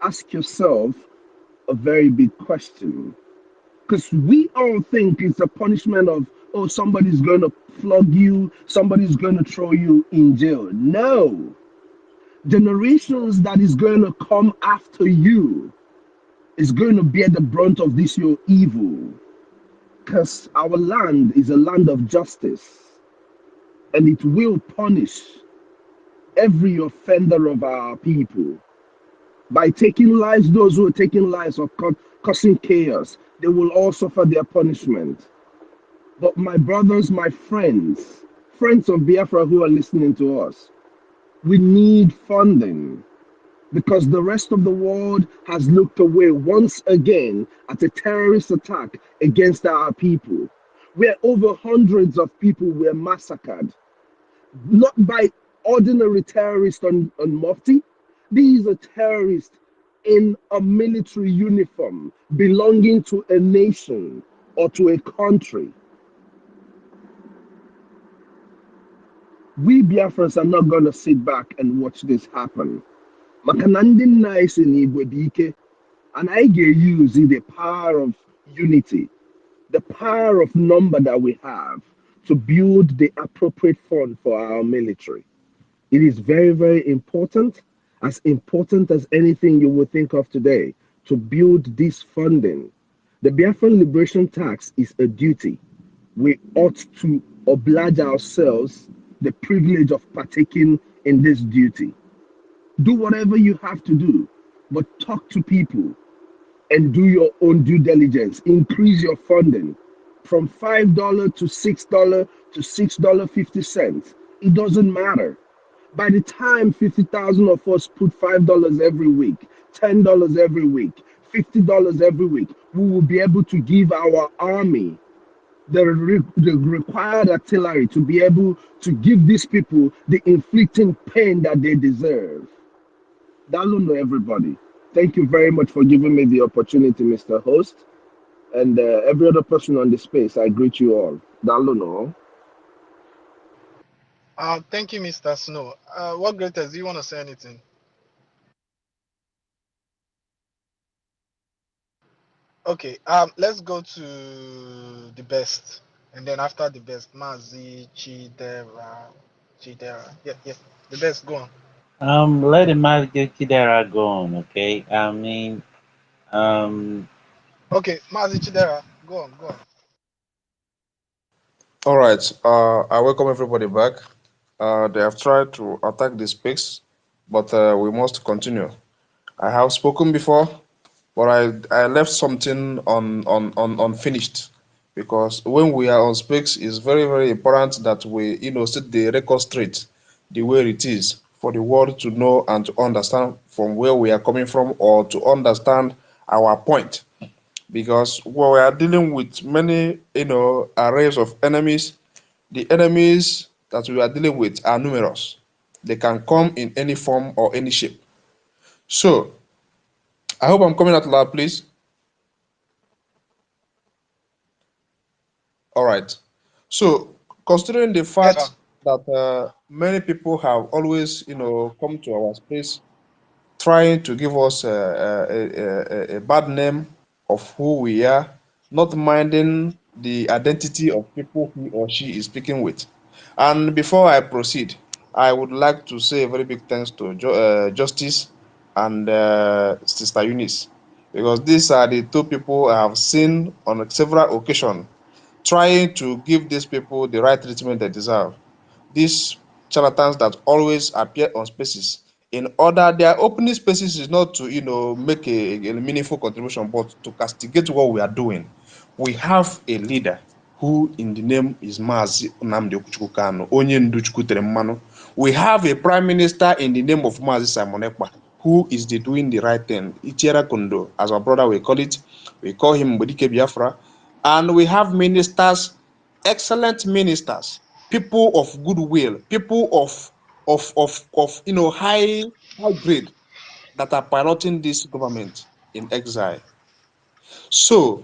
ask yourself a very big question. Because we all think it's a punishment of, oh, somebody's going to flog you, somebody's going to throw you in jail. No. Generations that is going to come after you is going to bear the brunt of this your evil. Because our land is a land of justice, and it will punish every offender of our people. By taking lives, those who are taking lives or causing chaos, they will all suffer their punishment. But my brothers, my friends, friends of Biafra who are listening to us, we need funding because the rest of the world has looked away once again at a terrorist attack against our people, where over hundreds of people were massacred, not by ordinary terrorists on Mufti. These are terrorists in a military uniform belonging to a nation or to a country. We Biafrans are not going to sit back and watch this happen. Maka na ndị nna anyị si n'Igwe dị ike, and I use the power of unity, the power of number that we have to build the appropriate fund for our military. It is very, very important as anything you would think of today, to build this funding. The Biafran Liberation Tax is a duty. We ought to oblige ourselves the privilege of partaking in this duty. Do whatever you have to do, but talk to people and do your own due diligence. Increase your funding from $5 to $6 to $6.50. It doesn't matter. By the time 50,000 of us put $5 every week, $10 every week, $50 every week, we will be able to give our army the required artillery to be able to give these people the inflicting pain that they deserve. Daluno, everybody. Thank you very much for giving me the opportunity, Mr. Host. And every other person on the space, I greet you all. Daluno. Thank you, Mr. Snow. What greatest? Do you want to say anything? Okay. Let's go to the best, and then after the best, Mazi Chidera. Yeah, yeah. The best. Go on. Let the Magic Kidera go on, okay? I mean, um, Okay, Mazi Chidera. Go on. Go on. All right. I welcome everybody back. They have tried to attack the space, but we must continue. I have spoken before, but I left something unfinished because when we are on space, it's very, very important that we, set the record straight the way it is for the world to know and to understand from where we are coming from or to understand our point. Because we are dealing with many, arrays of enemies. The enemies that we are dealing with are numerous. They can come in any form or any shape. So I hope I'm coming out loud, please. All right. So considering the Yes, sir. fact that many people have always, come to our space trying to give us a bad name of who we are, not minding the identity of people he or she is speaking with. And before I proceed, I would like to say a very big thanks to Justice and Sister Eunice, because these are the two people I have seen on several occasions trying to give these people the right treatment they deserve. These charlatans that always appear on spaces in order, their opening spaces is not to make a meaningful contribution, but to castigate what we are doing. We have a leader who in the name is Mazi Nnamdi Okuchukwu Kanu, onye ndu Chukwu tere mmanụ. We have a prime minister in the name of Mazi Simon Ekpa, who is doing the right thing. Ichiera Kondo, as our brother we call it, we call him Mbodike Biafra. And we have ministers, excellent ministers, people of goodwill, people of high grade that are piloting this government in exile. So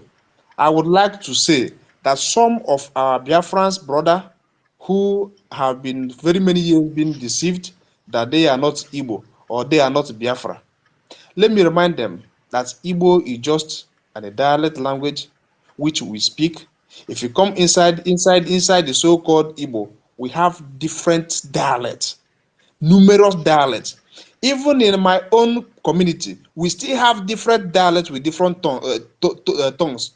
I would like to say that some of our Biafrans brother who have been very many years been deceived that they are not Igbo or they are not Biafra, Let me remind them that Igbo is just a dialect language which we speak. If you come inside the so-called Igbo, we have different dialects, numerous dialects. Even in my own community, we still have different dialects with different tongues.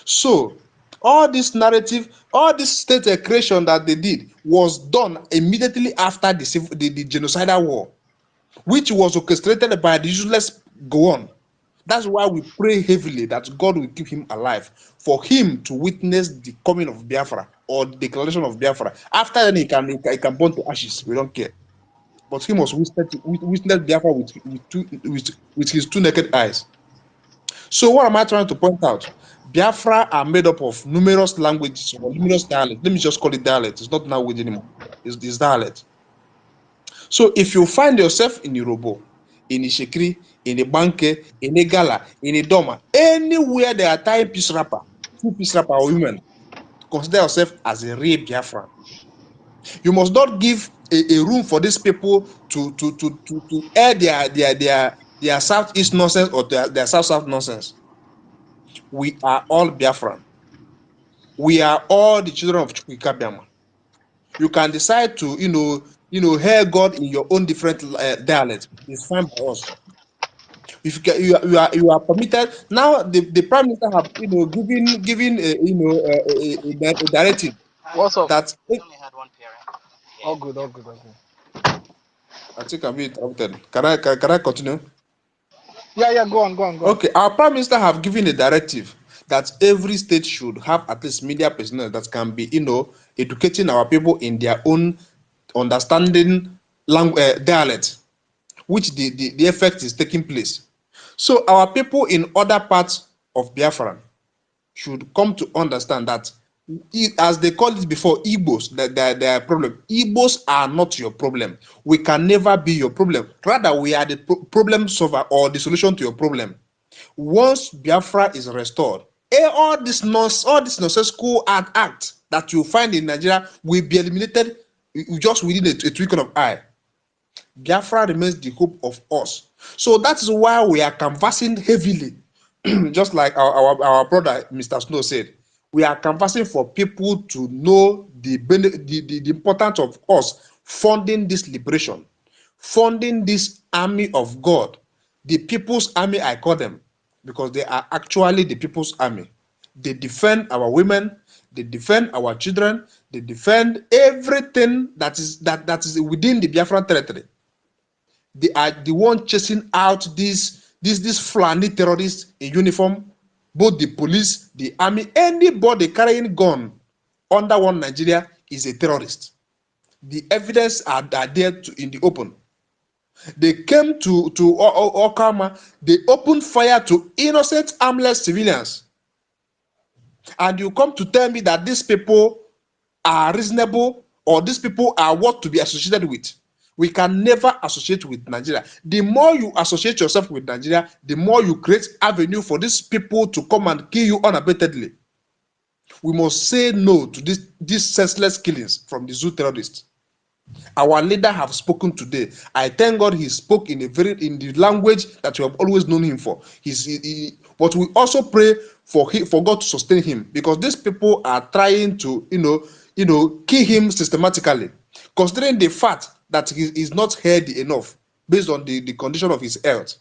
So all this narrative, all this state creation that they did was done immediately after the genocidal war, which was orchestrated by the useless Gowon. That's why we pray heavily that God will keep him alive, for him to witness the coming of Biafra or the declaration of Biafra. After then, he can burn to ashes. We don't care. But he must witness Biafra with his two naked eyes. So what am I trying to point out? Biafra are made up of numerous languages or numerous dialects. Let me just call it dialect. It's not language anymore. It's dialect. So if you find yourself in Yoruba, in Ishekiri, in Ibanke, in Igala, in Idoma, anywhere they are tying peace rapper, two-piece rapper or women, consider yourself as a real Biafran. You must not give a room for these people to air their southeast nonsense or their south nonsense. We are all Biafran. We are all the children of Chukwukabiama. You can decide to, hear God in your own different dialect. It's fine by us. If you are permitted now, the prime minister have given a directive What's up? that All good, all good, all good. I think I'm being interrupted. Can I continue? Yeah, go on, go on, go on. Okay, our prime minister have given a directive that every state should have at least media personnel that can be educating our people in their own understanding dialect, which the effect is taking place. So our people in other parts of Biafra should come to understand that, as they called it before, Igbos, that their problem. Igbos are not your problem. We can never be your problem. Rather, we are the problem solver or the solution to your problem. Once Biafra is restored, all this nonsensical act that you find in Nigeria will be eliminated just within a twinkle of eye. Biafra remains the hope of us. So that is why we are canvassing heavily, just like our brother Mr. Snow said. We are canvassing for people to know the importance of us funding this liberation, funding this army of God, the people's army, I call them, because they are actually the people's army. They defend our women, they defend our children, they defend everything that is within the Biafran territory. They are the one chasing out these Fulani terrorists in uniform, both the police, the army, anybody carrying gun under one Nigeria is a terrorist. The evidence are there in the open. They came to Okama, they opened fire to innocent, armless civilians. And you come to tell me that these people are reasonable or these people are what to be associated with. We can never associate with Nigeria. The more you associate yourself with Nigeria, the more you create avenue for these people to come and kill you unabatedly. We must say no to these senseless killings from the zoo terrorists. Our leader have spoken today. I thank God he spoke in the language that we have always known him for. But we also pray for God to sustain him, because these people are trying to kill him systematically, considering the fact that he is not healthy enough based on the condition of his health.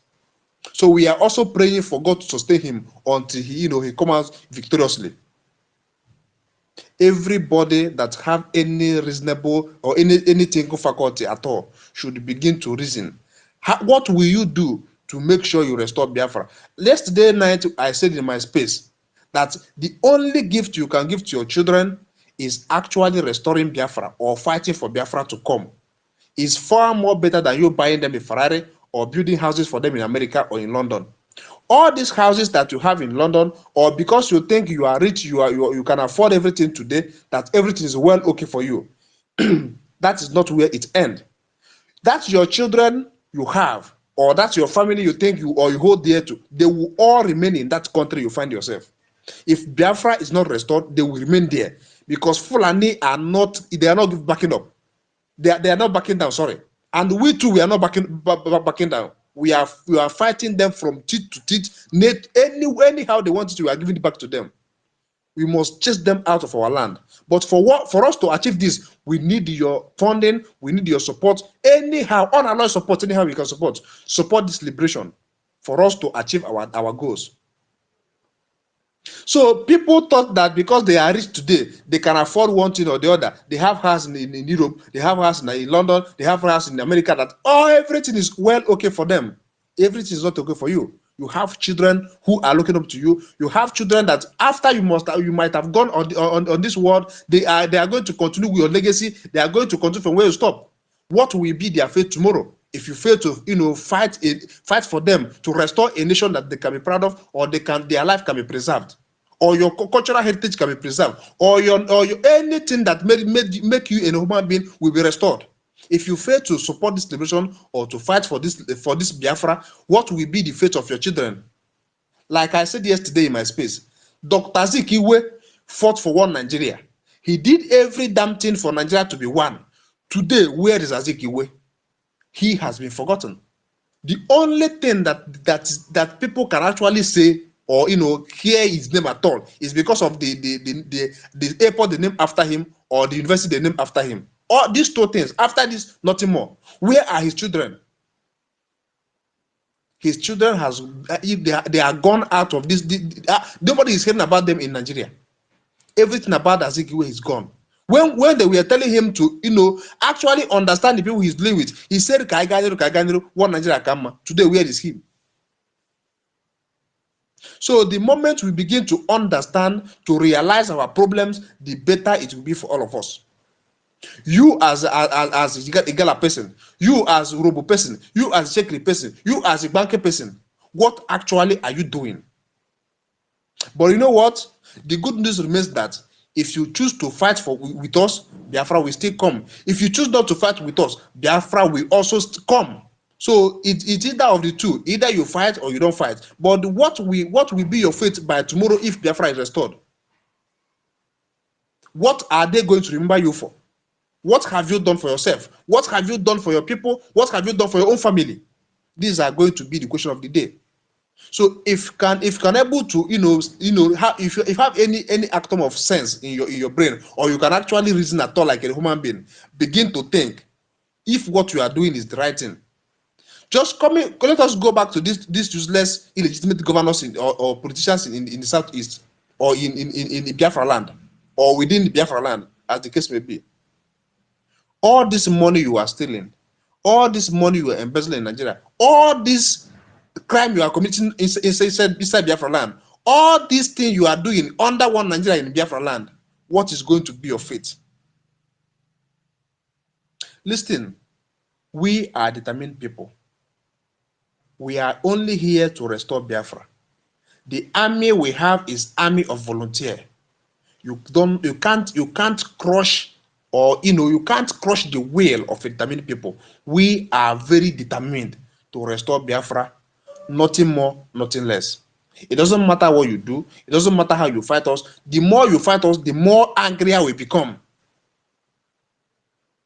So we are also praying for God to sustain him until he comes out victoriously. Everybody that have any reasonable or any thinking faculty at all should begin to reason. What will you do to make sure you restore Biafra? Yesterday night, I said in my space that the only gift you can give to your children is actually restoring Biafra or fighting for Biafra to come. Is far more better than you buying them a Ferrari or building houses for them in America or in London. All these houses that you have in London, or because you think you are rich, you can afford everything today, that everything is well okay for you. That is not where it ends. That's your children you have, or that's your family you think you hold dear to. They will all remain in that country you find yourself. If Biafra is not restored, they will remain there, because Fulani are not backing up. They are not backing down. Sorry, and we too, we are not backing down. We are fighting them from teeth to teeth. Anyhow they want it, we are giving it back to them. We must chase them out of our land. But for us to achieve this, we need your funding, we need your support. Anyhow, unalloyed support, anyhow we can support this liberation for us to achieve our goals. So people thought that because they are rich today, they can afford one thing or the other. They have house in Europe, they have house in London, they have house in America, that everything is well okay for them. Everything is not okay for you. You have children who are looking up to you. You have children that after you might have gone on this world, they are going to continue with your legacy. They are going to continue from where you stop. What will be their fate tomorrow if you fail to fight for them to restore a nation that they can be proud of, or their life can be preserved, or your cultural heritage can be preserved, or your anything that make you a human being will be restored? If you fail to support this liberation or to fight for this Biafra, what will be the fate of your children? Like I said yesterday in my space, Dr. Zikiwe fought for one Nigeria. He did every damn thing for Nigeria to be one. Today, where is Azikiwe? He has been forgotten. The only thing that people can actually say or hear his name at all is because of the airport they named after him or the university they named after him. All these two things. After this, nothing more. Where are his children? His children they are gone out of this. Nobody is hearing about them in Nigeria. Everything about Azikiwe is gone. When they were telling him to actually understand the people he's dealing with, he said one Nigeria kama. Today, where is he? So the moment we begin to understand, to realize our problems, the better it will be for all of us. You as a Igala person, you as a Robo person, you as a Shekri person, you as a Banker person, what actually are you doing? But you know what? The good news remains that if you choose to fight with us, Biafra will still come. If you choose not to fight with us, Biafra will also come. So it's either of the two. Either you fight or you don't fight. But what will be your fate by tomorrow if Biafra is restored? What are they going to remember you for? What have you done for yourself? What have you done for your people? What have you done for your own family? These are going to be the question of the day. So if you can able to if you have any atom of sense in your brain, or you can actually reason at all like a human being, begin to think if what you are doing is the right thing. Just let us go back to this useless, illegitimate governors or politicians in the southeast, or in Biafra land, or within the Biafra land, as the case may be. All this money you are stealing, all this money you are embezzling in Nigeria, all this crime you are committing inside Biafra land, all these things you are doing under one Nigeria in Biafra land, what is going to be your fate? Listen, we are determined people. We are only here to restore Biafra. The army we have is army of volunteer. You can't crush, or you can't crush the will of a determined people. We are very determined to restore Biafra, nothing more, nothing less. It doesn't matter what you do, it doesn't matter how you fight us. The more you fight us, the more angrier we become.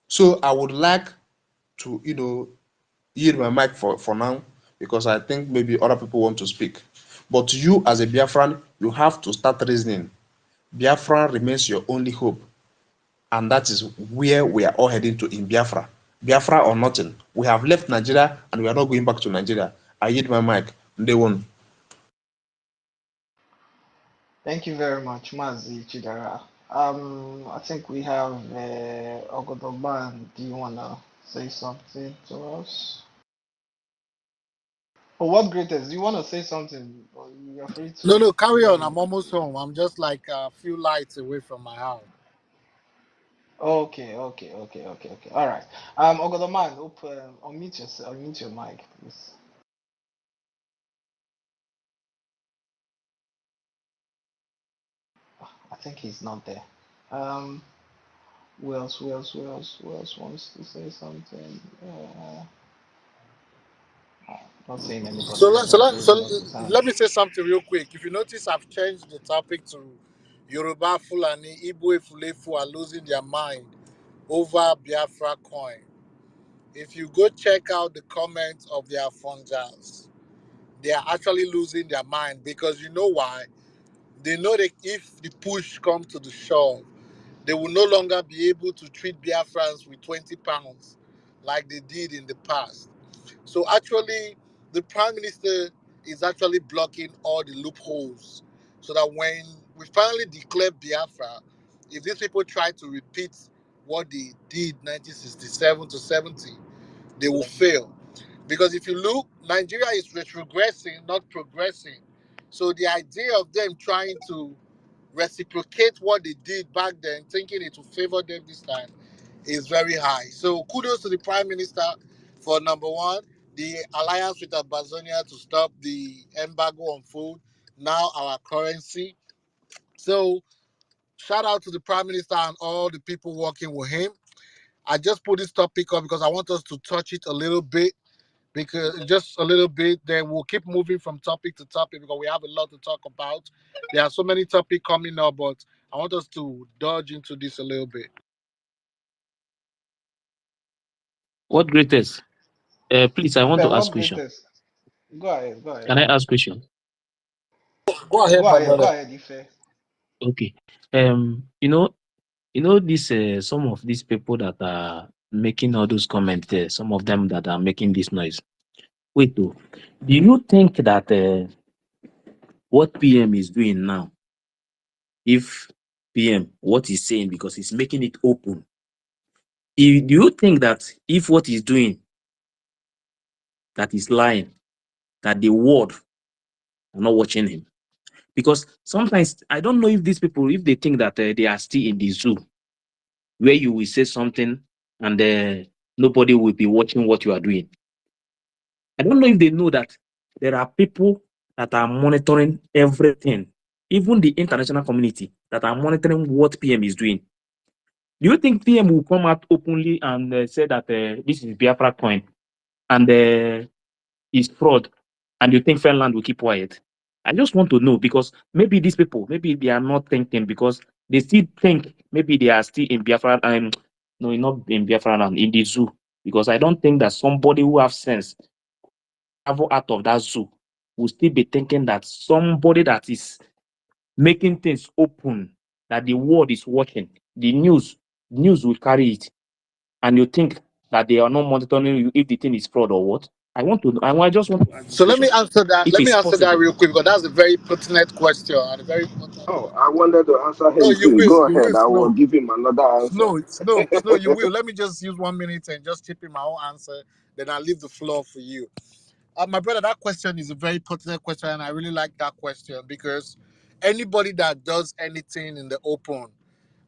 So I would like to yield my mic for now, because I think maybe other people want to speak. But you as a Biafran, you have to start reasoning. Biafra remains your only hope. And that is where we are all heading to in Biafra. Biafra or nothing. We have left Nigeria and we are not going back to Nigeria. I yield my mic. Day one. Thank you very much, Mazi Chidara. I think we have Ogodoban. Do you wanna say something to us? Oh, what greatest? Do you wanna say something? Or you're free to. No, carry on. I'm almost home. I'm just like a few lights away from my house. Okay. All right. Ogodoman, unmute your mic, please. I think he's not there. Um, who else wants to say something? Not saying So anybody let, else so, has let, so raised up his hand. let me say something real quick. If you notice, I've changed the topic to Yoruba Fulani, Igbo Fulefu are losing their mind over Biafra coin. if you go check out the comments of their funjas, they are actually losing their mind because you know why? They know that if the push comes to the shove, they will no longer be able to treat Biafrans with 20 pounds like they did in the past. So actually, the Prime Minister is actually blocking all the loopholes so that when we finally declare Biafra, if these people try to repeat what they did 1967 to 70, they will fail. Because if you look, Nigeria is retrogressing, not progressing. So the idea of them trying to reciprocate what they did back then, thinking it will favor them this time, is very high. So kudos to the Prime Minister for number one, the alliance with Abazonia to stop the embargo on food, now our currency. So shout out to the Prime Minister and all the people working with him. I just put this topic up because I want us to touch it a little bit, because just a little bit, then we'll keep moving from topic to topic because we have a lot to talk about. There are so many topics coming up, but I want us to dodge into this a little bit. What greatest? Please, I want Ife, to ask what question. greatest? Go ahead, go Can ahead. I ask question? Go ahead, Go my ahead, go brother. ahead, Ife. Okay. This some of these people that are making all those comments there, some of them that are making this noise. Wait, though, do you think that what PM is doing now, if PM what he's saying because he's making it open, do you think that if what he's doing that he's lying, that the world are not watching him? Because sometimes I don't know if these people, if they think that they are still in the zoo where you will say something and nobody will be watching what you are doing. I don't know if they know that there are people that are monitoring everything, even the international community that are monitoring what PM is doing. Do you think PM will come out openly and say that this is Biafra coin and is fraud, and you think Finland will keep quiet? I just want to know because maybe these people, maybe they are not thinking because they still think maybe they are still in Biafra. No, not in Biafra land, in the zoo. Because I don't think that somebody who have sense travel out of that zoo will still be thinking that somebody that is making things open, that the world is watching, the news will carry it, and you think that they are not monitoring you if the thing is fraud or what? I just want to ask this So let me question, answer that. if Let me it's answer that possible. real quick because that's a very pertinent question and a very important. Oh, I wanted to answer No, him too. Go you will, ahead. I will Snow. give him another answer. Snow, you will. Let me just use 1 minute and just chip in my own answer. Then I'll leave the floor for you. My brother, that question is a very pertinent question, and I really like that question because anybody that does anything in the open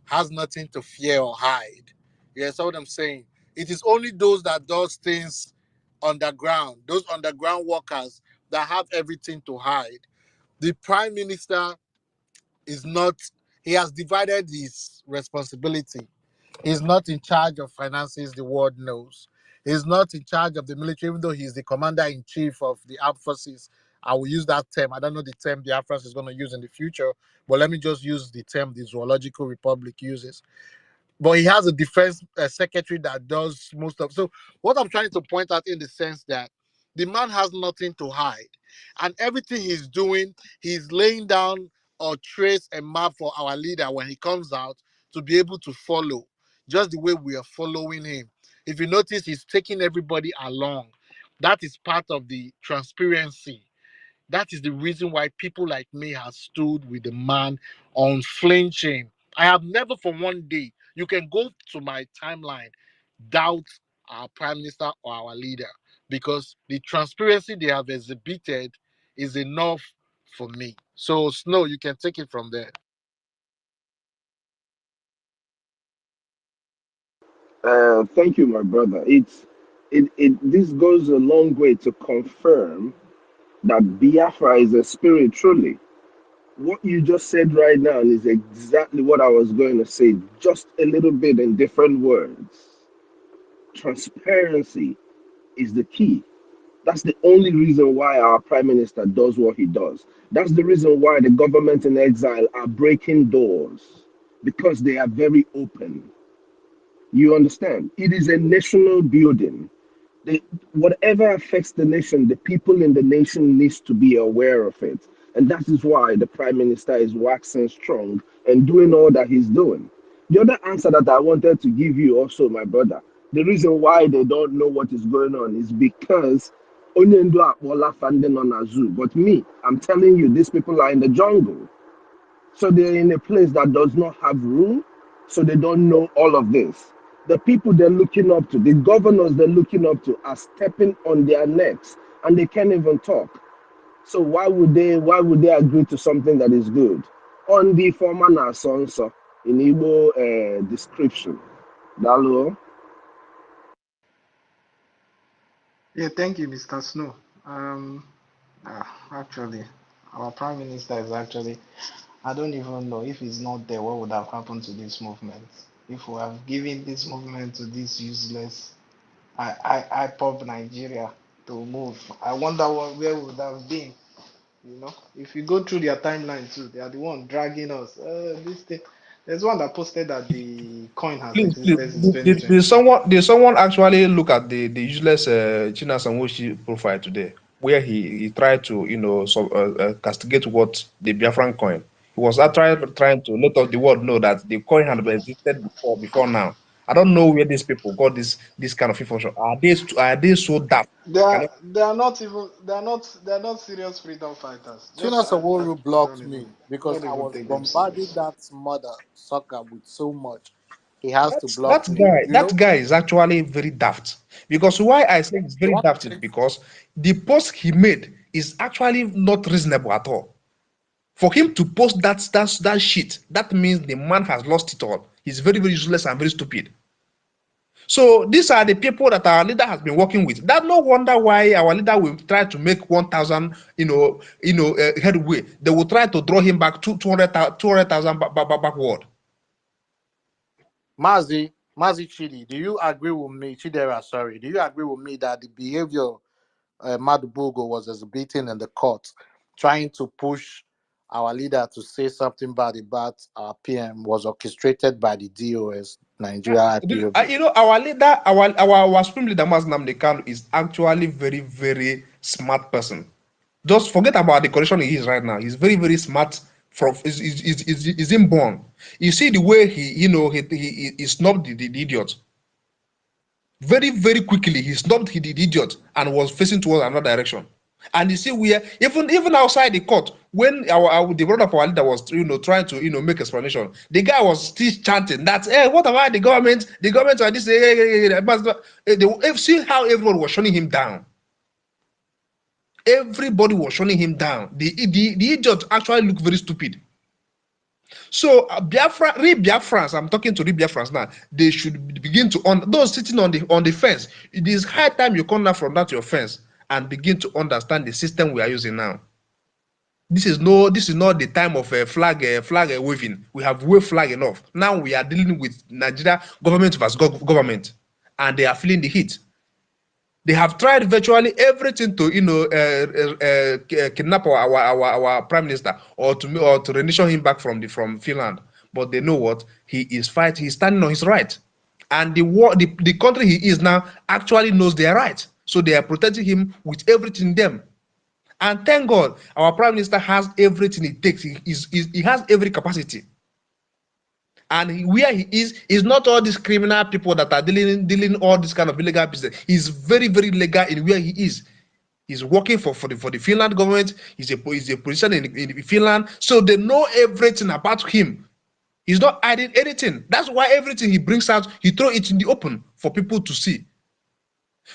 has nothing to fear or hide. You understand what I'm saying? It is only those that does things underground, those underground workers that have everything to hide. The prime minister is not. He has divided his responsibility. He's not in charge of finances, the world knows. He's not in charge of the military, even though he's the commander in chief of the armed forces. I will use that term. I don't know the term the Air Force is going to use in the future, but let me just use the term the Zoological Republic uses. But he has a defense secretary that does most of. So what I'm trying to point out in the sense that the man has nothing to hide, and everything he's doing, he's laying down a trace and map for our leader when he comes out to be able to follow, just the way we are following him. If you notice, he's taking everybody along. That is part of the transparency. That is the reason why people like me have stood with the man unflinching. I have never for one day, you can go to my timeline, doubt our prime minister or our leader because the transparency they have exhibited is enough for me. So, Snow, you can take it from there. Thank you, my brother. This goes a long way to confirm that Biafra is a spirit truly. What you just said right now is exactly what I was going to say, just a little bit in different words. Transparency is the key. That's the only reason why our prime minister does what he does. That's the reason why the government in exile are breaking doors because they are very open. You understand? It is a national building. Whatever affects the nation, the people in the nation needs to be aware of it. And that is why the Prime Minister is waxing strong and doing all that he's doing. The other answer that I wanted to give you also, my brother, the reason why they don't know what is going on is because Onyendo Akbola funding on a zoo. But me, I'm telling you, these people are in the jungle. So they're in a place that does not have room, so they don't know all of this. The people they're looking up to, the governors they're looking up to, are stepping on their necks and they can't even talk. So why would they agree to something that is good? On the former Nasonso in Igbo description. Dalo. Yeah, thank you, Mr. Snow. Actually, our Prime Minister is actually, I don't even know if he's not there, what would have happened to this movement? If we have given this movement to this useless IPOB Nigeria to move, I wonder where we would have been. If you go through their timeline too, they are the one dragging us. This thing. There's one that posted that the coin has Please, existed since did 2020. someone actually look at the useless China Sanwoshi profile today, where he tried to castigate what the Biafran coin. He was actually trying to let the world know that the coin had existed before now. I don't know where these people got this kind of information. Are they so daft? They Can are you they are not even they are not serious freedom fighters. China Just Sawolu I blocked don't me even because don't I even was take them bombarding serious. that mother sucker with so much. He has to that block me. guy You that know, guy is actually very daft, because why I say it's you very want daft to is say because the post he made is actually not reasonable at all. For him to post that shit, that means the man has lost it all. He's very, very useless and very stupid. So these are the people that our leader has been working with. That no wonder why our leader will try to make 1,000, headway. They will try to draw him back to 200,000 backward. Mazi Chidi? Do you agree with me, Chidera? Sorry, do you agree with me that the behavior Madubogo was exhibiting in the court, trying to push our leader to say something bad about our PM, was orchestrated by the DOS, Nigeria IPOB? Our leader, our supreme leader, Mas Nnamdi Kanu, is actually very, very smart person. Just forget about the condition he is right now. He's very, very smart. From is inborn. You see the way he snubbed the idiot. Very, very quickly he snubbed the idiot and was facing towards another direction. And you see, we are even outside the court, when the brother of our leader was trying to make explanation, the guy was still chanting that, hey, what about the government? The government are this, see how everyone was shutting him down. Everybody was shutting him down. The idiot actually looked very stupid. So Biafrans, I'm talking to Biafrans now. They should begin to those sitting on the fence. It is high time you come down from that your fence and begin to understand the system we are using now. This is not the time of flag waving. We have waved flag enough. Now we are dealing with Nigeria government versus government, and they are feeling the heat. They have tried virtually everything to kidnap our prime minister, or to renation him back from Finland. But they know what he is fighting. He's standing on his right, and the country he is now actually knows their right, so they are protecting him with everything in them. And thank God, our prime minister has everything it takes. He has every capacity. And where he is not all these criminal people that are dealing all this kind of illegal business. He's very, very legal in where he is. He's working for the Finland government. He's a position in Finland, so they know everything about him. He's not hiding anything. That's why everything he brings out, he throw it in the open for people to see.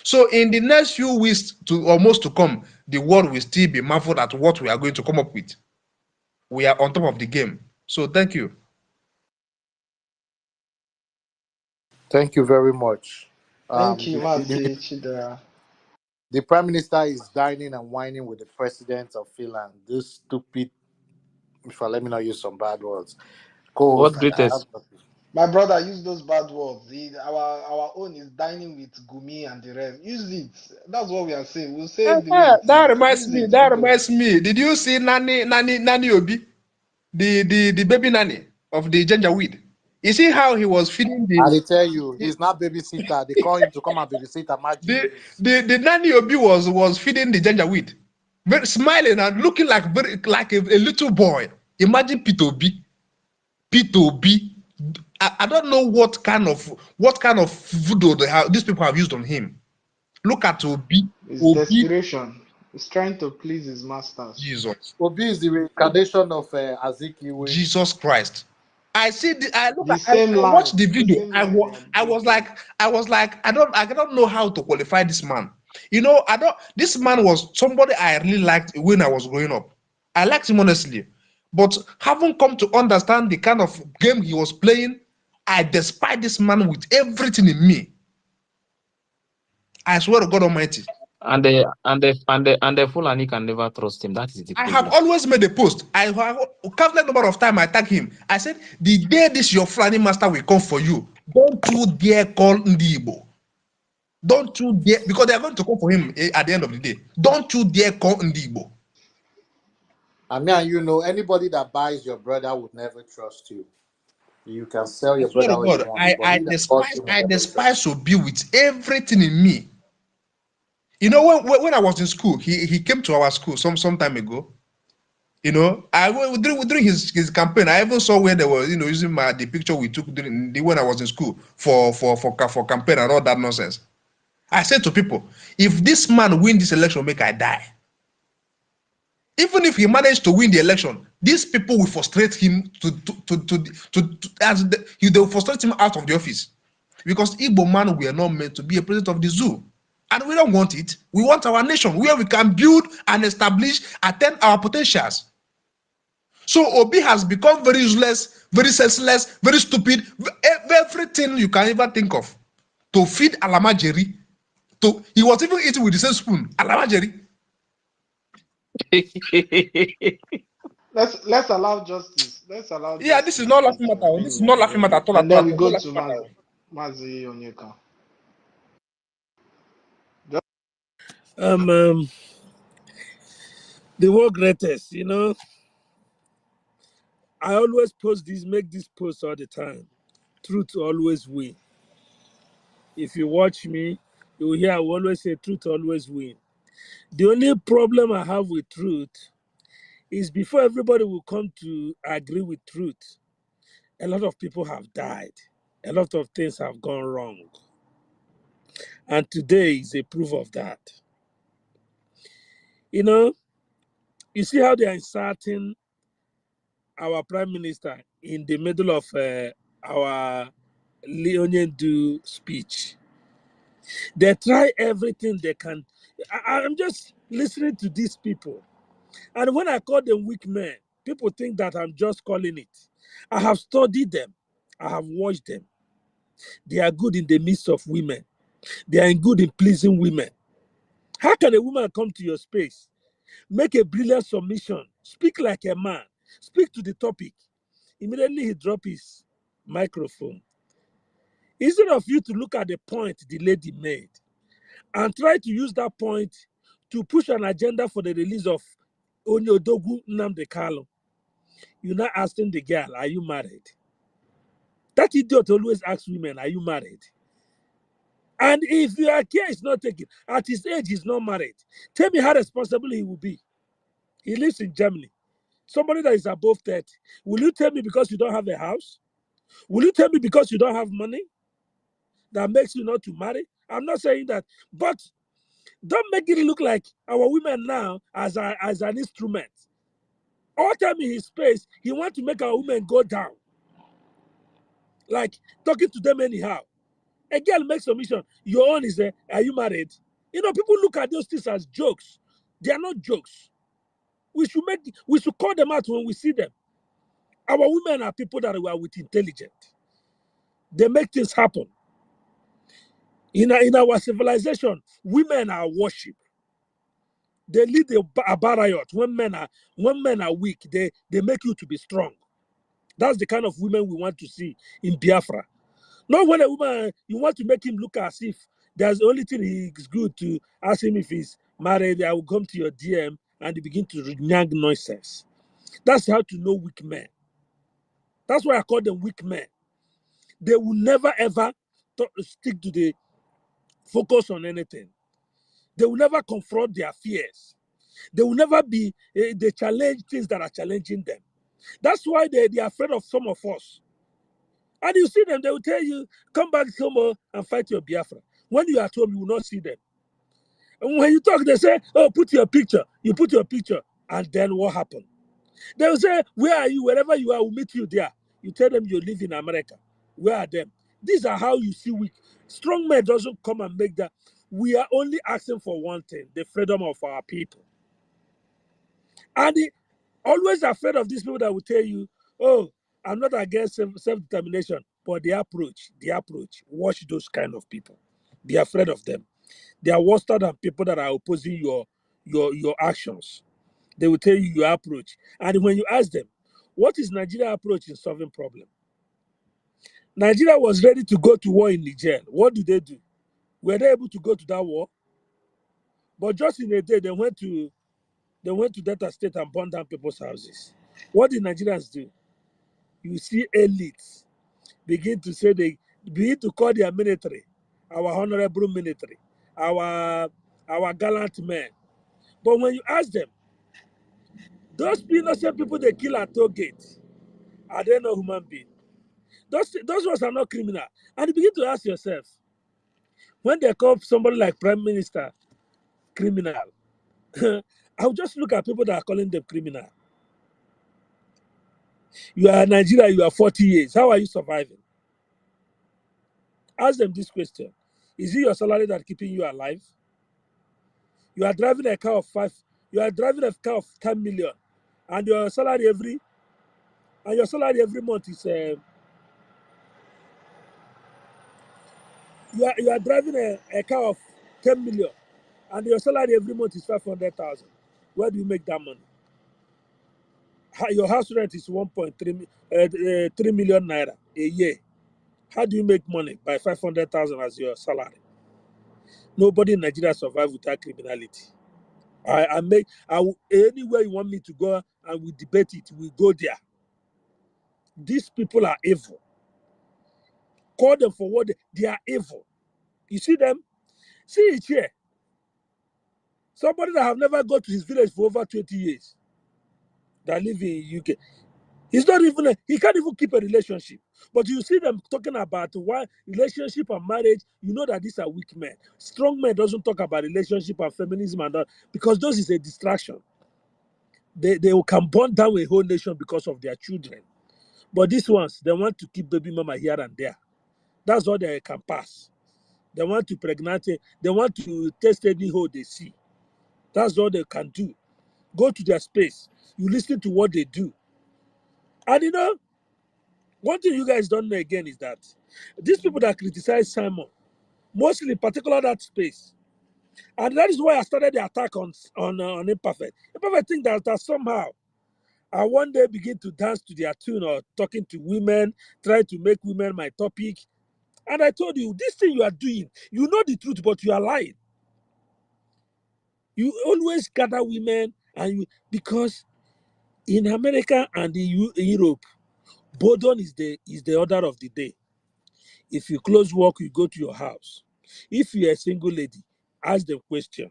So in the next few weeks to almost to come, the world will still be marveled at what we are going to come up with. We are on top of the game. So thank you. Thank you very much. Thank you, The Mazi Chidera. prime minister is dining and whining with the president of Finland. This stupid, if I let me not use some bad words, co-host. What greatest? My brother, use those bad words. Our own is dining with Gumi and the rest. Use it. That's what we are saying. We'll say it the way it That is. reminds Use me. it, That people. reminds me. Did you see Nani Obi, the baby nanny of the ginger weed? You see how he was feeding I tell you, he's not babysitter. They call him to come and babysit Amaji. the nanny Obi was feeding the ginger weed, very smiling and looking like a little boy. Imagine P2B. I don't know what kind of voodoo these people have used on him. Look at Obi. It's desperation. He's trying to please his masters. Jesus. Obi is the reincarnation of Azikiwe. Jesus Christ. I see. I The watched the video. same line I was like, I don't know how to qualify this man. You know, This man was somebody I really liked when I was growing up. I liked him honestly, but having come to understand the kind of game he was playing, I despise this man with everything in me. I swear to God Almighty. And the Fulani can never trust him. That is the I problem. have always made a post. I have countless number of time I tag him. I said, the day this your Fulani master will come for you, don't you dare call Ndibo. Don't you dare, because they are going to come for him at the end of the day. Don't you dare call Ndibo. I mean, you know, anybody that buys your brother would never trust you. You can sell your brother what you want. I despise Obi with everything in me. You know, when I was in school, he came to our school some time ago. You know, during his campaign, I even saw where they were, using the picture we took when I was in school for campaign and all that nonsense. I said to people, if this man win this election, make I die. Even if he managed to win the election, these people will frustrate him they will frustrate him out of the office, because Igbo man we are not meant to be a president of the zoo. And we don't want it. We want our nation where we can build and establish, attain our potentials. So Obi has become very useless, very senseless, very stupid, everything you can ever think of to feed Alamajeri. He was even eating with the same spoon, Alamajeri. Let's allow justice. Let's allow justice. Yeah, this is not laughing matter. This is not laughing matter at all. And then we go to Mazi Onyeka. The world greatest, I always make this post all the time. Truth always win. If you watch me, you will hear I will always say truth always win. The only problem I have with truth is before everybody will come to agree with truth, a lot of people have died. A lot of things have gone wrong. And today is a proof of that. You see how they are inserting our prime minister in the middle of our Leonyendu speech. They try everything they can. I'm just listening to these people. And when I call them weak men, people think that I'm just calling it. I have studied them. I have watched them. They are good in the midst of women. They are good in pleasing women. How can a woman come to your space, make a brilliant submission, speak like a man, speak to the topic? Immediately he drops his microphone. Instead of you to look at the point the lady made and try to use that point to push an agenda for the release of Onyodogu Nnamdi Kanu, you're not asking the girl, are you married? That idiot always asks women, are you married? And if your care is not taken, at his age, he's not married. Tell me how responsible he will be. He lives in Germany. Somebody that is above 30. Will you tell me because you don't have a house? Will you tell me because you don't have money that makes you not to marry? I'm not saying that, but don't make it look like our women now as an instrument. All time in his space, he wants to make our women go down. Like talking to them anyhow. A girl makes a mission. Your own is, are you married? People look at those things as jokes. They are not jokes. We should call them out when we see them. Our women are people that are with intelligence. They make things happen. In our civilization, women are worshipped. They lead a riot. When men are weak, they make you to be strong. That's the kind of women we want to see in Biafra. Not when a woman, you want to make him look as if there's the only thing he's good to ask him if he's married. I will come to your DM and you begin to renege nonsense. That's how to know weak men. That's why I call them weak men. They will never ever stick to the focus on anything. They will never confront their fears. They will never be, they challenge things that are challenging them. That's why they are afraid of some of us. And you see them, they will tell you, come back home and fight your Biafra. When you are at home, you will not see them. And when you talk, they say, oh, put your picture. You put your picture. And then what happened? They will say, where are you? Wherever you are, we'll meet you there. You tell them you live in America. Where are them? These are how you see weak. Strong men doesn't come and make that. We are only asking for one thing, the freedom of our people. And always afraid of these people that will tell you, oh, I'm not against self-determination, but the approach, watch those kind of people. Be afraid of them. They are worse than people that are opposing your actions. They will tell you your approach. And when you ask them, what is Nigeria's approach in solving problem? Nigeria was ready to go to war in Niger. What did they do? Were they able to go to that war? But just in a day, they went to Delta State and burned down people's houses. What did Nigerians do? You see elites begin to say they begin to call their military, our honorable military, our gallant men. But when you ask them, those innocent people they kill at toll gate, are they not human beings? Those ones are not criminal. And you begin to ask yourself, when they call somebody like Prime Minister criminal, I'll just look at people that are calling them criminal. You are Nigeria, you are 40 years. How are you surviving? Ask them this question. Is it your salary that's keeping you alive? You are driving a car of 10 million, and your salary every month is you are driving a car of 10 million, and your salary every month is 500,000. Where do you make that money? Your house rent is 3 million naira a year. How do you make money? By 500,000 as your salary. Nobody in Nigeria survives without criminality. Anywhere you want me to go and we debate it, we go there. These people are evil. Call them for what they are evil. You see them? See it here. Somebody that have never gone to his village for over 20 years that live in UK. He can't even keep a relationship. But you see them talking about why relationship and marriage, you know that these are weak men. Strong men doesn't talk about relationship and feminism and all, because those is a distraction. They can burn down a whole nation because of their children. But these ones, they want to keep baby mama here and there. That's all they can pass. They want to pregnant, they want to test any hole they see. That's all they can do. Go to their space. You listen to what they do. And you know, one thing you guys don't know again is that these people that criticize Simon, mostly particular that space. And that is why I started the attack on Imperfect. Imperfect think that somehow I one day begin to dance to their tune or talking to women, try to make women my topic. And I told you, this thing you are doing, you know the truth, but you are lying. You always gather women, because in America and in Europe, boredom is the order of the day. If you close work, you go to your house. If you're a single lady, ask them question.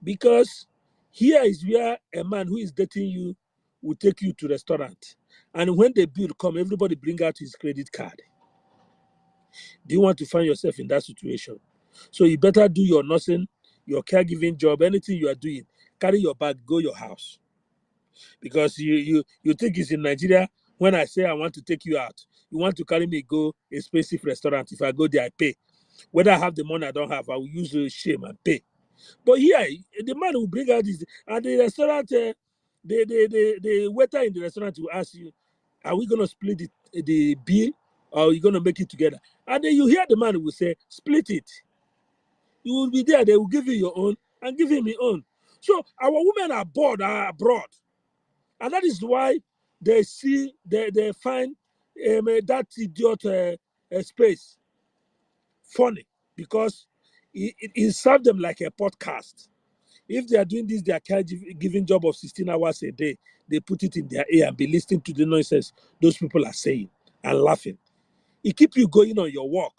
Because here is where a man who is dating you will take you to restaurant. And when the bill come, everybody bring out his credit card. Do you want to find yourself in that situation? So you better do your nursing, your caregiving job, anything you are doing. Carry your bag, go your house. Because you think it's in Nigeria, when I say I want to take you out, you want to carry me go a expensive restaurant. If I go there, I pay. Whether I have the money I don't have, I will use shame and pay. But here, the man will bring out this, and the restaurant, the waiter in the restaurant will ask you, are we going to split the bill, or are you going to make it together? And then you hear the man will say, split it. You will be there, they will give you your own, and give him his own. So our women are bored, are abroad. And that is why they find that idiot space funny, because it serves them like a podcast. If they are doing this, they are giving job of 16 hours a day. They put it in their ear and be listening to the nonsense those people are saying and laughing. It keep you going on your work.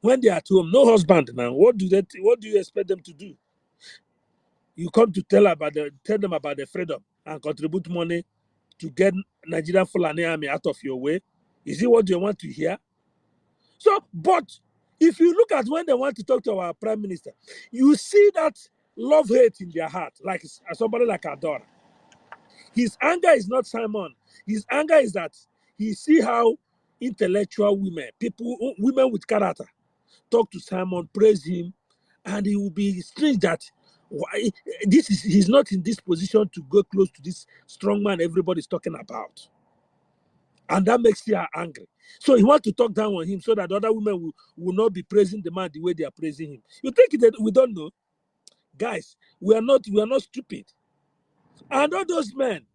When they're at home, no husband now. What do you expect them to do? You come to tell them about the freedom and contribute money to get Nigerian Fulani army out of your way. Is it what they want to hear? So, but if you look at when they want to talk to our prime minister, you see that love-hate in their heart, like somebody like Adora. His anger is not Simon. His anger is that he see how intellectual women with character, talk to Simon, praise him, and he will be strange that why he's not in this position to go close to this strong man everybody's talking about. And that makes her angry. So he wants to talk down on him so that other women will not be praising the man the way they are praising him. You think that we don't know? Guys, we are not stupid. And all those men,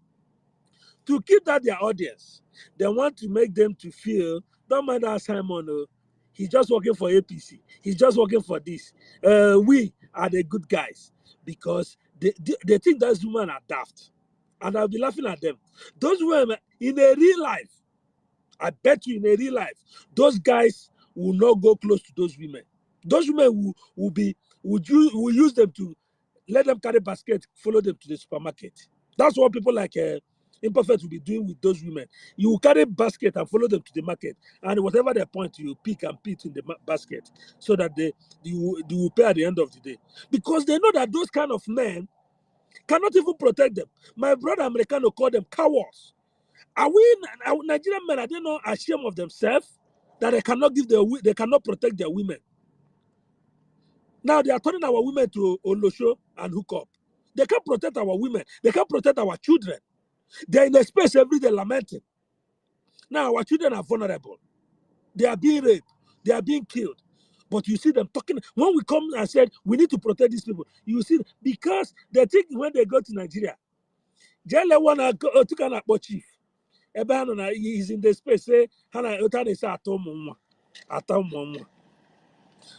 to keep that their audience, they want to make them to feel, don't mind our Simon, he's just working for APC. He's just working for this. We are the good guys because they think those women are daft. And I'll be laughing at them. Those women, in a real life, I bet you in a real life, those guys will not go close to those women. Those women will use them to let them carry basket, follow them to the supermarket. That's what people like Imperfect will be doing with those women. You will carry basket and follow them to the market, and whatever they point, you pick and put in the basket so that you will pay at the end of the day. Because they know that those kind of men cannot even protect them. My brother Americano called them cowards. Are Nigerian men, are they not ashamed of themselves that they cannot protect their women? Now they are turning our women to Olosho and hook up. They can't protect our women. They can't protect our children. They're in a space every day lamenting. Now our children are vulnerable. They are being raped. They are being killed. But you see them talking. When we come and said we need to protect these people, you see, because they think when they go to Nigeria, Jale wanna go to Ghana chief. He's in the space, say,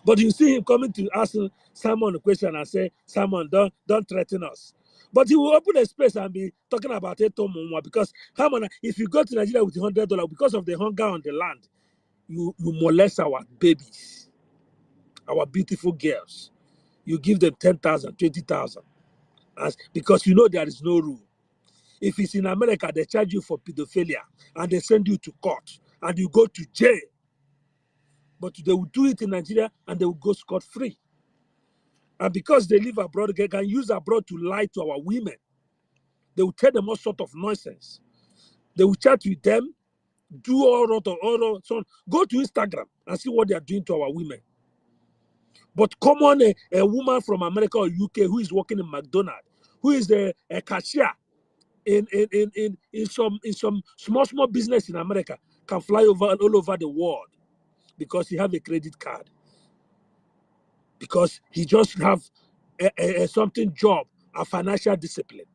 but you see him coming to ask Simon a question and say, Simon, don't threaten us. But he will open a space and be talking about it because if you go to Nigeria with $100 because of the hunger on the land, you molest our babies, our beautiful girls. You give them 10,000, 20,000, because you know there is no rule. If it's in America, they charge you for pedophilia and they send you to court and you go to jail. But they will do it in Nigeria and they will go scot-free. And because they live abroad, they can use abroad to lie to our women. They will tell them all sort of nonsense. They will chat with them, do all so on. Go to Instagram and see what they are doing to our women. But come on, a woman from America or UK who is working in McDonald's, who is a cashier in some small business in America, can fly all over the world because he have a credit card, because he just have a something job, a financial discipline,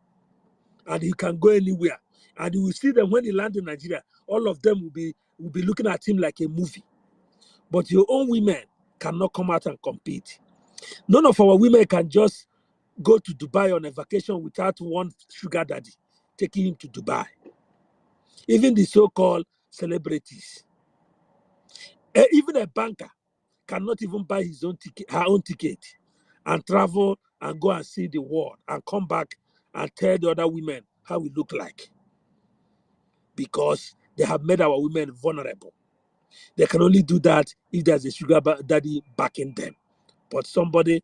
and he can go anywhere. And you will see them when he land in Nigeria, all of them will be looking at him like a movie. But your own women cannot come out and compete. None of our women can just go to Dubai on a vacation without one sugar daddy taking him to Dubai. Even the so-called celebrities. Even a banker cannot even buy her own ticket and travel and go and see the world and come back and tell the other women how we look like. Because they have made our women vulnerable. They can only do that if there's a sugar daddy backing them. But somebody,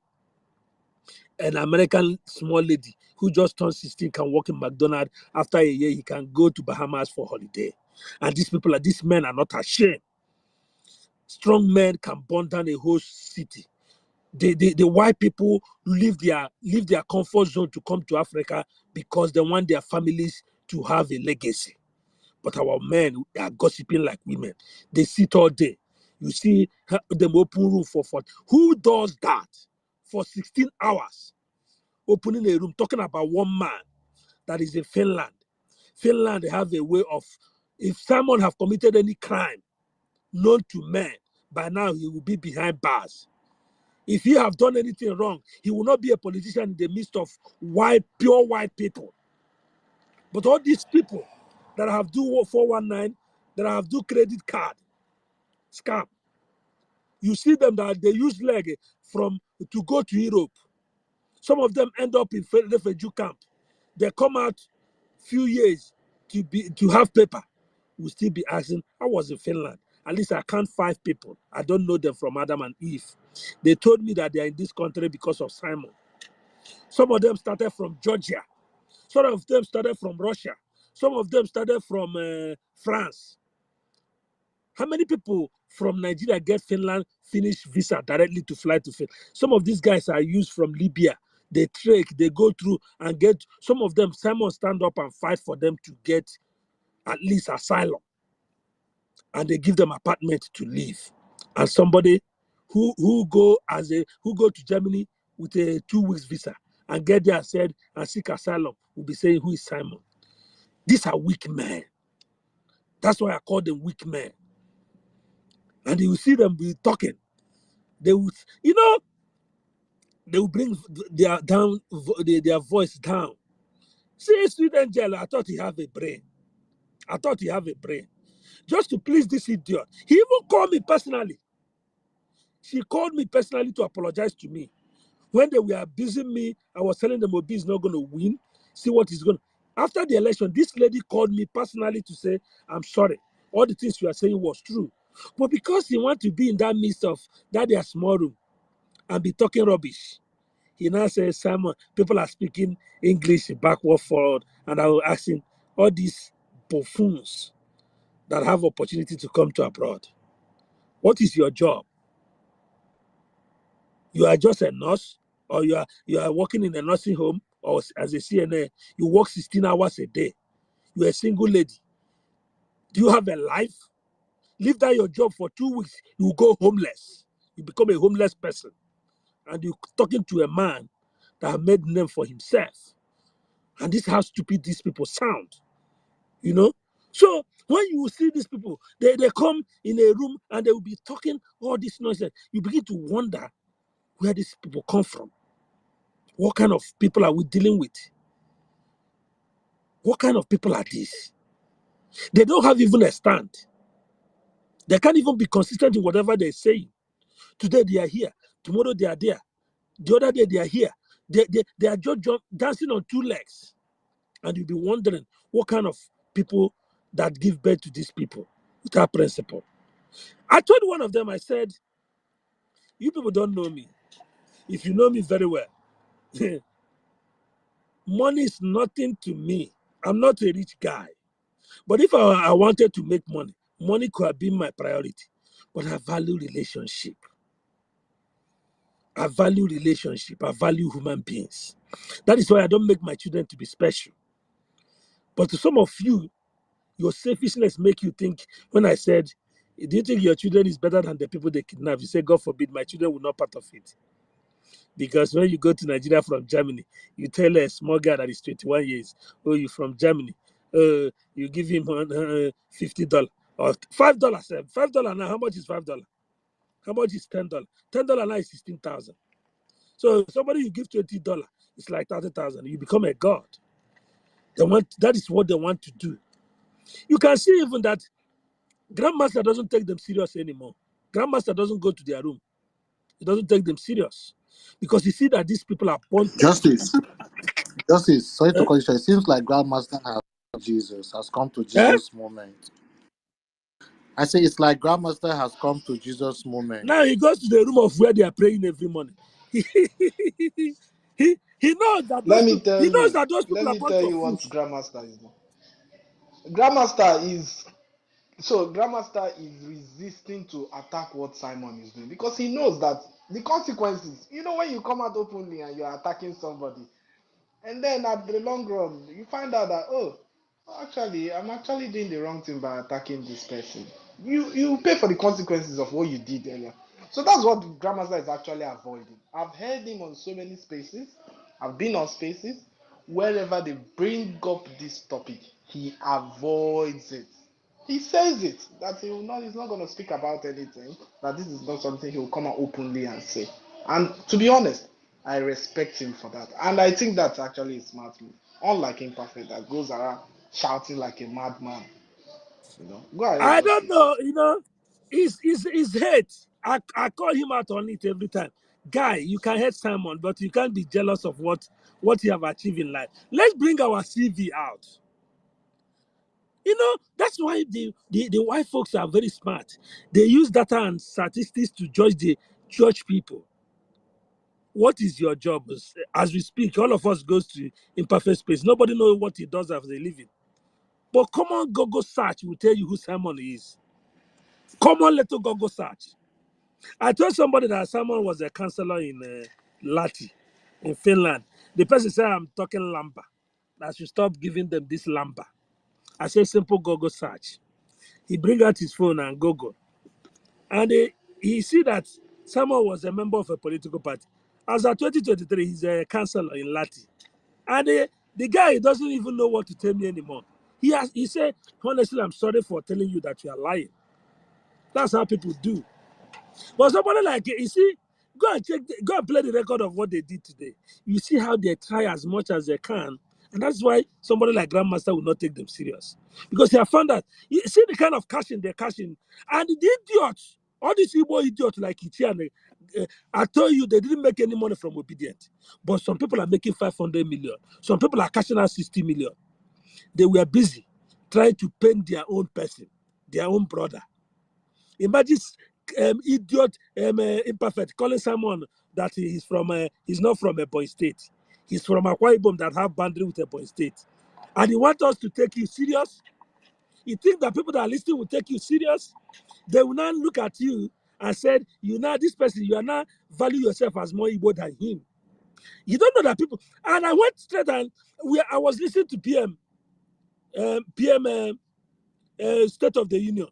an American small lady who just turned 16 can work in McDonald's, after a year he can go to Bahamas for holiday. And these men are not ashamed. Strong men can burn down a whole city. The white people leave their comfort zone to come to Africa because they want their families to have a legacy. But our men are gossiping like women. They sit all day. You see them open room for who does that for 16 hours? Opening a room, talking about one man that is in Finland. Finland, they have a way of, if someone have committed any crime known to men, by now he will be behind bars. If he have done anything wrong, he will not be a politician in the midst of pure white people. But all these people that have do 419, that have do credit card, Scam. You see them that they use leg to go to Europe. Some of them end up in refugee camp. They come out few years to have paper. We'll still be asking, I was in Finland. At least I count 5 people. I don't know them from Adam and Eve. They told me that they are in this country because of Simon. Some of them started from Georgia. Some of them started from Russia. Some of them started from France. How many people from Nigeria get Finland finish visa directly to fly to Finland? Some of these guys are used from Libya. They trek, they go through and get, some of them, Simon stand up and fight for them to get at least asylum. And they give them apartment to live. And somebody who go to Germany with a 2 weeks visa and get there and seek asylum will be saying, who is Simon? These are weak men. That's why I call them weak men. And you will see them be talking. They will, they will bring their voice down. See, sweet angel, I thought he have a brain. Just to please this idiot. He even called me personally. She called me personally to apologize to me. When they were abusing me, I was telling them Obi is not going to win. See what he's going to. After the election, this lady called me personally to say, I'm sorry. All the things you are saying was true. But because he want to be in that midst of their small room and be talking rubbish, he now says, Simon, people are speaking English backward, forward. And I was asking all these buffoons that have opportunity to come to abroad, what is your job? You are just a nurse, or you are working in a nursing home, or as a CNA, you work 16 hours a day. You're a single lady. Do you have a life? Leave that your job for 2 weeks, you go homeless. You become a homeless person. And you're talking to a man that made name for himself. And this is how stupid these people sound. So when you see these people, they come in a room and they will be talking all this nonsense. You begin to wonder where these people come from. What kind of people are we dealing with? What kind of people are these? They don't have even a stand. They can't even be consistent in whatever they're saying. Today they are here. Tomorrow they are there. The other day they are here. They are just dancing on 2 legs. And you'll be wondering what kind of people that give birth to these people without principle. I told one of them, I said, you people don't know me. If you know me very well, money is nothing to me. I'm not a rich guy. But if I wanted to make money could have been my priority. But I value relationship. I value human beings. That is why I don't make my children to be special. But to some of you, your selfishness make you think, when I said, do you think your children is better than the people they kidnap? You say, God forbid, my children will not part of it. Because when you go to Nigeria from Germany, you tell a small guy that is 21 years, oh, you're from Germany. You give him $50 or $5. $5 now, how much is $5? How much is $10? $10 now is 16,000. So somebody you give $20, it's like 30,000. You become a god. That is what they want to do. You can see even that Grandmaster doesn't take them serious anymore. Grandmaster doesn't go to their room. He doesn't take them serious because he see that these people are born. Justice, sorry to Eh? cut you short. It seems like Grandmaster has come to Eh? Jesus' moment. I say it's like Grandmaster has come to Jesus' moment. Now he goes to the room of where they are praying every morning. He knows that Let me tell you. those Let people are me born tell for you what food. Grandmaster is doing. Grandmaster is resisting to attack what Simon is doing because he knows that the consequences. When you come out openly and you are attacking somebody, and then at the long run, you find out that actually, I'm actually doing the wrong thing by attacking this person. You pay for the consequences of what you did earlier. So that's what Grandmaster is actually avoiding. I've heard him on so many spaces. I've been on spaces wherever they bring up this topic, he avoids it. He says it that he's not going to speak about anything. That this is not something he will come out openly and say. And to be honest, I respect him for that. And I think that's actually a smart move. Unlike Imperfect that goes around shouting like a madman. Go ahead, I don't Justice. know. is hate. I call him out on it every time. Guy, you can hate Simon, but you can't be jealous of what you have achieved in life. Let's bring our CV out. That's why the white folks are very smart. They use data and statistics to judge people. What is your job? As we speak, all of us goes to imperfect space. Nobody knows what he does as a living. But common Google search will tell you who Simon is. Common little Google search. I told somebody that Simon was a counselor in Lati, in Finland. The person said, I'm talking Lamba. I should stop giving them this Lamba. I said, simple Google search. He bring out his phone and Google. And he see that Simon was a member of a political party. As of 2023, he's a counselor in Lati. And the guy doesn't even know what to tell me anymore. He said, honestly, I'm sorry for telling you that you are lying. That's how people do. But somebody like, you see, go and play the record of what they did today. You see how they try as much as they can. And that's why somebody like Grandmaster will not take them serious. Because they have found that, you see the kind of cashing they're cashing. And the idiots, all these Igbo idiots like Ichi, I told you they didn't make any money from Obedient. But some people are making 500 million. Some people are cashing out 60 million. They were busy trying to paint their own person, their own brother. Imagine idiot, imperfect, calling someone that he's not from a boy state. He's from Akwa Ibom that have boundary with a boy state. And he wants us to take you serious? You think that people that are listening will take you serious? They will not look at you and say, this person, you are not value yourself as more Igbo than him. You don't know that people. And I went straight and I was listening to PM State of the Union.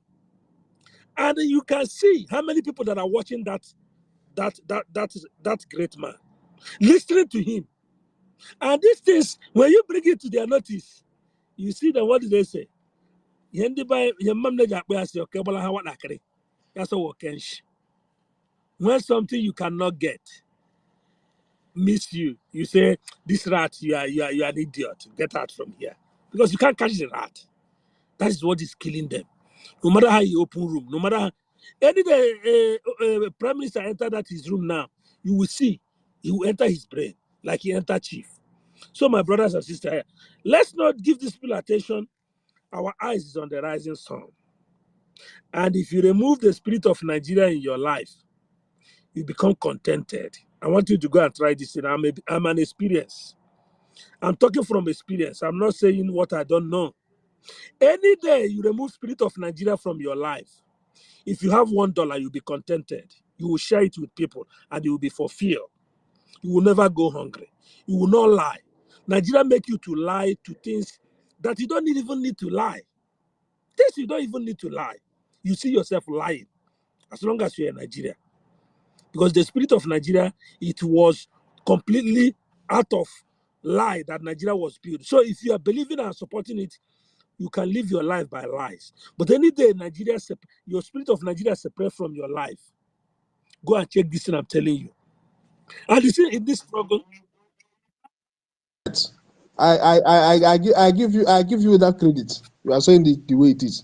And you can see how many people that are watching that great man, listening to him. And these things, when you bring it to their notice, you see that what do they say? When something you cannot get miss you, you say, this rat, you are an idiot. Get out from here. Because you can't catch the rat. That is what is killing them. No matter how you open room, no matter how, any day Prime Minister enter that his room now, you will see he will enter his brain like he entered chief. So my brothers and sisters, let's not give these people attention. Our eyes is on the rising sun. And if you remove the spirit of Nigeria in your life, you become contented. I want you to go and try this thing. I'm an experience. I'm talking from experience. I'm not saying what I don't know. Any day you remove spirit of Nigeria from your life, if you have $1, you'll be contented. You will share it with people and you will be fulfilled. You will never go hungry. You will not lie. Nigeria make you to lie to things that you don't even need to lie. Things you don't even need to lie. You see yourself lying as long as you're in Nigeria. Because the spirit of Nigeria, it was completely out of lie that Nigeria was built. So if you are believing and supporting it, you can live your life by lies. But any day Nigeria, your spirit of Nigeria separate from your life, go and check this thing I'm telling you. And you see in this struggle, I give you that credit. You are saying the way it is.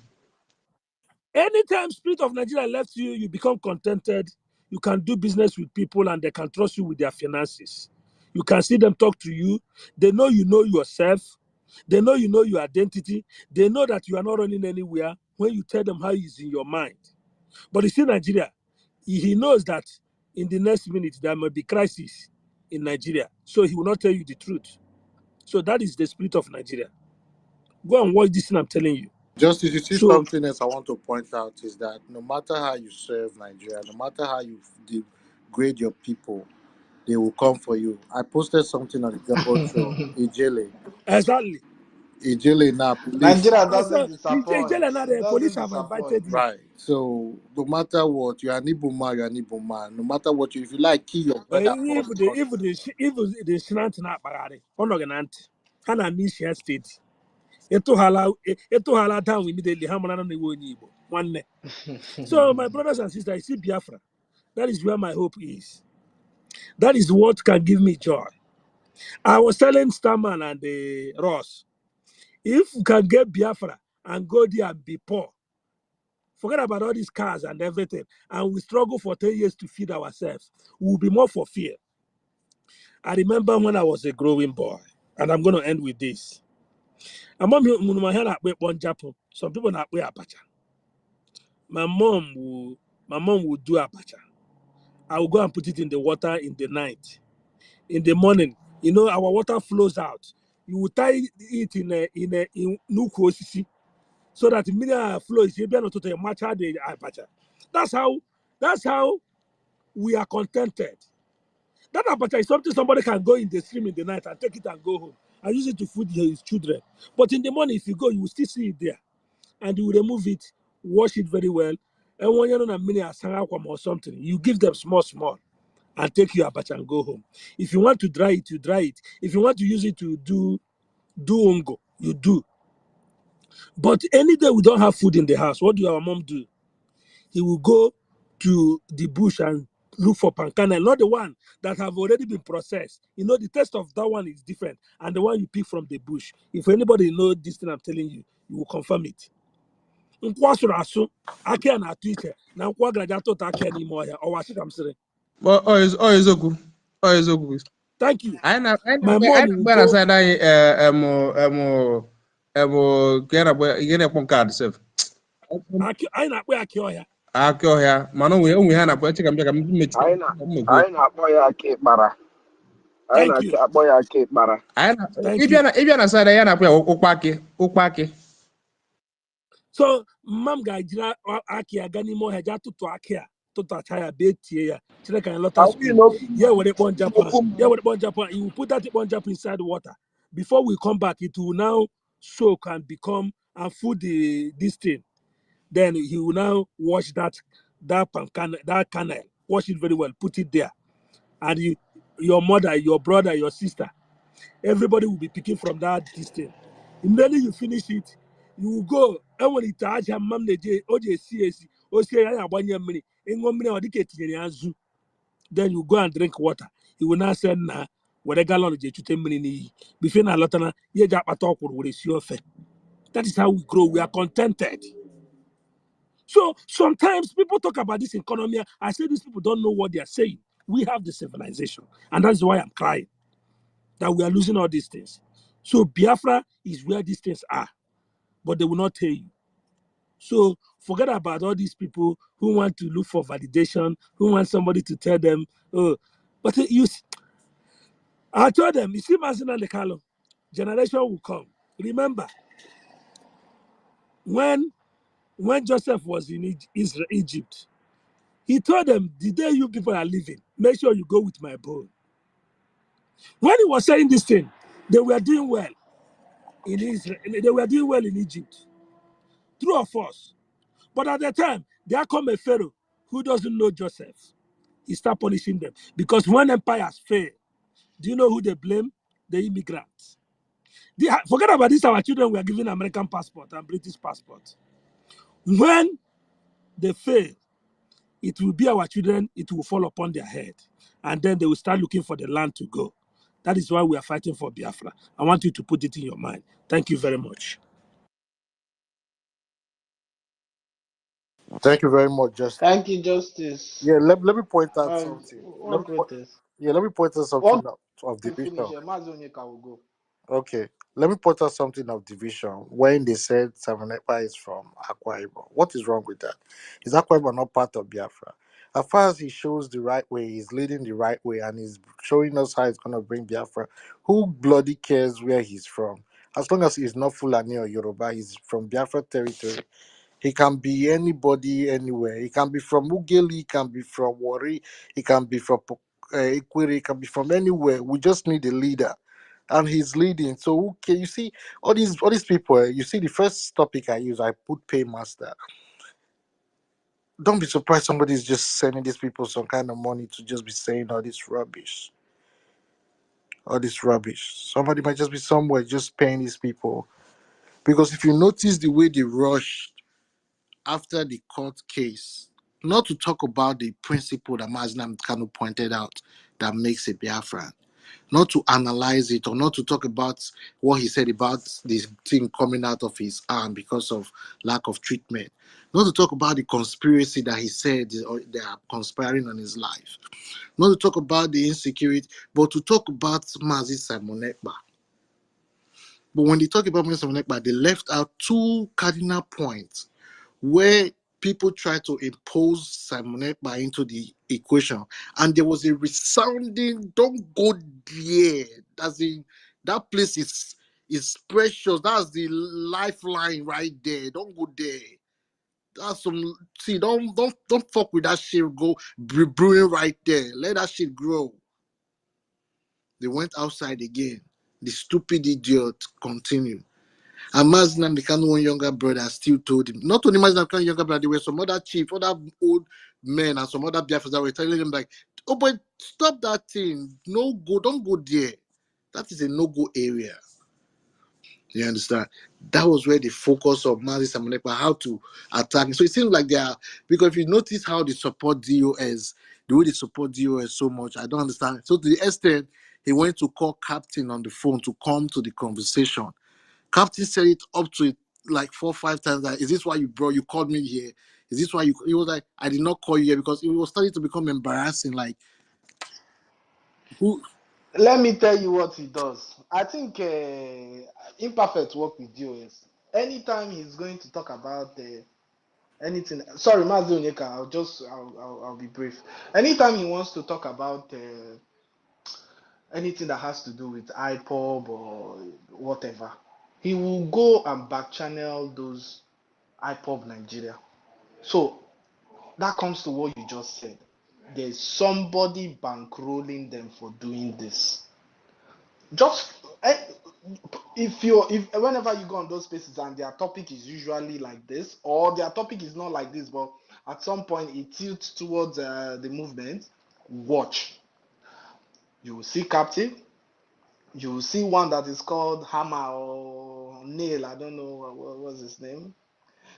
anytime spirit of Nigeria left you, you become contented. You can do business with people and they can trust you with their finances. You can see them talk to you. They know you know yourself. They know you know your identity. They know that you are not running anywhere when you tell them how it's in your mind. But you see Nigeria, he knows that in the next minute there might be crisis in Nigeria. So he will not tell you the truth. So that is the spirit of Nigeria. Go and watch this thing I'm telling you. Just if you see So something else I want to point out is that no matter how you serve Nigeria, no matter how you degrade your people, they will come for you. I posted something on the Jumbo show. exactly. Ijele now police. Nigeria I saw doesn't disappoint. It the police doesn't have disappoint. invited him. Right. So no matter what, you're an Igbo man. No matter what, if you like, kill your brother first. If the shrant na akpagharị ọ nọghị na ntị ha na Michigan steeti ịtụghala down immediately ha mara na iwe onye Igbo nwanne. So my brothers and sisters, you see Biafra, that is where my hope is. That is what can give me joy. I was telling Starman and Ross, if we can get Biafra and go there and be poor Forget about all these cars and everything. And we struggle for 10 years to feed ourselves. We'll be more for fear. I remember when I was a growing boy, and I'm going to end with this. Some people not abacha. My mom will do abacha. I will go and put it in the water in the night. In the morning, our water flows out. You will tie it in nuku osisi so that the mineral flow is able to match the abacha. That's how we are contented. That abacha is something somebody can go in the stream in the night and take it and go home and use it to feed his children. But in the morning, if you go, you will still see it there. And you will remove it, wash it very well. And when you're not a mini or something, you give them small, and take your abacha and go home. If you want to dry it, you dry it. If you want to use it to do ongo, you do. But any day we don't have food in the house, what do our mom do? He will go to the bush and look for pankana, not the one that have already been processed. The taste of that one is different, and the one you pick from the bush. If anybody know this thing I'm telling you, you will confirm it. Na nkwa gaja tota ake n'ime ọhịa ọwa sị ka m sịrị. Eziokwu. Thank you. Anyị My mom will na-agba na go. side anyị ihe na-ekpọ nke a sef Anyị na-akpọ ya akị ọhịa. akị ọhịa mana onwe ha na-akpọ eche ka m bịa ka m mechi anyị na-akpọ ya aka ịkpara. Thank you. akpọ ya aka ịkpara. Thank you. ịbịa na side ya na-akpọ ya ụkpakị. So mam ga-ejiri akị ya gaa n'ime ọhịa jee tụtụ akị a tụtụcha ya bee tie ya chere ka anyị lọta school. Yeah, were kpọnjapụ. You will put that kpọnjapụ inside water. Before we come back, it will now soak and become and food this thing. Then he will now wash that kernel, wash it very well, put it there, and your mother, your brother, your sister, everybody will be picking from that distance. Immediately you finish it, you will go. And when it touch your mom, then you go and drink water. He will now say, "Nah, where the gallon je 10 minutes before na lotana ye ja pato with a. That is how we grow. We are contented." So sometimes people talk about this economy. I say these people don't know what they are saying. We have the civilization, and that's why I'm crying that we are losing all these things. So Biafra is where these things are, but they will not tell you. So forget about all these people who want to look for validation, who want somebody to tell them, oh, but I told them, you see, Mazina Lekalo, generation will come. Remember, when Joseph was in Egypt, he told them, the day you people are leaving, make sure you go with my bone. When he was saying this thing, they were doing well in Israel. They were doing well in Egypt. True or false? But at the time, there come a Pharaoh who doesn't know Joseph. He start punishing them. Because when empires fail, do you know who they blame? The immigrants. Forget about this, our children were given American passport and British passport. When they fail, it will be our children, it will fall upon their head. And then they will start looking for the land to go. That is why we are fighting for Biafra. I want you to put it in your mind. Thank you very much. Thank you very much, Justice. Thank you, Justice. Yeah, let me point out something. What greatest? Let me point out something of To finish, division. Mazonyeka will go. Okay, let me point out something of division. When they said Samanepa is from Akwa Ibom, what is wrong with that? Is Akwa Ibom not part of Biafra? As far as he shows the right way, he's leading the right way, and he's showing us how he's going to bring Biafra. Who bloody cares where he's from? As long as he's not Fulani or Yoruba, he's from Biafra territory. He can be anybody, anywhere. He can be from Ugeli, he can be from Wari, he can be from Ikwiri, he can be from anywhere. We just need a leader, and he's leading. So okay, you see all these people. You see the first topic I use, I put paymaster. Don't be surprised somebody's just sending these people some kind of money to just be saying all this rubbish. All this rubbish. Somebody might just be somewhere just paying these people. Because if you notice the way they rushed after the court case, not to talk about the principle that Mazinam Kanu pointed out that makes a Biafran. not to analyze it or not to talk about what he said about this thing coming out of his arm because of lack of treatment, not to talk about the conspiracy that he said or they are conspiring on his life, not to talk about the insecurity, but to talk about Mazi Simon Ekpa. But when they talk about Mazi Simon Ekpa, they left out two cardinal points where people try to impose Simon Ekpa into the equation, and there was a resounding "Don't go there." That's in that place is precious. That's the lifeline right there. Don't go there. That's some see. Don't fuck with that shit. Go brewing right there. Let that shit grow. They went outside again. The stupid idiot continued. And Mazin Kanu, one younger brother, still told him, not only Mazin Kanu younger brother, there were some other chief, other old men, and some other Biafras that were telling him, like, oh, but stop that thing. No go, don't go there. That is a no-go area. You understand? That was where the focus of Mazi Samonekpa, how to attack. So it seems like they are, because if you notice how they support DOS, the way they support DOS so much, I don't understand. So to the extent, he went to call Captain on the phone to come to the conversation. Captain said it up to it like 4 or 5 times. That, is this why you called me here? Is this why you? He was like, I did not call you here, because it was starting to become embarrassing. Like, who? Let me tell you what he does. I think Imperfect work with DOS. Anytime he's going to talk about anything, sorry, Mazi Onyeka, I'll be brief. Anytime he wants to talk about anything that has to do with IPOB or whatever, he will go and back channel those IPOB Nigeria. So that comes to what you just said. There's somebody bankrolling them for doing this. Just if whenever you go on those spaces and their topic is usually like this, or their topic is not like this, but at some point it tilts towards the movement, watch. You will see Captain. You will see one that is called Hammer or Nail. I don't know what's his name.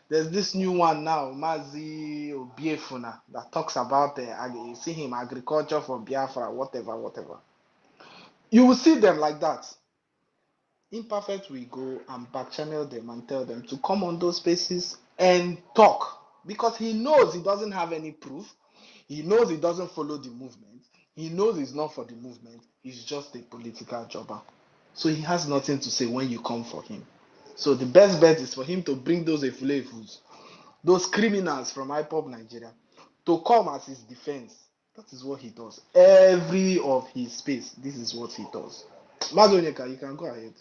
There's this new one now, Mazi Obiefuna, that talks about you see him, agriculture for Biafra, whatever. You will see them like that. Imperfect will go and back channel them and tell them to come on those spaces and talk, because he knows he doesn't have any proof. He knows he doesn't follow the movement. He knows he's not for the movement. He's just a political jobber. So he has nothing to say when you come for him. So the best bet is for him to bring those efulefus, those criminals from IPOB Nigeria, to come as his defense. That is what he does. Every of his space, this is what he does. Mazonyeka, you can go ahead.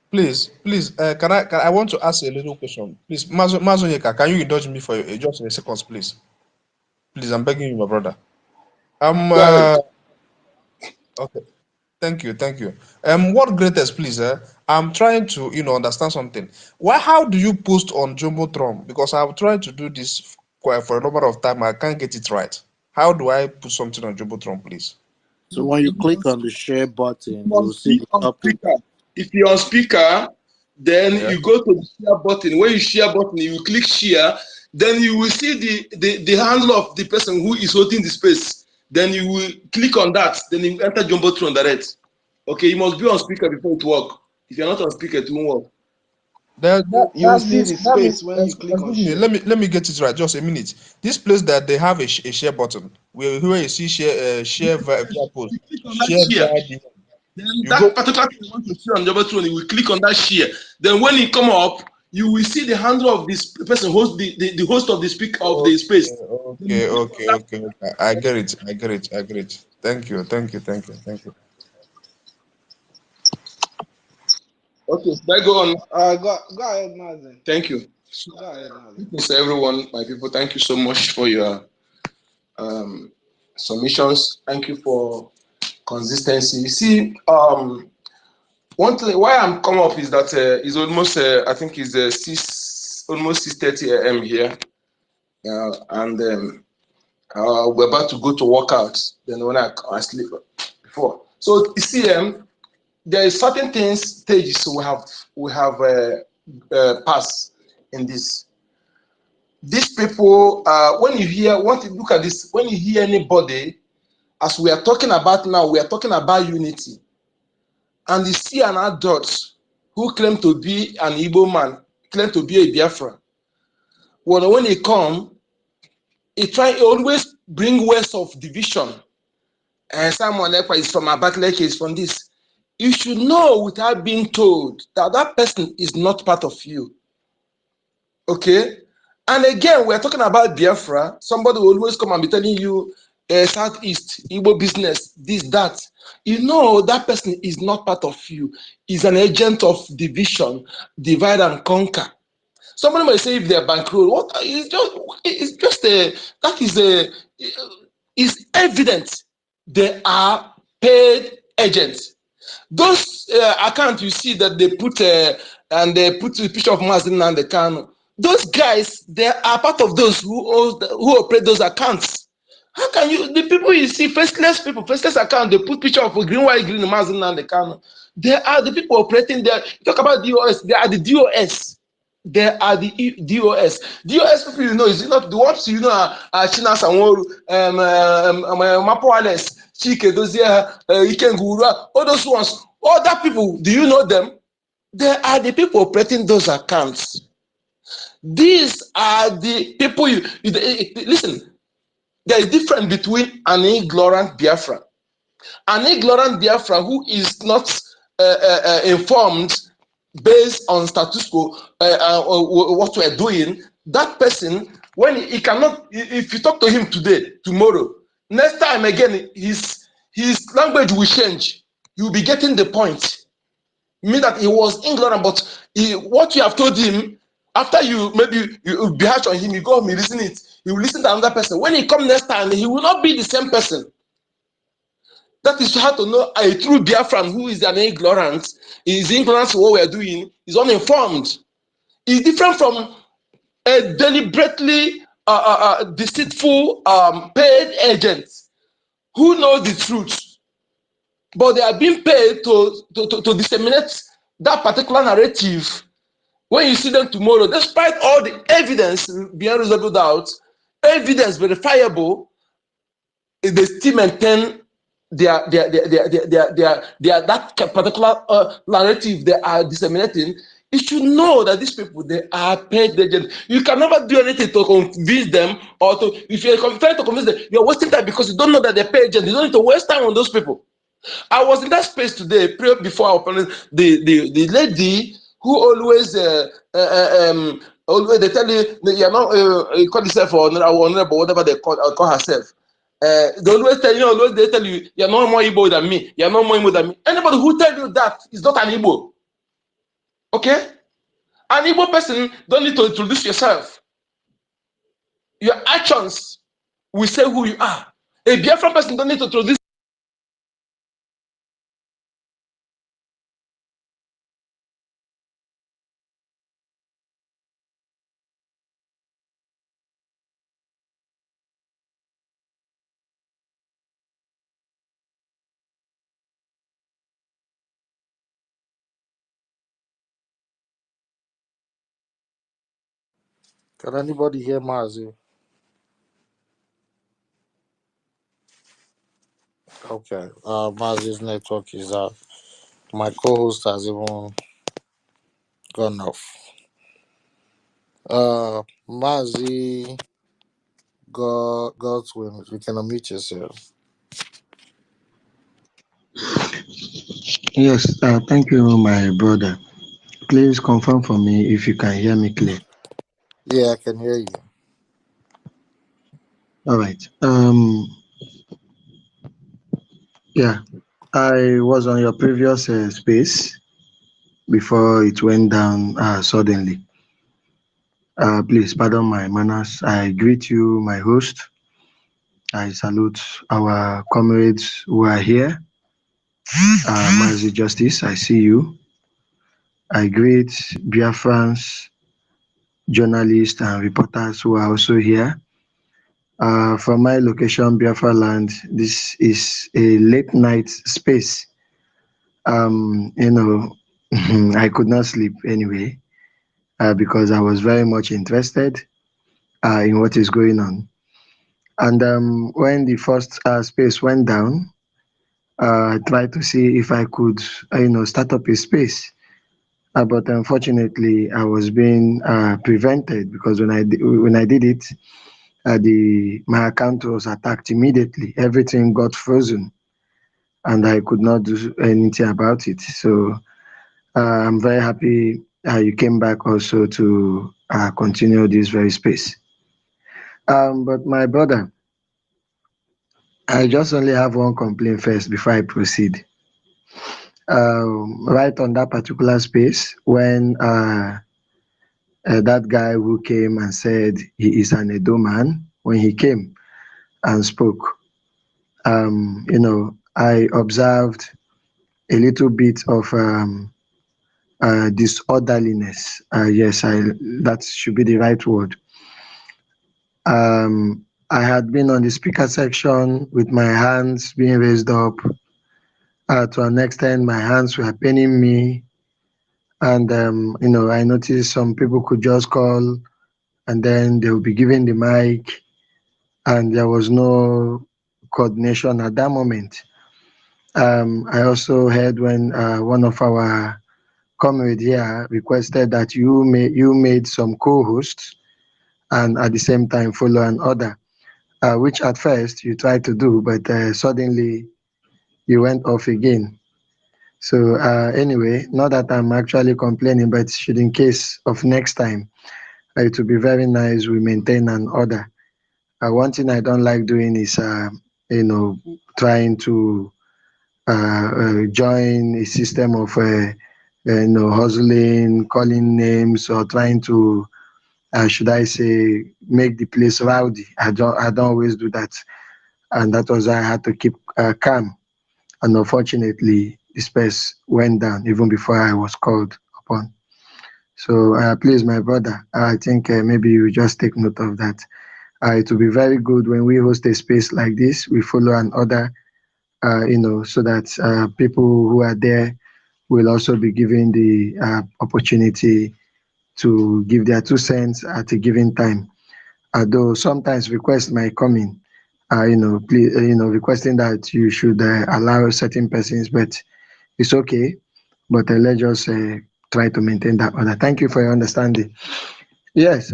Please, I want to ask a little question. Please, Mazonyeka, can you indulge me for just a second, please? Please, I'm begging you, my brother. Okay. Thank you. What greatest, please? I'm trying to, understand something. How do you post on Jumbotron? Because I've tried to do this for a number of time. I can't get it right. How do I put something on Jumbotron, please? So when you click on the share button, you'll see the topic. If you're on speaker, then Yeah. you go to the share button. When you share button, you click share. Then you will see the handle of the person who is holding the space. Then you will click on that. Then you enter Jumbotron direct. Okay, you must be on speaker before it work. If you're not on speaker, it won't work. You will see the space when you click on share. Let me get it right. Just a minute. This place that they have a share button where you see share via post, share via the. Then that particular thing you want to see on Jumbotron, you will click on that share. Then when it come up, you will see the handle of this person host the host of the speak of the space. Okay. I get it. Thank you. Okay, should I go on? Go ahead, Mazen. Thank you. Go ahead, Mazen. Thanks everyone, my people. Thank you so much for your submissions. Thank you for consistency. You see, one thing why I'm come up is that it's almost I think it's almost 6:30 a.m. here, and we're about to go to workout. Then when I sleep before, so you see, there is certain stages we have passed in this. These people, when you look at this, when you hear anybody as we are talking about now, we are talking about unity. And you see an adult who claim to be an Igbo man, claim to be a Biafra. Well, when he come, he always bring words of division. And someone is from Abakaliki, is from this. You should know without being told that that person is not part of you. Okay? And again, we're talking about Biafra. Somebody will always come and be telling you, Southeast, Igbo business, this, that. You know that person is not part of you. He's an agent of division, divide and conquer. Somebody might say if they're bankroll, what? It's evident they are paid agents. Those accounts you see that they put and they put the picture of Mazin and the Kano, those guys, they are part of those who operate those accounts. How can you, the people you see, faceless people, faceless account, they put picture of green, white, green, Mazin and the Kano. They are the people operating there. Talk about DOS, they are the DOS. They are the DOS. DOS people, you know, is not the ones you know are China Sanworu, Mapo Alex, Chike Dozia, Ikengura, all those ones. Other people, do you know them? They are the people operating those accounts. These are the people listen. There is difference between an ignorant Biafra. An ignorant Biafra who is not informed based on status quo, what we're doing, that person, when he cannot, if you talk to him today, tomorrow, next time again, his language will change. He will be getting the point. Mean that he was ignorant, but what you have told him, after you maybe you be harsh on him, you go home, you listen it, he will listen to another person. When he come next time, he will not be the same person. That is how to know a true Biafran who is an ignorant. Is ignorant to what we are doing, is uninformed. Is different from a deliberately deceitful paid agent who knows the truth, but they are being paid to disseminate that particular narrative. When you see them tomorrow, despite all the evidence beyond reasonable doubt, evidence verifiable, they still maintain that particular narrative they are disseminating. You should know that these people, they are paid agents. You can never do anything to convince them, or if you're trying to convince them, you're wasting time because you don't know that they're paid agents. You don't need to waste time on those people. I was in that space today, before our panel, the lady who always always they tell you're not you call yourself or whatever they call herself. They always tell you, always they tell you, you're not more Igbo than me, you're not more Igbo than me. Anybody who tell you that is not an Igbo. Okay? An Igbo person don't need to introduce yourself. Your actions will say who you are. A Biafran person don't need to introduce. Can anybody hear Mazi? Okay. Mazi's network is out. My co-host has even gone off. Mazi, Godwin, you can unmute yourself. Yes, thank you, my brother. Please confirm for me if you can hear me clear. Yeah, I can hear you. All right. Yeah, I was on your previous space before it went down suddenly. Please pardon my manners. I greet you, my host. I salute our comrades who are here. Mazi Justice, I see you. I greet Biafrans, journalists, and reporters who are also here. From my location, Biafra land, this is a late night space. You know, I could not sleep anyway because I was very much interested in what is going on. And when the first space went down, I tried to see if I could, start up a space. But unfortunately, I was being prevented because when I did it, the my account was attacked immediately. Everything got frozen, and I could not do anything about it. So I'm very happy you came back also to continue this very space. But my brother, I just only have one complaint first before I proceed. Right on that particular space, when that guy who came and said he is an Edo man, when he came and spoke, I observed a little bit of disorderliness. Yes, that should be the right word. I had been on the speaker section with my hands being raised up. To an extent, my hands were paining me, and I noticed some people could just call, and then they will be given the mic, and there was no coordination at that moment. I also heard when one of our comrade here requested that you made some co-hosts and at the same time follow an order, which at first you tried to do, but suddenly you went off again. So anyway, not that I'm actually complaining, but should in case of next time, it would be very nice we maintain an order. One thing I don't like doing is, trying to join a system of, hustling, calling names, or trying to, should I say, make the place rowdy. I don't always do that, and that was why I had to keep calm. And unfortunately, the space went down even before I was called upon. So please, my brother, I think maybe you just take note of that. It will be very good when we host a space like this. We follow an order, so that people who are there will also be given the opportunity to give their 2 cents at a given time. Though sometimes requests might come in, please, requesting that you should allow certain persons, but it's okay. But let's just try to maintain that order. Thank you for your understanding. Yes,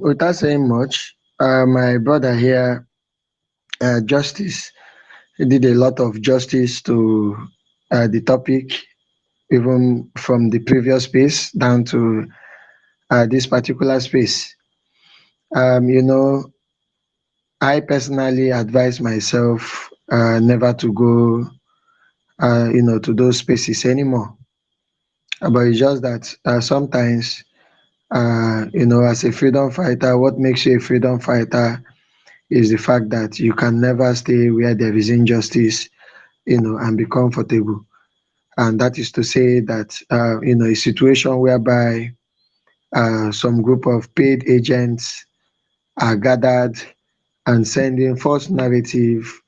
without saying much, my brother here, Justice, did a lot of justice to the topic, even from the previous space down to this particular space. Um, you know, I personally advise myself never to go, to those spaces anymore. But it's just that sometimes, as a freedom fighter, what makes you a freedom fighter is the fact that you can never stay where there is injustice, and be comfortable. And that is to say that, a situation whereby some group of paid agents are gathered and sending false narrative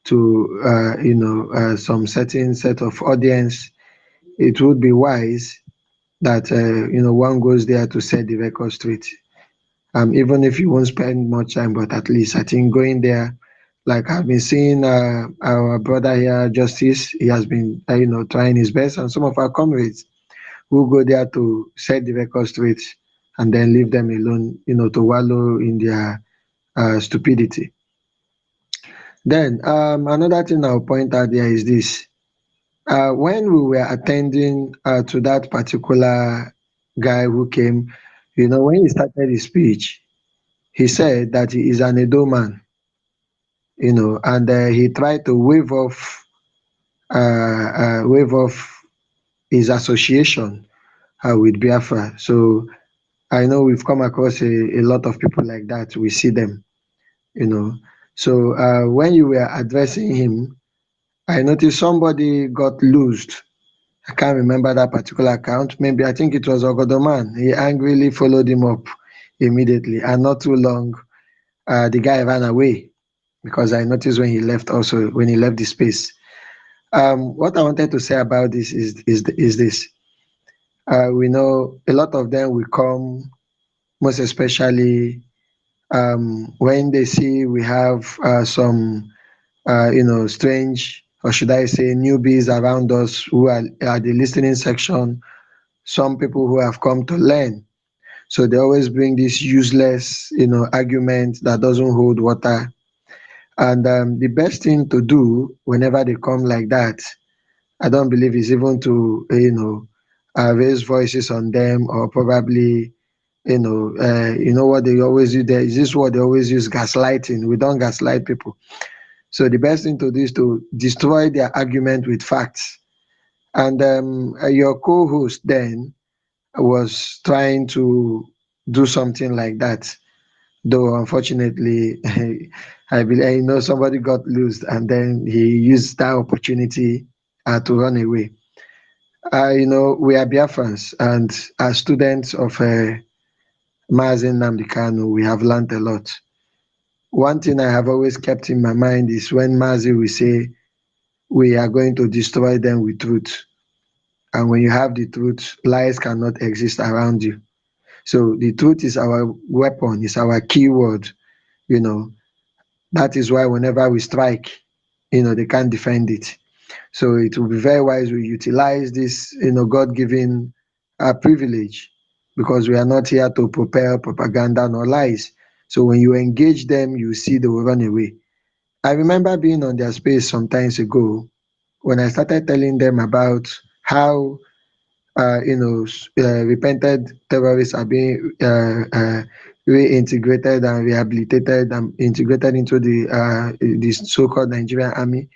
to, some certain set of audience, it would be wise that, one goes there to set the record straight. Even if you won't spend much time, but at least I think going there, like I've been seeing our brother here, Justice, he has been, trying his best, and some of our comrades who go there to set the record straight and then leave them alone, to wallow in their stupidity. Then another thing I'll point out there is this. When we were attending to that particular guy who came, when he started his speech, he said that he is an Edo man, and he tried to wave off his association with Biafra. So I know we've come across a lot of people like that. We see them, you know. So when you were addressing him, I noticed somebody got loosed. I can't remember that particular account. Maybe I think it was Ogodoman. He angrily followed him up immediately, and not too long, the guy ran away because I noticed when he left also when he left the space. What I wanted to say about this is this. We know a lot of them will come, most especially when they see we have some, strange, or should I say, newbies around us who are at the listening section, some people who have come to learn. So they always bring this useless, argument that doesn't hold water. And the best thing to do whenever they come like that, I don't believe is even to, raise voices on them, or probably, what they always do there. Is this what they always use? Gaslighting. We don't gaslight people. So the best thing to do is to destroy their argument with facts. And your co-host then was trying to do something like that, though unfortunately, I know somebody got loose, and then he used that opportunity to run away. We are Biafrans, and as students of Mazin Namdekanu, we have learned a lot. One thing I have always kept in my mind is when Mazi will say, we are going to destroy them with truth. And when you have the truth, lies cannot exist around you. So the truth is our weapon, is our keyword. You know, that is why whenever we strike, they can't defend it. So it will be very wise we utilize this, God-given privilege, because we are not here to propel propaganda nor lies. So when you engage them, you see they will run away. I remember being on their space some times ago when I started telling them about how repented terrorists are being reintegrated and rehabilitated and integrated into the so-called Nigerian army.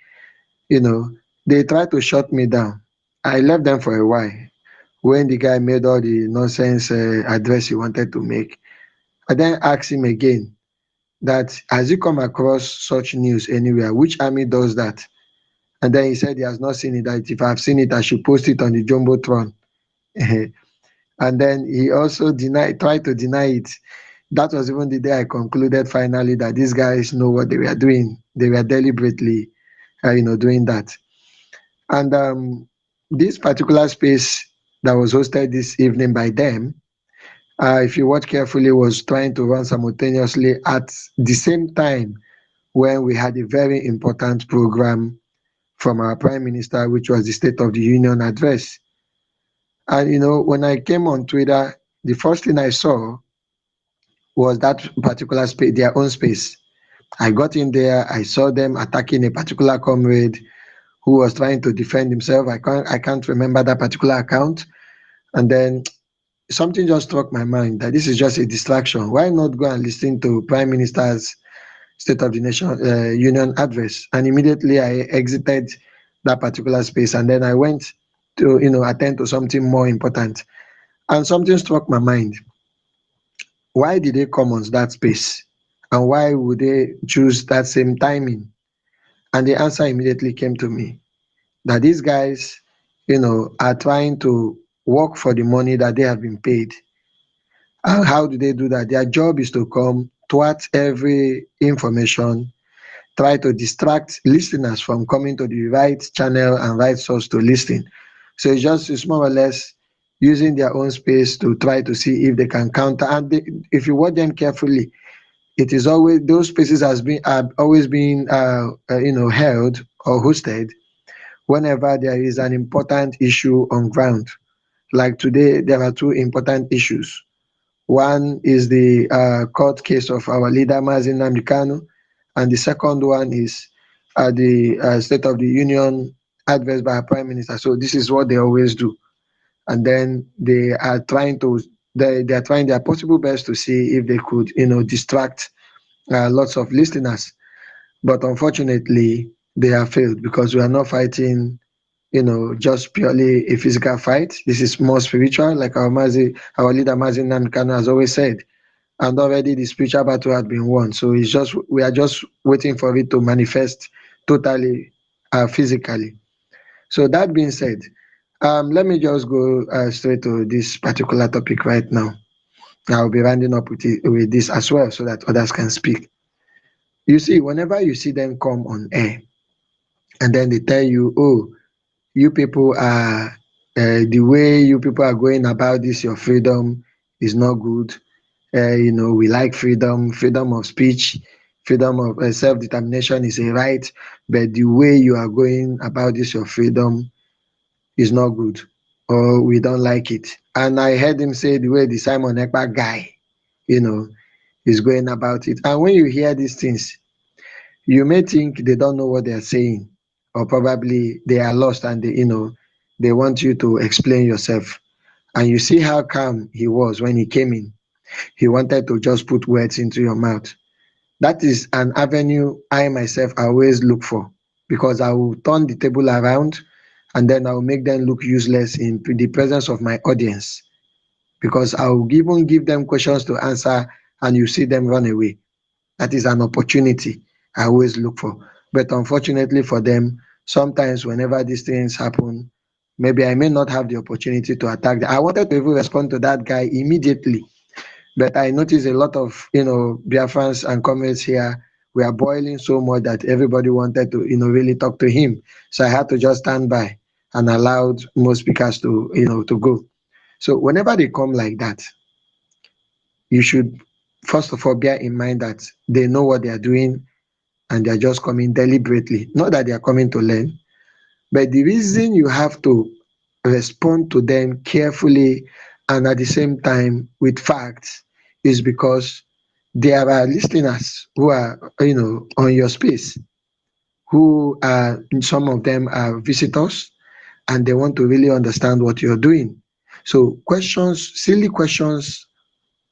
They tried to shut me down. I left them for a while. When the guy made all the nonsense address he wanted to make, I then asked him again that, has he come across such news anywhere? Which army does that? And then he said he has not seen it, that if I've seen it, I should post it on the Jumbotron. And then he also tried to deny it. That was even the day I concluded finally that these guys know what they were doing. They were deliberately, doing that. And this particular space that was hosted this evening by them, if you watch carefully, was trying to run simultaneously at the same time when we had a very important program from our Prime Minister, which was the State of the Union address. And when I came on Twitter, the first thing I saw was that particular space, their own space. I got in there, I saw them attacking a particular comrade who was trying to defend himself. I can't remember that particular account. And then something just struck my mind that this is just a distraction. Why not go and listen to Prime Minister's State of the Union address? And immediately I exited that particular space, and then I went to attend to something more important. And something struck my mind. Why did they come on that space? And why would they choose that same timing? And the answer immediately came to me, that these guys, are trying to work for the money that they have been paid. And how do they do that? Their job is to come, thwart every information, try to distract listeners from coming to the right channel and right source to listen. So it's more or less using their own space to try to see if they can counter. And if you watch them carefully, it is always, those spaces have always been held or hosted whenever there is an important issue on ground. Like today, there are two important issues. One is the court case of our leader Mazin Namdekanu, and the second one is the State of the Union address by our Prime Minister. So this is what they always do, and then they are trying their possible best to see if they could distract lots of listeners. But unfortunately, they have failed, because we are not fighting just purely a physical fight. This is more spiritual, like our leader Mazin Namdekanu has always said. And already the spiritual battle had been won. So we are just waiting for it to manifest totally physically. So that being said, let me just go straight to this particular topic right now. I'll be rounding up with this as well, so that others can speak. You see, whenever you see them come on air, and then they tell you, oh, you people are, the way you people are going about this, your freedom is not good. We like freedom, freedom of speech, freedom of self-determination is a right, but the way you are going about this, your freedom, is not good, or we don't like it. And I heard him say the way the Simon Ekpa guy, you know, is going about it. And when you hear these things, you may think they don't know what they are saying, or probably they are lost and they want you to explain yourself. And you see how calm he was when he came in. He wanted to just put words into your mouth. That is an avenue I myself always look for, because I will turn the table around and then I will make them look useless in the presence of my audience, because I will even give them questions to answer and you see them run away. That is an opportunity I always look for. But unfortunately for them, sometimes whenever these things happen, maybe I may not have the opportunity to attack them. I wanted to even respond to that guy immediately, but I noticed a lot of Biafrans and comrades here were boiling so much that everybody wanted to really talk to him. So I had to just stand by and allowed most speakers to go. So whenever they come like that, you should first of all bear in mind that they know what they are doing and they are just coming deliberately. Not that they are coming to learn, but the reason you have to respond to them carefully and at the same time with facts is because there are listeners who are on your space, who are, some of them are visitors, and they want to really understand what you're doing. So questions, silly questions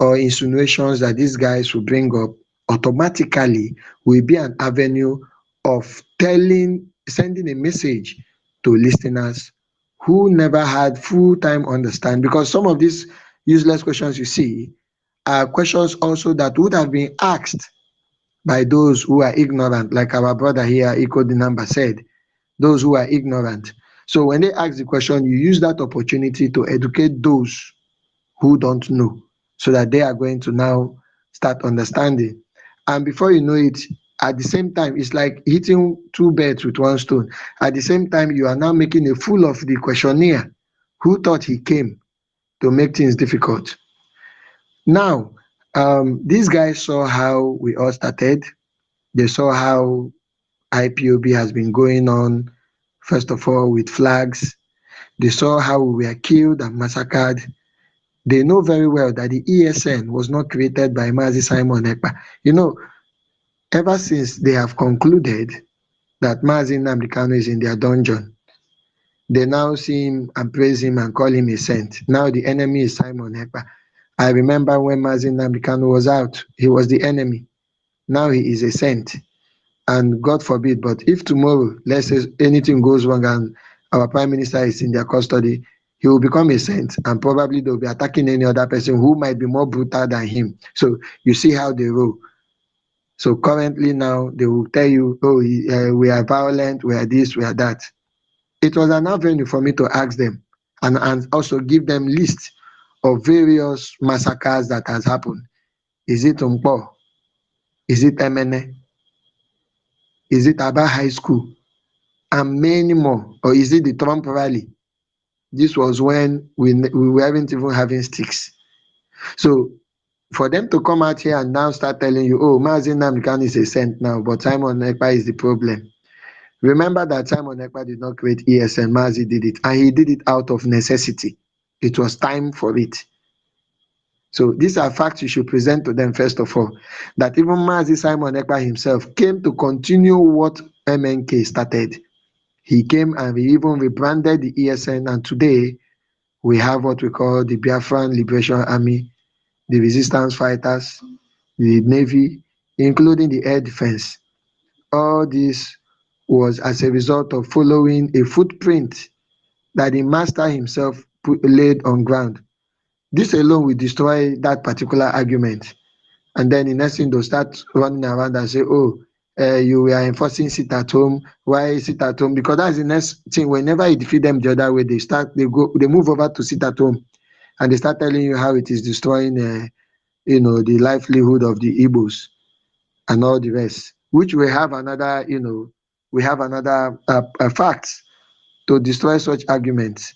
or insinuations that these guys will bring up automatically will be an avenue of sending a message to listeners who never had full-time understand, because some of these useless questions you see are questions also that would have been asked by those who are ignorant, like our brother here, Iko Dinamba, said, those who are ignorant. So when they ask the question, you use that opportunity to educate those who don't know, so that they are going to now start understanding. And before you know it, at the same time, it's like hitting two birds with one stone. At the same time, you are now making a fool of the questionnaire who thought he came to make things difficult. Now, these guys saw how we all started. They saw how IPOB has been going on, first of all, with flags. They saw how we were killed and massacred. They know very well that the ESN was not created by Mazi Simon Ekpa. Ever since they have concluded that Mazi Nnamdi Kanu is in their dungeon, they now see him and praise him and call him a saint. Now the enemy is Simon Ekpa. I remember when Mazi Nnamdi Kanu was out, he was the enemy. Now he is a saint. And God forbid, but if tomorrow, let's say anything goes wrong and our prime minister is in their custody, he will become a saint, and probably they'll be attacking any other person who might be more brutal than him. So you see how they roll. So currently now they will tell you, oh, we are violent, we are this, we are that. It was an avenue for me to ask them and also give them lists of various massacres that has happened. Is it Umpo? Is it MNA? Is it Aba High School? And many more. Or is it the Trump rally? This was when we weren't even having sticks. So for them to come out here and now start telling you, oh, Mazi Nnamdi Kanu is a saint now, but Simon Ekpa is the problem. Remember that Simon Ekpa did not create ESN, Mazi did it, and he did it out of necessity. It was time for it. So these are facts you should present to them first of all, that even Mazi Simon Ekpa himself came to continue what MNK started. He came and he even rebranded the ESN, and today we have what we call the Biafran Liberation Army, the resistance fighters, the Navy, including the air defense. All this was as a result of following a footprint that the master himself laid on ground. This alone will destroy that particular argument. And then the next thing they'll start running around and say, oh, you are enforcing sit at home. Why sit at home? Because that's the next thing. Whenever you defeat them the other way, they move over to sit at home, and they start telling you how it is destroying, the livelihood of the Igbos and all the rest. Which we have another, fact to destroy such arguments.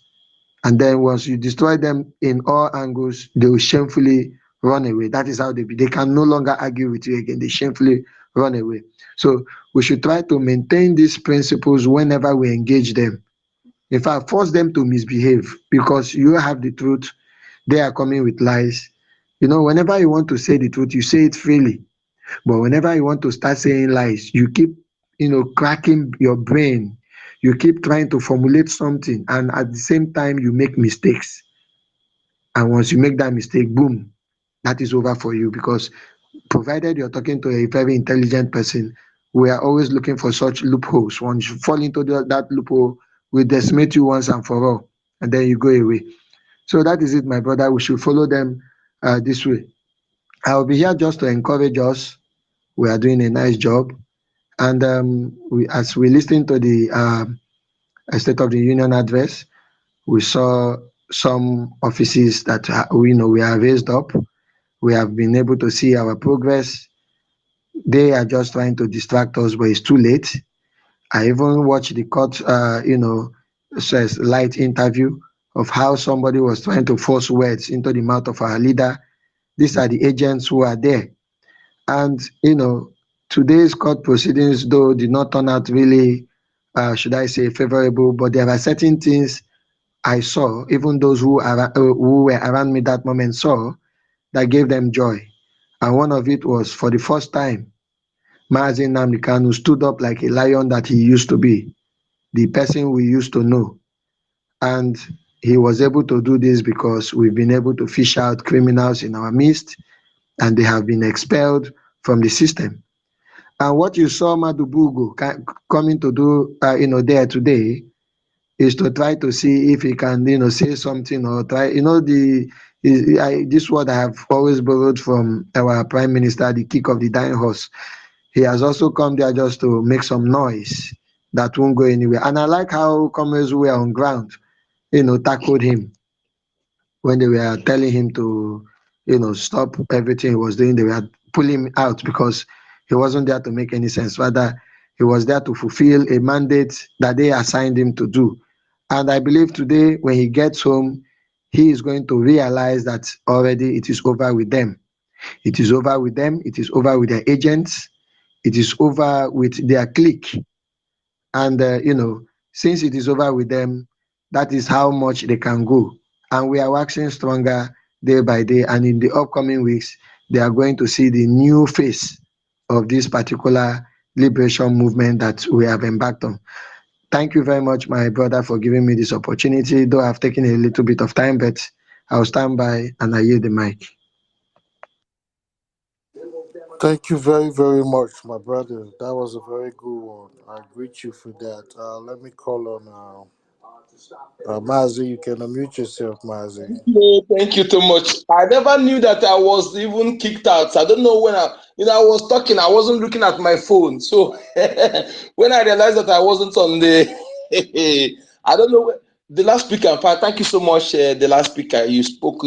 And then once you destroy them in all angles, they will shamefully run away. That is how they be. They can no longer argue with you again. They shamefully run away. So we should try to maintain these principles whenever we engage them. In fact, force them to misbehave because you have the truth. They are coming with lies. Whenever you want to say the truth, you say it freely. But whenever you want to start saying lies, you keep, cracking your brain. You keep trying to formulate something, and at the same time, you make mistakes. And once you make that mistake, boom, that is over for you. Because provided you're talking to a very intelligent person, we are always looking for such loopholes. Once you fall into that loophole, we decimate you once and for all, and then you go away. So that is it, my brother. We should follow them this way. I'll be here just to encourage us. We are doing a nice job. And as we listen to the State of the Union address, we saw some offices that we are raised up. We have been able to see our progress. They are just trying to distract us, but it's too late. I even watched the court, says light interview of how somebody was trying to force words into the mouth of our leader. These are the agents who are there. And, today's court proceedings, though, did not turn out really, should I say, favorable, but there are certain things I saw, even those who were around me that moment saw, that gave them joy. And one of it was, for the first time, Mazi Nnamdi Kanu stood up like a lion that he used to be, the person we used to know. And he was able to do this because we've been able to fish out criminals in our midst, and they have been expelled from the system. And what you saw Madubugu coming to do, there today, is to try to see if he can, say something or try, this word I have always borrowed from our prime minister, the kick of the dying horse. He has also come there just to make some noise that won't go anywhere. And I like how comrades who were on ground, tackled him when they were telling him to, stop everything he was doing. They were pulling him out because he wasn't there to make any sense. Rather, he was there to fulfill a mandate that they assigned him to do. And I believe today, when he gets home, he is going to realize that already it is over with them. It is over with them. It is over with their agents. It is over with their clique. And, since it is over with them, that is how much they can go. And we are waxing stronger day by day. And in the upcoming weeks, they are going to see the new face of this particular liberation movement that we have embarked on. Thank you very much, my brother, for giving me this opportunity. Though I've taken a little bit of time, but I'll stand by and I yield the mic. Thank you very, very much, my brother. That was a very good one. I greet you for that. Let me call on Mazi. You can unmute yourself, Mazi. No, thank you so much. I never knew that I was even kicked out. I don't know when I was talking, I wasn't looking at my phone. So when I realized that I wasn't on the, I don't know. The last speaker, in fact, thank you so much. The last speaker, you spoke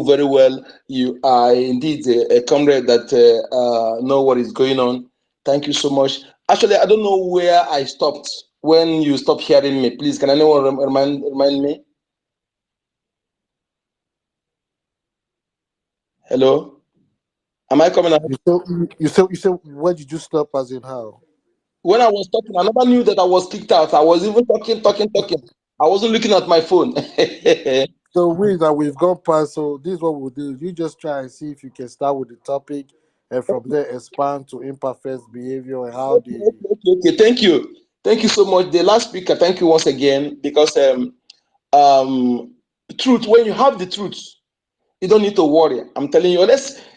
very well. You are indeed a comrade that know what is going on. Thank you so much. Actually, I don't know where I stopped when you stopped hearing me. Please, can anyone remind me? Hello? Am I coming out? You said where did you stop, as in how? When I was talking, I never knew that I was kicked out. I was even talking. I wasn't looking at my phone. So we've gone past. So this is what we'll do. You just try and see if you can start with the topic, and from there expand to imperfect behavior and how the. Okay. Thank you so much. The last speaker, thank you once again, because truth. When you have the truth, you don't need to worry. I'm telling you.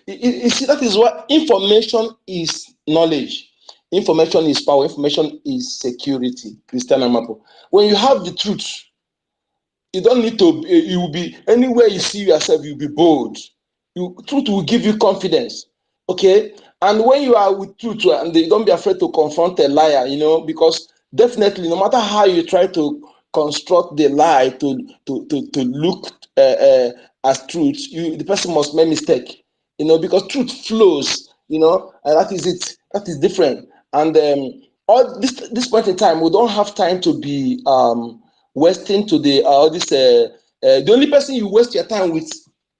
You see, that is what information is knowledge. Information is power. Information is security. Christian Amapo. When you have the truth, you don't need to. You will be anywhere you see yourself. You'll be bold. Truth will give you confidence. Okay, and when you are with truth, and don't be afraid to confront a liar. Because definitely, no matter how you try to construct the lie to look as truth, the person must make mistake. Because truth flows. And that is it. That is different. And all this point in time, we don't have time to be wasting to the only person you waste your time with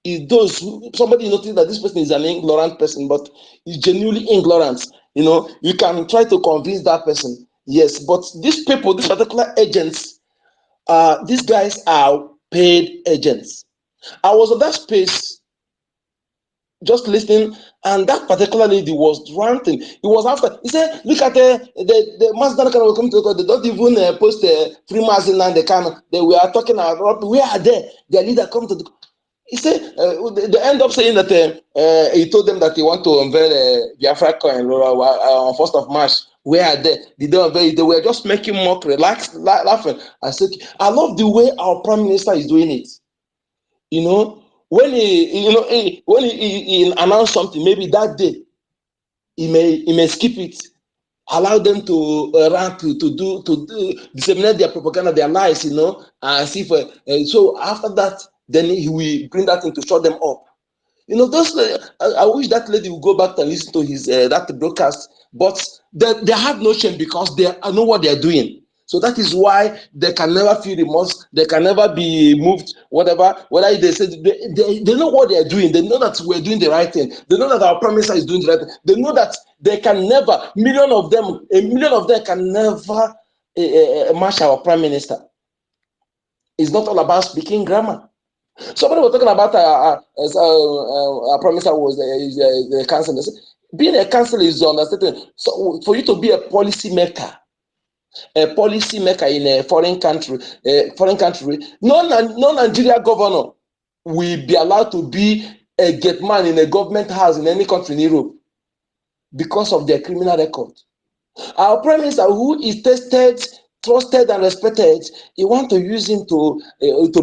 is those who somebody notice that this person is an ignorant person, but is genuinely ignorant. You can try to convince that person. Yes, but these people, these particular agents, these guys are paid agents. I was on that space just listening, and that particular lady was ranting. It was after he said, "Look at the Mazda can come to they don't even post free mass in the can. They were talking about we are there. Their leader come to the." He said they end up saying that he told them that he want to unveil BIAFRACOIN on 1st of March. We are there. They were just making mockery, laughing. I said, I love the way our prime minister is doing it. When he announced something, maybe that day he may skip it, allow them to run to disseminate their propaganda, their lies, as if so after that, then he will bring that thing to shut them up. Those I wish that lady would go back and listen to his that broadcast, but they have no shame because they know what they are doing. So that is why they can never feel remorse. They can never be moved. Whatever they say, they know what they are doing. They know that we're doing the right thing. They know that our prime minister is doing the right thing. They know that they can never. A million of them can never match our prime minister. It's not all about speaking grammar. Somebody was talking about a promise was the council. Being a council is understanding. So for you to be a policy maker in a foreign country, no Nigeria governor will be allowed to be a gate man in a government house in any country in Europe because of their criminal record. Our prime minister, who is tested, trusted, and respected, you want to use him to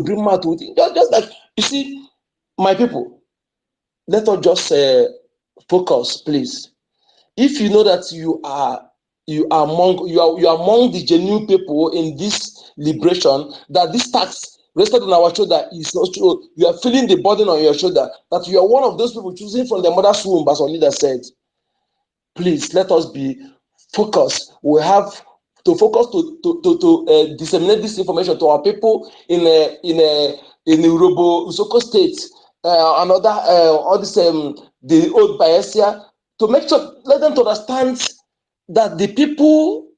bring mouth with it. Just like you see, my people. Let us just focus, please. If you know that you are among the genuine people in this liberation, that this tax rested on our shoulder is not true. You are feeling the burden on your shoulder. That you are one of those people choosing from the mother's womb, as our leader said. Please let us be focused. We have to focus to disseminate this information to our people in Urobo Usoko State, another all this the old Biafra, to make sure, let them to understand that the people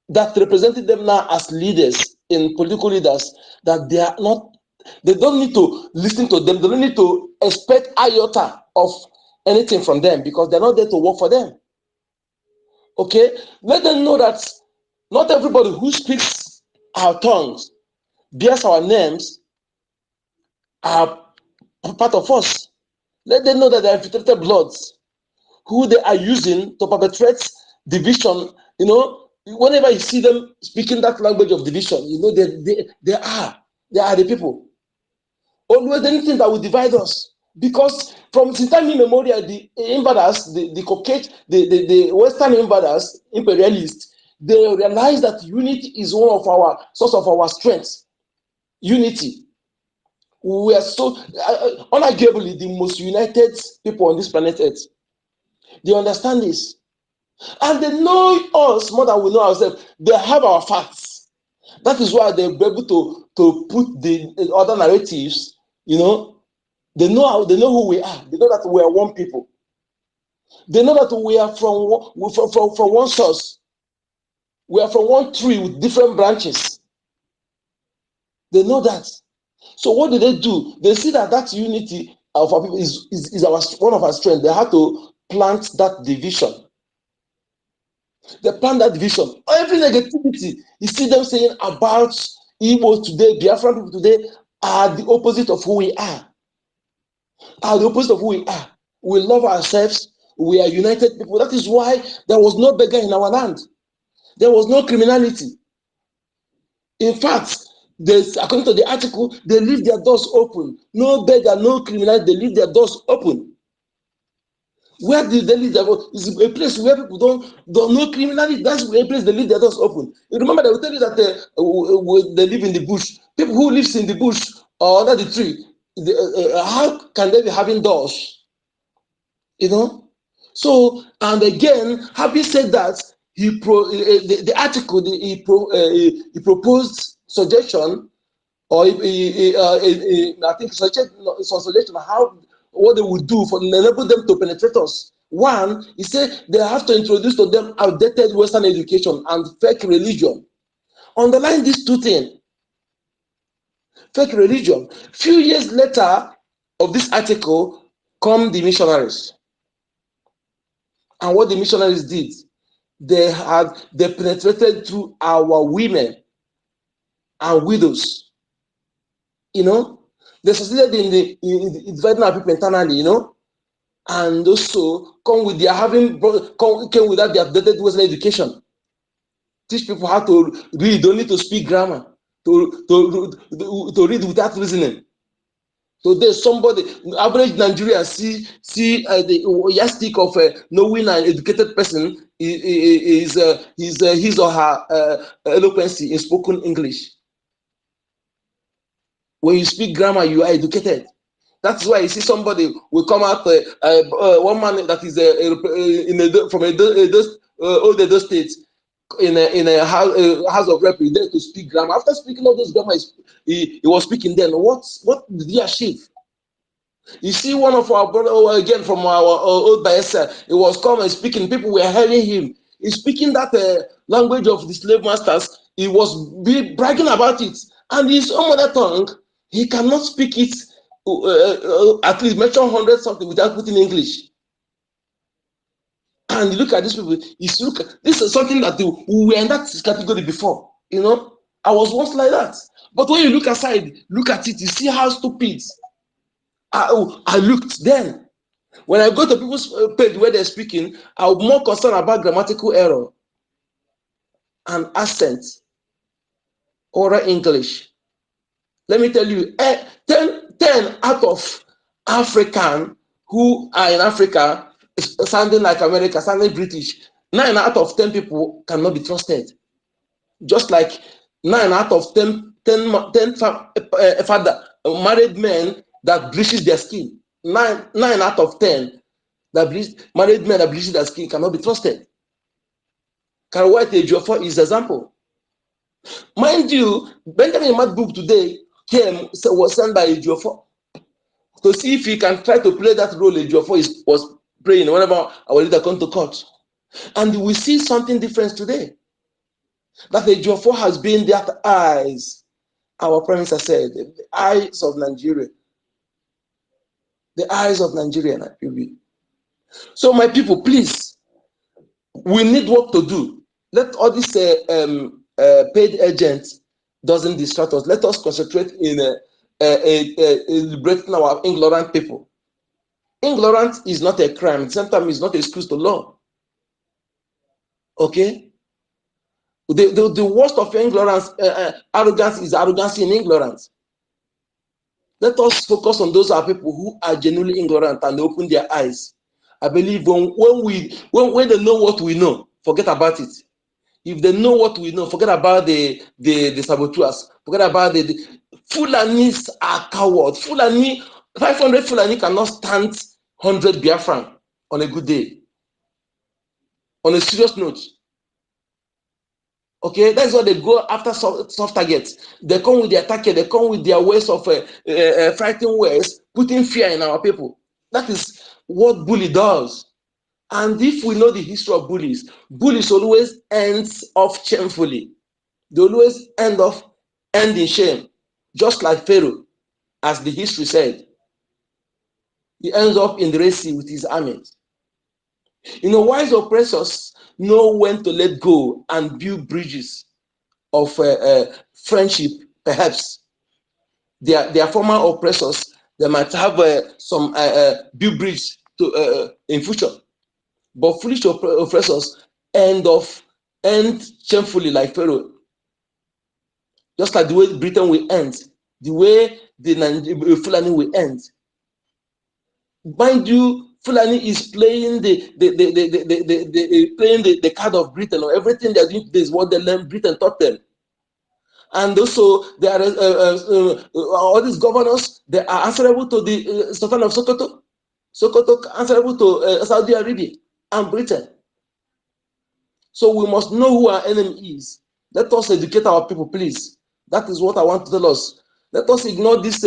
that represented them now as leaders, in political leaders, that they don't need to listen to them. They don't need to expect iota of anything from them because they're not there to work for them. Okay, let them know that not everybody who speaks our tongues, bears our names, are part of us. Let them know that they are infiltrated bloods who they are using to perpetrate division. Whenever you see them speaking that language of division, they are the people. Always anything that will divide us. Because from since time immemorial, the invaders, the Caucasian, the Western invaders, imperialists, they realize that unity is one of our source of our strength. Unity. We are so unarguably the most united people on this planet Earth. They understand this. And they know us more than we know ourselves. They have our facts. That is why they're able to put the other narratives, They know who we are. They know that we are one people. They know that we are from one source. We are from one tree with different branches. They know that. So what do? They see that unity of our people is one of our strengths. They have to plant that division. They plant that division. Every negativity you see them saying about Igbo today, Biafran people today, are the opposite of who we are. Are the opposite of who we are. We love ourselves. We are united people. That is why there was no beggar in our land. There was no criminality. In fact, according to the article, they leave their doors open. No beggar, no criminality. They leave their doors open. Where did they leave their doors? It's a place where people don't know criminality. That's a place they leave their doors open. You remember they will tell you that they live in the bush. People who live in the bush or under the tree, how can they be having doors? So, and again, having said that, the article he proposed suggestion or I think suggestion how what they would do for enable them to penetrate us. One, he said they have to introduce to them outdated Western education and fake religion. Underline these two things: fake religion. Few years later of this article come the missionaries, and what the missionaries did, they penetrated through our women and widows. You know, they succeeded in dividing our people internally. You know, and also come with their came without their updated Western education. Teach people how to read, don't need to speak grammar, to read without reasoning. So there's somebody, average Nigerian see the yardstick of knowing an educated person is his or her eloquency in spoken English. When you speak grammar, you are educated. That's why you see somebody will come out, one man that is from old Edo State, in a house of rep, there to speak grammar. After speaking all those grammar, he was speaking then. What did he achieve? You see, one of our brother again from our old Biafra, he was coming speaking. People were hearing him. He's speaking that language of the slave masters. He was bragging about it, and his own mother tongue, he cannot speak it. At least mention 100 something without putting English. And you look at these people. This is something that we were in that category before. You know, I was once like that. But when you look aside, look at it, you see how stupid. I looked then. When I go to people's page where they're speaking, I'm more concerned about grammatical error and accent, oral English. Let me tell you, 10 out of African who are in Africa, sounding like America, sounding British, 9 out of 10 people cannot be trusted. Just like 9 out of 10 father married men that bleaches their skin. 9 out of 10 married men that bleaches their skin cannot be trusted. Carol White Ejiofor is example. Mind you, Benjamin Ahmad book today was sent by Ejiofor to see if he can try to play that role Ejiofor was playing whenever our leader come to court. And we see something different today. That Ejiofor has been their eyes. Our Prime Minister said, the eyes of Nigeria. The eyes of Nigeria. So my people, please, we need work to do. Let all these paid agents doesn't distract us. Let us concentrate in liberating our ignorant people. Ignorance is not a crime. Sometimes it's not an excuse to law. Okay? The worst of ignorance, arrogance is arrogance in ignorance. Let us focus on those people who are genuinely ignorant and open their eyes. I believe when they know what we know, forget about it. If they know what we know, forget about the saboteurs. Forget about the Fulanis are cowards. 500 Fulani cannot stand 100 Biafran on a good day. On a serious note. Okay, that's why they go after soft targets. They come with their target, they come with their ways of fighting ways, putting fear in our people. That is what bully does. And if we know the history of bullies always ends off shamefully. They always end in shame, just like Pharaoh, as the history said. He ends up in the Red Sea with his armies. You know, wise oppressors know when to let go and build bridges of friendship, perhaps. Their former oppressors, they might have some build bridge in future. But foolish oppressors end shamefully like Pharaoh. Just like the way Britain will end, the way the Fulani will end. Mind you, Fulani is playing the card of Britain, or everything they're doing today is what they learned Britain taught them. And also, there are all these governors, they are answerable to the Sultan of Sokoto. Sokoto answerable to Saudi Arabia and Britain. So we must know who our enemy is. Let us educate our people, please. That is what I want to tell us. Let us ignore these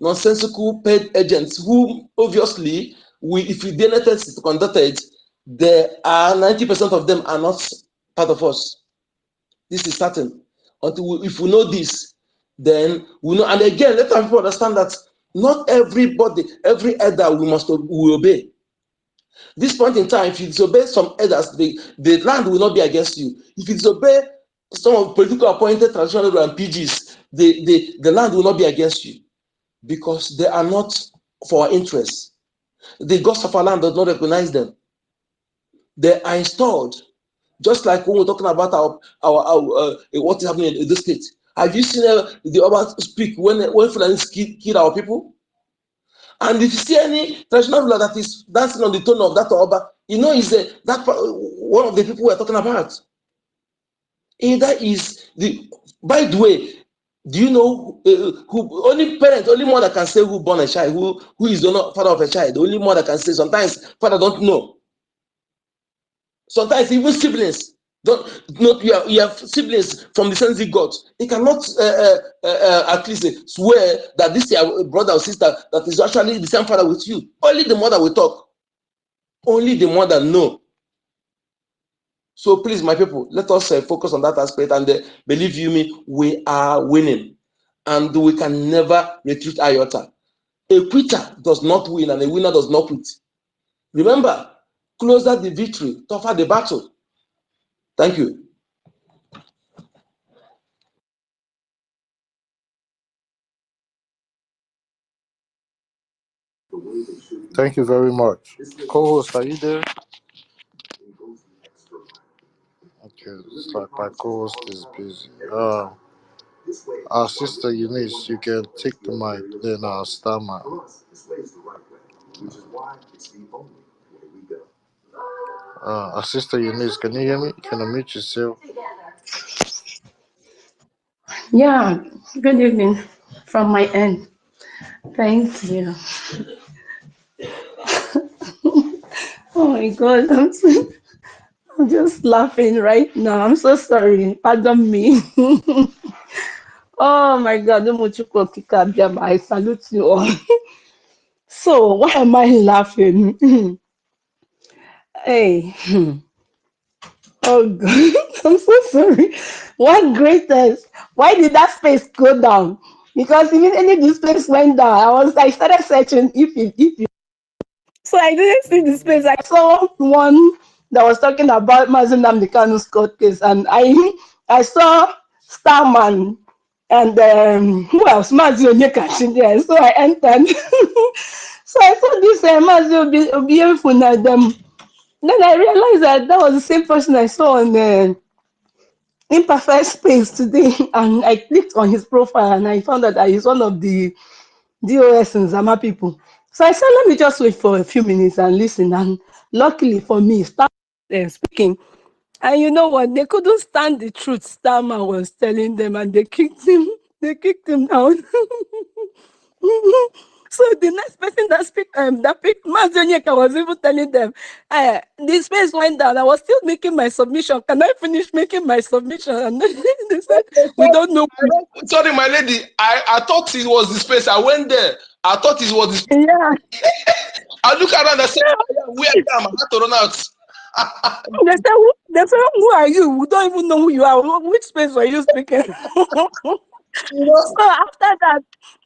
nonsensical paid agents who obviously, if the DNA test is conducted, there are 90% of them are not part of us. This is certain. If we know this, then we know. And again, let people understand that not everybody, every elder we obey. This point in time, if you disobey some elders, the land will not be against you. If you disobey some of political appointed traditional and PGs, the land will not be against you, because they are not for our interests. The gods of our land does not recognize them. They are installed, just like when we're talking about our what is happening in the state. Have you seen the Oba speak when Fulanis kill our people? And if you see any traditional ruler that is dancing on the tone of that Oba, you know is that one of the people we're talking about. Either is the. By the way, do you know who only parent, only mother can say who born a child, who is the father of a child? Only mother can say. Sometimes father don't know. Sometimes even siblings don't. Not you have siblings from the same God. He cannot at least swear that this is your brother or sister that is actually the same father with you. Only the mother will talk. Only the mother know. So please, my people, let us focus on that aspect, and believe you me, we are winning, and we can never retreat iota. A quitter does not win, and a winner does not quit. Remember, closer the victory, tougher the battle. Thank you. Thank you very much. Co-host, are you there? Okay, it's like my co-host is busy. Our sister Eunice, you can take the mic, then I'll start my. Our sister Eunice, can you hear me? Can you mute yourself? Yeah, good evening from my end. Thank you. Oh my God, I'm just laughing right now. I'm so sorry. Pardon me. Oh my God, Umuchukwu Okike Abiama, I salute you all. So, why am I laughing? Hey, oh God, I'm so sorry. What greatest? Why did that space go down? Because immediately the space went down, I started searching if so I didn't see the space. I saw one that was talking about Mazen Namdekano's court case, and I saw Starman and who else? Mazi Onyekachi there. So I entered. So I saw this Mazi Obiefuna them. Then I realized that was the same person I saw on Imperfect Space today, and I clicked on his profile and I found out that he's one of the DOS and Zama people. So I said, let me just wait for a few minutes and listen. And luckily for me, start speaking. And you know what? They couldn't stand the truth Starman was telling them, and they kicked him. They kicked him down. So the next person that picked Mazonyeka was even telling them, the space went down. I was still making my submission. Can I finish making my submission? And they said, we don't know. Sorry, my lady. I thought it was the space. I went there. I thought it was the space. Yeah. I look around and say, where am I? I had to run out. They said, who are you? We don't even know who you are. Which space were you speaking? You know? So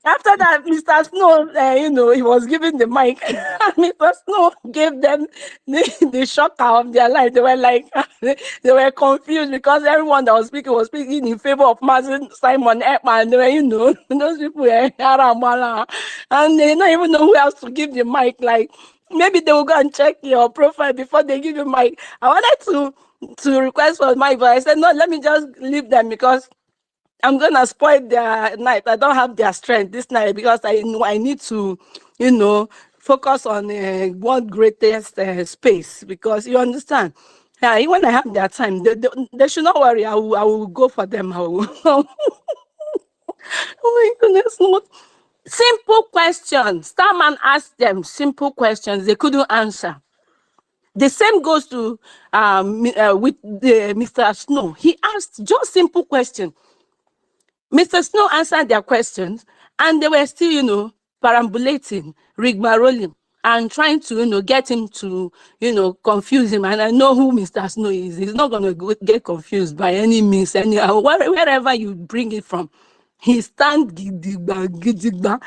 after that, Mr. Snow, he was giving the mic. Mr. Snow gave them the shocker of their life. They were like, they were confused because everyone that was speaking in favor of Martin Simon Ekman. They were, those people were Yaramala, and they don't even know who else to give the mic. Like maybe they will go and check your profile before they give you mic. I wanted to request for mic, but I said no. Let me just leave them because I'm gonna spoil their night. I don't have their strength this night because I know I need to, focus on one greatest space because you understand. Yeah, when I have their time, they should not worry. I will go for them. I will. Oh my goodness! What? Simple questions. Starman asked them simple questions. They couldn't answer. The same goes to with Mr. Snow. He asked just simple questions. Mr. Snow answered their questions, and they were still, perambulating, rigmaroling, and trying to, get him to, confuse him. And I know who Mr. Snow is. He's not going to get confused by any means, anyhow, wherever you bring it from. He stands gidigba, gidigba.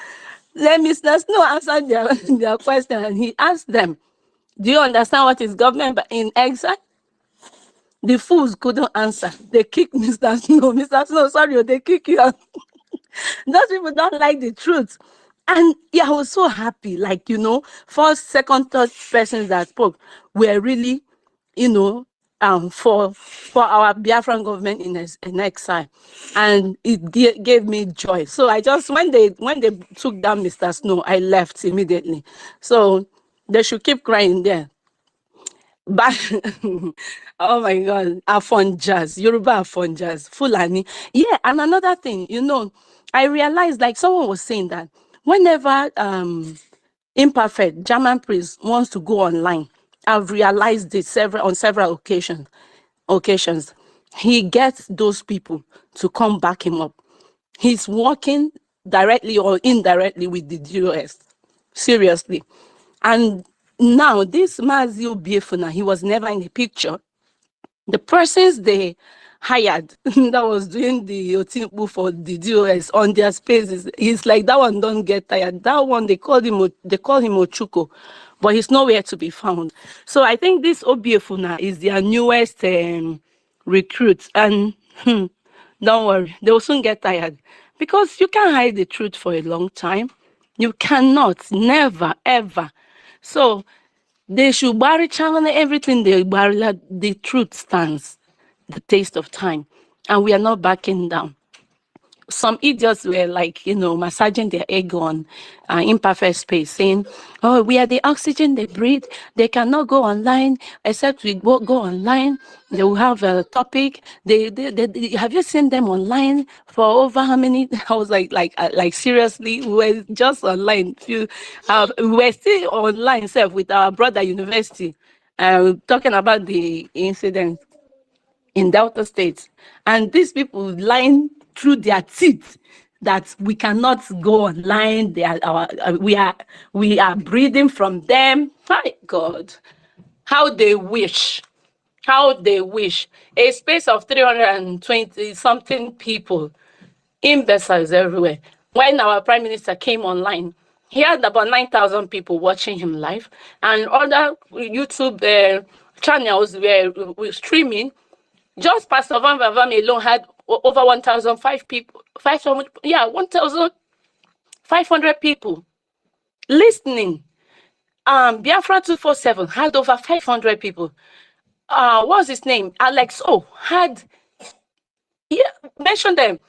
Then Mr. Snow answered their question, and he asked them, do you understand what is government in exile? The fools couldn't answer. They kicked Mr. Snow. Mr. Snow, sorry, they kick you out. Those people don't like the truth. And yeah, I was so happy. Like, first, second, third persons that spoke were really, for our Biafran government in exile. And it gave me joy. So I just, when they took down Mr. Snow, I left immediately. So they should keep crying there. But oh my God, Afonjas, Yoruba Afonjas, Fulani. Yeah, and another thing, I realized, like someone was saying, that whenever imperfect German priest wants to go online, I've realized this on several occasions, he gets those people to come back him up. He's working directly or indirectly with the DOS. Seriously. And now this Mazio Biafra, he was never in the picture. The persons they hired that was doing the Otimpu for the DOS on their spaces, he's like, that one don't get tired. That one they call him Ochuko, but he's nowhere to be found. So I think this Obiefuna is their newest recruit, and don't worry, they will soon get tired, because you can't hide the truth for a long time. You cannot, never, ever. So they should bury channel everything they bury. The truth stands the taste of time, and we are not backing down. Some idiots were like, massaging their ego on imperfect space, saying, oh, we are the oxygen they breathe. They cannot go online except we go online. They will have a topic. They have you seen them online for over how many? I was like seriously, we were just online. We were still online, self, with our brother university, talking about the incident in Delta State, and these people lying through their teeth that we cannot go online. We are breathing from them. My God, how they wish, a space of 320 something people, imbeciles everywhere. When our prime minister came online, he had about 9,000 people watching him live, and other YouTube channels were streaming. Just Pastor Van Vavam alone had over 1,005 people, 1,500 people listening. Biafra 247 had over 500 people. What's his name? Alex had, mention them.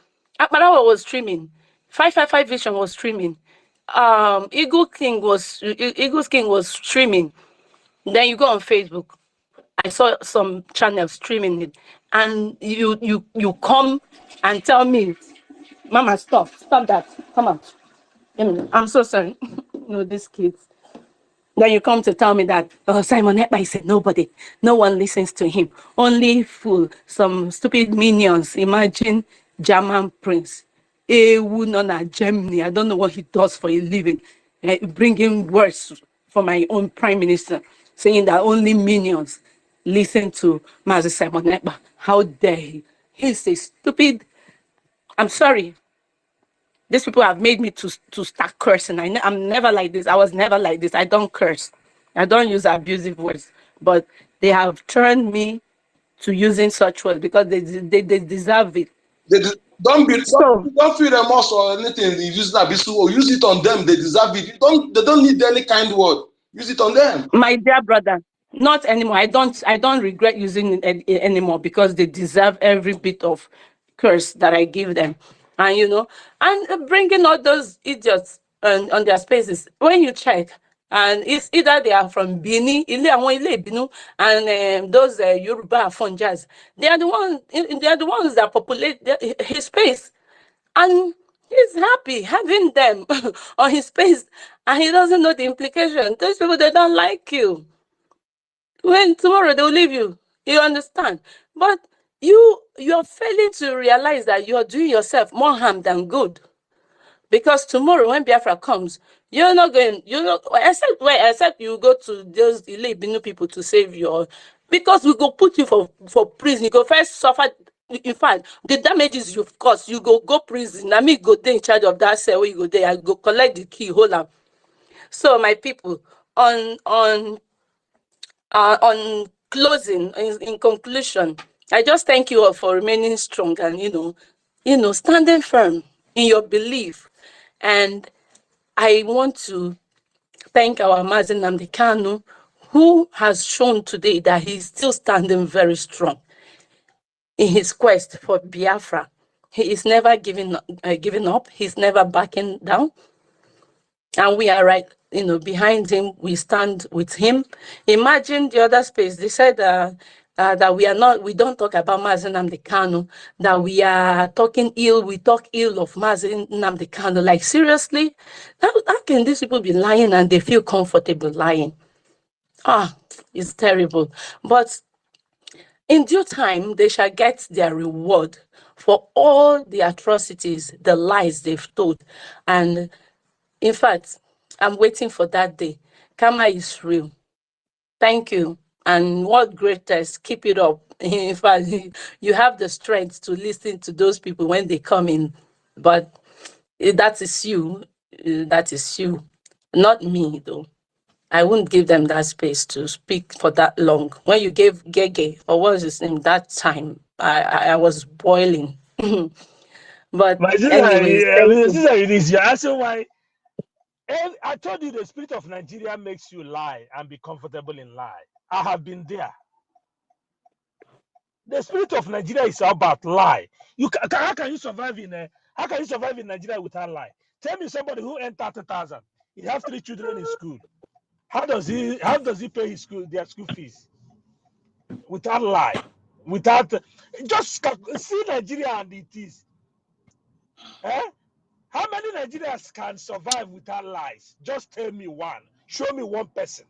Akbarawa was streaming. 555 Vision was streaming. Eagle's King was streaming. Then you go on Facebook. I saw some channels streaming it, and you come and tell me, Mama, stop that, come out. I'm so sorry. These kids. Then you come to tell me that Simon Ekpa said no one listens to him. Only fool, some stupid minions. Imagine German prince. Germany. I don't know what he does for a living. Bringing words for my own prime minister, saying that only minions listen to Mazi Simon Ekpa. How dare he? He's a stupid. I'm sorry. These people have made me to start cursing. I'm never like this. I was never like this. I don't curse. I don't use abusive words. But they have turned me to using such words because they deserve it. Don't feel remorse or anything. You use that or use it on them. They deserve it. They don't need any kind word. Use it on them. My dear brother, not anymore. I don't regret using it anymore because they deserve every bit of curse that I give them. And bringing all those idiots on their spaces. When you check, and it's either they are from Bini, and those Yoruba Fonjas, they are the ones that populate his space, and he's happy having them on his space, and he doesn't know the implication. Those people, they don't like you. When tomorrow they'll leave you, you understand? But you're failing to realize that you're doing yourself more harm than good. Because tomorrow when Biafra comes, you're not, except you go to those Ile people to save you, because we go put you for prison. You go first suffer. In fact, the damages you've caused, you go prison. I mean, go there in charge of that cell where you go there, I go collect the key, hold on. So my people, on closing, in conclusion, I just thank you all for remaining strong and standing firm in your belief. And I want to thank our Mazen Nnamdi Kanu, who has shown today that he's still standing very strong in his quest for Biafra. He is never giving up. He's never backing down. And we are right, behind him. We stand with him. Imagine the other space. They said that we don't talk about Mazen Nnamdi Kanu, that we are talking ill. We talk ill of Mazen Nnamdi Kanu. Like, seriously? How can these people be lying and they feel comfortable lying? It's terrible. But in due time, they shall get their reward for all the atrocities, the lies they've told. And in fact, I'm waiting for that day. Karma is real. Thank you. And what greatest, keep it up. In fact, you have the strength to listen to those people when they come in. But that is you. That is you. Not me, though. I wouldn't give them that space to speak for that long. When you gave Gege, or what was his name, that time, I was boiling. But My sister, anyways, thank you. sister, it is. You're asking why. And I told you the spirit of Nigeria makes you lie and be comfortable in lie. I have been there. The spirit of Nigeria is about lie. How can you survive in Nigeria without lie? Tell me somebody who earned 30,000. He have 3 children in school. How does he pay their school fees? Without lie. Without just see Nigeria and it is. How many Nigerians can survive without lies? Just tell me one. Show me one person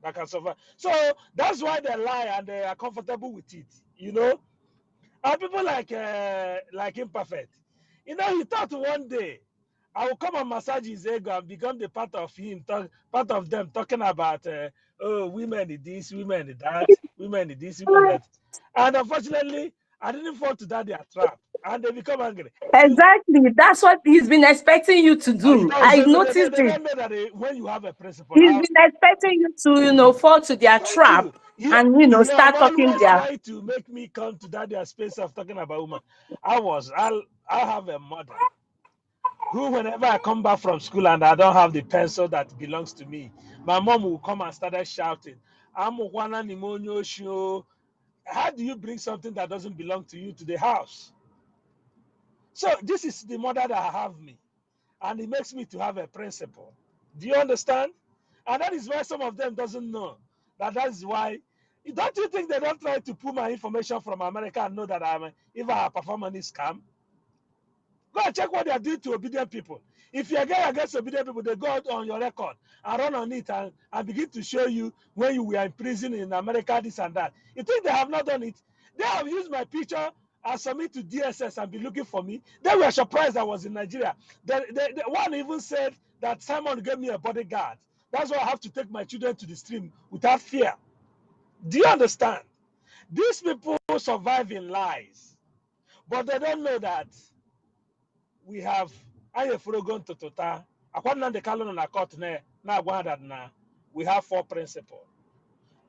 that can survive. So that's why they lie and they are comfortable with it. And people like Imperfect. He thought one day I will come and massage his ego and become the part of him, part of them talking about women in this, women in that, women in this, women in that. And unfortunately, I didn't fall to that their trap, and they become angry. Exactly. That's what he's been expecting you to do. I noticed They it. don't know that when you have a principle. He's been expecting you to, fall to their Thank trap you. and, I'm start talking always their. trying to make me come to that their space of talking about women. I have a mother who, whenever I come back from school and I don't have the pencil that belongs to me, my mom will come and start shouting, "I'm Wana Nimonyo Shio." How do you bring something that doesn't belong to you to the house? So this is the mother that have me, and it makes me to have a principle. Do you understand? And that is why some of them doesn't know that is why. Don't you think they don't try to pull my information from America and know that if I perform any scam? Go and check what they are doing to obedient people. If you're against obedient people, they go out on your record and run on it and begin to show you when you were in prison in America, this and that. You think they have not done it? They have used my picture and submit to DSS and be looking for me. They were surprised I was in Nigeria. The one even said that Simon gave me a bodyguard. That's why I have to take my children to the stream without fear. Do you understand? These people survive in lies, but they don't know that we have Ayefrogon Totota, Akwana de Kalon na court na that na we have 4 principles.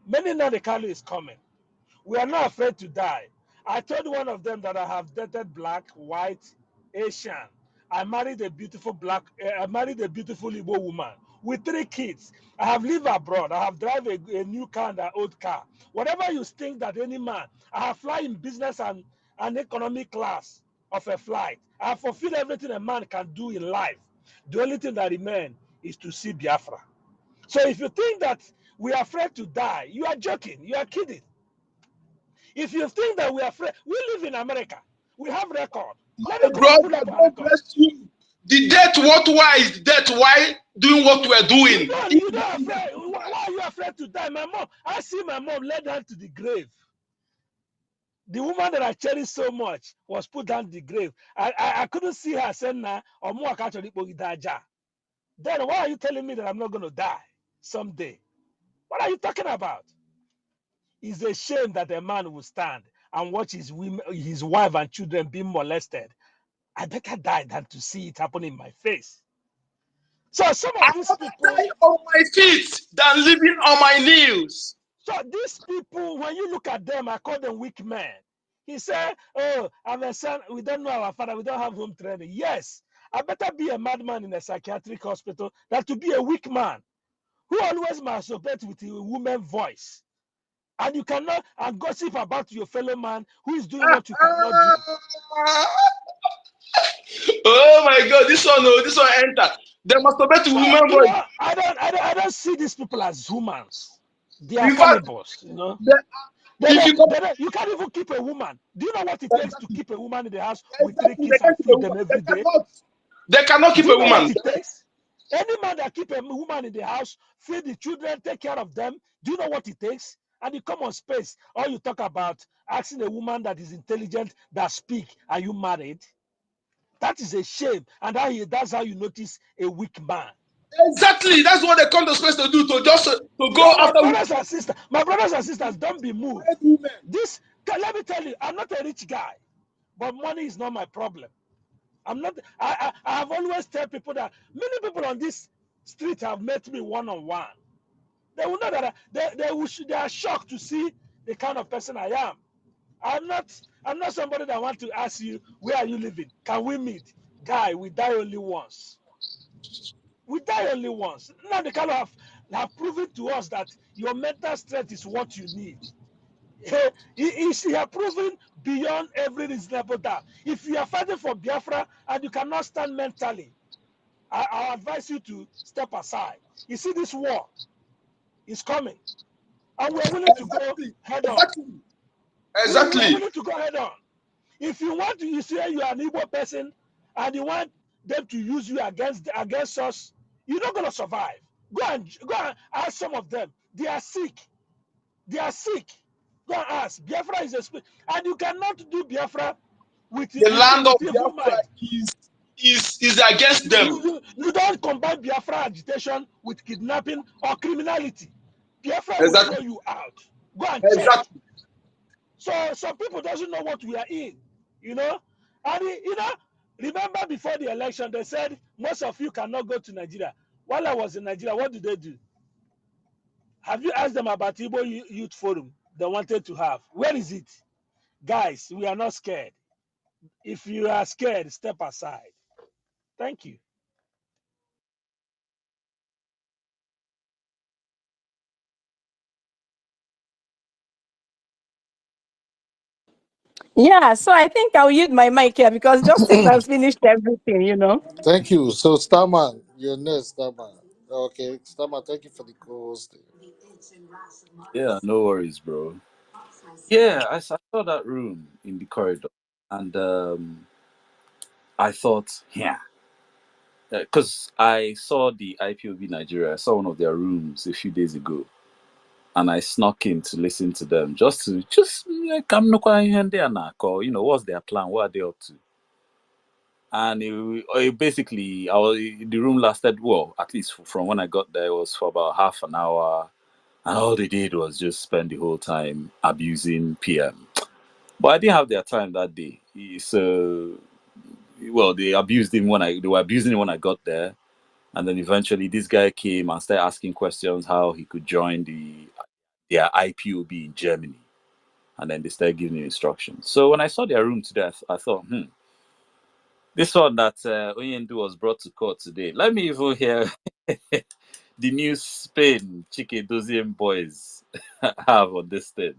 Many now the Kalu is coming. We are not afraid to die. I told one of them that I have dated black, white, Asian. I married a beautiful Igbo woman with 3 kids. I have lived abroad. I have drive a new car and an old car. Whatever you think that any man, I have fly in business and economic class of a flight. I have fulfilled everything a man can do in life. The only thing that remains is to see Biafra. So if you think that we are afraid to die, you are joking. You are kidding. If you think that we are afraid, we live in America. We have record. Let me come and Brother, pull up our God record. bless you. The death, why is death? Why doing what we're doing? You don't afraid. Why are you afraid to die? My mom, I see my mom led down to the grave. The woman that I cherish so much was put down the grave. I couldn't see her saying, nah, or more actually. Then why are you telling me that I'm not going to die someday? What are you talking about? It's a shame that a man will stand and watch his wife and children being molested. I better die than to see it happen in my face. So some I of these people, die on my feet than living on my knees. so these people, when you look at them, I call them weak men. He said, oh, I'm a son, we don't know our father, we don't have home training. Yes, I better be a madman in a psychiatric hospital than to be a weak man who always masturbate with a woman's voice. And you cannot and gossip about your fellow man who is doing what you cannot do. Oh my God, this one enter. They masturbate to So women you voice. know, I don't see these people as humans. They are In fact, cannibals. You know, they, if you come, you can't even keep a woman. Do you know what it takes to exactly, keep a woman in the house with 3 exactly, they kids can't and keep a feed woman. them every day? They cannot keep Do a you know what woman. it takes? Any man that keep a woman in the house, feed the children, take care of them, do you know what it takes? And you come on space, all you talk about asking a woman that is intelligent, that speak, are you married? That is a shame. And that's how you notice a weak man. Exactly, that's what they come to space to do, to just to go So after my brothers and sisters, don't be moved. women. Let me tell you, I'm not a rich guy, but money is not my problem. I'm not. I have always tell people that many people on this street have met me one-on-one. They will know that they are shocked to see the kind of person I am. I'm not somebody that want to ask you, where are you living? Can we meet? Guy, we die only once. We die only once. Now they kind of have proven to us that your mental strength is what you need. He have proven beyond every reasonable doubt. If you are fighting for Biafra and you cannot stand mentally, I advise you to step aside. You see, this war is coming, and we are willing to go Exactly, head on. exactly, We are exactly. willing to go head on. If you want to, you say you are an Igbo person, and you want them to use you against us, you're not going to survive. Go and ask some of them. They are sick. They are sick. Go and ask. Biafra is a spirit, and you cannot do Biafra with The land of evil Biafra mind. is against them. You don't combine Biafra agitation with kidnapping or criminality. Biafra will throw Exactly, you out. Go and check. exactly. So some people doesn't know what we are in, you know. And remember before the election, they said most of you cannot go to Nigeria. While I was in Nigeria, what did they do? Have you asked them about Igbo Youth Forum they wanted to have? Where is it? Guys, we are not scared. If you are scared, step aside. Thank you. Yeah, so I think I'll use my mic here because Justice has finished everything. Thank you. So, Starman, you're next, Starman. Okay, Starman, thank you for the co-host. Yeah, no worries, bro. Yeah, I saw that room in the corridor, and I thought, yeah, because I saw the IPOB Nigeria. I saw one of their rooms a few days ago, and I snuck in to listen to them, just like I'm not quite here there now. What's their plan? What are they up to? And basically, the room lasted, well, at least from when I got there, it was for about half an hour, and all they did was just spend the whole time abusing PM. But I didn't have their time that day. So, well, they were abusing him when I got there, and then eventually this guy came and started asking questions how he could join their IPOB in Germany, and then they started giving him instructions. So when I saw their room today, I thought, this one that Onyendu was brought to court today. Let me even hear the new Spain Chike Doziem boys have on this thing.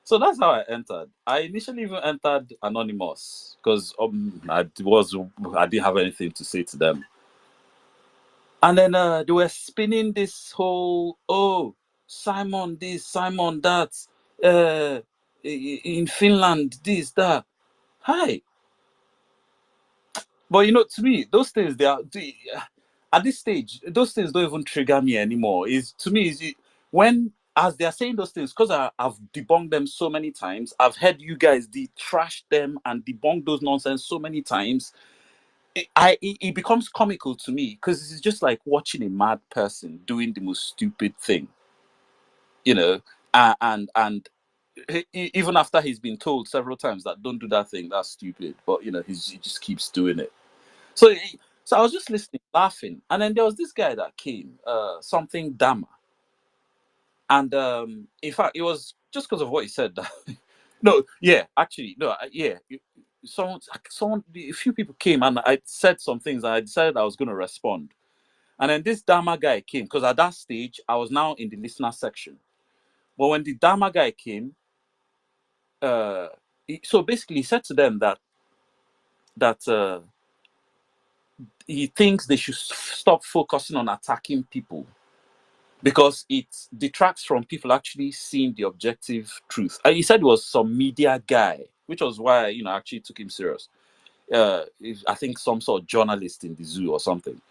So that's how I entered. I initially even entered anonymous because I didn't have anything to say to them. And then they were spinning this whole, oh, Simon this, Simon that, in Finland this, that. Hi. But to me, those things at this stage, those things don't even trigger me anymore. Is to me is when as they're saying those things, because I've debunked them so many times, I've heard you guys trash them and debunk those nonsense so many times. It becomes comical to me because it's just like watching a mad person doing the most stupid thing, you know, and even after he's been told several times that don't do that thing, that's stupid, but he just keeps doing it. So so I was just listening, laughing, and then there was this guy that came, something Dama, and in fact, it was just because of what he said. No, yeah, actually, no, yeah. Someone, a few people came, and I said some things, and I decided I was going to respond. And then this Dama guy came because at that stage I was now in the listener section. But when the Dama guy came, so basically he said to them that he thinks they should stop focusing on attacking people because it detracts from people actually seeing the objective truth. He said it was some media guy, which was why I actually took him serious. I think some sort of journalist in the zoo or something.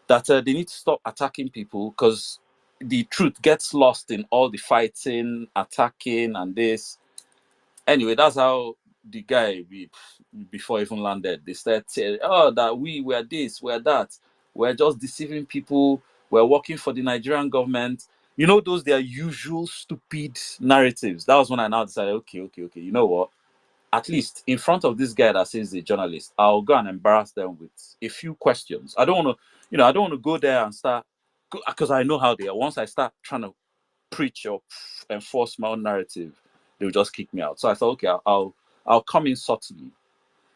That they need to stop attacking people because the truth gets lost in all the fighting, attacking, and this. Anyway, that's how the guy before even landed. They started saying, "Oh, that we were this, we're that, we're just deceiving people. We're working for the Nigerian government." Those their usual stupid narratives. That was when I now decided, okay. You know what? At least in front of this guy that says a journalist, I'll go and embarrass them with a few questions. I don't want to, I don't want to go there and start because I know how they are. Once I start trying to preach or enforce my own narrative, they'll just kick me out. So I thought, okay, I'll come in subtly.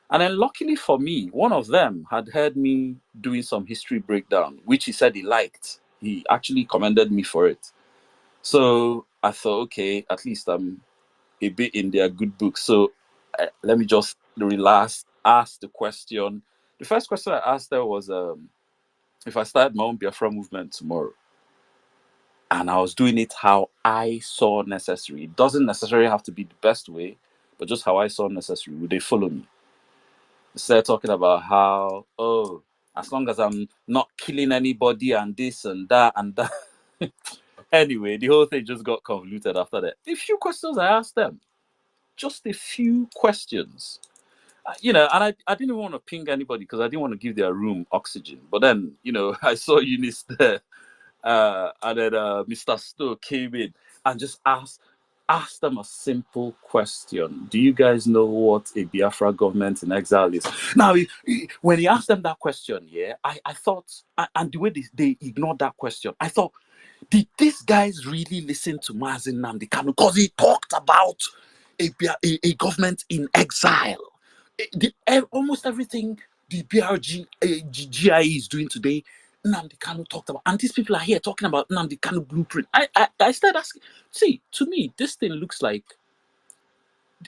And then luckily for me, one of them had heard me doing some history breakdown, which he said he liked. He actually commended me for it. So I thought, okay, at least I'm a bit in their good books. So let me just relax, ask the question. The first question I asked her was if I started my own Biafra movement tomorrow, and I was doing it how I saw necessary. It doesn't necessarily have to be the best way, but just how I saw necessary. Would they follow me? They started talking about how, oh, as long as I'm not killing anybody and this and that and that. Anyway, the whole thing just got convoluted after that. A few questions I asked them, just a few questions. And I didn't want to ping anybody because I didn't want to give their room oxygen. But then, I saw Eunice there, and then Mr. Stowe came in and just asked them a simple question. Do you guys know what a Biafra government in exile is? Now, when he asked them that question, yeah, I thought, and the way they ignored that question, I thought, did these guys really listen to Mazin Nnamdi Kanu? Because he talked about a government in exile. Almost everything the GIE is doing today, Nnamdi Kanu talked about. And these people are here talking about Nnamdi Kanu blueprint. I started asking, see, to me, this thing looks like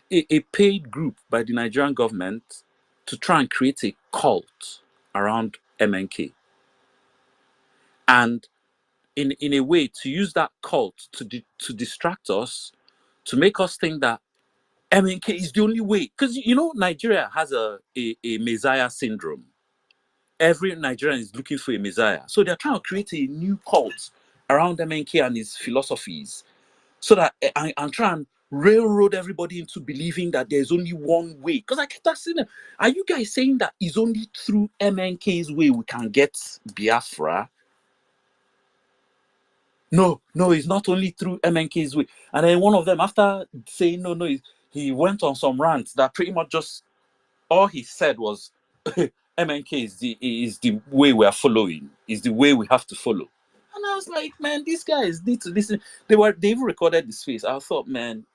a paid group by the Nigerian government to try and create a cult around MNK. And in a way, to use that cult to distract us, to make us think that MNK is the only way. Because, Nigeria has a messiah syndrome. Every Nigerian is looking for a messiah. So they're trying to create a new cult around MNK and his philosophies so that I'm trying to railroad everybody into believing that there's only one way. Because I kept asking them, are you guys saying that it's only through MNK's way we can get Biafra? No, it's not only through MNK's way. And then one of them, after saying no, he went on some rants that pretty much just all he said was MNK is the way we are following, is the way we have to follow. And I was like, man, these guys need to listen. They even recorded the space. I thought, man,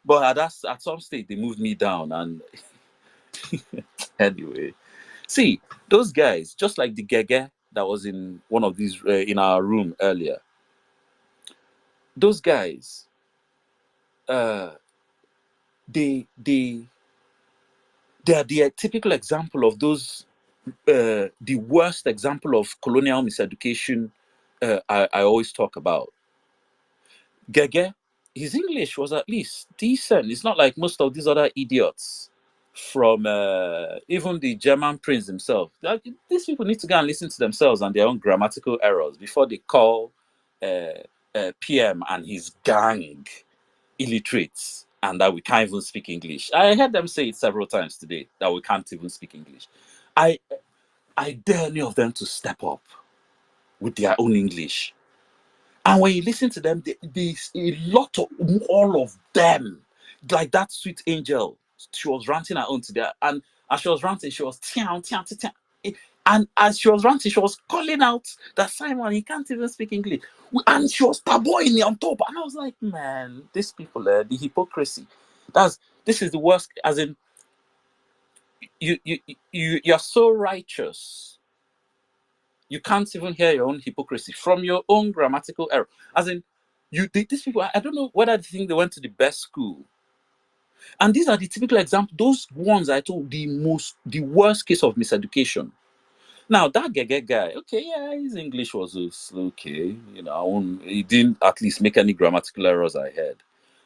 but at some stage they moved me down. And anyway, see, those guys, just like the Gege that was in one of these in our room earlier, those guys, uh, they are the typical example of those the worst example of colonial miseducation I always talk about. Gege, his English was at least decent. It's not like most of these other idiots from even the German prince himself. These people need to go and listen to themselves and their own grammatical errors before they call PM and his gang illiterates and that we can't even speak English. I heard them say it several times today that we can't even speak English. I dare any of them to step up with their own English. And when you listen to them, there's a lot of all of them, like that sweet angel. She was ranting her own today, and as she was ranting, she was tiang, tiang, tiang, tiang. And as she was ranting, she was calling out that Simon, he can't even speak English, and she was taboing on top. And I was like, man, these people, the hypocrisy. This is the worst. As in, you're so righteous. You can't even hear your own hypocrisy from your own grammatical error. As in, these people, I don't know whether they think they went to the best school. And these are the typical examples, those ones I told, the worst case of miseducation. Now, that Gege guy, okay, yeah, his English was okay. He didn't at least make any grammatical errors I heard.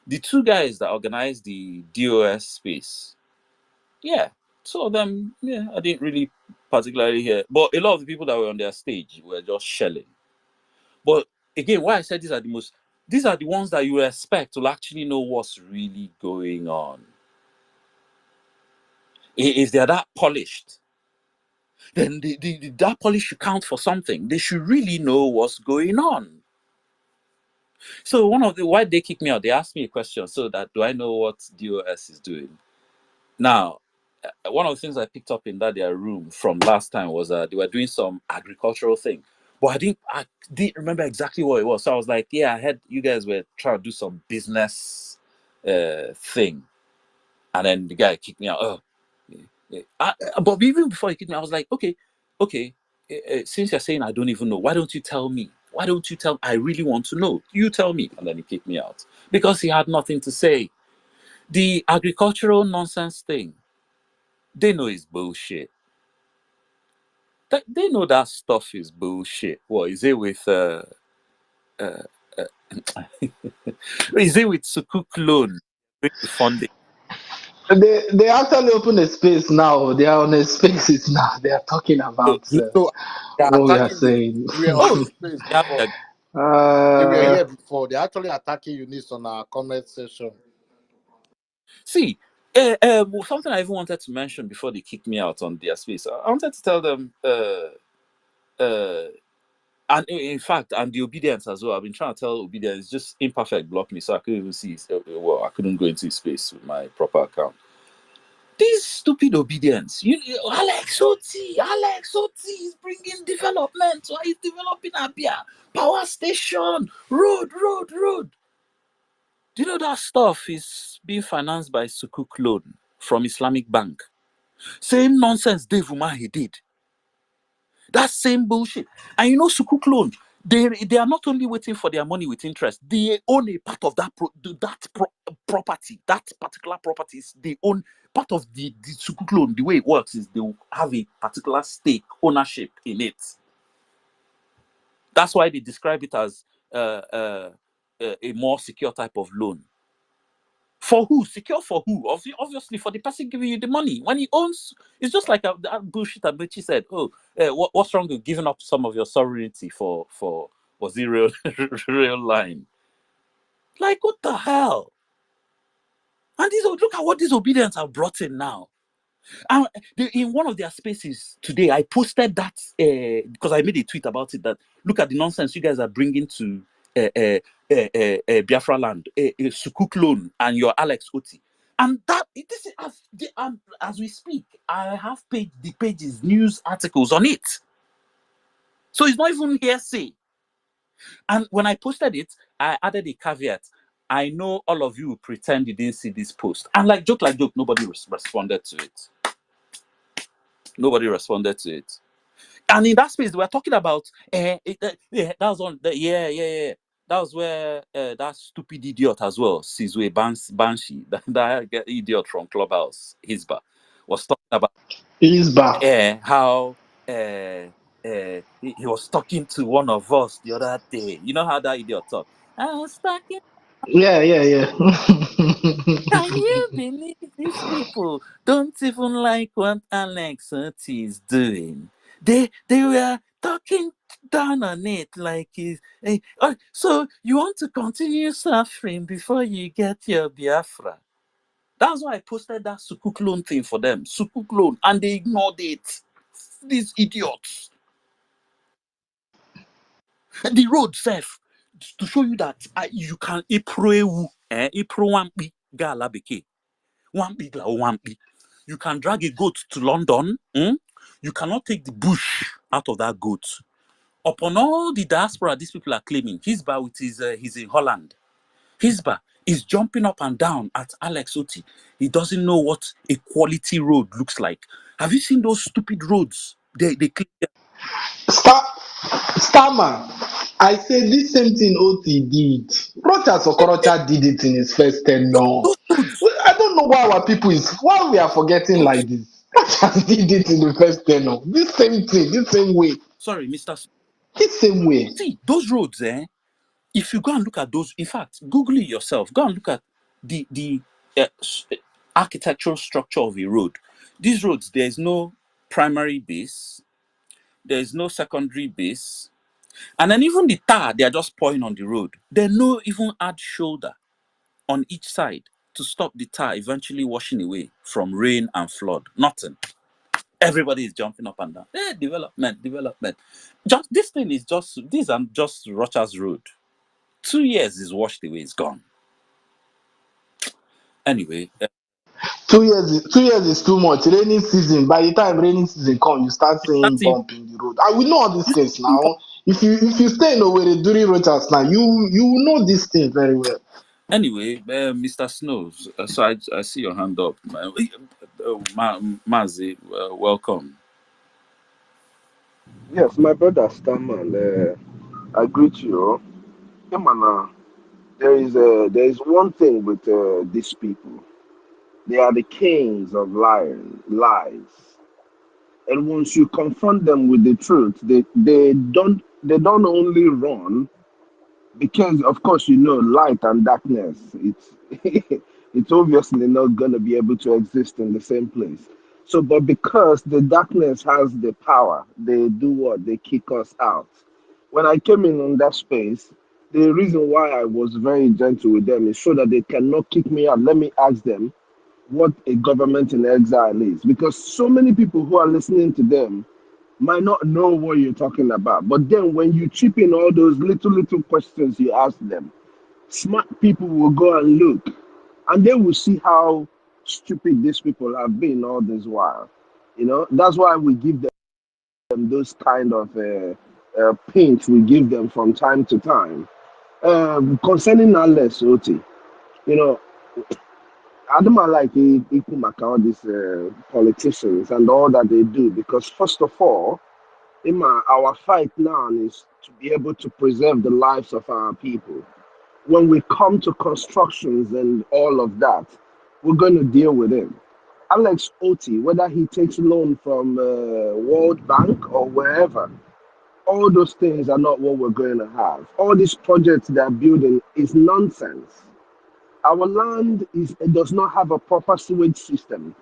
The two guys that organized the DOS space, yeah, two of them, yeah, I didn't really particularly hear. But a lot of the people that were on their stage were just shelling. But again, why I said these are the ones that you expect to actually know what's really going on. If they're that polished, then that polish should count for something. They should really know what's going on. So why they kicked me out, they asked me a question, so that do I know what DOS is doing? Now, one of the things I picked up in their room from last time was they were doing some agricultural thing. But I didn't remember exactly what it was. So I was like, yeah, I heard you guys were trying to do some business thing. And then the guy kicked me out. Oh, but even before he kicked me, I was like, okay, since you're saying I don't even know, why don't you tell me? Why don't you tell me? I really want to know. You tell me. And then he kicked me out because he had nothing to say. The agricultural nonsense thing, they know it's bullshit. They know that stuff is bullshit. What is it with is it with Sukuk loan funding? They actually open a space now. They are on a spaces now. They are talking So, about No, yeah, what we are attacking you. saying. We were on oh, the space they have before. their, They were uh, here before. They're actually attacking Eunice on our comment section. see, something I even wanted to mention before they kicked me out on their space. I wanted to tell them, and in fact, and the obedience as well. I've been trying to tell obedience, just imperfect blocked me, so I couldn't even see. Well, I couldn't go into his space with my proper account. This stupid obedience. Alex Oti is bringing development. Why he's developing Abia power station, road. Do you know that stuff is being financed by Sukuk loan from Islamic Bank? Same nonsense Dave Umahi did. That same bullshit. And Sukuk loan, they are not only waiting for their money with interest, they own a part of property. That particular property is they own part of the Sukuk loan. The way it works is they will have a particular stake ownership in it. That's why they describe it as a more secure type of loan. For who? Secure for who? Obviously for the person giving you the money. When he owns, it's just like that bullshit Abichi said. Oh, what's wrong with giving up some of your sovereignty for was the real line? Like, what the hell? And look at what these obedience have brought in now. And in one of their spaces today, I posted that because I made a tweet about it. That look at the nonsense you guys are bringing to Biafra land, Sukuk loan, and your Alex Oti. And that this is as we speak, I have the pages, news articles on it. So it's not even hearsay. And when I posted it, I added a caveat. I know all of you pretend you didn't see this post. And like joke, nobody responded to it. Nobody responded to it. And in that space, they were talking about that was on yeah. That was where that stupid idiot as well, Sizwe Banshee, that idiot from Clubhouse, Hisba, was talking about how he was talking to one of us the other day. You know how that idiot talk? I was talking. yeah. Can you believe these people don't even like what Alex Oti is doing? They were talking down on it like is so you want to continue suffering before you get your Biafra. That's why I posted that Sukuk loan thing for them. Sukuk loan, and they ignored it. These idiots. The road safe to show you that you can April Wampi Gala Beke. Wampi Gla Wampi. You can drag a goat to London. You cannot take the bush out of that goat. Upon all the diaspora these people are claiming, Hisba with he's in Holland. Hisba is jumping up and down at Alex Oti. He doesn't know what a quality road looks like. Have you seen those stupid roads? They claim Starman, I say this same thing OT did. Rochas Okorocha did it in his first tenure. those roads. I don't know why we are forgetting Okay. like this. Rochas did it in the first tenure. This same thing, this same way, Sorry, Mr. this same way. See, those roads, if you go and look at those, in fact, Google it yourself. Go and look at the architectural structure of a road. These roads, there is no primary base, there is no secondary base, and then even the tar they are just pouring on the road. They no even add shoulder on each side to stop the tar eventually washing away from rain and flood. Nothing. Everybody is jumping up and down. Development. Just this thing is just these are just Rochas Road. 2 years is washed away, it's gone. Anyway, 2 years is too much. Raining season. By the time raining season come, you start seeing that's it. bump in the road. And we know all these You things see now. If you stay in Owerri during Rochas now, you will know this thing very well. Anyway, Mr. Snows, so I see your hand up. Mazi, welcome. Yes, my brother Starman, I greet you. Yeah, man, there is one thing with these people. They are the kings of lies. And once you confront them with the truth, they don't only run because of course you know light and darkness. It's it's obviously not gonna be able to exist in the same place. So, but because the darkness has the power, they do what? They kick us out. When I came in on that space, the reason why I was very gentle with them is so that they cannot kick me out. Let me ask them what a government in exile is, because so many people who are listening to them might not know what you're talking about. But then when you chip in all those little questions you ask them, smart people will go and look and they will see how stupid these people have been all this while. That's why we give them those kind of pinch we give them from time to time. Concerning Alex Oti, you know, I don't like all these politicians and all that they do, because first of all, our fight now is to be able to preserve the lives of our people. When we come to constructions and all of that, we're going to deal with it. Alex Oti, whether he takes loan from World Bank or wherever, all those things are not what we're going to have. All these projects they're building is nonsense. Our land it does not have a proper sewage system.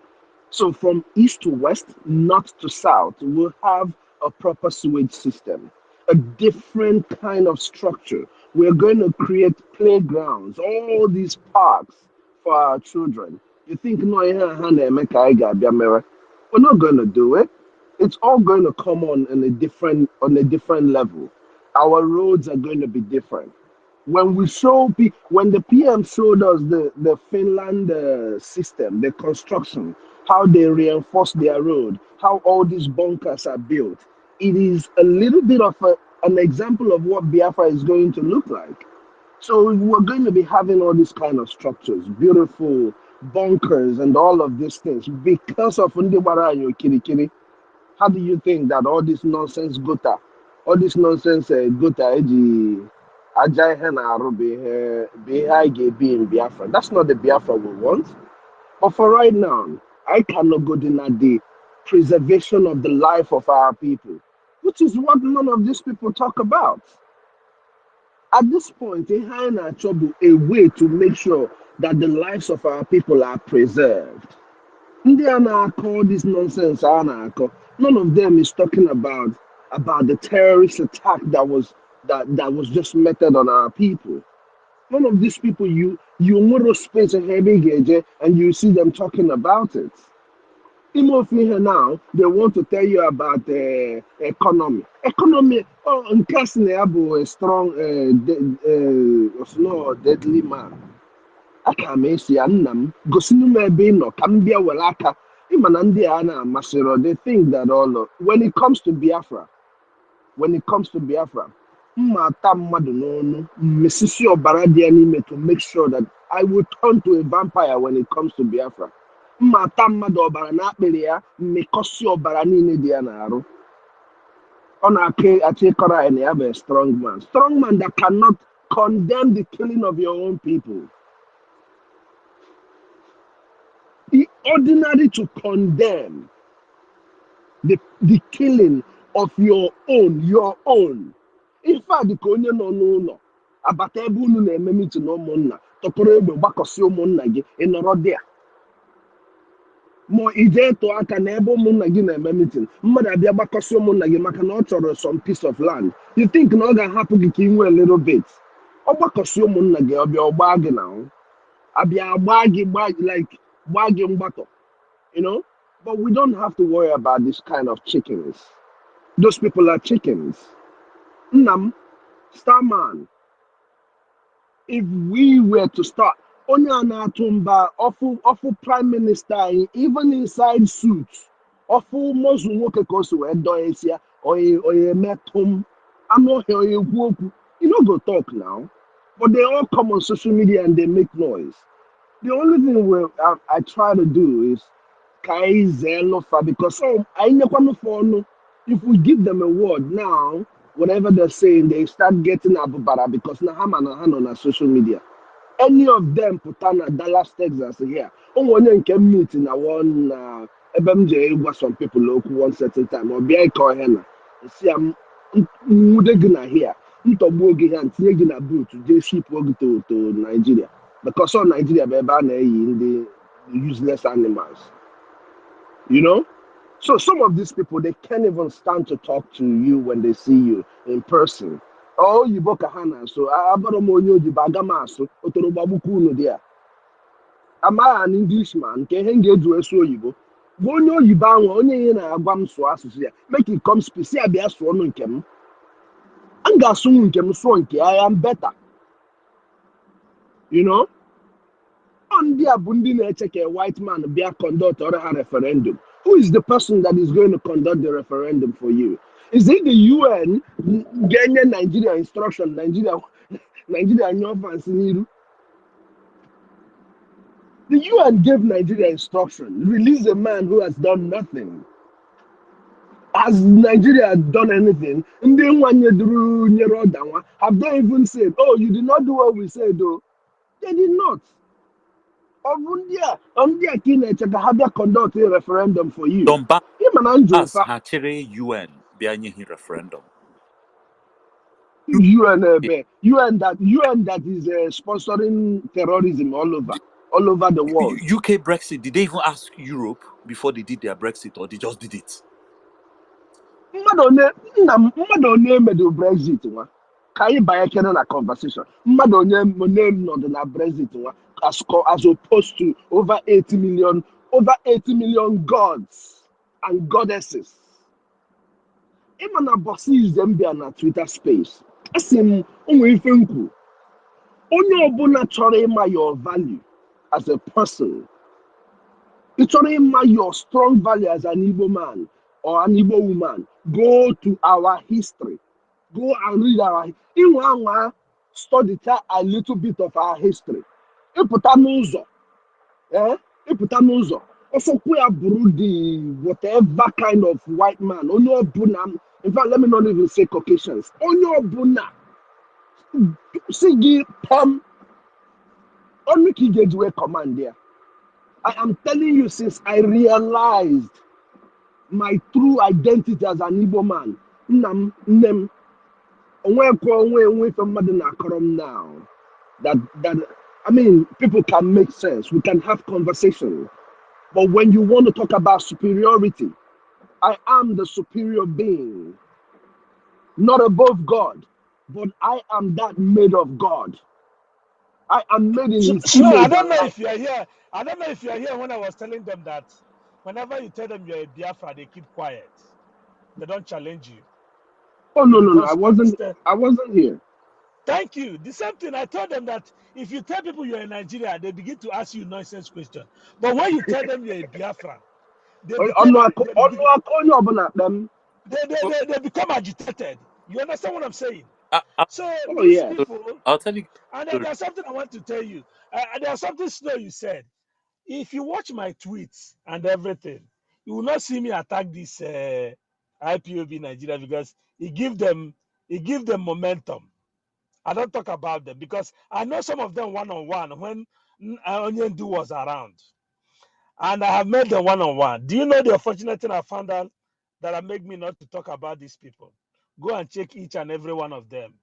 So from east to west, north to south, we'll have a proper sewage system, a different kind of structure. We're going to create playgrounds, all these parks for our children. You think no, we're not going to do it. It's all going to come on a different level. Our roads are going to be different. When the PM showed us the Finland system, the construction, how they reinforce their road, how all these bunkers are built, it is a little bit of an example of what Biafra is going to look like. So we're going to be having all these kind of structures, beautiful bunkers and all of these things because of Ndewara and Kirikiri. How do you think that all this nonsense gota, all this nonsense gota, Ajay Henaro be in Biafra? That's not the Biafra we want. But for right now, I cannot go deny the preservation of the life of our people, which is what none of these people talk about. At this point, they have trouble a way to make sure that the lives of our people are preserved. Ndị a na-akọ this nonsense a na-akọ, none of them is talking about about the terrorist attack that was just meted on our people. None of these people, you want space a heavy gauge and you see them talking about it. Even if here now, they want to tell you about the economy. Economy, oh, in case they have a strong, no deadly man. Aka m esi ya nna m gosinu m ebe ị nọ ka m bịa were aka ịma na ndị a na-amasịrị they think that all when it comes to Biafra mma ata mmadụ n'ọnụ mmesisi ọbara dị ya n'ime to make sure that I will turn to a vampire when it comes to Biafra. Mma ata mmadụ ọbara n'akpịrị ya mmekọsi ọbara niile dị ya n'arụ. Ọ na-achị ịkọrọ anyị na ya bụ a strong man that cannot condemn the killing of your own people. Ordinary to condemn the killing of your own. In fact, the onye nọ n'ụlọ abata ebe unu na-eme meeting na ụmụnna tọkọrọ egbe gbakọsị ụmụnna gị ịnọrọ dị a ma ije tụọ aka na ebe ụmụnna gị na-eme meeting mmadụ abịa gbakọsị ụmụnna gị maka na ọ chọrọ some piece of land, you think na ọ ga-ahapụ gị ka ị nwee a little bit? Ọ gbakọsị ụmụnna gị ọbịa ọgbaa gị na abịa gbaa gị mgbakọ, you know. But we don't have to worry about this kind of chickens. Those people are chickens. Nam, Starman, if we were to start, Onyana Tumba, awful prime minister, even inside suits, awful Muslim worker kosu Indonesia or a metum, I'm not here, you know, go talk now. But they all come on social media and they make noise. The only thing I try to do is because I never know if we give them a word now, whatever they're saying, they start getting abubara because na hand on social media. Any of them put on Dallas, Texas here. Oh, one you can meet in a one FMJ was some people local one certain time or be I call henna. See, I'm gonna here. Ntobogi and Tigina boot to ship to Nigeria because all Nigeria be in the useless animals. You know? So some of these people, they can't even stand to talk to you when they see you in person. Oh, you book a hana, so I got a monyo, you bagamaso, otorobabukuno there. Am I an Englishman? Can engage with so you go? Bonyo, you bang only in a bam swas here. Make it come special be as for no kem. And gasun kem swanky, I am better. You know? On the Abundina check a white man be a conduct or a referendum. Who is the person that is going to conduct the referendum for you? Is it the UN getting Nigeria instruction? Nigeria, no fancy. The UN gave Nigeria instruction. Release a man who has done nothing. Has Nigeria done anything? And then when you do, have they even said, "Oh, you did not do what we said"? Though they did not. Ondia Kine have conduct a referendum for you. As Hachere UN Bianyi referendum. UN that is sponsoring terrorism all over the world. UK Brexit, did they even ask Europe before they did their Brexit, or they just did it? Mmadụ onye medo Brexit nwa ka anyị banye kene na conversation. Mmadụ onye nọdụ na Brexit nwa as opposed to over 80 million gods and goddesses. Ịma na bosses them bịa na Twitter space. Asị m onwe ife nkwu. Onye ọbụla chọrọ ịma your value as a person. Ị chọrọ ịma your strong value as an Igbo man or an Igbo woman. Go to our history. Go and read our study a little bit of our history. Ịpụta n'ụzọ. Ịpụta n'ụzọ. Also, Burundi, whatever kind of white man. Onye ọbụla. In fact, let me not even say Caucasians. Onye ọbụla. Sigi Pom. Only Kigejuwe command there. I am telling you, since I realized my true identity as an Igbo man, now, that I mean, people can make sense. We can have conversation. But when you want to talk about superiority, I am the superior being. not above God, but I am that made of God. I am made in His No, I image don't and know if likeness. you are here. I don't know if you are here when I was telling them that whenever you tell them you're a Biafra, they keep quiet. They don't challenge you. Oh no, no, no! Because I wasn't here. thank you. The same thing I told them that if you tell people you're in Nigeria, they begin to ask you nonsense questions. But when you tell them you're a Biafra, they become Onye ọbụla them. Well, they become agitated. You understand what I'm saying? I, I, So Oh these yeah. people, I'll tell you and a then story. there's something I want to tell you. There's something Snow you said. If you watch my tweets and everything, you will not see me attack this IPOB Nigeria because it give them momentum. I don't talk about them because I know some of them one on one when Onyendu was around, and I have met them one on one. Do you know the unfortunate thing I found out that make me not to talk about these people? Go and check each and every one of them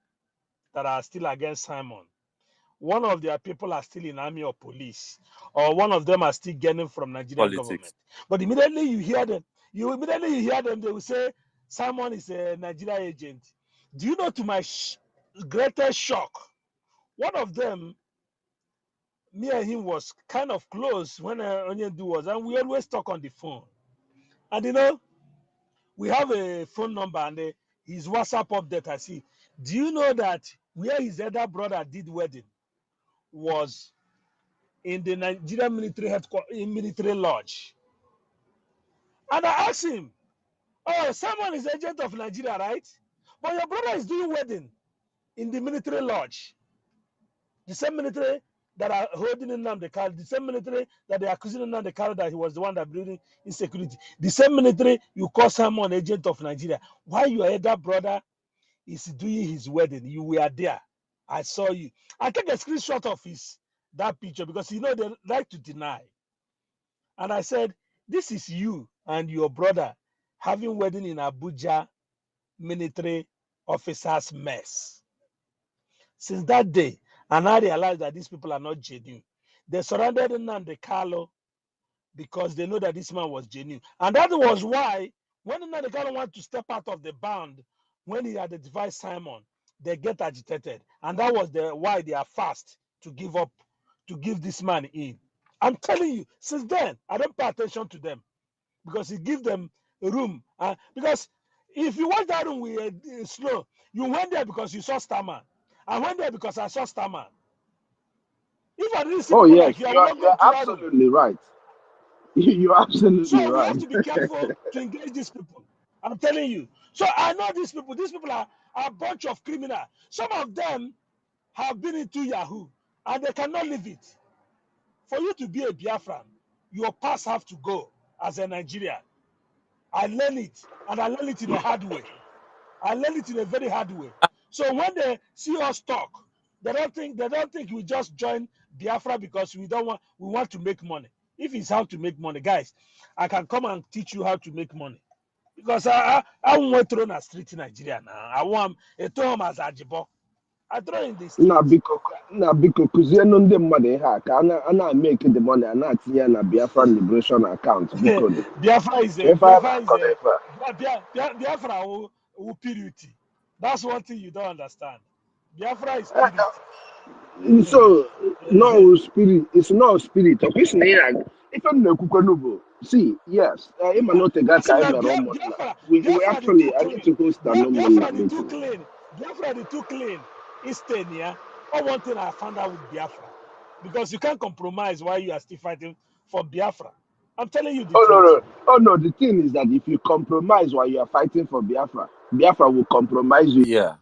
that are still against Simon. One of their people are still in army or police, or one of them are still getting from Nigeria government. Politics. But immediately you hear them, they will say Simon is a Nigeria agent. Do you know, to my greatest shock, one of them, me and him was kind of close when Onyendu was, and we always talk on the phone. And we have a phone number and his WhatsApp update I see. Do you know that where his elder brother did wedding was in the Nigerian military headquarters, in military lodge? And I asked him, "Oh, someone is agent of Nigeria, right? But your brother is doing wedding in the military lodge, the same military that are holding in the car, the same military that they are accusing him the car that he was the one that bringing insecurity, the same military you call someone agent of Nigeria. Why your elder brother is doing his wedding? You were there. I saw you. I take a screenshot of that picture because they like to deny." And I said, "This is you and your brother having wedding in Abuja military officers mess." Since that day, and I realized that these people are not genuine. They surrounded Nnamdi Kanu because they know that this man was genuine. And that was why when Nnamdi Kanu wanted to step out of the band, when he identified Simon, they get agitated. And that was why they are fast to give up, to give this man in. I'm telling you, since then, I don't pay attention to them because it gives them room. Because if you watch that room with Slow, you went there because you saw Starman. I went there because I saw Starman. If I didn't see Oh people yes, like you, I will not go you're into that room. absolutely right. You're absolutely So we right. have to be careful to engage these people. I'm telling you. So I know these people. These people are a bunch of criminals. Some of them have been into Yahoo and they cannot leave it. For you to be a Biafran, your pass have to go as a Nigerian. I learned it, and I learned it in a hard way. I learned it in a very hard way. So when they see us talk, they don't think we just join Biafra because we want to make money. If it's how to make money, guys, I can come and teach you how to make money. Because I won't throw in a street in Nigeria now. I want a home as a jibo. I throw in the Na street. biko na biko kụzienụ ndị mmadụ ihe a ka a na-make the money a na-atinye ya na Biafra Liberation account biko dị. Biafra is Ka a ebe a Biafra is na-akọ a n'ebe a. Biafra will purity. That's one thing you don't understand. Biafra is Eh, purity. So no spirit, it's not spirit. Ọ kwụsị na ya ife m na-ekwukwe n'ubo. See, yes, ịma na otega ka Listen, anyị now mere ụmụnna. We Biafra the actually too I need clean. to host an ụmụnna Biafra the too meeting. clean. Biafra the too clean. It's 10 yeah. Or one thing I found out with Biafra. Because you can't compromise while you are still fighting for Biafra. I'm telling you the Oh no, truth. no. Oh no, the thing is that if you compromise while you are fighting for Biafra, Biafra will compromise you. Yeah,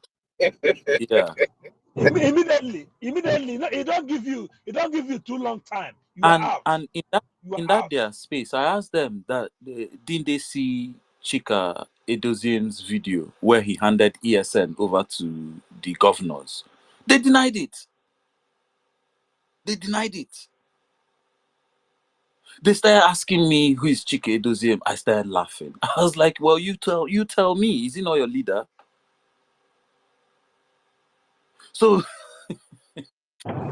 yeah. Immediately. No, it don't give you too long time. You are out. And You are in that out. their space, I asked them that didn't they see Chika Edozien's video where he handed ESN over to the governors? They denied it. They denied it. They started asking me who is Chika Edozien. I started laughing. I was like, "Well, you tell me. Is he not your leader?" So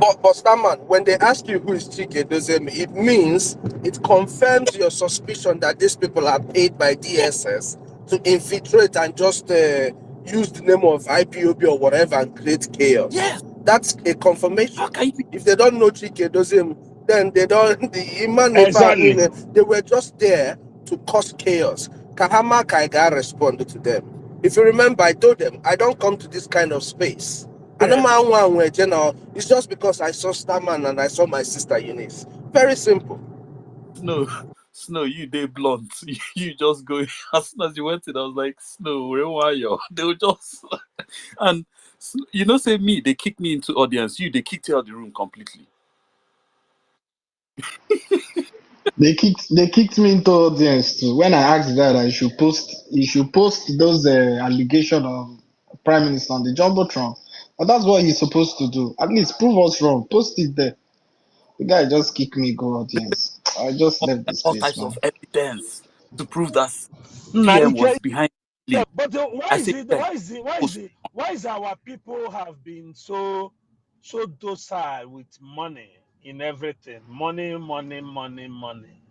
But Starman, when they ask you who is Chike Dozem, it means it confirms your suspicion that these people are paid by DSS to infiltrate and just use the name of IPOB or whatever and create chaos. Yes. That's a confirmation. How can you? If they don't know Chike Dozim, then they don't. The Iman Exactly. they were just there to cause chaos. Kahama Kaiga responded to them. If you remember, I told them I don't come to this kind of space. And Yeah. it's just because I saw Starman and I saw my sister Eunice. Very simple. Snow, Snow, you they blunt. You just go as soon as you went in. I was like, Snow, where are you? They were just and say me. They kicked me into audience. They kicked you out of the room completely. They kicked me into audience too. When I asked that he should post those allegations of Prime Minister on the Jumbotron. But that's what he's supposed to do. At least prove us wrong. Post it there. The guy just kicked me go audience. I just All, left the all space, types man. of evidence to prove that Now, PM was behind the yeah, killing. but why I is say, it? check. Post. Why is our people have been so docile with money in everything? Money, money, money, money,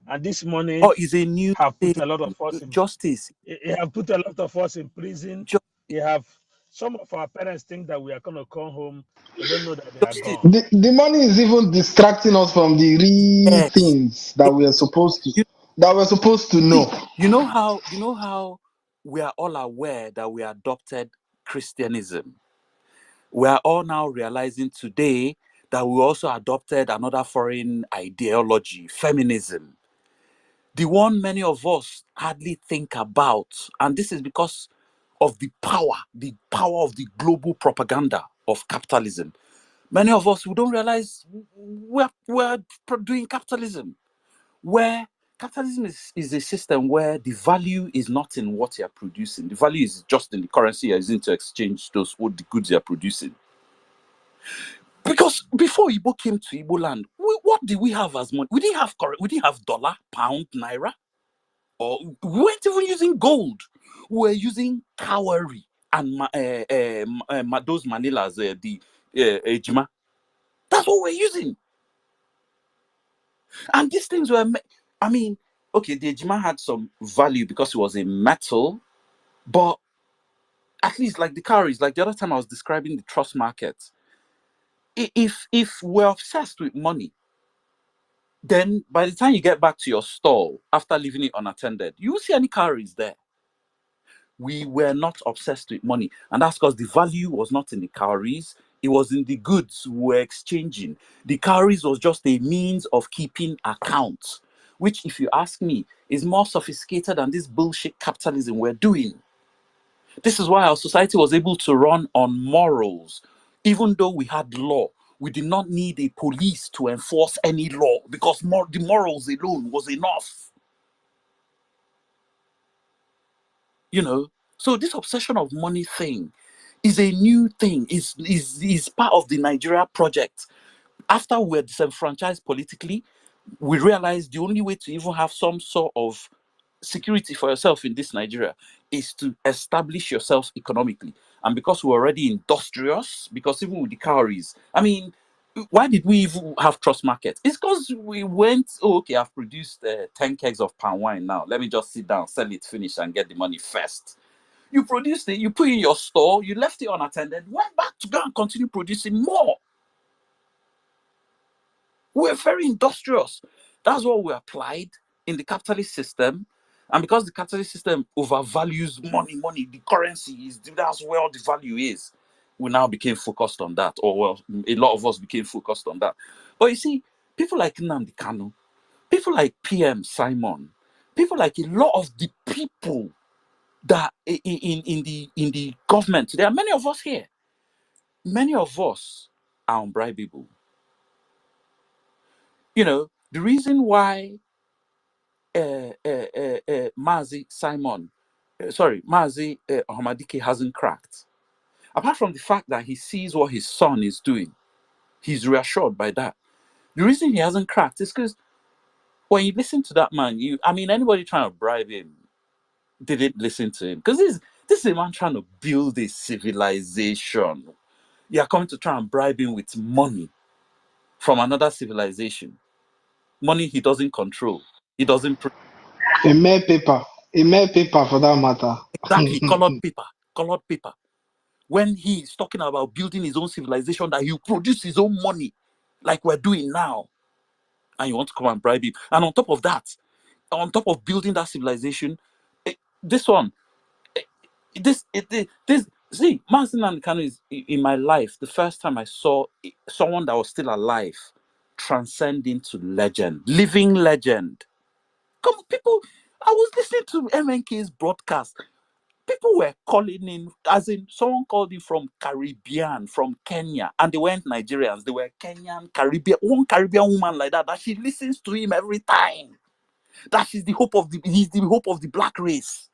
and this money Oh, is a new have thing. put a lot of us in. Justice. It have put a lot of us in prison. They have some of our parents think that we are gonna come home. They don't know that they are Justice. gone. The money is even distracting us from the real Yes. things that we're supposed to See, know. you know how we are all aware that we adopted Christianism. We are all now realizing today that we also adopted another foreign ideology, feminism. The one many of us hardly think about. And this is because of the power of the global propaganda of capitalism. Many of us, we don't realize we're doing capitalism, where capitalism is a system where the value is not in what you're producing. The value is just in the currency you're using to exchange what the goods you're producing. Because before Igbo came to Igbo land, what did we have as money? We didn't have dollar, pound, naira, or we weren't even using gold. We were using cowrie and those manilas, the ejima. That's what we're using. And these things were, I mean, okay, the ejima had some value because it was a metal, but at least like the cowries, like the other time I was describing the trust market, if we're obsessed with money, then by the time you get back to your stall after leaving it unattended, you won't see any calories there. We were not obsessed with money. And that's because the value was not in the calories, it was in the goods we were exchanging. The calories was just a means of keeping account, which, if you ask me, is more sophisticated than this bullshit capitalism we're doing. This is why our society was able to run on morals. Even though we had law, we did not need a police to enforce any law because the morals alone was enough. You know, so this obsession of money thing is a new thing. Is part of the Nigeria project. After we're disenfranchised politically, we realized the only way to even have some sort of security for yourself in this Nigeria is to establish yourself economically. And because we're already industrious, because even with the calories, I mean, why did we even have trust markets? It's because we went, oh, okay, I've produced 10 kegs of palm wine now. Let me just sit down, sell it, finish, and get the money first. You produced it, you put it in your store, you left it unattended, went back to go and continue producing more. We're very industrious. That's what we applied in the capitalist system. And because the capitalist system overvalues money, the currency that's where all the value is. We now became focused on that, or well, a lot of us became focused on that. But you see, people like Nnamdi Kanu, people like PM Simon, people like a lot of the people that in the government, there are many of us here. Many of us are unbribable. The reason why Mazi Simon, Mazi Ahmadike hasn't cracked. Apart from the fact that he sees what his son is doing, he's reassured by that. The reason he hasn't cracked is because when you listen to that man, anybody trying to bribe him didn't listen to him. Because this is a man trying to build a civilization. You are coming to try and bribe him with money from another civilization. Money he doesn't control. He doesn't. A mere paper. He made paper for that matter. Exactly, colored paper, colored paper. When he's talking about building his own civilization, that he'll produce his own money, like we're doing now, and you want to come and bribe him. And on top of that, on top of building that civilization, this one, this see, Martin and Kanu is in my life the first time I saw someone that was still alive transcend into legend, living legend. Come on, people. I was listening to MNK's broadcast. People were calling in, as in someone called in from Caribbean, from Kenya, and they weren't Nigerians. They were Kenyan, Caribbean. One Caribbean woman like that she listens to him every time. That he's the hope of the black race.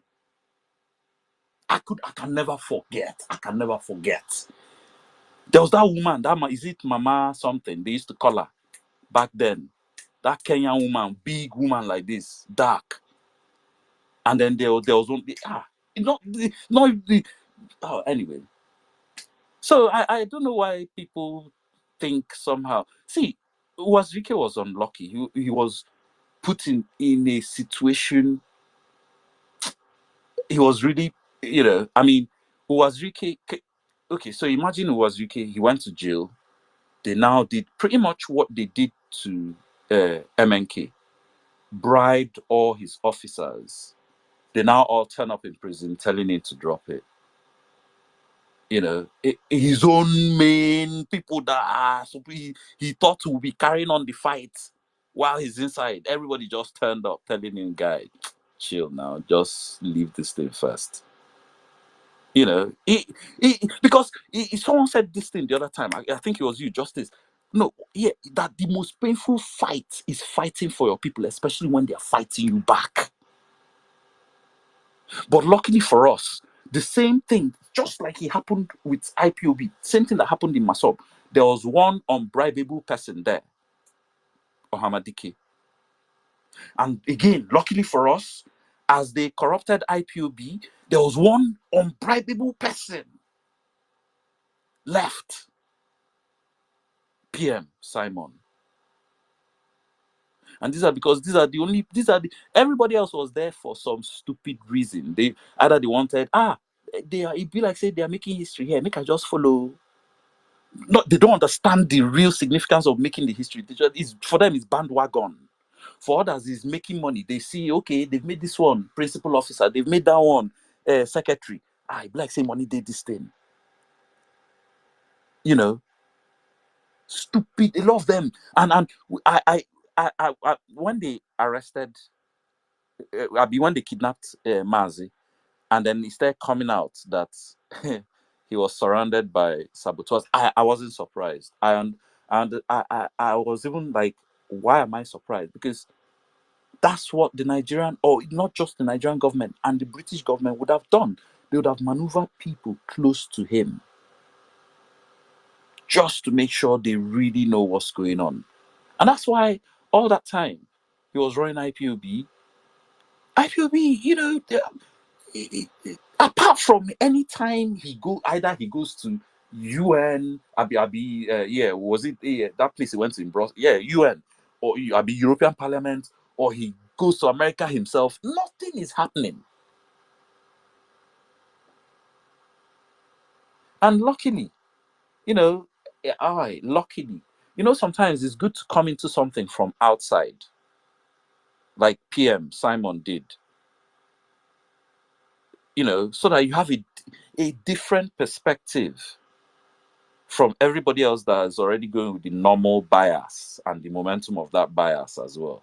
I can never forget. I can never forget. There was that woman, is it Mama something? They used to call her back then. That Kenyan woman, big woman like this, dark. And then there was one, anyway. So I don't know why people think somehow. See, Wazirike was unlucky. He was put in a situation. He was really, I mean, Wazirike. Okay, so imagine Wazirike. He went to jail. They now did pretty much what they did to MNK. Bribed all his officers. They now all turn up in prison telling him to drop it. His own main people that are so he thought would be carrying on the fight while he's inside. Everybody just turned up telling him, guy, chill now, just leave this thing first. Because someone said this thing the other time. I think it was you, Justice. No, yeah, that the most painful fight is fighting for your people, especially when they're fighting you back. But luckily for us, the same thing, just like it happened with IPOB, same thing that happened in Masob. There was one unbribable person there, Ohamadike. And again, luckily for us, as they corrupted IPOB, there was one unbribable person left. PM Simon. And everybody else was there for some stupid reason. They wanted, it be like say they are making history here. Make I just follow. No, they don't understand the real significance of making the history. For them, it's bandwagon. For others, it's making money. They see, okay, they've made this one principal officer, they've made that one secretary. It be like say money did this thing. Stupid. A lot of them. And I when they arrested, when they kidnapped Mazi, and then he started coming out that he was surrounded by saboteurs. I wasn't surprised. I was even like, why am I surprised? Because that's what the Nigerian, or not just the Nigerian government, and the British government would have done. They would have maneuvered people close to him just to make sure they really know what's going on. And that's why all that time he was running IPOB, apart from any time either he goes to UN, was it that place he went to in Brussels? Yeah, UN, or European Parliament, or he goes to America himself. Nothing is happening. And luckily, sometimes it's good to come into something from outside, like PM Simon did. So that you have a different perspective from everybody else that is already going with the normal bias and the momentum of that bias as well.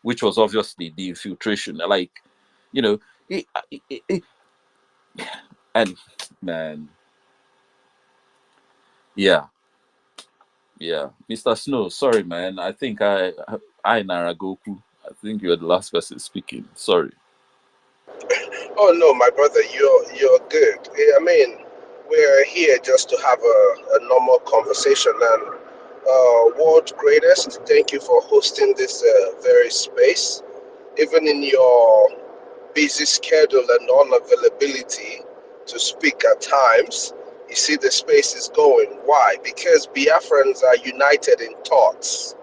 Which was obviously the infiltration. Like, and man, yeah. Mr. Snow, sorry, man. I think I Naragoku. I think you're the last person speaking. Sorry. Oh no, my brother, you're good. I mean, we're here just to have a normal conversation. And world greatest, thank you for hosting this very space, even in your busy schedule and unavailability to speak at times. You see the space is going. Why? Because Biafrans are united in thoughts.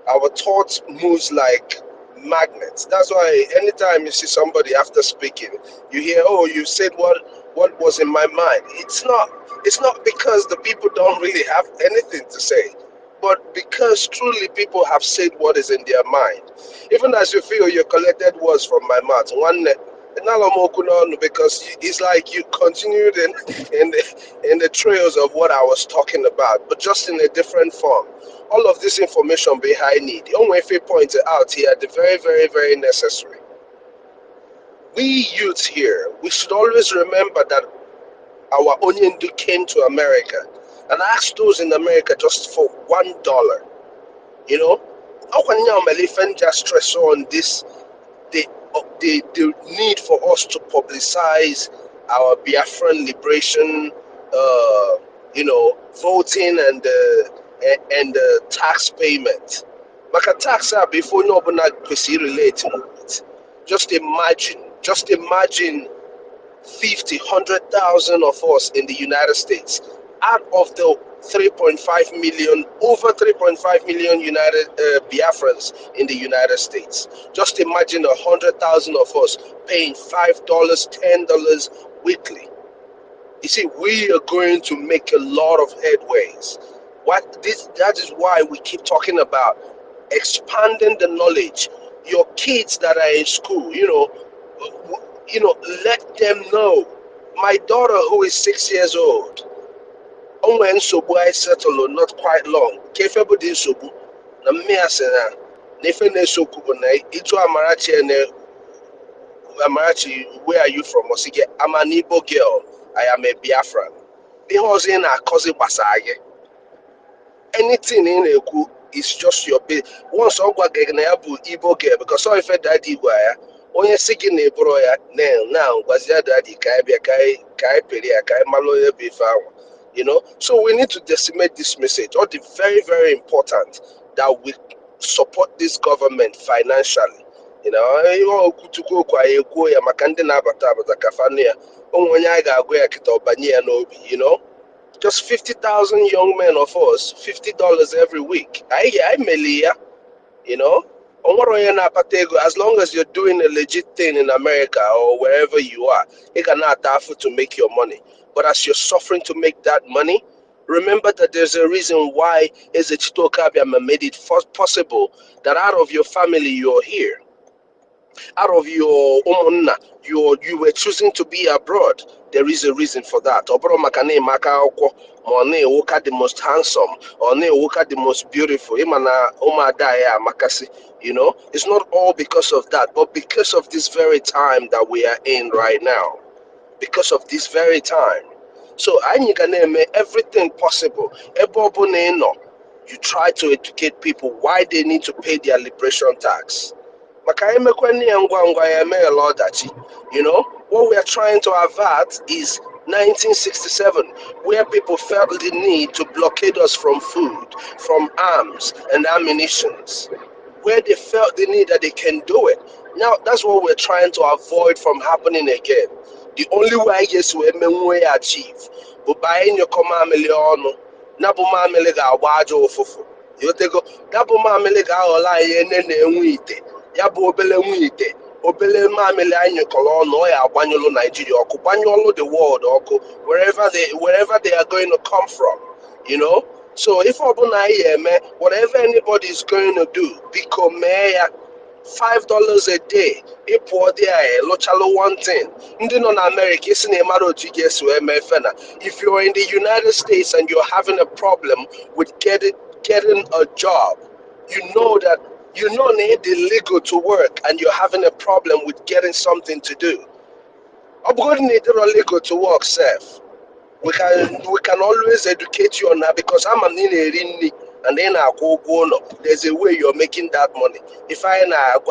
Our thoughts moves like magnets. That's why anytime you see somebody after speaking, you hear, "Oh, you said what was in my mind." It's not because the people don't really have anything to say, but because truly people have said what is in their mind. Even as you feel you collected words from my mouth, one because it's like you continued in the trails of what I was talking about, but just in a different form. All of this information behind it, Onwefe pointed out here, the very, very, very necessary. We youths here, we should always remember that our Onyendu came to America and asked those in America just for $1. You know, how can you just stress on this the need for us to publicize our Biafran liberation, voting and tax payment. Maka tax before no relate to it. Just imagine 50, 100,000 of us in the United States out of the 3.5 million, over 3.5 million United Biafrans in the United States. Just imagine 100,000 of us paying $5, $10 weekly. You see, we are going to make a lot of headways. That is why we keep talking about expanding the knowledge. Your kids that are in school, let them know. My daughter, who is 6 years old, onwe nsogbu I settle not quite long. Kefebu di nsogbu na mmea sị na n'ife na-esokwu bụ na ịjụ Amarachi, where are you from? Osige, I'm an Igbo girl. I am a Biafran. The house in a cousin Basage. Anything in a coup is just your bit. Once Ogwa Gagnabu Igbo girl, because so if I daddy wire, only seeking a broya, now, was your daddy Kai Peria, Kai Maloya Bifawa. So we need to decimate this message. Or the very, very important that we support this government financially. Kutuko kwa ego ya makande na abata kafania. Onye a ga-agwa ya kita ọbanye ya n'obi, Just 50,000 young men of us, $50 every week. I melia, as long as you're doing a legit thing in America or wherever you are, you cannot afford to make your money. But as you're suffering to make that money, remember that there's a reason why Ezechito Kabiama made it possible that out of your family you're here. Out of your umunna, you were choosing to be abroad. There is a reason for that. Obro makane maka okwo, mone woka the most handsome, or ne woka the most beautiful. Imana umadaya makasi. It's not all because of that, but because of this very time that we are in right now. Because of this very time. So I need everything possible. You try to educate people why they need to pay their liberation tax. What we are trying to avert is 1967, where people felt the need to blockade us from food, from arms and ammunitions, where they felt the need that they can do it. Now, that's what we're trying to avoid from happening again. The only way is we achieve, but buying your command million, Nabuma Melega Wajo Fufu. You take Nabuma Melega Ola Yene Yabu obele nwite obele mamele anyị kọrọ ọnụ ya agbanyụlụ Nigeria ọkụ gbanyụlụ the world ọkụ wherever they are going to come from, so if ọbụna anyị eme whatever anybody is going to do biko mee ya $5 a day ịpụọ dị a lụchalụ one thing ndị nọ na America isi na ịmara otu ị ga-esi wee mee fena. If you're in the United States and you're having a problem with getting a job, that it's illegal to work and you're having a problem with getting something to do. I'm going to need illegal to work, Seth. We can always educate you on that because I'm an in and then I go. There's a way you're making that money. If I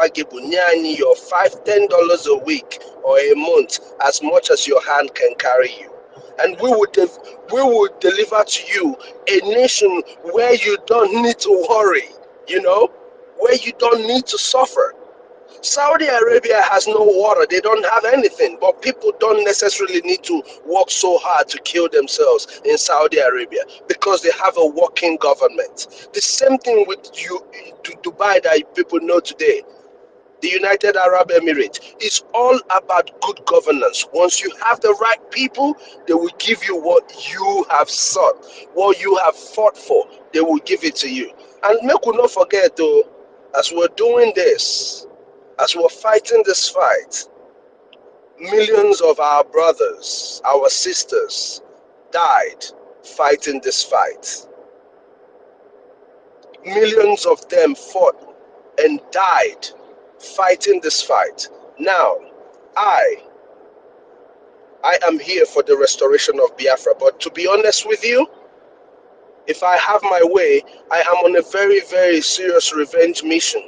give your $5-10 a week or a month, as much as your hand can carry you. And we would deliver to you a nation where you don't need to worry, where you don't need to suffer. Saudi Arabia has no water, they don't have anything, but people don't necessarily need to work so hard to kill themselves in Saudi Arabia because they have a working government. The same thing with Dubai that people know today. the United Arab Emirates. It's all about good governance. Once you have the right people, they will give you what you have sought, what you have fought for. They will give it to you. And make we not forget though, as we're doing this, as we're fighting this fight, millions of our brothers, our sisters died fighting this fight. Millions of them fought and died fighting this fight. Now, I I am here for the restoration of Biafra. But to be honest with you, if I have my way, I am on a very, very serious revenge mission.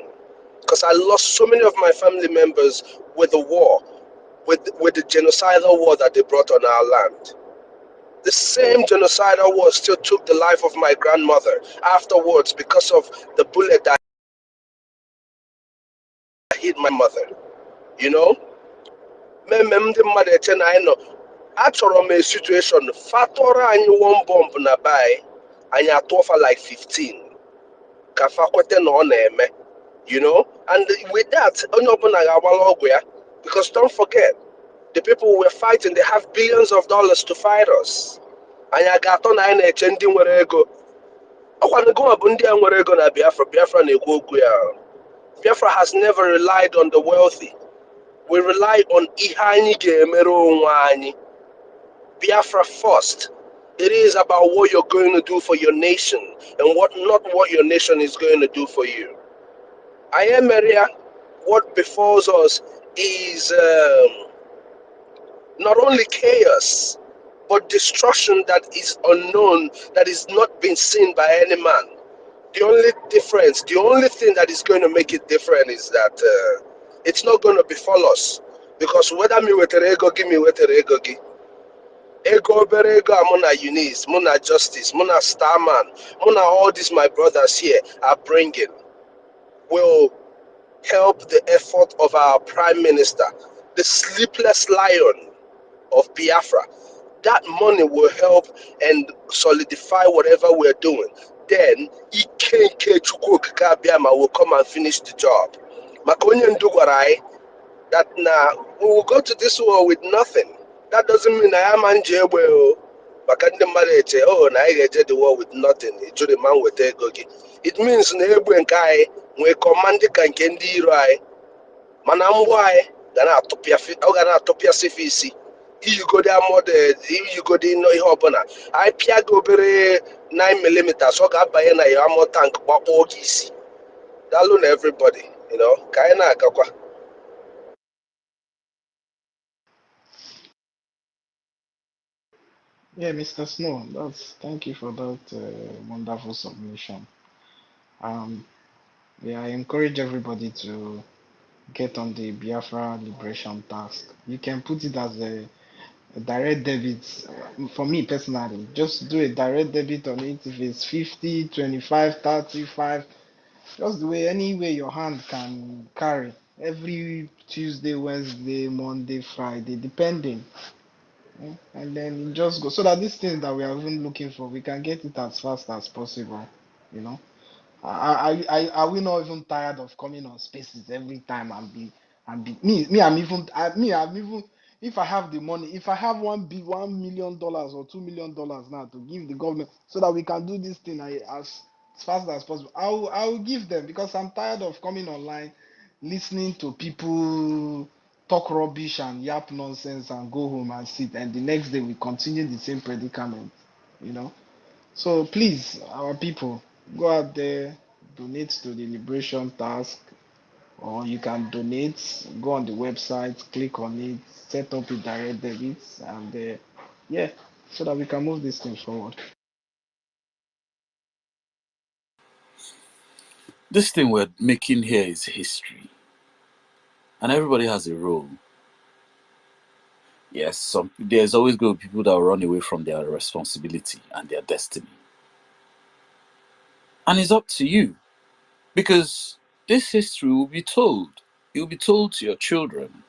Because I lost so many of my family members with the war, with the genocidal war that they brought on our land. The same genocidal war still took the life of my grandmother afterwards because of the bullet that hit my mother. You know? Mmemme ndị mmadụ eche na anyị nọ, achọrọ m a situation fatọrọ anyị one bomb na be anyị atụọfa like 15 ka fa kwete na ọ na-eme, you know, and with that onye ọbụla ga-agbala ọgwụ ya, because don't forget the people we're fighting, they have billions of dollars to fight us. Anyị a ga-atọ na anyị na-eche ndị nwere ego. Ọkwanụ bụ ndị a nwere ego na Biafra. Biafra na-ekwu okwu ya. Biafra has never relied on the wealthy. We rely on ihe anyị ga-emere onwe anyị. Biafra first. It is about what you're going to do for your nation and not what your nation is going to do for you. I am Maria. What befalls us is not only chaos, but destruction that is unknown, that is not being seen by any man. The only difference, the only thing that is going to make it different is that it's not going to befall us. Because whether me wetere ego gi, me wetere ego gi, ego obere ego a mụ na Eunice, mụ na Justice, mụ na Starman, mụ na all these my brothers here are bringing will help the effort of our Prime Minister, the sleepless lion of Biafra. That money will help and solidify whatever we're doing. Then Ike Chukwuka Biama will come and finish the job. Makonye Ndugwarai, that now we will go to this war with nothing. That doesn't mean I am Anjewell. Bakande Marete, oh, na I get the war with nothing. It should man with Egogi. It means Nebu and Kai, we command the Kankendi Rai, Manamwai, Gana Topia Fit, Ogana Topia Sifisi. You go there more you go there no hobona. I piago bere 9mm, so got by na yamo tank but ogisi. That alone everybody, you know. Kaina kakwa. Yeah, Mr. Snow, thank you for that wonderful submission. Um, yeah, I encourage everybody to get on the Biafra liberation task. You can put it as a direct debit. For me personally, just do a direct debit on it. If it's 50, 25, 35, just the way any way your hand can carry. Every Tuesday, Wednesday, Monday, Friday, depending. And then you just go so that these things that we are even looking for, we can get it as fast as possible. You know. Are we not even tired of coming on spaces every time and be I'm even if I have the money, if I have $1 million or $2 million now to give the government so that we can do this thing as fast as possible, I will give them because I'm tired of coming online, listening to people talk rubbish and yap nonsense and go home and sit, and the next day we continue the same predicament, you know. So please, our people, go out there, donate to the Liberation Task, or you can donate, go on the website, click on it, set up a direct debit, and yeah, so that we can move this thing forward. This thing we're making here is history, and everybody has a role. Yes, there's always going to be people that will run away from their responsibility and their destiny. And it's up to you because this history will be told. It will be told to your children.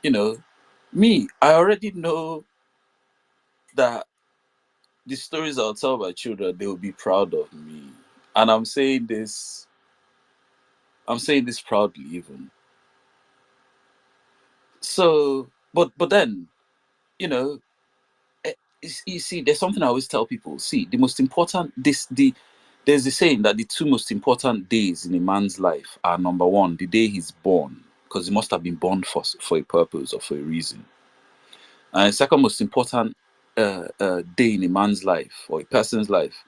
You know, me, I already know that the stories I'll tell my children, they will be proud of me. And I'm saying this I'm saying this proudly, even. So, but then, you know, you see, there's something I always tell people. See, the most important there's the saying that the two most important days in a man's life are, number one, the day he's born, because he must have been born for a purpose or for a reason. And the second most important day in a man's life or a person's life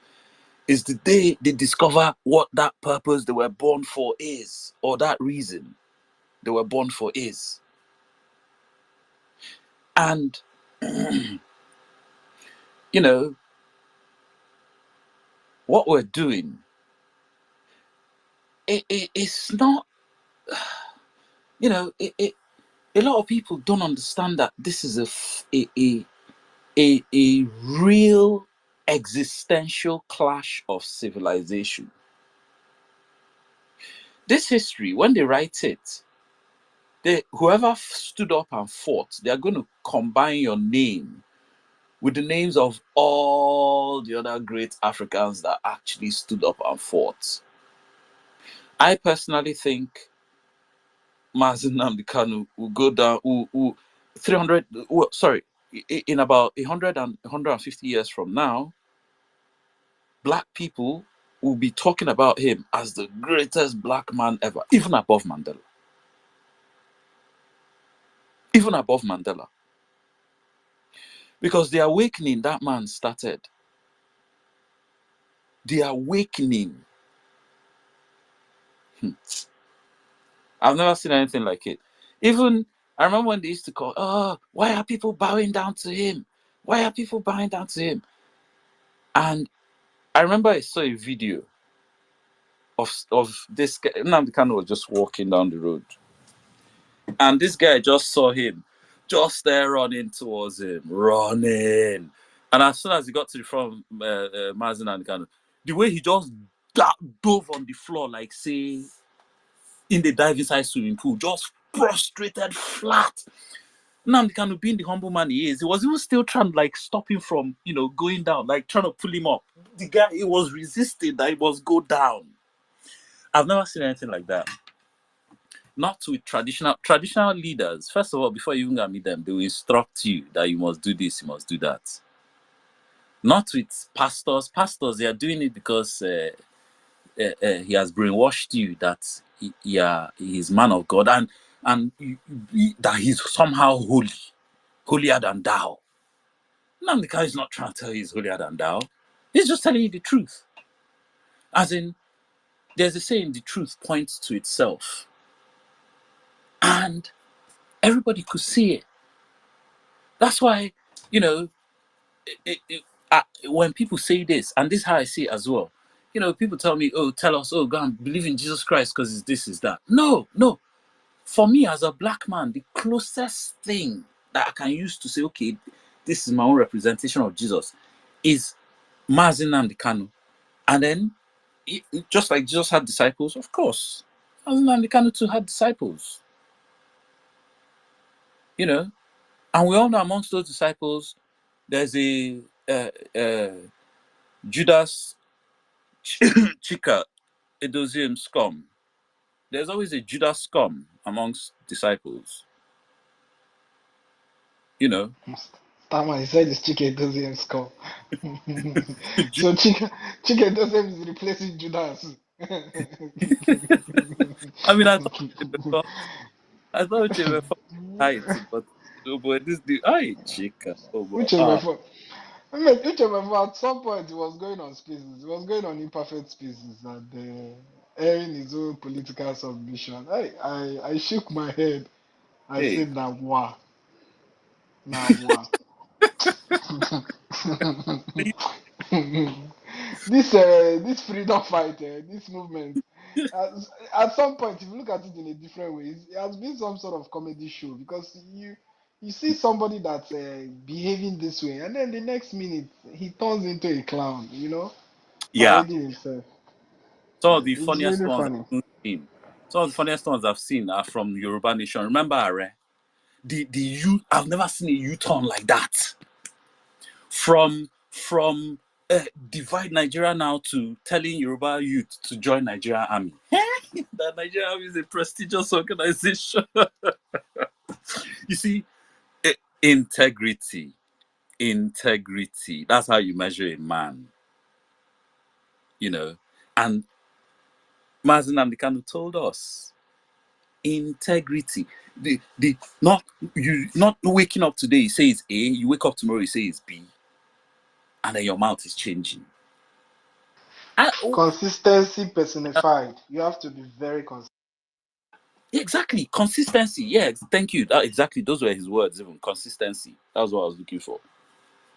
is the day they discover what that purpose they were born for is, or that reason they were born for is. And you know what we're doing, it's not, a lot of people don't understand that this is a real existential clash of civilization. This history, when they write it, whoever stood up and fought, they are going to combine your name with the names of all the other great Africans that actually stood up and fought. I personally think Mazen Nnamdi Kanu will go down, 300, sorry, in about 100 and 150 years from now, black people will be talking about him as the greatest black man ever, even above Mandela. Even above Mandela. Because the awakening that man started, the awakening, I've never seen anything like it. Even, I remember when they used to call, oh, why are people bowing down to him? Why are people bowing down to him? And I remember I saw a video of this guy. Nnamdi Kanu was just walking down the road, and this guy just saw him, just there running towards him, running. And as soon as he got to the front of Mazen Nnamdi Kanu, the way he just dove on the floor, like say in the dive inside swimming pool, just prostrated flat. Nnamdi Kanu, being the humble man he is, he was even still trying to like stop him from, going down, like trying to pull him up. The guy, he was resisting that he must go down. I've never seen anything like that. Not with traditional leaders. First of all, before you even go meet them, they will instruct you that you must do this, you must do that. Not with pastors. Pastors, they are doing it because he has brainwashed you that he is man of God, and that he's somehow holy, holier than thou. Nnamdi Kanu is not trying to tell you he's holier than thou. He's just telling you the truth. As in, there's a saying, the truth points to itself. And everybody could see it. That's why, when people say this, and this is how I see it as well, people tell me, oh, tell us, oh, go and believe in Jesus Christ because it's this, is that. No. For me, as a black man, the closest thing that I can use to say, okay, this is my own representation of Jesus, is Mazen Nnamdi Kanu. And then, just like Jesus had disciples, of course, Mazen Nnamdi Kanu too had disciples. And we all know amongst those disciples, there's a Judas Chika Edoziem scum. There's always a Judas scum amongst disciples. Tama, he said it's Chike doesn't score. So Chike doesn't is replacing Judas. I mean, I thought they were height, but this dude, Chika. Oh, boy. Uche I mean, Uche at some point he was going on spaces. He was going on imperfect spaces and airing his own political submission. I shook my head. I Hey. said, now wow. This freedom fight, this movement, at some point, if you look at it in a different way, it has been some sort of comedy show because you see somebody that's behaving this way, and then the next minute he turns into a clown, Yeah. parading himself. Some of the It's funniest really ones funny. I've seen. Some of the funniest ones I've seen are from Yoruba Nation. Remember, Are? I've never seen a U-turn like that. From divide Nigeria now to telling Yoruba youth to join Nigerian army. That Nigerian army is a prestigious organization. You see, integrity. Integrity. That's how you measure a man. You know, and Mazen Amdekanu told us integrity. The not you not waking up today, you say it's A, you wake up tomorrow, you say it's B, and then your mouth is changing. Consistency personified. You have to be very consistent. Exactly. Consistency. Yeah, thank you. Exactly. Those were his words, even consistency. That was what I was looking for.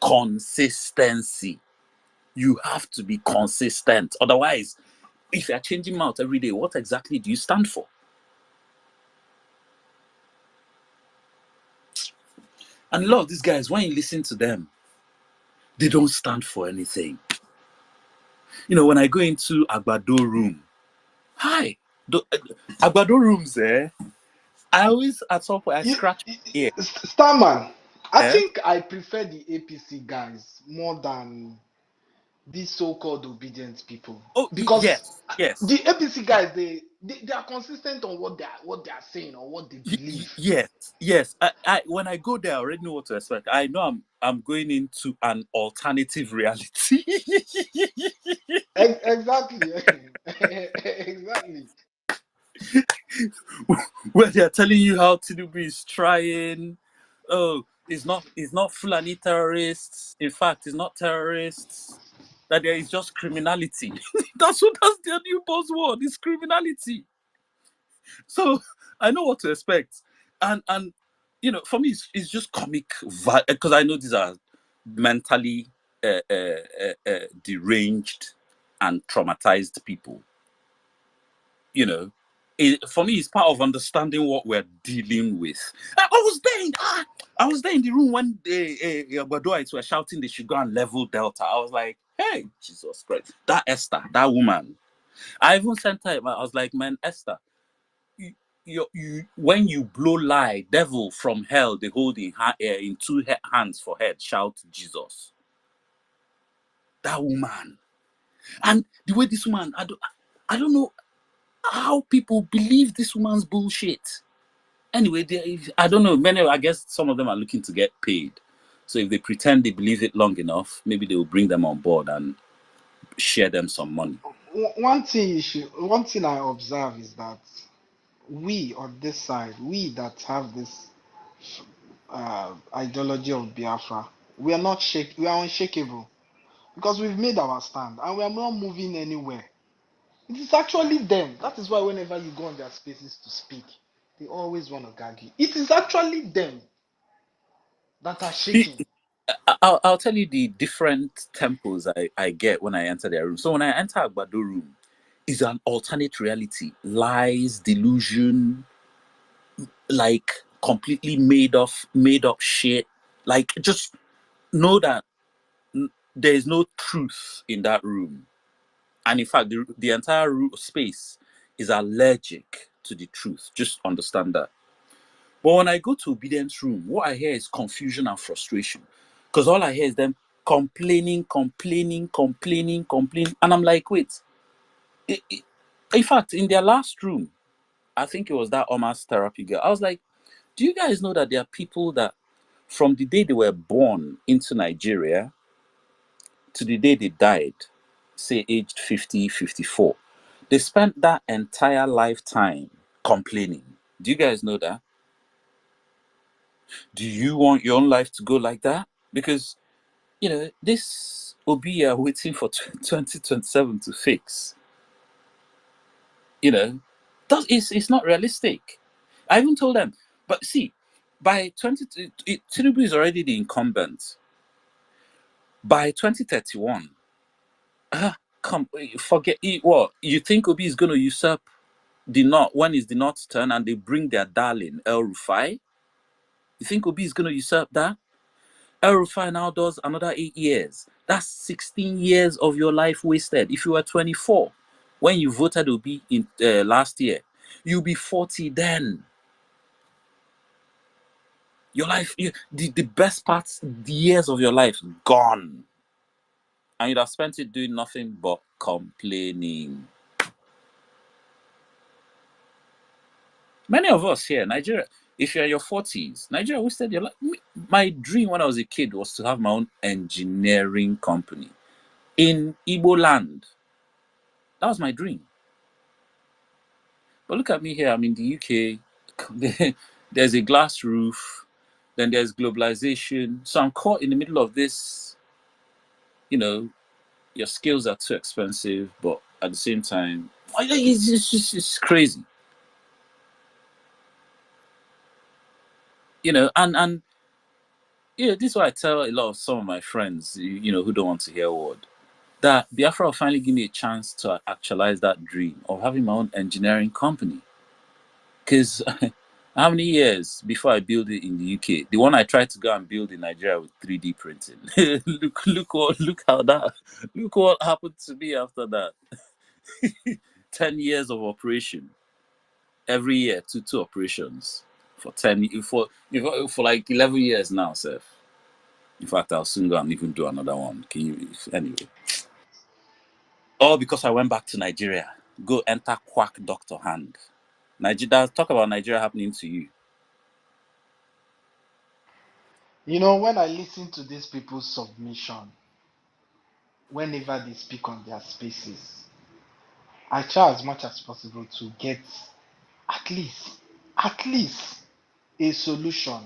Consistency. You have to be consistent. Otherwise, if you're changing mouth every day, what exactly do you stand for? And a lot of these guys, when you listen to them, they don't stand for anything. You know, when I go into Agbado room, hi, Agbado rooms, I always at some point I scratch my ear. Starman, I Eh? think I prefer the APC guys more than these so-called obedient people Oh, because yes, yes. the APC guys they are consistent on what they are saying or what they believe. Yes, yes. I when I go there, I already know what to expect. I know I'm going into an alternative reality. Exactly, exactly. Where they're telling you how Tinubu is trying. Oh, it's not Fulani terrorists. In fact, it's not terrorists. That there is just criminality. That's their new buzzword. It's criminality. So I know what to expect, and for me, it's just comic because I know these are mentally deranged and traumatized people. For me, it's part of understanding what we're dealing with. I was there in the room when the Badoites were shouting they should go and level Delta. I was like, hey, Jesus Christ, that Esther, that woman. I even sent her. I was like, man, Esther, when you blow lie, devil from hell, they hold in two hands for head, shout Jesus. That woman. And the way this woman, I don't know how people believe this woman's bullshit. Anyway, I don't know. I guess some of them are looking to get paid. So if they pretend they believe it long enough, maybe they will bring them on board and share them some money. One thing I observe is that we on this side, we that have this ideology of Biafra, we are unshakable because we've made our stand and we are not moving anywhere. It is actually them. That is why whenever you go on their spaces to speak, they always want to gag you. It is actually them that are shaking. I'll tell you the different tempos I get when I enter their room. So when I enter Agbado room, is an alternate reality. Lies, delusion, like completely made up shit. Like just know that there is no truth in that room. And in fact, the entire space is allergic to the truth. Just understand that. But when I go to obedience room, what I hear is confusion and frustration. Because all I hear is them complaining, complaining, complaining, complaining. And I'm like, wait. In fact, in their last room, I think it was that Omar's therapy girl. I was like, do you guys know that there are people that from the day they were born into Nigeria to the day they died, say aged 50, 54, they spent that entire lifetime complaining. Do you guys know that? Do you want your own life to go like that? Because, this will be waiting for 2027 to fix. It's not realistic. I even told them, but see, by Tinubu is already the incumbent. By 2031, come forget it. What you think Obi is going to usurp the North when it's the North's turn and they bring their darling El Rufai? You think Obi is going to usurp that? El Rufai now does another 8 years. That's 16 years of your life wasted. If you were 24 when you voted Obi in last year, you'll be 40 then. Your life, the best parts, the years of your life gone. And you'd have spent it doing nothing but complaining. Many of us here, Nigeria, if you're in your 40s, Nigeria wasted your life. My dream when I was a kid was to have my own engineering company in Igbo land. That was my dream. But look at me here. I'm in the UK. There's a glass roof. Then there's globalization. So I'm caught in the middle of this. You know, your skills are too expensive, but at the same time, it's crazy. And this is what I tell a lot of some of my friends, who don't want to hear a word. That Biafra will finally give me a chance to actualize that dream of having my own engineering company. Because how many years before I build it in the UK? The one I tried to go and build in Nigeria with 3D printing. Look what happened to me after that. 10 years of operation. Every year, two operations for 10 for like 11 years now, Seth. In fact, I'll soon go and even do another one. Anyway? All because I went back to Nigeria. Go enter quack doctor hand. Nigeria, talk about Nigeria happening to you. When I listen to these people's submission, whenever they speak on their spaces, I try as much as possible to get at least, at least a solution.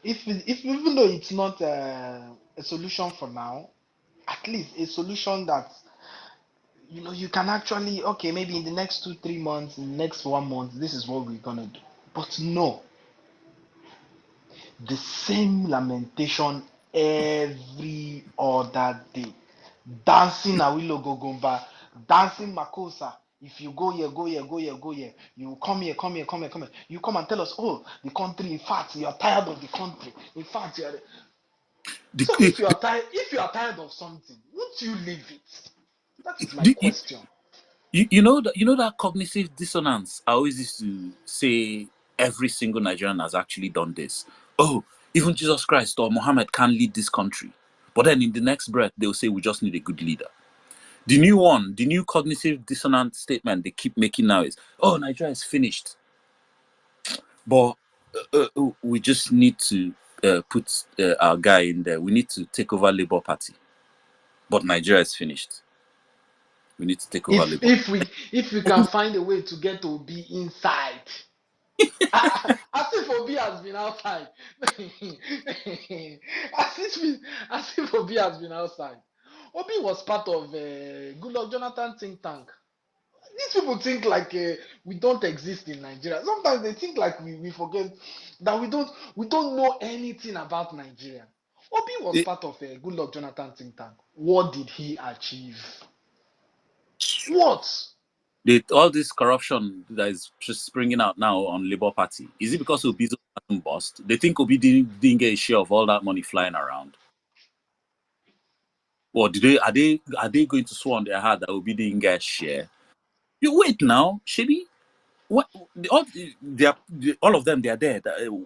If even though it's not a solution for now, at least a solution that you can actually, okay, maybe in the next 2 3 months, in the next 1 month, this is what we're gonna do. But no, the same lamentation every other day. Dancing Awilo Gogomba, dancing Makosa. If you go here, go here, go here, go here, you come here, come here, come here, come here. You come and tell us, oh, the country, in fact, you're tired of the country. In fact, you're. The, So if you are tired of something, won't you leave it? That is my the, question. you know that cognitive dissonance. I always used to say every single Nigerian has actually done this. Oh, even Jesus Christ or Muhammad can't lead this country. But then in the next breath, they'll say we just need a good leader. The new cognitive dissonance statement they keep making now is, oh, Nigeria is finished. But we just need to put our guy in there. We need to take over Labour Party. But Nigeria is finished. We need to take over If Labour. if we if we can find a way to get Obi inside, as if Obi has been outside, as if Obi has been outside. Obi was part of Goodluck Jonathan think tank. These people think like we don't exist in Nigeria. Sometimes they think like we forget that we don't know anything about Nigeria. Obi was It- part of Goodluck Jonathan think tank. What did he achieve? What? all this corruption that is just springing out now on Labour Party, is it because Obi's hasn't bust? They think Obi didn't get a share of all that money flying around. Or are they going to swear on their heart that Obi didn't get a share? You wait now, Shebi. What all of them, they are there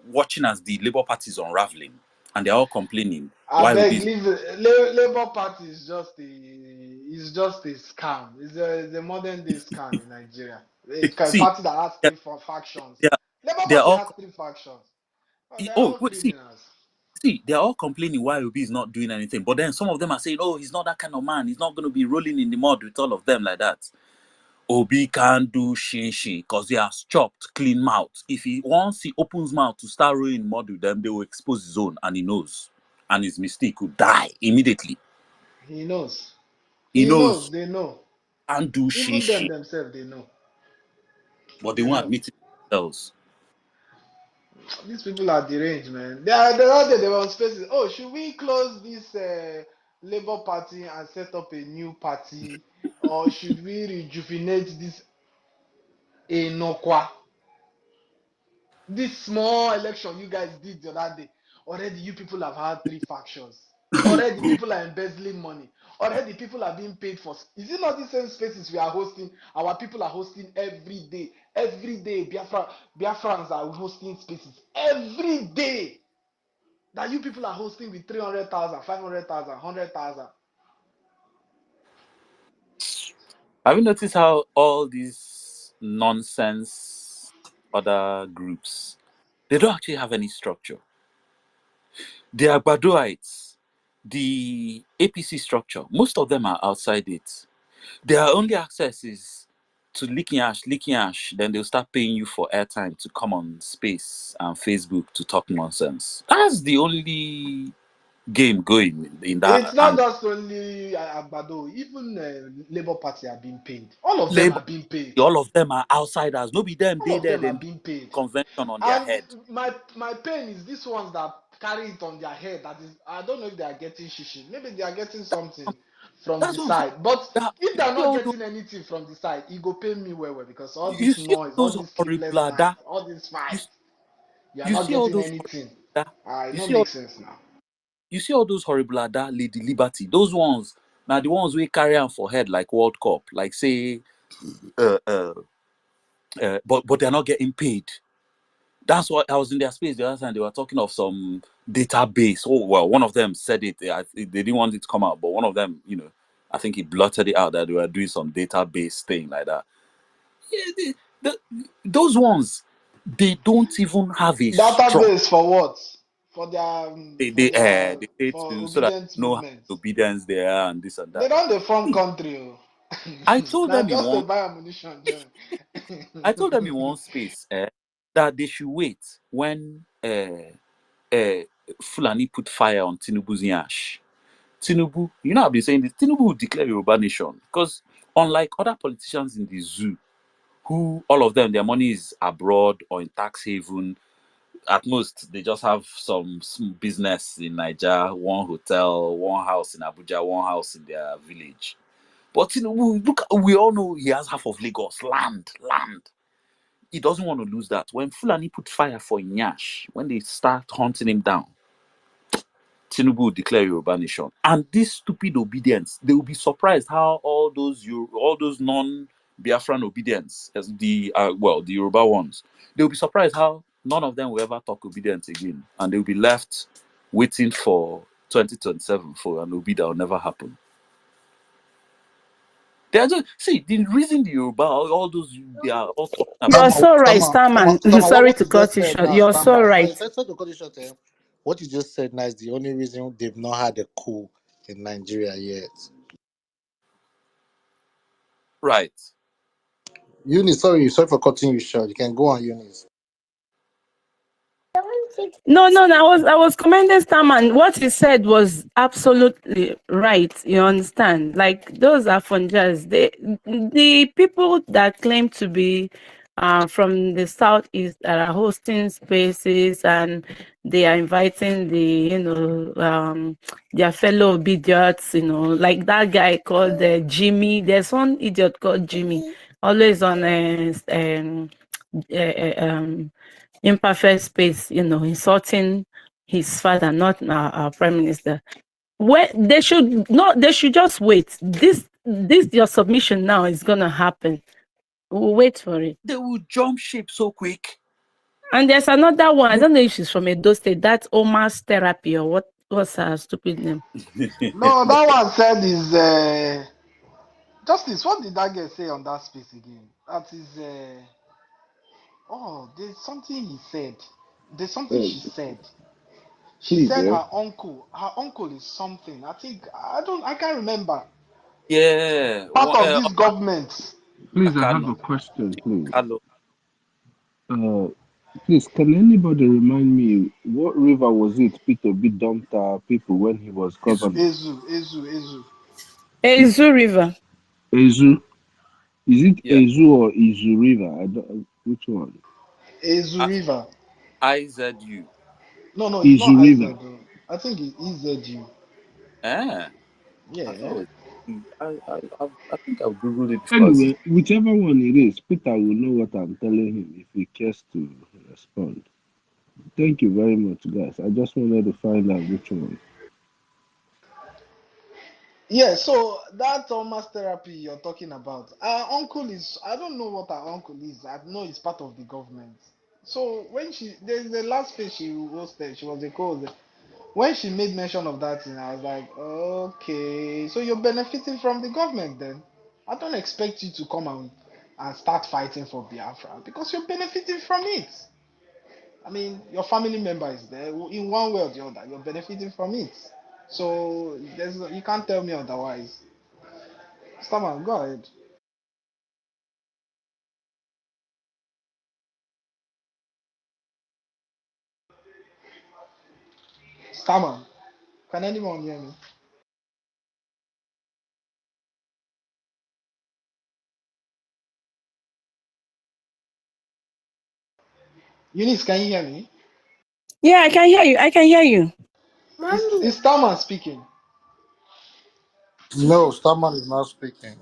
watching as the Labour Party is unraveling, and they're all complaining I why Obi beg, is. leave Labour Party is just a scam. It's a modern day scam in Nigeria. A See, party that has they're, three factions. they're, Labour they're Party all has three factions. Oh, they're oh all wait, see, criminals. they're all complaining why Obi is not doing anything, but then some of them are saying, oh, he's not that kind of man, he's not going to be rolling in the mud with all of them like that. Obi can't do shin because he has chopped clean mouth. If he once he opens mouth to start rolling mud with them, they will expose his own, and he knows, and his mistake will die immediately. He knows. He He knows knows. They know. can't do Even them shin, themselves, they know. but they They won't know. admit it themselves. These people are deranged, man. They're out there. They were on spaces. Oh, should we close this Labour Party and set up a new party, or should we rejuvenate this Enokwa? This small election you guys did the other day, already you people have had three factions. Already people are embezzling money. Already people are being paid for. Is it not the same spaces we are hosting? Our people are hosting every day. Every day, Biafrans are hosting spaces. Every day that you people are hosting with 300,000, 500,000, 100,000. Have you noticed how all these nonsense other groups, they don't actually have any structure? They are Baduites. The APC structure, most of them are outside it. Their only access is to licking ash. Then they'll start paying you for airtime to come on Space and Facebook to talk nonsense. That's the only game going in It's that. not And just only Agbado, even Labour Party are being paid. All of them Labour, are being paid. all of them are outsiders. No be them, All they of there, them are then do being paid. convention on their And head. my pain is these ones that carry it on their head. That is, I don't know if they are getting shishi. Maybe they are getting something from the That's what I'm saying. side. But That, if you they are see not all those, getting anything from the side, it go pay me well because all you this see all noise, all those this horrible sleepless nights, ada, all this you, fight, you are you not see all getting those horrible anything. ada, It you don't see all make sense now. you see all those horrible ada Lady Liberty. Those ones now the ones we carry on for head like World Cup, like say uh, uh, but they're not getting paid. That's what I was in their space the other time. They were talking of some database. Oh well, one of them said it. They didn't want it to come out, but one of them, I think he blurted it out that they were doing some database thing like that. Yeah, those ones, they don't even have a structure. Database for what? They say For to so that obedience you know how movement. obedience they are and this and They that. don't dey form See, country. I told Now them in just to one, buy ammunition join. I told them in one space that they should wait when uh, Fulani put fire on Tinubu's yash. Tinubu, I've been saying this. Tinubu will declare Yoruba nation because, unlike other politicians in the zoo, who all of them their money is abroad or in tax haven, at most they just have some business in Nigeria, one hotel, one house in Abuja, one house in their village. But Tinubu, look, we all know he has half of Lagos land. He doesn't want to lose that. When Fulani put fire for Nyash, when they start hunting him down, Tinubu will declare Yoruba nation. And this stupid obedience, they will be surprised how all those non-Biafran obedience, as the Yoruba ones, they will be surprised how none of them will ever talk obedience again, and they will be left waiting for 2027 for an obi that will never happen. They are just see the reason the Yoruba all those they are all talking about. You're so right, Starman. Sorry What to you just cut you said short. now, You're so Stammer. right. Sorry to cut you short. What you just said now is the only reason they've not had a coup in Nigeria yet. Right. Eunice, sorry for cutting you short. You can go on, Eunice. No. I was commending Starman. What he said was absolutely right. You understand? Like those are funjas. The people that claim to be from the southeast that are hosting spaces and they are inviting their fellow idiots. Like that guy called Jimmy. There's one idiot called Jimmy, always on imperfect space, insulting his father, not our prime minister. When they should just wait. This your submission now is gonna happen. We'll wait for it. They will jump ship so quick. And there's another one. I don't know if she's from Edo State. That's Omar's therapy or what's her stupid name? No, that one said is Justice. What did that girl say on that space again? That is there's something he said. There's something Uh, she said. She please, said her uncle is something. I can't remember. Yeah. Part of this government. please, I have Kano. a question, please. Kano. Uh, please, can anybody remind me what river was it Peter B dumped our people when he was governor? Ezu. Ezu River. Ezu. Is it Yeah. Ezu or Izu River? I don't. Which one? Ezu I- River. IZU. No, it's Izu not River. IZ. I think it's EZU. Eh. I thought Yeah. it was. I think I've googled it before. Anyway, whichever one it is, Peter will know what I'm telling him if he cares to respond. Thank you very much, guys. I just wanted to find out which one. Yeah, so that Thomas therapy you're talking about, our uncle is, I don't know what our uncle is. I know it's part of the government. So when there's the last page she hosted, she was a co-host. When she made mention of that thing, I was like, okay, so you're benefiting from the government then? I don't expect you to come and start fighting for Biafra because you're benefiting from it. I mean, your family member is there in one way or the other. You're benefiting from it. So you can't tell me otherwise. Staman, go ahead. Staman, can anyone hear me? Eunice, can you hear me? Yeah, I can hear you. I can hear you. Is Staman speaking? No, someone is not speaking.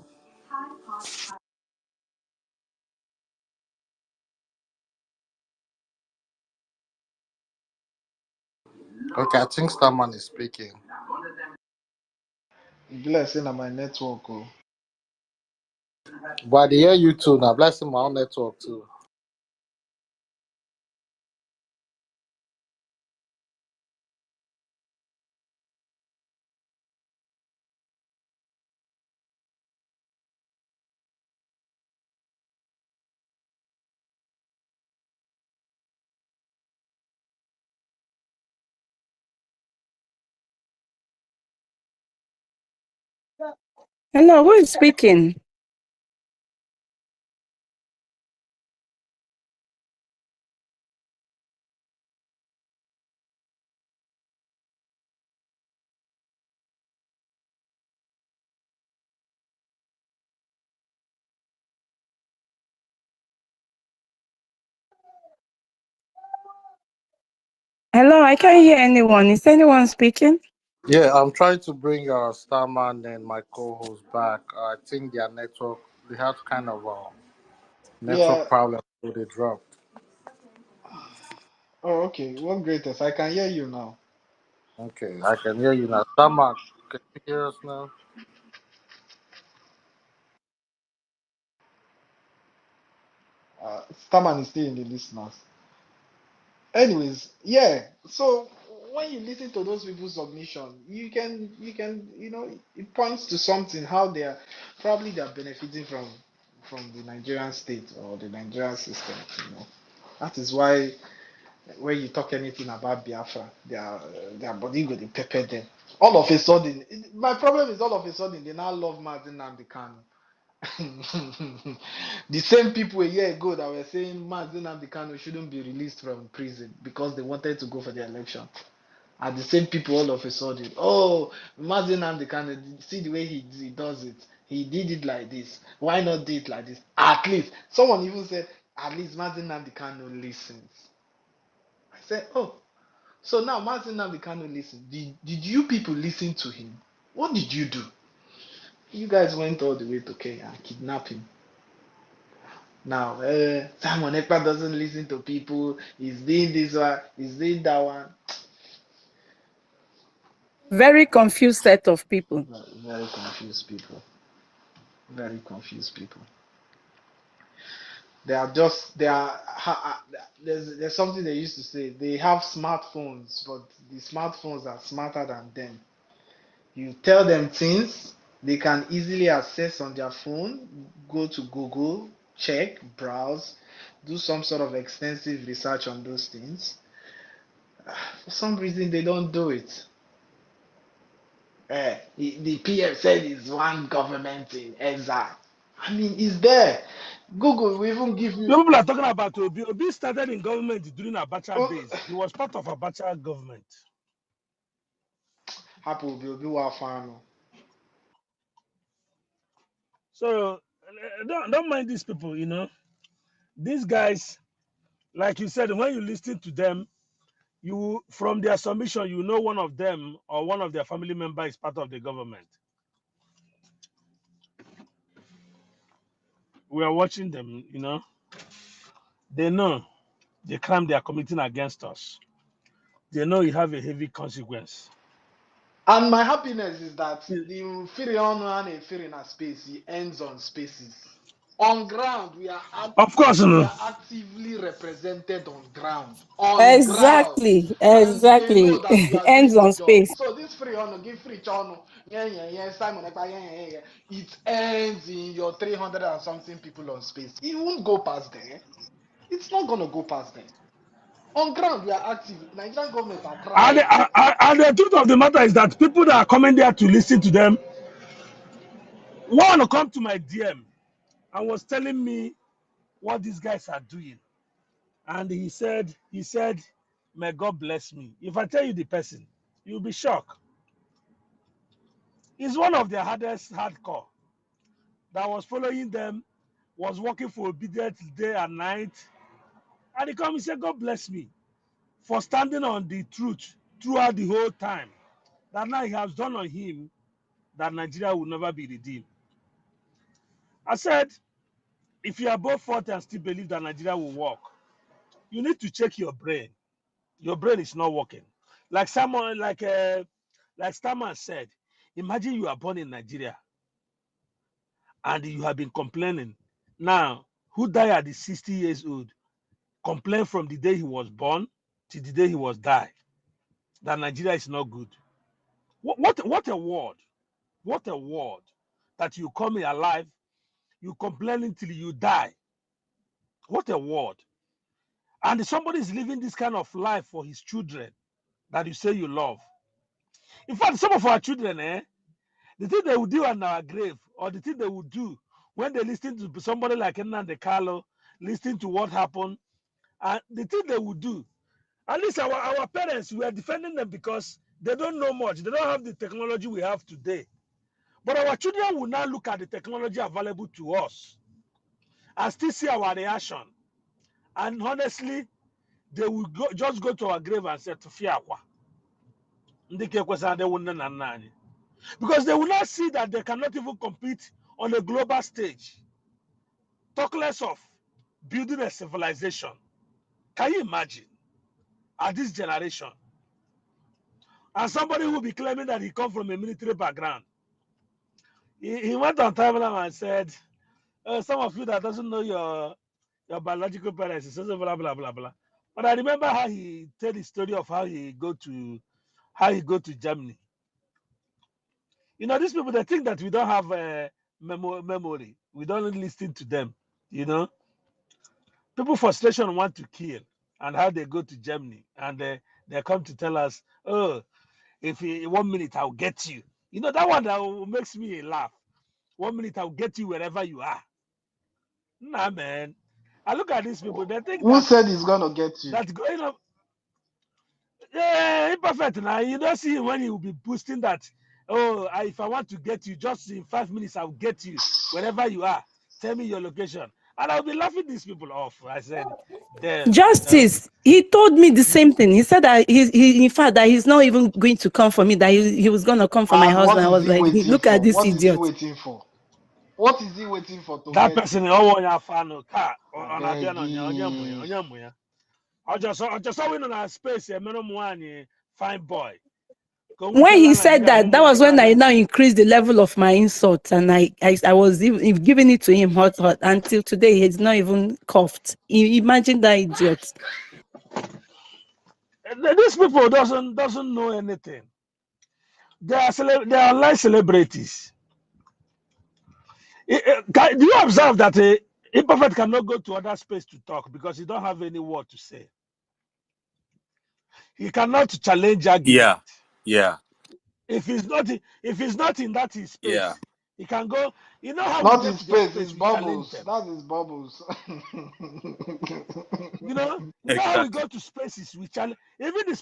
Okay, I think someone is speaking. Blessing on my network. Oh. But I hear you too now. Blessing my own network too. Hello, who is speaking? Hello, I can't hear anyone. Is anyone speaking? Yeah, I'm trying to bring Starman and my co-host back. I think their network they had kind of a network Yeah. problem, so they dropped. Oh, okay. What greatest? I can hear you now. Okay, I can hear you now. Starman, can you hear us now? Staman is still in the listeners. Anyways, yeah. So when you listen to those people's submission, it points to something how they're benefiting from the Nigerian state or the Nigerian system. That is why when you talk anything about Biafra, their body go to pepper them. All of a sudden, my problem is all of a sudden they now love Martin Kanu. The same people a year ago that were saying Mazi Nnamdi Kanu shouldn't be released from prison because they wanted to go for the election are the same people all of a sudden. Oh, Mazi Nnamdi Kanu, see the way he does it. He did it like this. Why not do it like this? At least someone even said, at least Mazi Nnamdi Kanu listens. I said, oh, so now Mazi Nnamdi Kanu listens. Did you people listen to him? What did you do? You guys went all the way to Kenya and kidnapped him. Now, Simon Ekpa doesn't listen to people. He's doing this one. He's doing that one. Very confused set of people. Very confused people. Very confused people. There's something they used to say. They have smartphones, but the smartphones are smarter than them. You tell them things they can easily access on their phone. Go to Google, check, browse, do some sort of extensive research on those things. For some reason, they don't do it. The PM said it's one government in exile. I mean, it's there. Google will even give you. People are talking about Obi. Obi started in government during Abacha Oh, days. He was part of Abacha government. Happy will be one fan. So don't mind these people, These guys, like you said, when you listen to them, you from their submission, you know one of them or one of their family member is part of the government. We are watching them, They know the crime they are committing against us. They know you have a heavy consequence. And my happiness is that the Firion and a Firina space he ends on spaces. On ground, Of course, we no. are actively represented on ground. On ground. Exactly, And they know exactly. that we are Ends doing the on job. space. So this free honor, give free chono, Simon, it ends in your 300 and something people on space. It won't go past there. It's not gonna go past there. On ground, we are active. Nigerian government are trying. And the truth of the matter is that people that are coming there to listen to them want to come to my DM and was telling me what these guys are doing. And he said, may God bless me. If I tell you the person, you'll be shocked. He's one of the hardest hardcore that was following them, was working for obedience day and night. And he come and said, God bless me for standing on the truth throughout the whole time. That now he has done on him that Nigeria will never be redeemed. I said, if you are both 40 and still believe that Nigeria will work, you need to check your brain. Your brain is not working. Like someone, like Starman said, imagine you are born in Nigeria and you have been complaining. Now, who died at the 60 years old? Complain from the day he was born to the day he was died that Nigeria is not good. What a word! What a word! That you come here alive, you complain until you die. What a word! And somebody is living this kind of life for his children that you say you love. In fact, some of our children, the thing they will do on our grave, or the thing they will do when they listen to somebody like Nnamdi Kanu, listening to what happened, and the thing they will do, at least our parents, we are defending them because they don't know much. They don't have the technology we have today. But our children will now look at the technology available to us and still see our reaction. And honestly, they will just go to our grave and say, Tufiakwa. Because they will not see that they cannot even compete on a global stage. Talk less of building a civilization. Can you imagine at this generation? And somebody who will be claiming that he come from a military background. He went on timeline and said, some of you that doesn't know your biological parents, he says blah blah blah blah. But I remember how he told the story of how he go to Germany. You know, these people, they think that we don't have memory. We don't listen to them. You know, people frustration want to kill, and how they go to Germany and they come to tell us, oh, if 1 minute I'll get you. You know, that one that makes me laugh. 1 minute I'll get you wherever you are. Nah, man. I look at these people. They think Who that said he's gonna get you? going up. Yeah, imperfect. Now you don't see him when he will be boosting that. Oh, if I want to get you, just in 5 minutes, I'll get you wherever you are. Tell me your location, and I'll be laughing these people off. I said, damn, you know. Justice, he told me the same thing. He said that he in fact that he's not even going to come for me, that he was going to come for my And husband. what I is was he like, waiting look at for? this What is he idiot. waiting for? What is he waiting for to That get person, you? oh, yeah, fan, car, I on a beg biano, you. onyamuya. I just saw win on a space, a minimum one, fine boy. When he said that, that was when I now increased the level of my insult, and I was even giving it to him hot. Until today, he's not even coughed. Imagine that idiot. These people doesn't know anything. They are like celebrities. Do you observe that Imperfect cannot go to other space to talk because he don't have any word to say? He cannot challenge argument. Yeah. If he's not in that his Yeah. space, he can go. You know how we Not get his to their space, space, his we challenge bubbles. them. That's his bubbles. You know how we Exactly. go to spaces, we challenge even the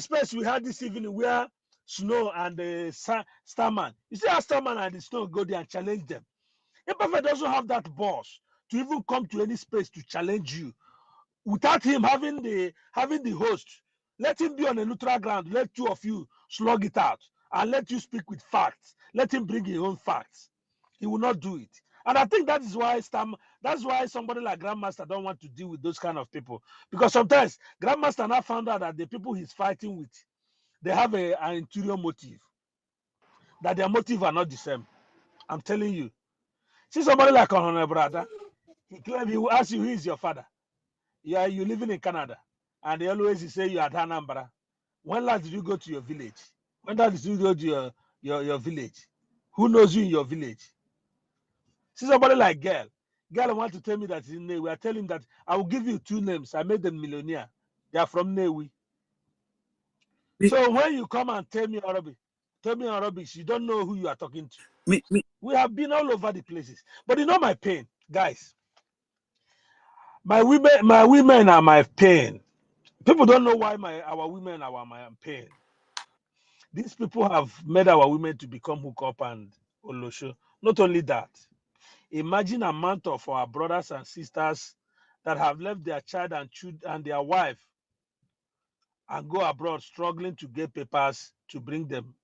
space we had this evening where Snow and Starman. You see how Starman and the Snow go there and challenge them. Imperfect doesn't have that boss to even come to any space to challenge you without him having the host. Let him be on a neutral ground. Let two of you slug it out and let you speak with facts. Let him bring his own facts. He will not do it. And I think that is why that's why somebody like Grandmaster don't want to deal with those kind of people. Because sometimes Grandmaster now found out that the people he's fighting with, they have an interior motive. That their motive are not the same. I'm telling you. See somebody like Honorable Brother, he will ask you, who is your father? Yeah, you living in Canada. And they always say you are at Anambra. When last did you go to your village? When last did you go to your village? Who knows you in your village? See somebody like Girl. Girl want to tell me that he's in Newi. I tell him that I will give you 2 names. I made them millionaire. They are from Newi. Me, So when you come and tell me Arabic, you don't know who you are talking to. me. We have been all over the places. But you know my pain, guys. My women are my pain. People don't know why our women are my pain. These people have made our women to become hook up and olosho. Not only that, imagine amount of our brothers and sisters that have left their child and their wife and go abroad struggling to get papers to bring them.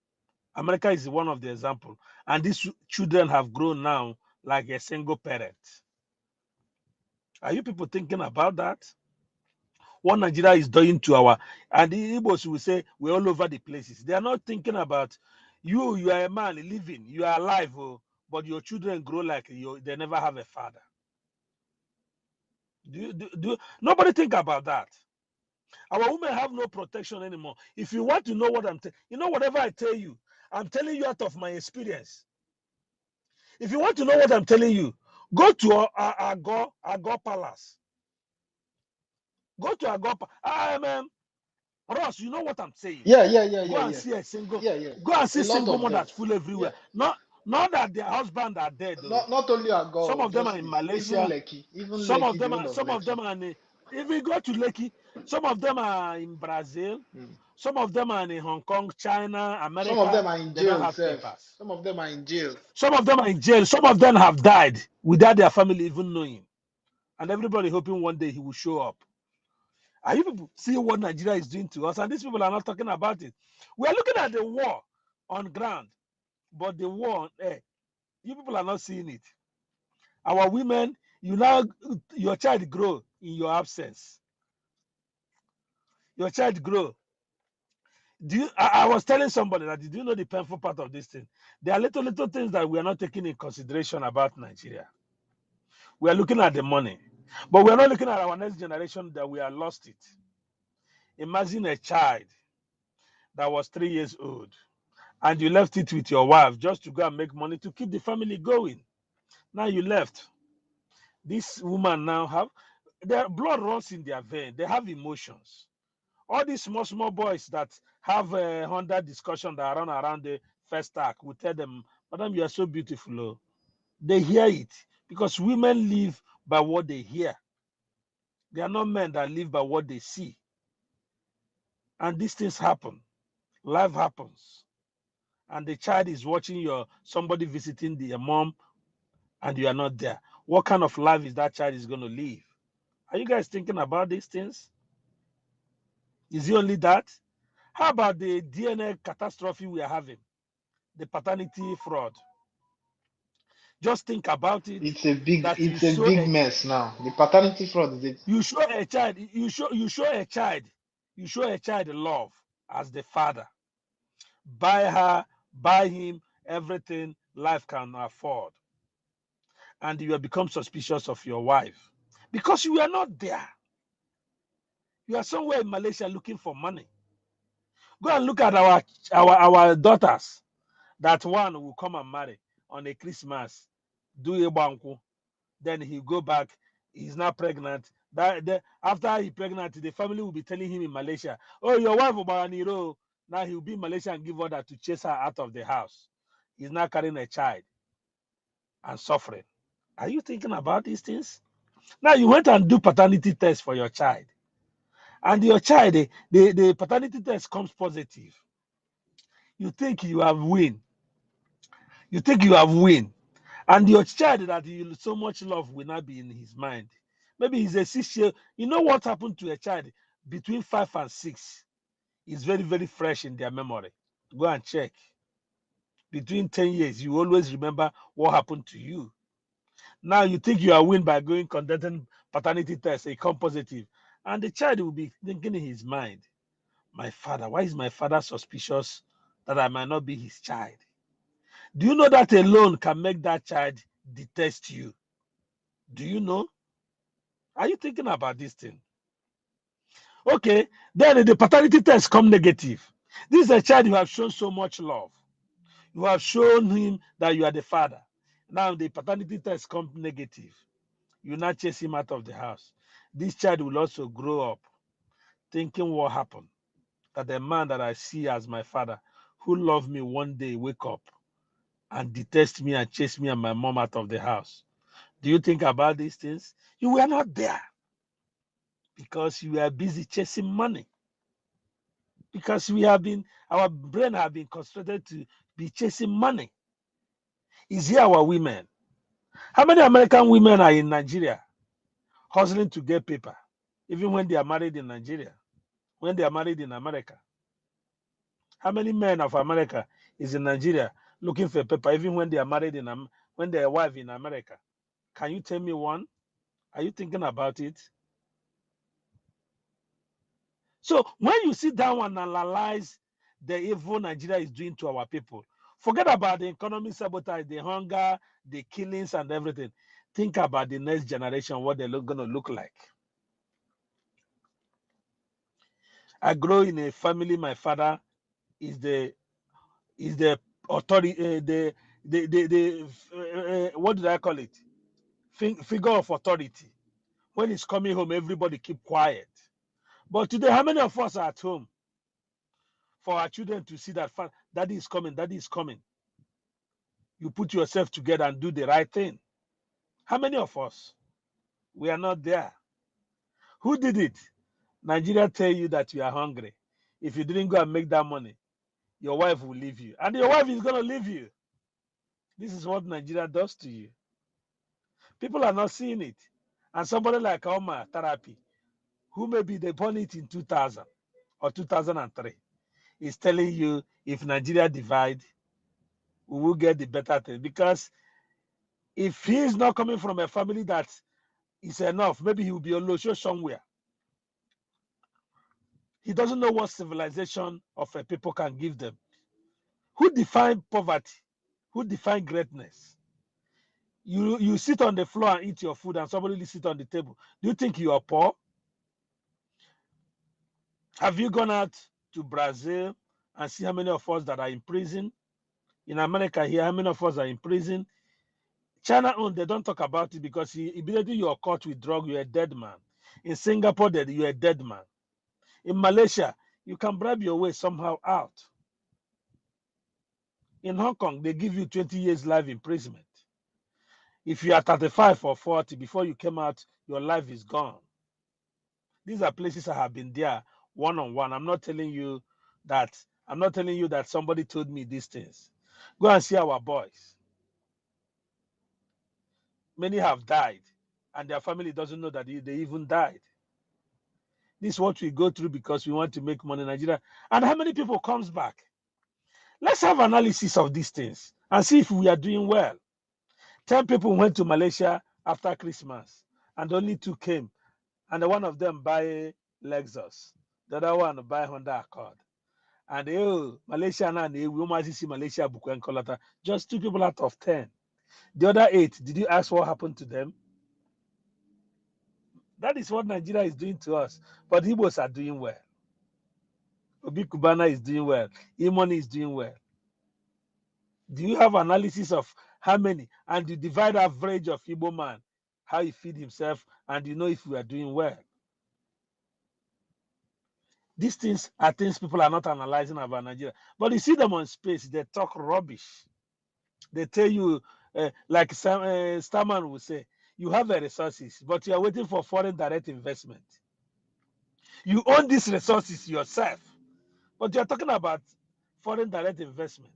America is one of the example. And these children have grown now like a single parent. Are you people thinking about that? What Nigeria is doing to our, and the Igbos will say we're all over the places. They are not thinking about you. You are a man living, you are alive, oh, but your children grow like you. They never have a father. Nobody think about that. Our women have no protection anymore. If you want to know what I'm whatever I tell you, I'm telling you out of my experience. If you want to know what I'm telling you, go to Agor Palace. Go to Agor. Ross, you know what I'm saying. Go and see a single. Yeah. Go and see A lot single of them. mothers full Yeah. everywhere. Not that their husband are dead though. Not only Some Ago, of them are in Justice, even Malaysia. Lekki, Some of the them whole are. of Some of them Lekki. are in. If we go to Lekki, some of them are in Brazil. Some of them are in Hong Kong, China, Some of America. them are in They don't jail, have self. papers. Some of them are in jail. Some of them are in jail. Some of them have died without their family even knowing. And everybody hoping one day he will show up. Are you people see what Nigeria is doing to us? And these people are not talking about it. We are looking at the war on ground, but the war on air, you people are not seeing it. Our women, your child grow in your absence. Your child grow. I was telling somebody that, do you know the painful part of this thing? There are little things that we are not taking in consideration about Nigeria. We are looking at the money, but we are not looking at our next generation that we are lost it. Imagine a child that was 3 years old and you left it with your wife just to go and make money to keep the family going. Now you left. This woman now have their blood runs in their vein. They have emotions. All these small boys that have a Honda discussion that run around the first act will tell them, Madam, you are so beautiful. Oh. They hear it because women live by what they hear. They are not men that live by what they see. And these things happen. Life happens. And the child is watching somebody visiting their mom and you are not there. What kind of life is that child is going to live? Are you guys thinking about these things? Is it only that? How about the DNA catastrophe we are having? The paternity fraud. Just think about it. That It's a big mess now. The paternity fraud is it. you show a child, you show a child love as the father. Buy her, buy him everything life can afford. And you have become suspicious of your wife because you are not there. You are somewhere in Malaysia looking for money. Go and look at our daughters. That one will come and marry on a Christmas, do a banku, then he go back. He's not pregnant. After he pregnant, the family will be telling him in Malaysia, "Oh, your wife Obaraniro." Now he'll be in Malaysia and give order to chase her out of the house. He's not carrying a child and suffering. Are you thinking about these things? Now you went and do paternity test for your child, and your child, the paternity test comes positive. You think you have win. You think you have win. And your child that you so much love will not be in his mind. Maybe he's a 6 year. You know what happened to a child between 5 and 6 is very, very fresh in their memory. Go and check. Between 10 years, you always remember what happened to you. Now you think you are win by going conducting paternity test, a come positive. And the child will be thinking in his mind, my father, why is my father suspicious that I might not be his child? Do you know that alone can make that child detest you. Do you know? Are you thinking about this thing? Okay, then the paternity test come negative. This is a child you have shown so much love. You have shown him that you are the father. Now the paternity test come negative. You now chase him out of the house. This child will also grow up thinking what happened. That the man that I see as my father, who loved me one day, wake up and detest me and chase me and my mom out of the house. Do you think about these things? You were not there because you were busy chasing money. Because our brain have been concentrated to be chasing money. Is here our women? How many American women are in Nigeria hustling to get paper, even when they are married in Nigeria, when they are married in America? How many men of America is in Nigeria looking for paper, even when they are married when they are wife in America? Can you tell me one? Are you thinking about it? So when you sit down and analyze the evil Nigeria is doing to our people, forget about the economic sabotage, the hunger, the killings, and everything. Think about the next generation, what they're going to look like. I grew in a family. My father is the authority, what did I call it? Figure of authority. When he's coming home, everybody keep quiet. But today, how many of us are at home for our children to see that daddy is coming, daddy is coming? You put yourself together and do the right thing. How many of us? We are not there. Who did it? Nigeria tell you that you are hungry. If you didn't go and make that money, your wife will leave you. And your wife is going to leave you. This is what Nigeria does to you. People are not seeing it. And somebody like Omar Therapy, who maybe they born it in 2000 or 2003, is telling you if Nigeria divide, we will get the better thing. Because if he is not coming from a family that is enough, maybe he will be a Losho somewhere. He doesn't know what civilization of a people can give them. Who define poverty? Who define greatness? You sit on the floor and eat your food and somebody will sit on the table. Do you think you are poor? Have you gone out to Brazil and see how many of us that are in prison? In America here, how many of us are in prison? China they don't talk about it because immediately you are caught with drug, you're a dead man. In Singapore, you're a dead man. In Malaysia, you can bribe your way somehow out. In Hong Kong, they give you 20 years life imprisonment. If you are 35 or 40, before you came out, your life is gone. These are places I have been there one-on-one. I'm not telling you that somebody told me these things. Go and see our boys. Many have died, and their family doesn't know that they even died. This is what we go through because we want to make money in Nigeria. And how many people comes back? Let's have analysis of these things and see if we are doing well. 10 people went to Malaysia after Christmas, and only 2 came. And one of them buy Lexus, the other one buy Honda Accord. And Malaysia now, we must see Malaysia Bukwenkolata. Just 2 people out of 10. The other 8, did you ask what happened to them? That is what Nigeria is doing to us. But Igbos are doing well. Obi Kubana is doing well. Imoni is doing well. Do you have analysis of how many? And you divide average of Igbo man, how he feed himself, and you know if we are doing well. These things are things people are not analyzing about Nigeria. But you see them on space, they talk rubbish. They tell you, like Starman will say, you have the resources, but you are waiting for foreign direct investment. You own these resources yourself, but you are talking about foreign direct investment.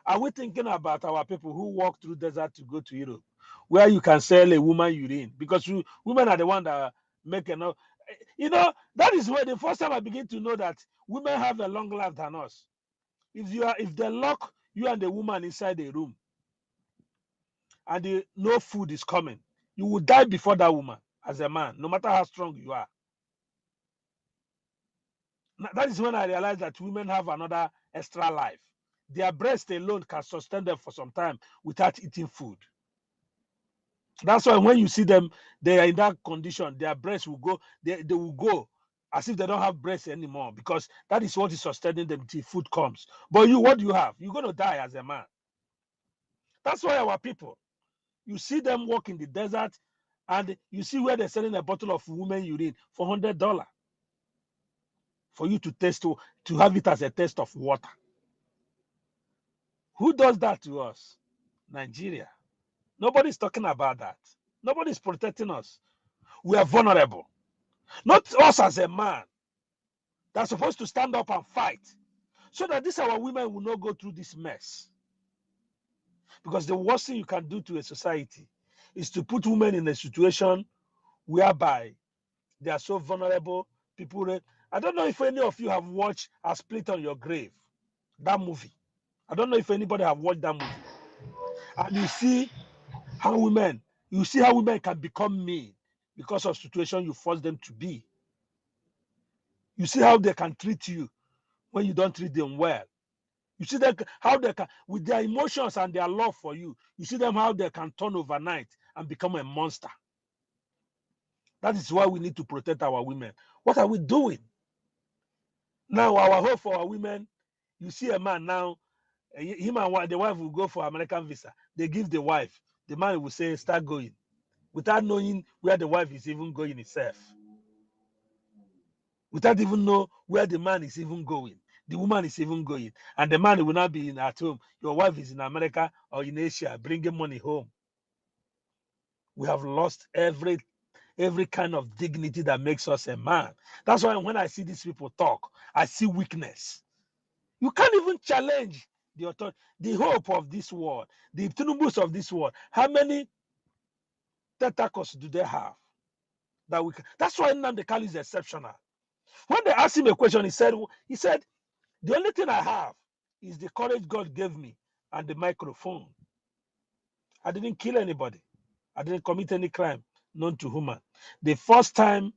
Are we thinking about our people who walk through desert to go to Europe, where you can sell a woman urine? Because women are the one that make enough. That is where the first time I begin to know that women have a long life than us. If they lock you and the woman inside a room and no food is coming, you will die before that woman as a man, no matter how strong you are. That is when I realized that women have another extra life. Their breast alone can sustain them for some time without eating food. That's why when you see them, they are in that condition, their breasts will go, they will go as if they don't have breasts anymore, because that is what is sustaining them till food comes. But you, what do you have? You're going to die as a man. That's why our people, you see them walk in the desert, and you see where they're selling a bottle of women urine for $100 for you to taste, to have it as a taste of water. Who does that to us? Nigeria. Nobody's talking about that. Nobody's protecting us. We are vulnerable. Not us as a man that's supposed to stand up and fight, so that these our women will not go through this mess. Because the worst thing you can do to a society is to put women in a situation whereby they are so vulnerable. People, I don't know if any of you have watched A Split on Your Grave, that movie. I don't know if anybody have watched that movie. And you see how women can become mean because of situation you force them to be. You see how they can treat you when you don't treat them well. You see them how they can, with their emotions and their love for you, you see them how they can turn overnight and become a monster. That is why we need to protect our women. What are we doing? Now, our hope for our women, you see a man now, him and the wife will go for American visa. They give the wife, the man will say, start going, without knowing where the wife is even going itself. Without even know where the man is even going, the woman is even going, and the man will not be at home. Your wife is in America or in Asia bringing money home. We have lost every kind of dignity that makes us a man. That's why when I see these people talk, I see weakness. You can't even challenge the authority, the hope of this world, the Tinubus of this world. How many tentacles do they have? That's why Nnamdi Kanu is exceptional. When they asked him a question, he said, the only thing I have is the courage God gave me and the microphone. I didn't kill anybody. I didn't commit any crime known to human. The first time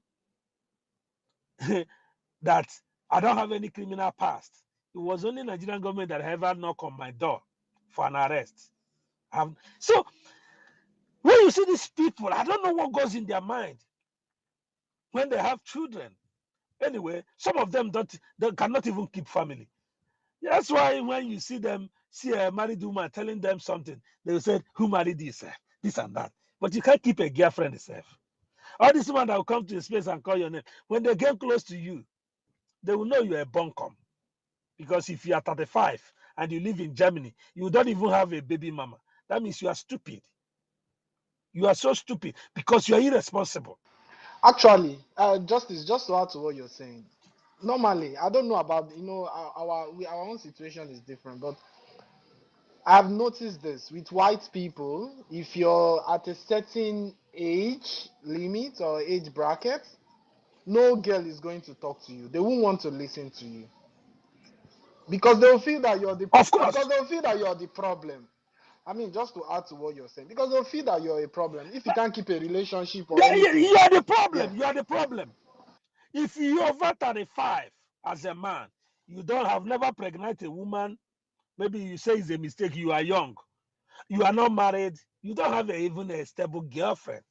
that I don't have any criminal past, it was only Nigerian government that ever knocked on my door for an arrest. So when you see these people, I don't know what goes in their mind when they have children. Anyway, some of them they cannot even keep family. That's why when you see them see a married woman telling them something, they will say, who married this? This and that. But you can't keep a girlfriend itself. All these women that will come to the space and call your name, when they get close to you, they will know you're a bunkum. Because if you are 35 and you live in Germany, you don't even have a baby mama. That means you are stupid. You are so stupid because you are irresponsible. Actually, Justice, just to add to what you're saying, normally, I don't know about, our own situation is different, but I've noticed this with white people. If you're at a certain age limit or age bracket, no girl is going to talk to you. They won't want to listen to you because they'll feel that Of course. you're the problem. I mean, just to add to what you're saying, because they'll feel that you're a problem if you can't keep a relationship or Yeah, anything. you are the Yeah. problem. You are the problem. If you are over 35 as a man, you don't have never pregnant a woman, maybe you say it's a mistake, you are young, you are not married, you don't have even a stable girlfriend,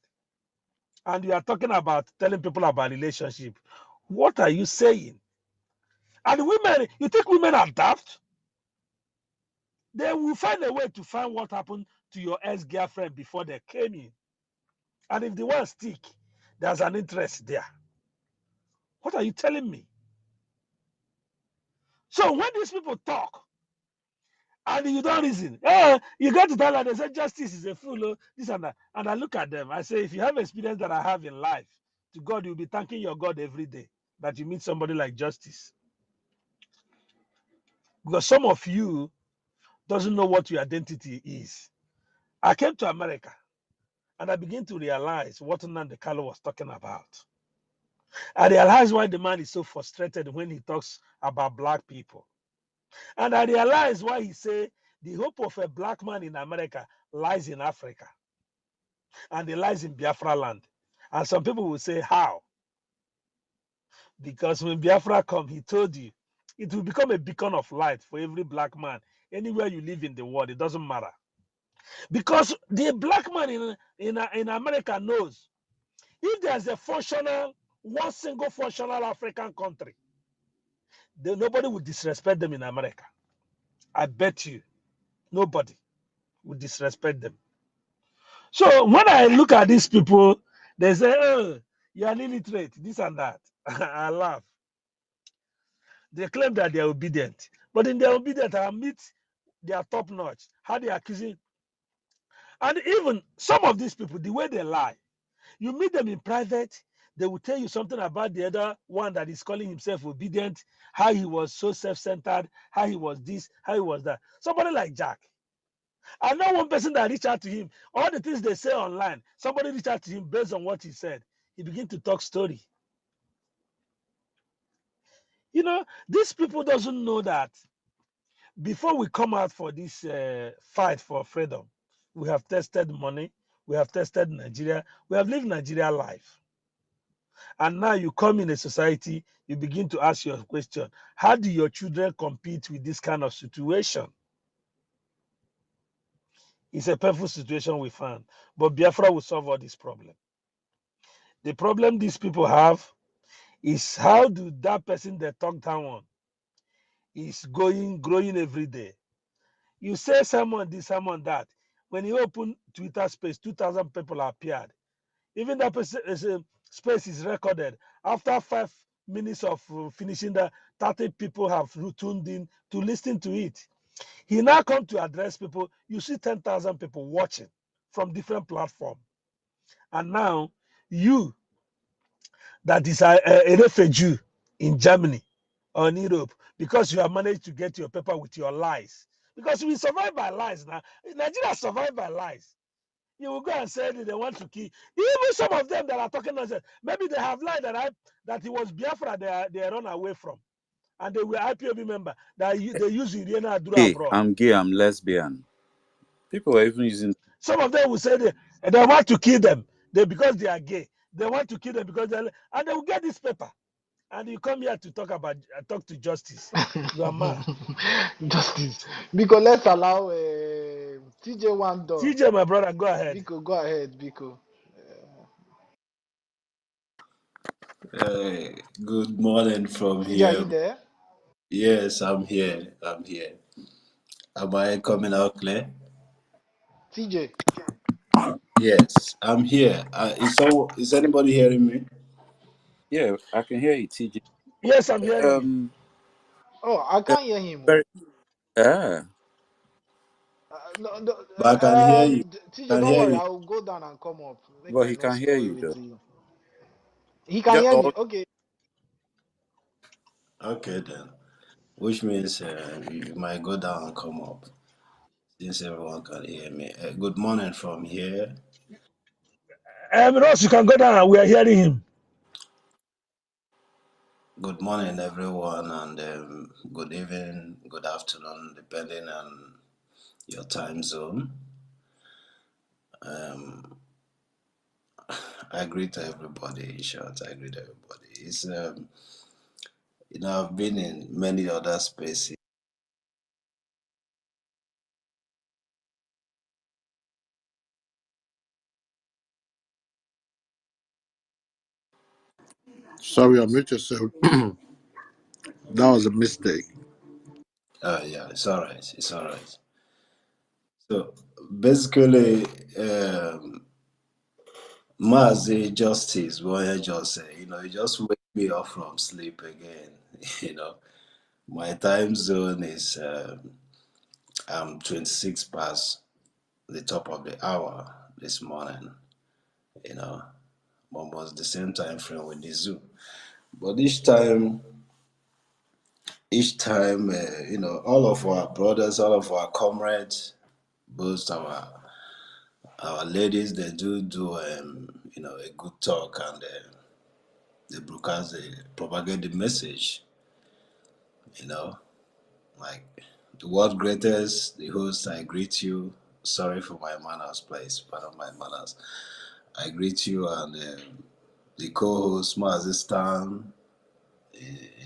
and you are talking about telling people about relationship. What are you saying? And women, you think women are daft? They will find a way to find what happened to your ex-girlfriend before they came in. And if the one stick, there's an interest there. What are you telling me? So when these people talk and you don't reason, you got to tell them, they say justice is a fool, this and that. And I look at them, I say, if you have experience that I have in life, to God, you'll be thanking your God every day that you meet somebody like justice. Because some of you doesn't know what your identity is. I came to America and I began to realize what Nnamdi Kanu was talking about. I realized why the man is so frustrated when he talks about black people. And I realized why he say the hope of a black man in America lies in Africa and it lies in Biafra land. And some people will say, how? Because when Biafra come, he told you, it will become a beacon of light for every black man. Anywhere you live in the world, it doesn't matter. Because the black man in America knows if there's a one single functional African country, then nobody would disrespect them in America. I bet you nobody would disrespect them. So when I look at these people, they say, oh, you're an illiterate, this and that. I laugh. They claim that they're obedient. But in their obedience, I meet their top notch. How they accusing. And even some of these people, the way they lie, you meet them in private, they will tell you something about the other one that is calling himself obedient, how he was so self-centered, how he was this, how he was that. Somebody like Jack. I know one person that reached out to him. All the things they say online, somebody reached out to him based on what he said. He began to talk story. You know, these people doesn't know that before we come out for this fight for freedom, we have tested money, we have tested Nigeria, we have lived Nigeria life. And now you come in a society, you begin to ask your question, how do your children compete with this kind of situation? It's a painful situation we found, but Biafra will solve all this problem. The problem these people have is how do that person they talk down on is growing every day. You say someone this, someone that. When you open Twitter space, 2,000 people appeared. Even that person, space is recorded. After 5 minutes of finishing that, 30 people have tuned in to listen to it. He now come to address people. You see 10,000 people watching from different platforms. And now you that is a refugee in Germany or in Europe because you have managed to get your paper with your lies. Because we survive by lies now. Nigeria survive by lies. You will go and say that they want to kill. Even some of them that are talking nonsense, maybe they have lied that it was Biafra they run away from. And they were IPOB member that they use Irena Adura Hey, abroad. I'm gay, I'm lesbian. People are even using. Some of them will say they want to kill them because they are gay. They want to kill them because and they will get this paper. And you come here to talk to justice. You are mad. Justice. Because let's allow TJ one door. TJ, my brother, go ahead. Biko, go ahead, Biko. Good morning from TJ, are you here. there? Yes, I'm here. I'm here. Am I coming out clear? TJ. Yes, I'm here. Is anybody hearing me? Yeah, I can hear you, TJ. Yes, I'm hearing you. Oh, I can't hear him. Very. Ah, No, But I can hear you. TJ, Can don't hear worry. you. I'll go down and come up. Make but I he no can hear spoil you with though. you. He can Just hear me. all. Okay. Okay then. Which means you might go down and come up since everyone can hear me. Good morning from here. Ross, you can go down. We are hearing him. Good morning, everyone, and good evening, good afternoon, depending on your time zone. I greet everybody. In short, I greet everybody. I've been in many other spaces. Sorry, I mute yourself. That was a mistake. Yeah, it's all right. It's all right. So basically, Mazi Justice, what I just say, you just wake me up from sleep again. You know, my time zone is I'm 26 past the top of the hour this morning. You know, almost the same time frame with the zoo. But each time, all of our brothers, all of our comrades, both our ladies, they do a good talk and they broadcast, they propagate the message, you know, like the world greatest, the host, I greet you. Sorry for my manners, please, pardon my manners. I greet you and the co-host, Mazistan,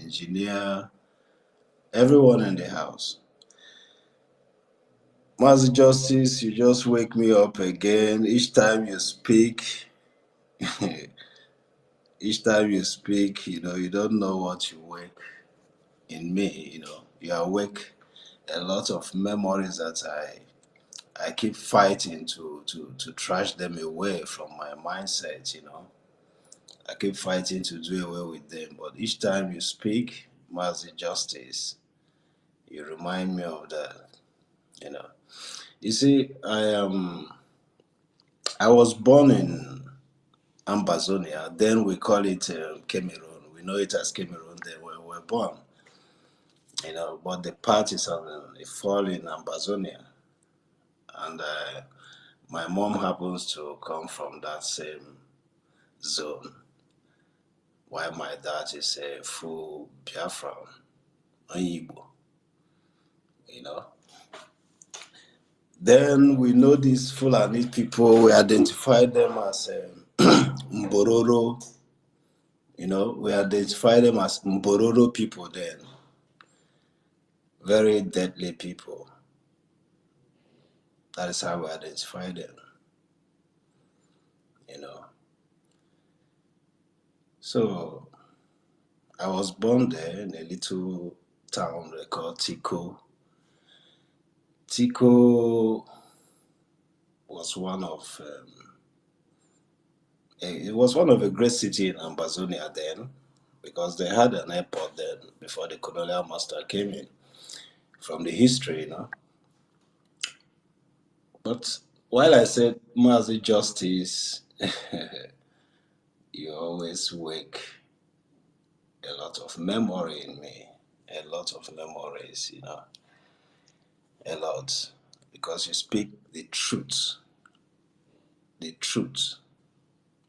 engineer, everyone in the house. Master Justice, you just wake me up again. Each time you speak, each time you speak, you don't know what you wake in me, You awake a lot of memories that I keep fighting to trash them away from my mindset. I keep fighting to do away with them. But each time you speak, Master Justice, you remind me of that, you know. You see, I was born in Ambazonia, then we call it Cameroon. We know it as Cameroon then when we were born, but the part is on it fall in Ambazonia. And my mom happens to come from that same zone, while my dad is a full Biafra, Igbo, you know. Then we know these Fulani people, we identify them as Mbororo, we identify them as Mbororo people then. Very deadly people. That is how we identify them, you know. So I was born there in a little town they call Tico. Tico was one of it was one of a great city in Ambazonia then, because they had an airport then before the colonial master came in. From the history. But while I said Mazi Justice, you always wake a lot of memory in me, a lot of memories, a lot, because you speak the truth, the truth.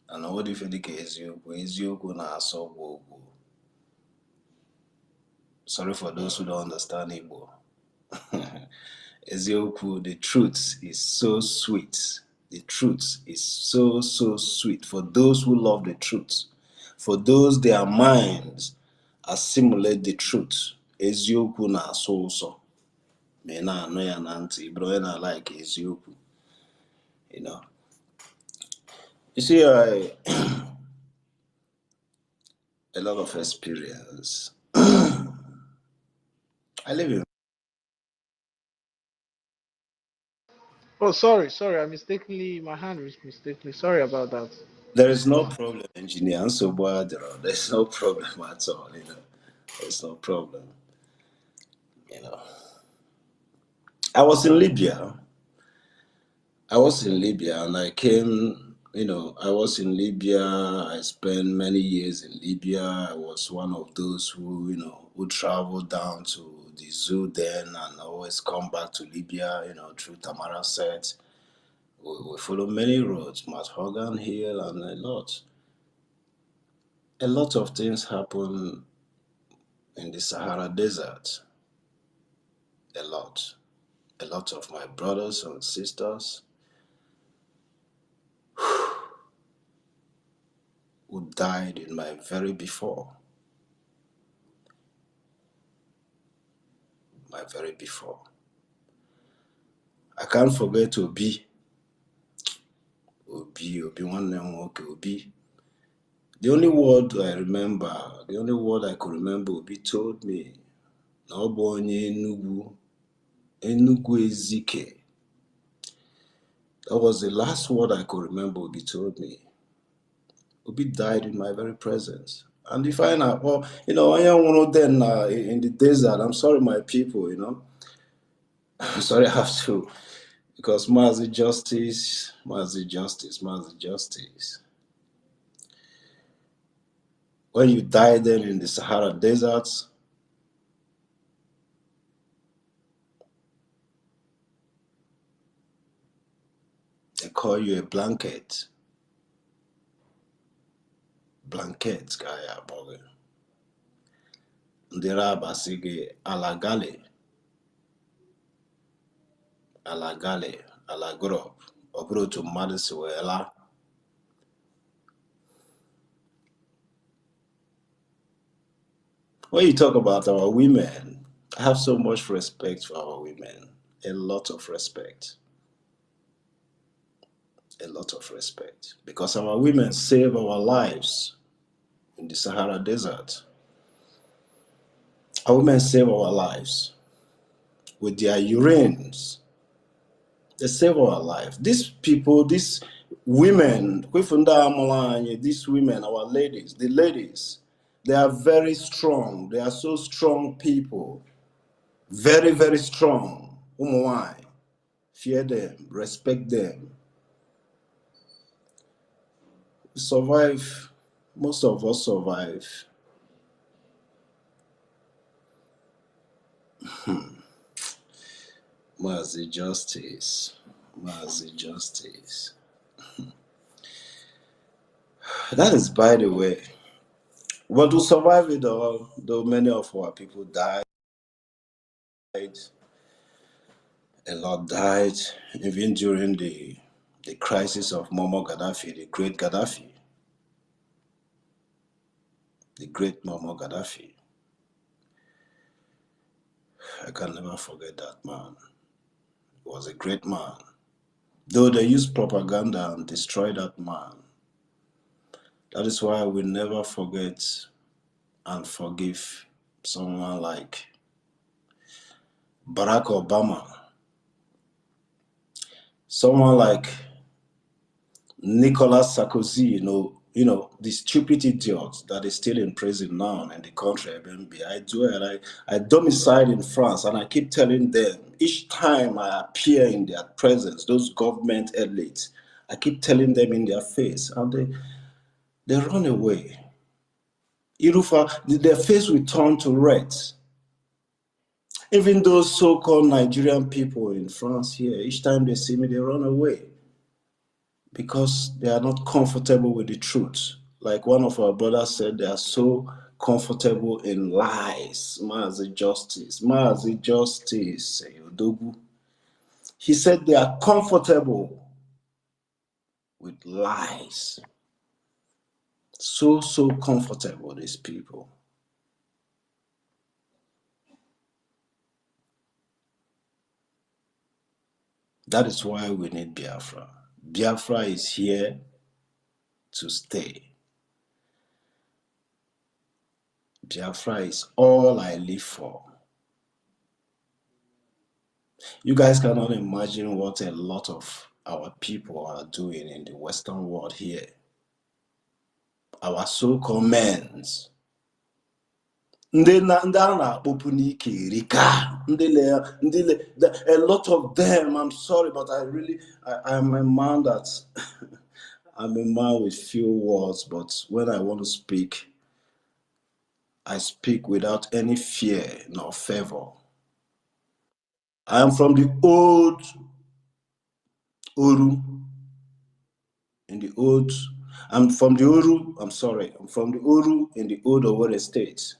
And what if it is you na aso. Sorry for those who don't understand Igbo. Ezioku, the truth is so sweet. The truth is so, so sweet for those who love the truth. For those their minds assimilate the truth. Ezioku na so so. Me na ano ya na ntị, bro, na like ezioku. You see, a lot of experience. I live in. Oh, sorry. My hand was mistakenly. Sorry about that. There is no problem, engineer. So, there's no problem at all. There's no problem. You know, I was in Libya. And I came. I was in Libya. I spent many years in Libya. I was one of those who traveled down to the zoo then and always come back to Libya. Through Tamaracet. We follow many roads, Mount Hogan Hill, and a lot. A lot of things happen in the Sahara Desert. A lot. A lot of my brothers and sisters who died in my very before. My very before. I can't forget Obi, one name Obi. The only word I could remember, Obi told me, Nobo onye Enugu Ezike. That was the last word I could remember Obi told me. Obi died in my very presence. And if I now, I am one of them in the desert. I'm sorry, my people, I'm sorry, I have to, because Mazi Justice. When you die then in the Sahara deserts, they call you a blanket. Blanket, kaya boge. Ndira basige alagale, alagro, obro to Madisuela. When you talk about our women, I have so much respect for our women. a lot of respect. A lot of respect. Because our women save our lives in the Sahara Desert. Our women save our lives with their urines. They save our life. These people, these women, these women, our ladies, the ladies, they are very strong. They are so strong people. Very, very strong. Fear them, respect them. Survive. Most of us survive. Mazi justice. Mazi justice. That is, by the way. But to survive it all, though many of our people died, a lot died, even during the crisis of Muammar Gaddafi, the great Gaddafi. The great Muammar Gaddafi. I can never forget that man. He was a great man. Though they used propaganda and destroyed that man. That is why we never forget and forgive someone like Barack Obama, someone like Nicolas Sarkozy, the stupid idiot that is still in prison now in the country. I domicile in France, and I keep telling them each time I appear in their presence, those government elites, I keep telling them in their face, and they run away. Their face will turn to red. Even those so-called Nigerian people in France here, each time they see me, they run away because they are not comfortable with the truth. Like one of our brothers said, they are so comfortable in lies. Mazi justice, Mazi justice. He said they are comfortable with lies. So comfortable, these people. That is why we need Biafra. Biafra is here to stay. Biafra is all I live for. You guys cannot imagine what a lot of our people are doing in the Western world here. Our so-called men. A lot of them, I'm sorry, but I'm a man that I'm a man with few words, but when I want to speak, I speak without any fear nor favor. I am from the old Uru. I'm from the Uru in the old Owerri State.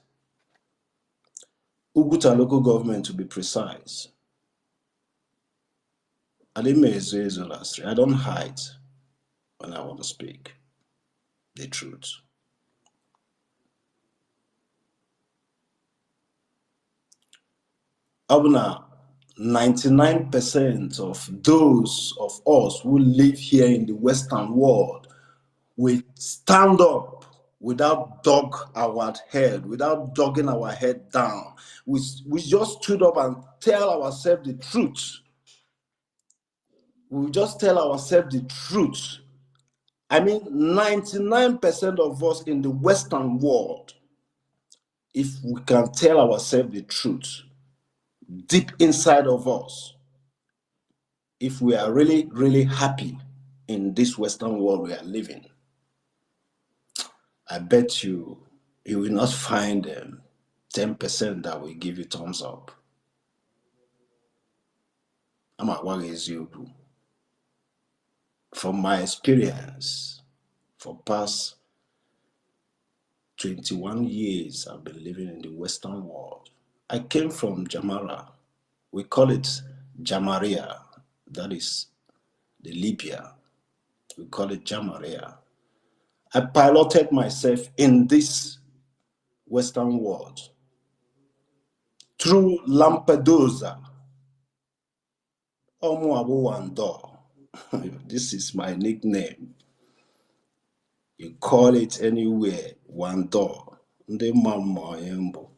Uguta local government, to be precise. I don't hide when I want to speak the truth. Abuna, 99% of those of us who live here in the Western world will stand up without dogging our head down. We just stood up and tell ourselves the truth. We just tell ourselves the truth. I mean, 99% of us in the Western world, if we can tell ourselves the truth, deep inside of us, if we are really, really happy in this Western world we are living, I bet you will not find 10% that will give you thumbs up. I'm at work as you. From my experience, for past 21 years, I've been living in the Western world. I came from Jamara. We call it Jamaria. That is the Libya. We call it Jamaria. I piloted myself in this Western world through Lampedusa. Omuabu Wando. This is my nickname. You call it anywhere, Wando. Nde Mama Yembo.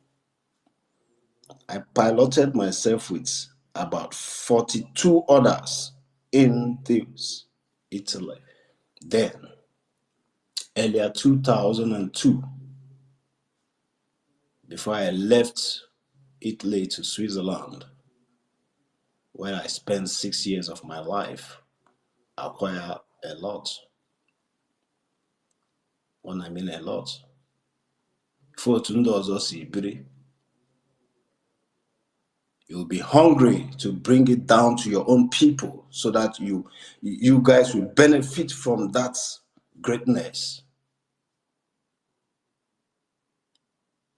I piloted myself with about 42 others in this Italy. Then, earlier 2002, before I left Italy to Switzerland, where I spent 6 years of my life, acquire a lot. When I mean a lot, for you'll be hungry to bring it down to your own people so that you guys will benefit from that greatness.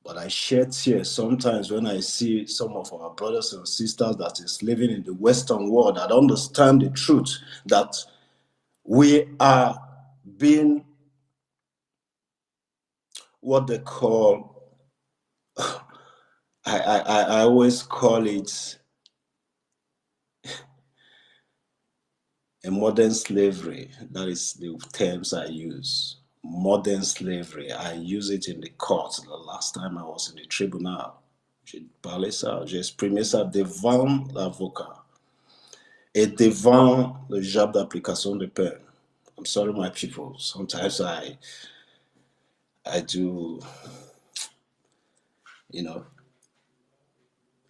But I shed tears sometimes when I see some of our brothers and sisters that is living in the Western world that understand the truth that we are being what they call, I always call it a modern slavery. That is the terms I use. Modern slavery. I use it in the court the last time I was in the tribunal. J'ai parlé ça, j'ai exprimé ça devant l'avocat et devant le job d'application de peine. I'm sorry, my people. Sometimes I do,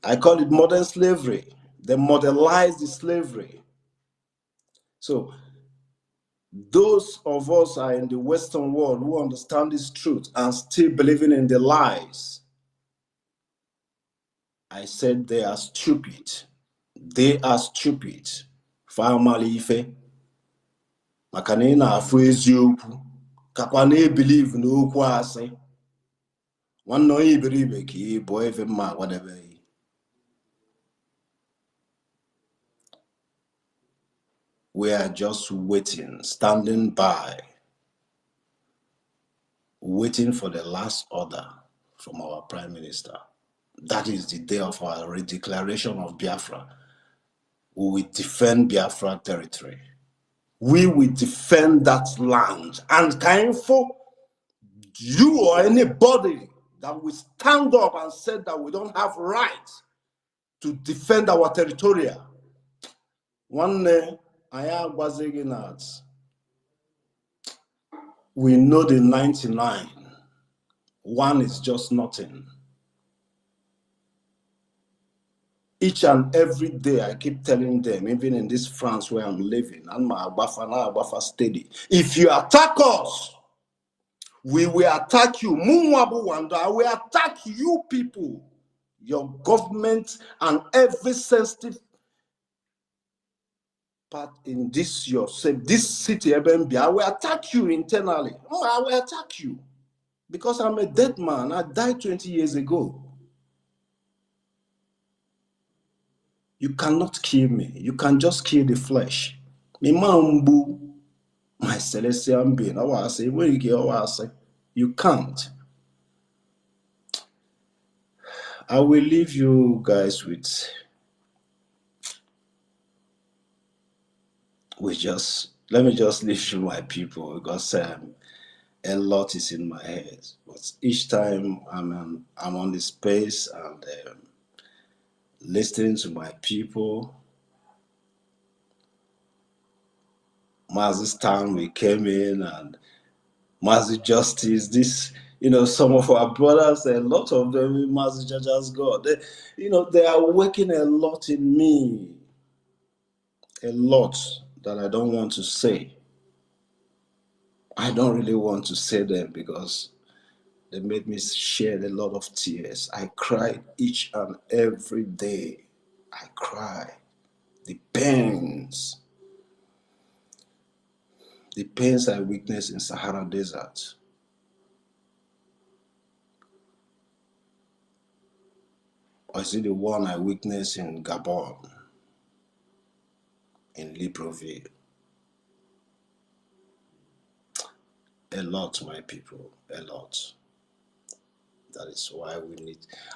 I call it modern slavery. They modernized the slavery. So those of us are in the Western world who understand this truth and still believing in the lies. I said they are stupid. They are stupid. Family ife. Makana na-afụ eziokwu. Kakwa na-ebelieve n'okwu asị. Nwanne onye iberibe ka ị bụ efe mma agwadebeghị. We are just waiting, standing by, waiting for the last order from our Prime Minister. That is the day of our redeclaration of Biafra. We will defend Biafra territory. We will defend that land. And Kainfo, you or anybody that will stand up and say that we don't have right to defend our territory. One day, I was again at. We know the 99. One is just nothing. Each and every day, I keep telling them, even in this France where I'm living, and my Abafa steady. If you attack us, we will attack you. Mumwabu Wanda, we attack you people, your government, and every sensitive part in this this city, I will attack you internally. I will attack you because I'm a dead man. I died 20 years ago. You cannot kill me. You can just kill the flesh. My celestial being. You can't. I will leave you guys with let me just leave you my people because a lot is in my head. But each time I'm on the space and listening to my people, Mazi's time we came in and Mazi Justice, this, some of our brothers, a lot of them, Mazi Jaja's God, they are working a lot in me. A lot that I don't want to say. I don't really want to say them because they made me shed a lot of tears. I cried each and every day. I cry. The pains I witnessed in Sahara Desert. Or is it the one I witnessed in Gabon, in Libreville? A lot, my people, a lot. That is why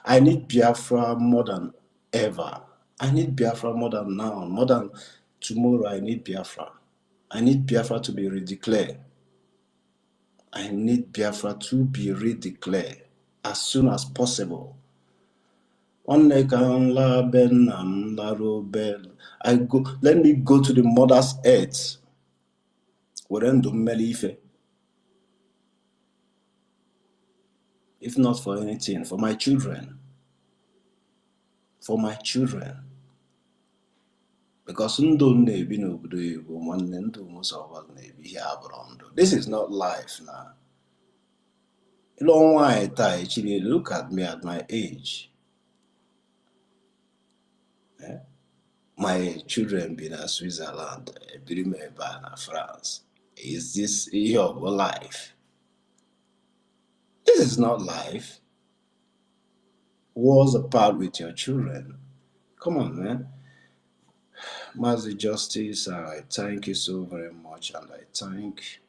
I need Biafra more than ever. I need Biafra more than now, more than tomorrow. I need Biafra. I need Biafra to be redeclared. I need Biafra to be redeclared as soon as possible. I go. Let me go to the mother's earth. If not for anything, for my children. For my children. Because this is not life now. Look at me at my age. My children been in Switzerland, in France. Is this your life? This is not life. Wars apart with your children. Come on, man. Master Justice, I thank you so very much, and I thank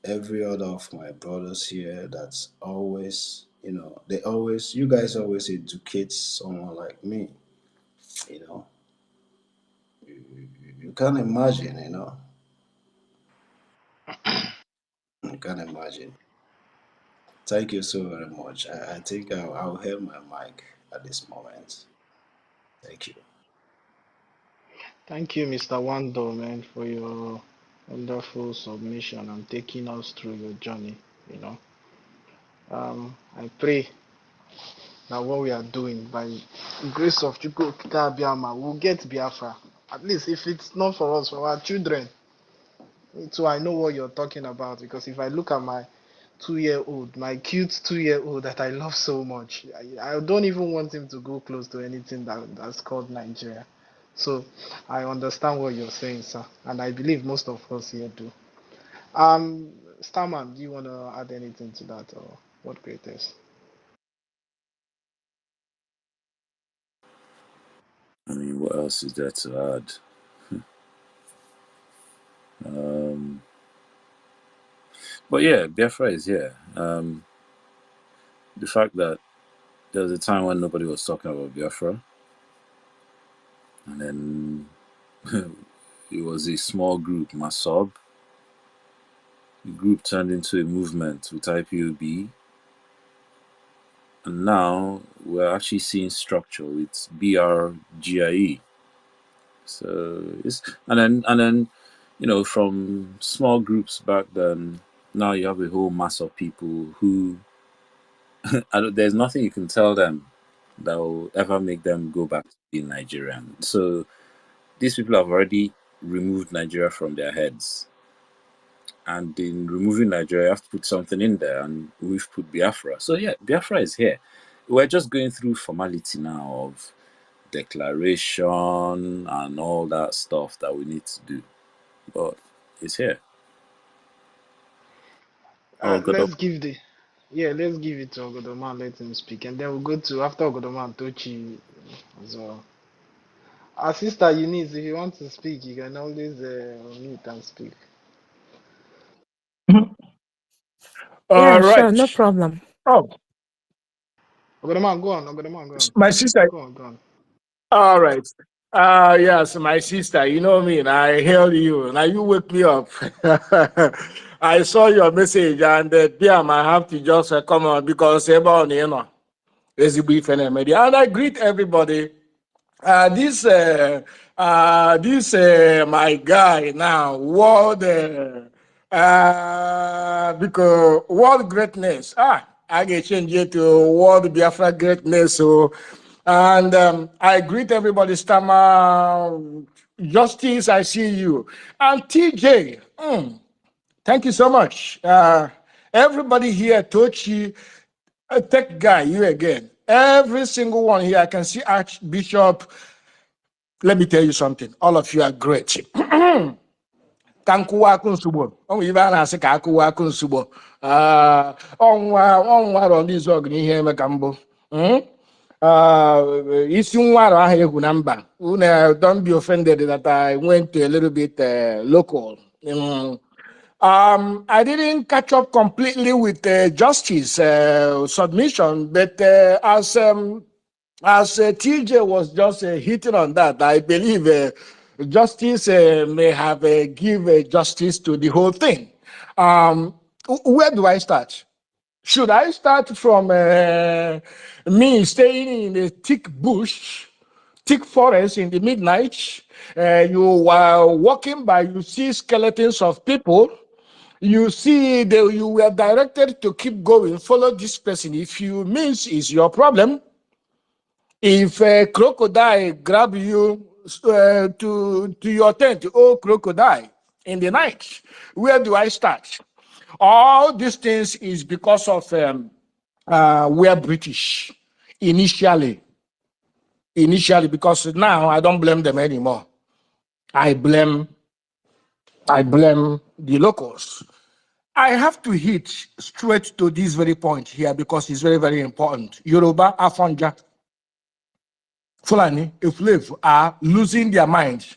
every other of my brothers here that's always, you guys always educate someone like me, you know. You can't imagine, you can't imagine. Thank you so very much. I think I'll have my mic at this moment. Thank you. Thank you, Mr. Wando, man, for your wonderful submission and taking us through your journey. You know, I pray that what we are doing by the grace of Chukwu Abiyama, we'll get Biafra. At least if it's not for us, for our children. So I know what you're talking about, because if I look at my 2-year-old, my cute 2-year-old that I love so much, I don't even want him to go close to anything that's called Nigeria. So I understand what you're saying, sir, and I believe most of us here do. Starman, do you want to add anything to that, or what greatest? I mean, what else is there to add? But yeah, Biafra is here. The fact that there was a time when nobody was talking about Biafra, and then it was a small group, Masob. The group turned into a movement with IPOB, and now we're actually seeing structure with BRGIE. So it's and then from small groups back then, now you have a whole mass of people who there's nothing you can tell them that will ever make them go back to being Nigerian. So these people have already removed Nigeria from their heads. And in removing Nigeria, you have to put something in there, and we've put Biafra. So yeah, Biafra is here. We're just going through formality now of declaration and all that stuff that we need to do. But it's here. Oh, God. Let's give it to Ogodoman, let him speak, and then we'll go to after Ogodoman Tochi as well. Our sister Eunice, if you want to speak, you can always unmute and speak. All Yeah, sure, no right. problem. Oh, Ogodoman, go on. Ogodoman, go on. my sister. Go on, go on. All right. Yes, my sister. You know me. I hail you. Now you wake me up. I saw your message, and damn, I have to just come on because it's a brief and media, and I greet everybody. This my guy now, because world greatness. I get change it to world Biafra greatness. So, and I greet everybody. Stammer, Justice, I see you, and TJ. Thank you so much. Everybody here, Tochi, tech guy, you again. Every single one here, I can see Archbishop. Let me tell you something. All of you are great. Ka nkwụwa akụ nsugbo ọ nwere ibe a na-asị ka akụwa akụ nsugbo ọnwa rọ n'izu ọgụ n'ihe eme ka mbụ isi nwa ahụ egwu na mba don't be offended that I went to a little bit local. I didn't catch up completely with justice submission, but as As TJ was just hitting on that, I believe justice may have give justice to the whole thing. Where do I start? Should I start from me staying in a thick bush, thick forest in the midnight? You are walking by, you see skeletons of people. You see, you were directed to keep going, follow this person. If you miss, it's your problem. If a crocodile grab you to your tent, oh crocodile, in the night, where do I start? All these things is because of we're British initially, because now I don't blame them anymore. I blame the locals. I have to hit straight to this very point here because it's very, very important. Yoruba, Afanja, Fulani, Iflev are losing their minds.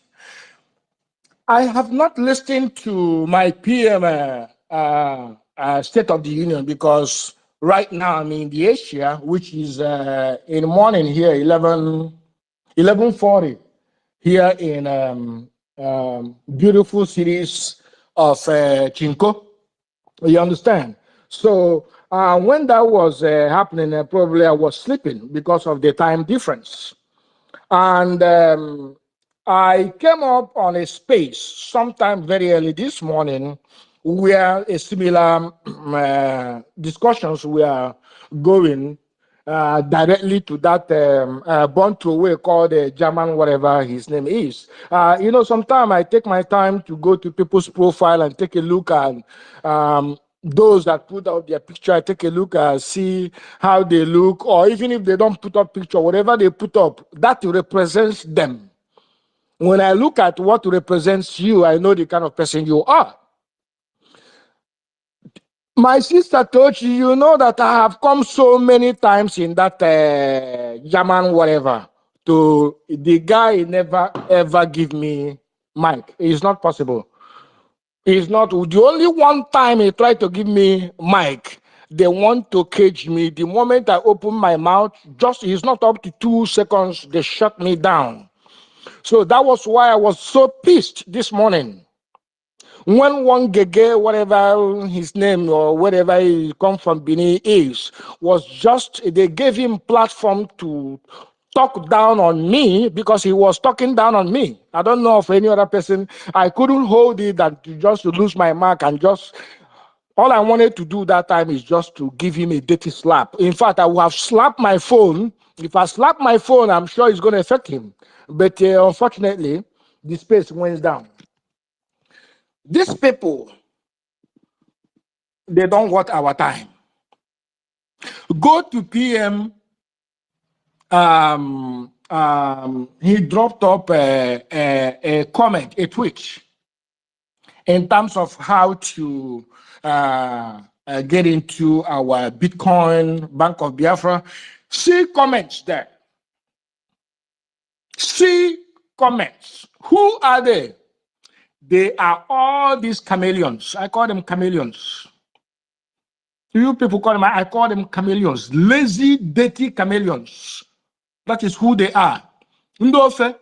I have not listened to my PM State of the Union because right now I'm in the Asia, which is in the morning here, 11:40 here in beautiful cities of Chinko. You understand? So when that was happening, probably I was sleeping because of the time difference. And I came up on a space sometime very early this morning where a similar discussions were going directly to that born to away called German, whatever his name is. Sometimes I take my time to go to people's profile and take a look at those that put out their picture. I take a look and see how they look, or even if they don't put up picture, whatever they put up, that represents them. When I look at what represents you, I know the kind of person you are. My sister told you, you know that I have come so many times in that German whatever to the guy never ever give me mic. It's not possible. It's not the only one time he tried to give me mic. They want to cage me. The moment I open my mouth, just it's not up to 2 seconds, they shut me down. So that was why I was so pissed this morning. When one Gege, whatever his name or whatever he come from Benin is, was just, they gave him platform to talk down on me because he was talking down on me. I don't know of any other person. I couldn't hold it and just to lose my mark and just, all I wanted to do that time is just to give him a dirty slap. In fact, I would have slapped my phone. If I slap my phone, I'm sure it's going to affect him. But unfortunately, the space went down. These people, they don't want our time. Go to PM. He dropped up a comment, a tweet, in terms of how to get into our Bitcoin Bank of Biafra. See comments there. See comments. Who are they? They are all these chameleons. I call them chameleons. You people call them, I call them chameleons. Lazy, dirty chameleons. That is who they are. Ndofe,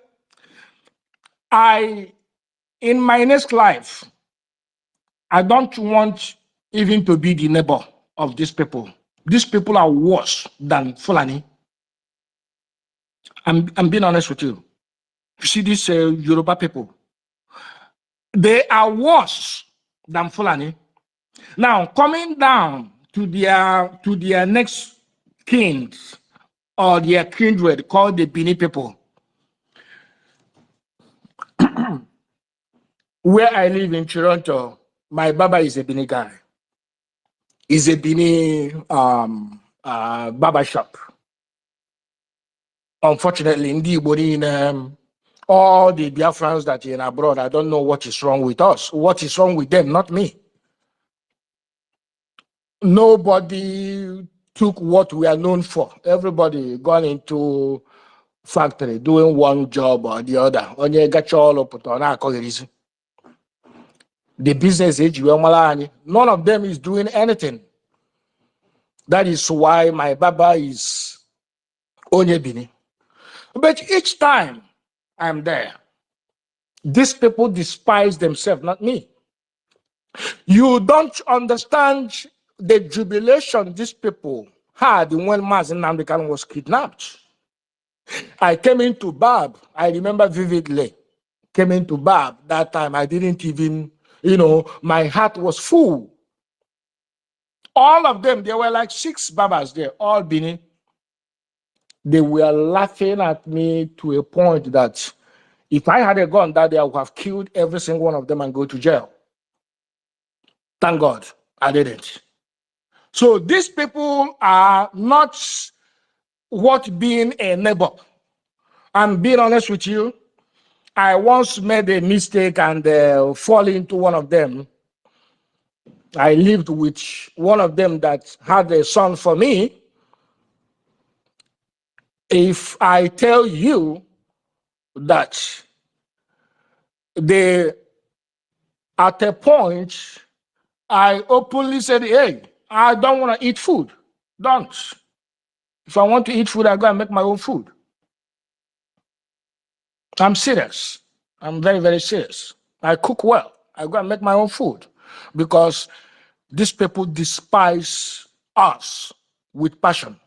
in my next life, I don't want even to be the neighbor of these people. These people are worse than Fulani. I'm being honest with you. You see these Yoruba people, they are worse than Fulani. Now, coming down to their next kings or their kindred called the Bini people, where I live in Toronto, my Baba is a Bini guy. He's a Bini barber shop. Unfortunately, in all the Biafrans that are in abroad, I don't know what is wrong with us. What is wrong with them, not me. Nobody took what we are known for. Everybody gone into factory doing one job or the other. The business age, none of them is doing anything. That is why my Baba is Onyebini. But each time I'm there, these people despise themselves, not me. You don't understand the jubilation these people had when Mazen Namdekan was kidnapped. I came into Bab, I remember vividly, came into Bab that time. I didn't even, my heart was full. All of them, there were like 6 Babas there, all Bini. They were laughing at me to a point that if I had a gun that day, I would have killed every single one of them and go to jail. Thank God I didn't. So these people are not what being a neighbor. I'm being honest with you. I once made a mistake and fall into one of them. I lived with one of them that had a son for me. If I tell you that they, at a point, I openly said, hey, I don't want to eat food. Don't. If I want to eat food, I go and make my own food. I'm serious. I'm very, very serious. I cook well. I go and make my own food because these people despise us with passion.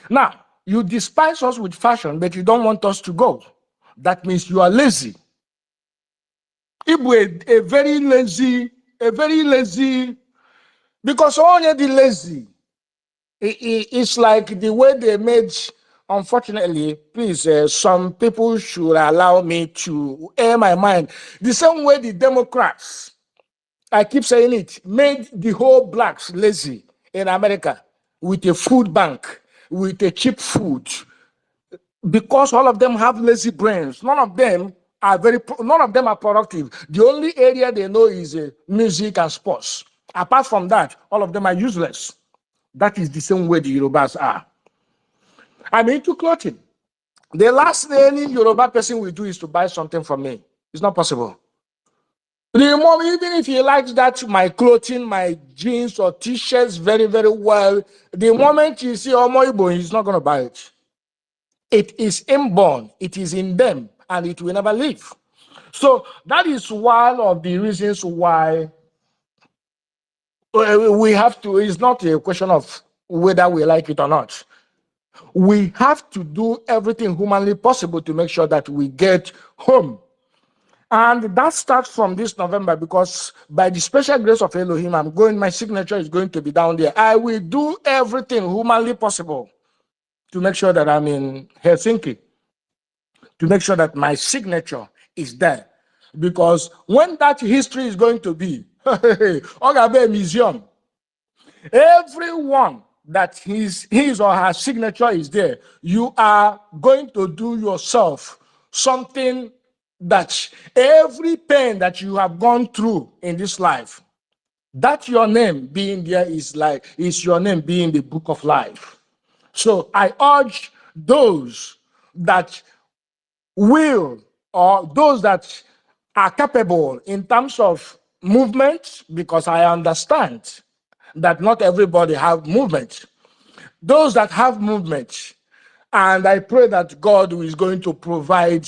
Now, you despise us with passion, but you don't want us to go. That means you are lazy. If we're a very lazy, because only the lazy, it's like the way they made, unfortunately, please, some people should allow me to air my mind. The same way the Democrats, I keep saying it, made the whole blacks lazy in America with a food bank, with a cheap food, because all of them have lazy brains. None of them are productive. The only area they know is music and sports. Apart from that, all of them are useless. That is the same way the Yorubas are. I'm into clothing. The last thing any Yoruba person will do is to buy something from me. It's not possible. The moment, even if he likes that, my clothing, my jeans or t-shirts very, very well, the moment you see Omoibo, he's not going to buy it. It is inborn. It is in them, and it will never leave. So that is one of the reasons why we have to, it's not a question of whether we like it or not. We have to do everything humanly possible to make sure that we get home. And that starts from this November, because by the special grace of Elohim, my signature is going to be down there. I will do everything humanly possible to make sure that I'm in Helsinki, to make sure that my signature is there. Because when that history is going to be, Ogabe Museum, everyone that his or her signature is there, you are going to do yourself something that every pain that you have gone through in this life, that your name being there is your name being the book of life. So I urge those that will, or those that are capable in terms of movement, because I understand that not everybody have movement. Those that have movement, and I pray that God is going to provide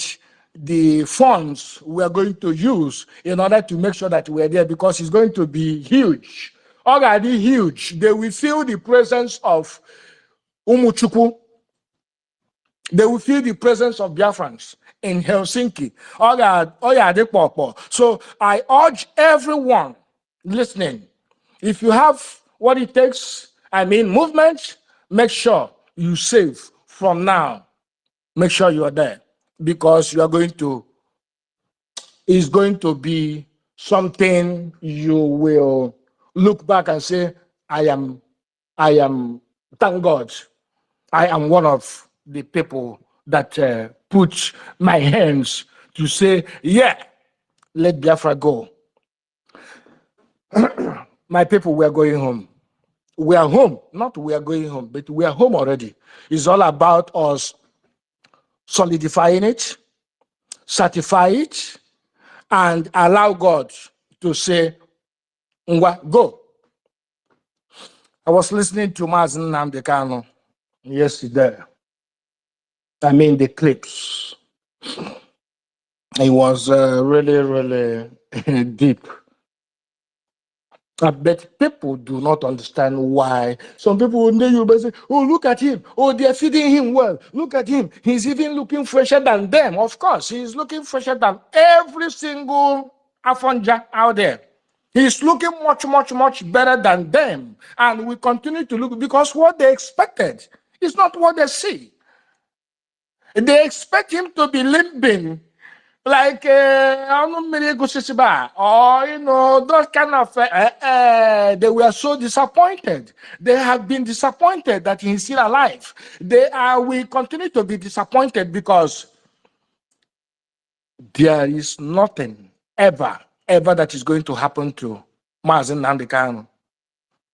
the funds we are going to use in order to make sure that we're there, because it's going to be huge, already huge. They will feel the presence of Umuchukwu. They will feel the presence of Biafrans in Helsinki. So I urge everyone listening, if you have what it takes, movement, make sure you save from now. Make sure you are there, because you are it's going to be something you will look back and say, I am, thank God, I am one of the people that put my hands to say, yeah, let Biafra go. My people, we are going home. We are home, not we are going home, but we are home already. It's all about us solidifying it, certify it, and allow God to say, Ngwa, go. I was listening to Mazen Namdekano yesterday. I mean, the clips. It was really, really deep. But people do not understand why. Some people will say, oh, look at him. Oh, they're feeding him well. Look at him. He's even looking fresher than them. Of course, he's looking fresher than every single Afonja out there. He's looking much, much, much better than them. And we continue to look because what they expected is not what they see. They expect him to be limping like or those kind of they were so disappointed. They have been disappointed that he's still alive. They will continue to be disappointed because there is nothing ever that is going to happen to Mazen Nnamdi Kanu.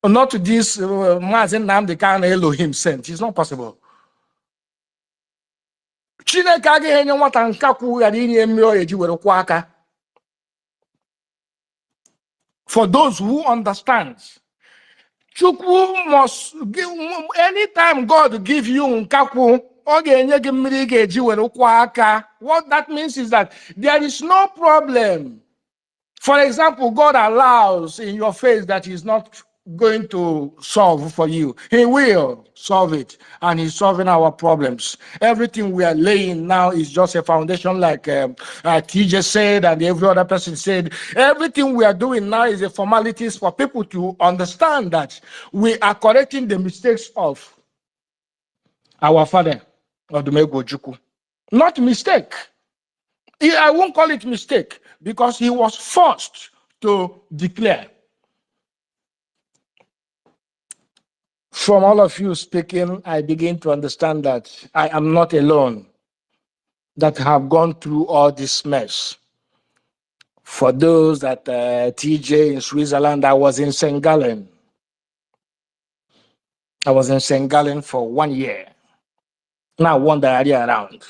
Not to this Mazen Nnamdi Kanu Elohim sent. It's not possible. Chineke agaghị enye nwata nkakwu ghara inye mmiri ọ eji were kwụọ aka. For those who understand, Chukwu must give, anytime God give you nkakwu, ọ ga-enye gị mmiri ị ga-eji were kwụọ aka. What that means is that there is no problem. For example, God allows in your face that He's not going to solve for you. He will solve it, and He's solving our problems. Everything we are laying now is just a foundation, like TJ said, and every other person said. Everything we are doing now is a formalities for people to understand that we are correcting the mistakes of our father, Odumegwu Ojukwu. Not mistake. I won't call it mistake because he was forced to declare. From all of you speaking, I begin to understand that I am not alone that have gone through all this mess. For those that TJ in Switzerland, I was in St. Gallen. I was in St. Gallen for 1 year. Now I wander around.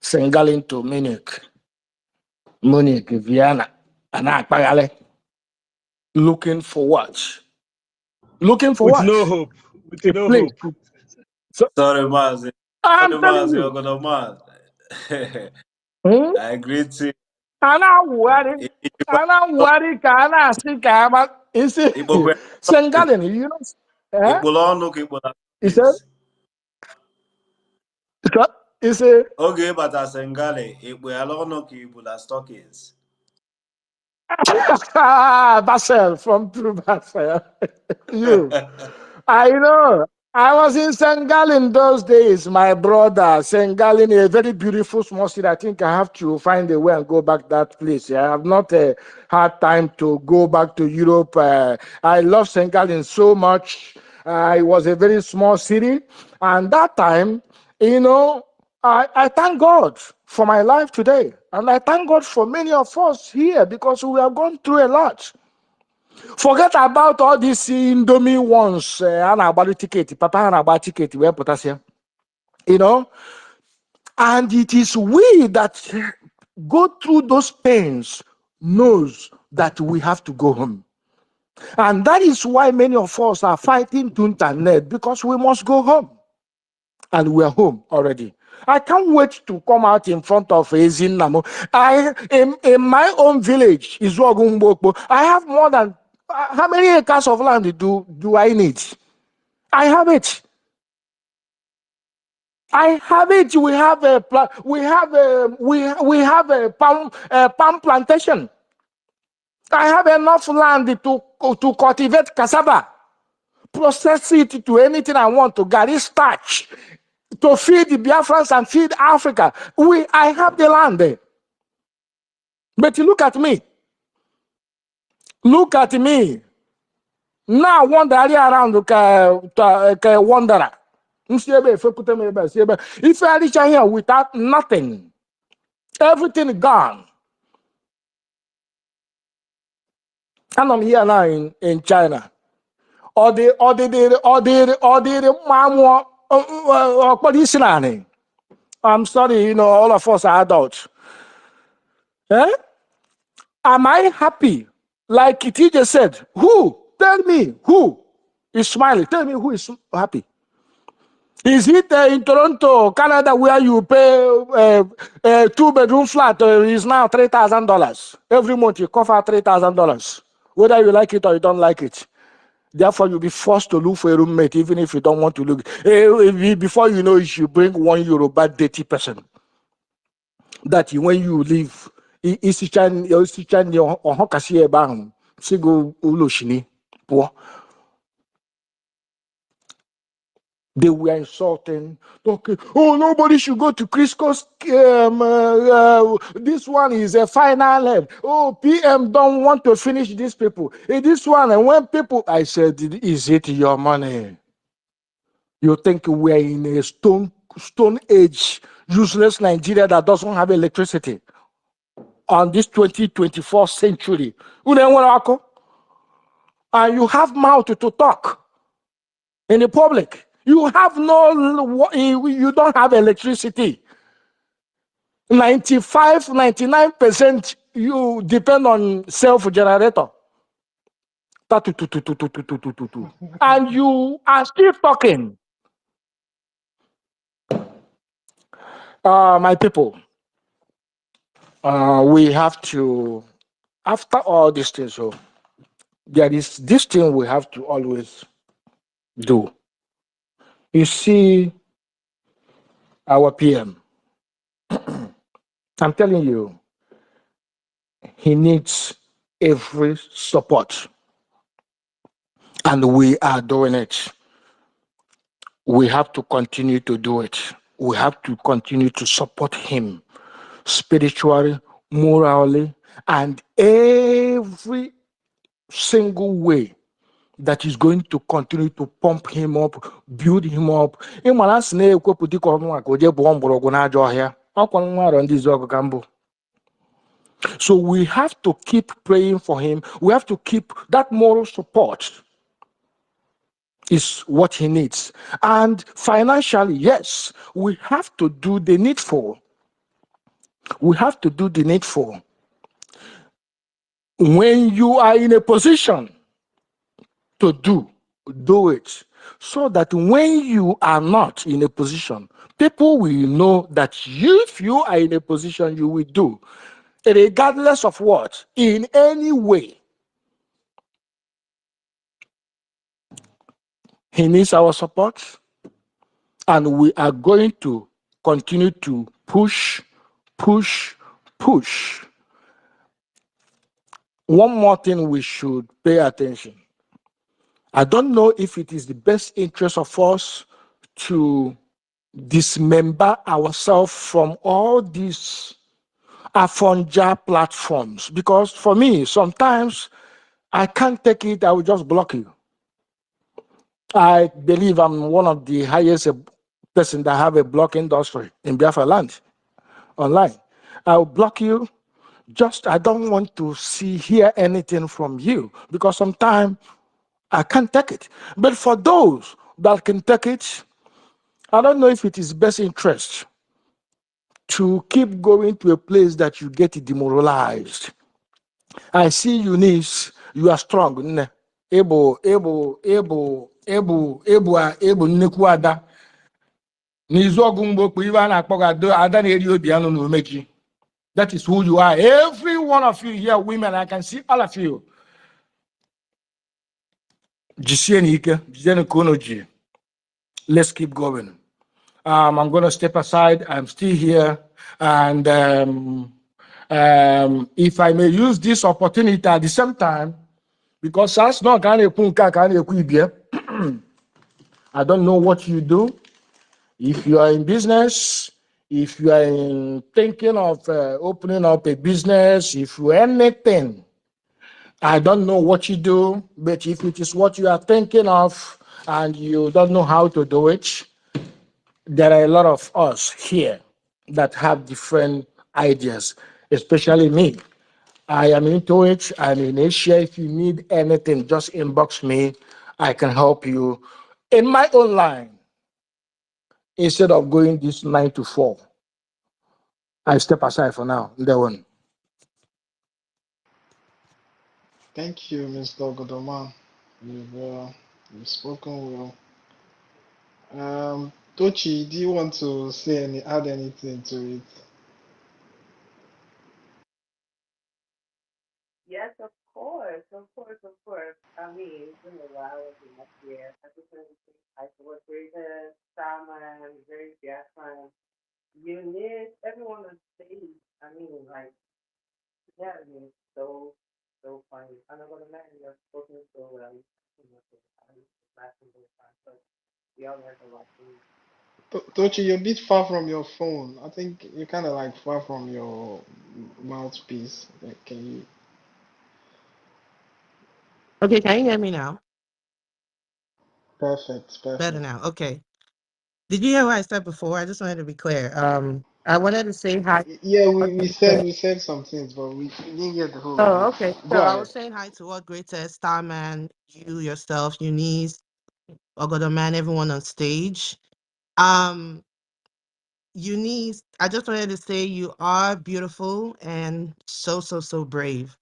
St. Gallen to Munich, Vienna, and Akpagale. Looking for what? Looking for With what? no hope. With A no place. hope. So, Sorry, Mazi. I'm Sorry, telling Mazi. you. You're gonna man. I agree to Ana worry. Ana worry. Kana sika. But you see, St. Gallen, you know. Eh? Ikbulonu Kibula. He said. He said. Okay, but as Sengale, Ikbulonu Kibula stockings. Basel from True Basel. You. I know. I was in Senegal in those days, my brother. Senegal in a very beautiful small city. I think I have to find a way and go back that place. I have not had time to go back to Europe. I love Senegal in so much. It was a very small city. And that time, I thank God for my life today. And I thank God for many of us here because we have gone through a lot. Forget about all these Indomie ones. About ticket, Papa about ticket, where potassium. And it is we that go through those pains knows that we have to go home. And that is why many of us are fighting tooth and nail because we must go home. And we are home already. I can't wait to come out in front of Ezinamo. In my own village, Izwagumbokbo, I have more than how many acres of land do I need? I have it. I have it. We have a palm plantation. I have enough land to cultivate cassava, process it to anything I want, to garri starch, to feed the Biafrans and feed Africa. I have the land there. But look at me. Look at me. Now wander around like a wanderer. If I reach here without nothing, everything gone. And I'm here now in China. Or the I'm sorry, all of us are adults. Eh? Am I happy? Like TJ said, who? Tell me who is smiling. Tell me who is happy. Is it in Toronto, Canada, where you pay a 2-bedroom flat is now $3,000 every month? You cover $3,000, whether you like it or you don't like it. Therefore, you'll be forced to look for a roommate, even if you don't want to look. Before you know it, you bring €1 bad dirty person. That when you leave, poor. They were insulting. Okay. Oh, nobody should go to Crisco's. This one is a final end. Oh, PM don't want to finish these people. This one, and when people, I said, is it your money? You think we're in a stone age, useless Nigeria that doesn't have electricity on this 2024th century? And you have mouth to talk in the public. You have you don't have electricity. 99% you depend on self-generator. And you are still talking. My people, we have to, after all these things, so there is this thing we have to always do. You see, our PM, I'm telling you, he needs every support. And we are doing it. We have to continue to do it. We have to continue to support him spiritually, morally, and every single way that is going to continue to pump him up, build him up. So we have to keep praying for him. We have to keep that moral support is what he needs. And financially, yes, we have to do the needful. We have to do the needful. When you are in a position to do it. So that when you are not in a position, people will know that if you are in a position, you will do, regardless of what, in any way. He needs our support, and we are going to continue to push. One more thing we should pay attention. I don't know if it is the best interest of us to dismember ourselves from all these Afonja platforms, because for me, sometimes I can't take it, I will just block you. I believe I'm one of the highest person that have a block industry in Biafra land online. I'll block you. Just I don't want to hear anything from you, because sometimes I can't take it. But for those that can take it, I don't know if it is best interest to keep going to a place that you get demoralized. I see Eunice, you are strong. Able, nnekwu ada. N'izu ọgụ mgbe okpu iwe a na-akpọ gị ada na-eri obi anụ na omechi. That is who you are. Every one of you here, women, I can see all of you. Let's keep going. I'm going to step aside. I'm still here. And if I may use this opportunity at the same time, because that's not I don't know what you do. If you are in business, if you are thinking of opening up a business, if you anything, I don't know what you do, but if it is what you are thinking of and you don't know how to do it, there are a lot of us here that have different ideas, especially me. I am into it. I'm in Asia. If you need anything, just inbox me. I can help you in my own line. Instead of going this 9 to 4, I step aside for now. That one. Thank you, Mr. Godoman. You've spoken well. Tochi, do you want to say add anything to it? Yes, of course, of course, of course. I mean, it's been a while in my year. I just wanted to say hi to what Rita, Salman, very Biafran, Eunice, everyone on stage. I mean, like, yeah, I mean, so, so funny. I'm not gonna lie, you're spoken so well. You know, so I was laughing both times, but we all learned a lot from you. Tochi, you're a bit far from your phone. I think you're kind of like far from your mouthpiece. Like, can you? Okay, can you hear me now? Perfect, Better perfect. now. Okay. Did you hear what I said before? I just wanted to be clear. I wanted to say hi. Yeah, we Okay, said good. we said some things, but we didn't get the whole of Oh, it. okay. Go So I ahead. was saying hi to what greatest Starman, you yourself, Eunice, Ogodo man, everyone on stage. Um, Eunice, I just wanted to say you are beautiful and so so so brave.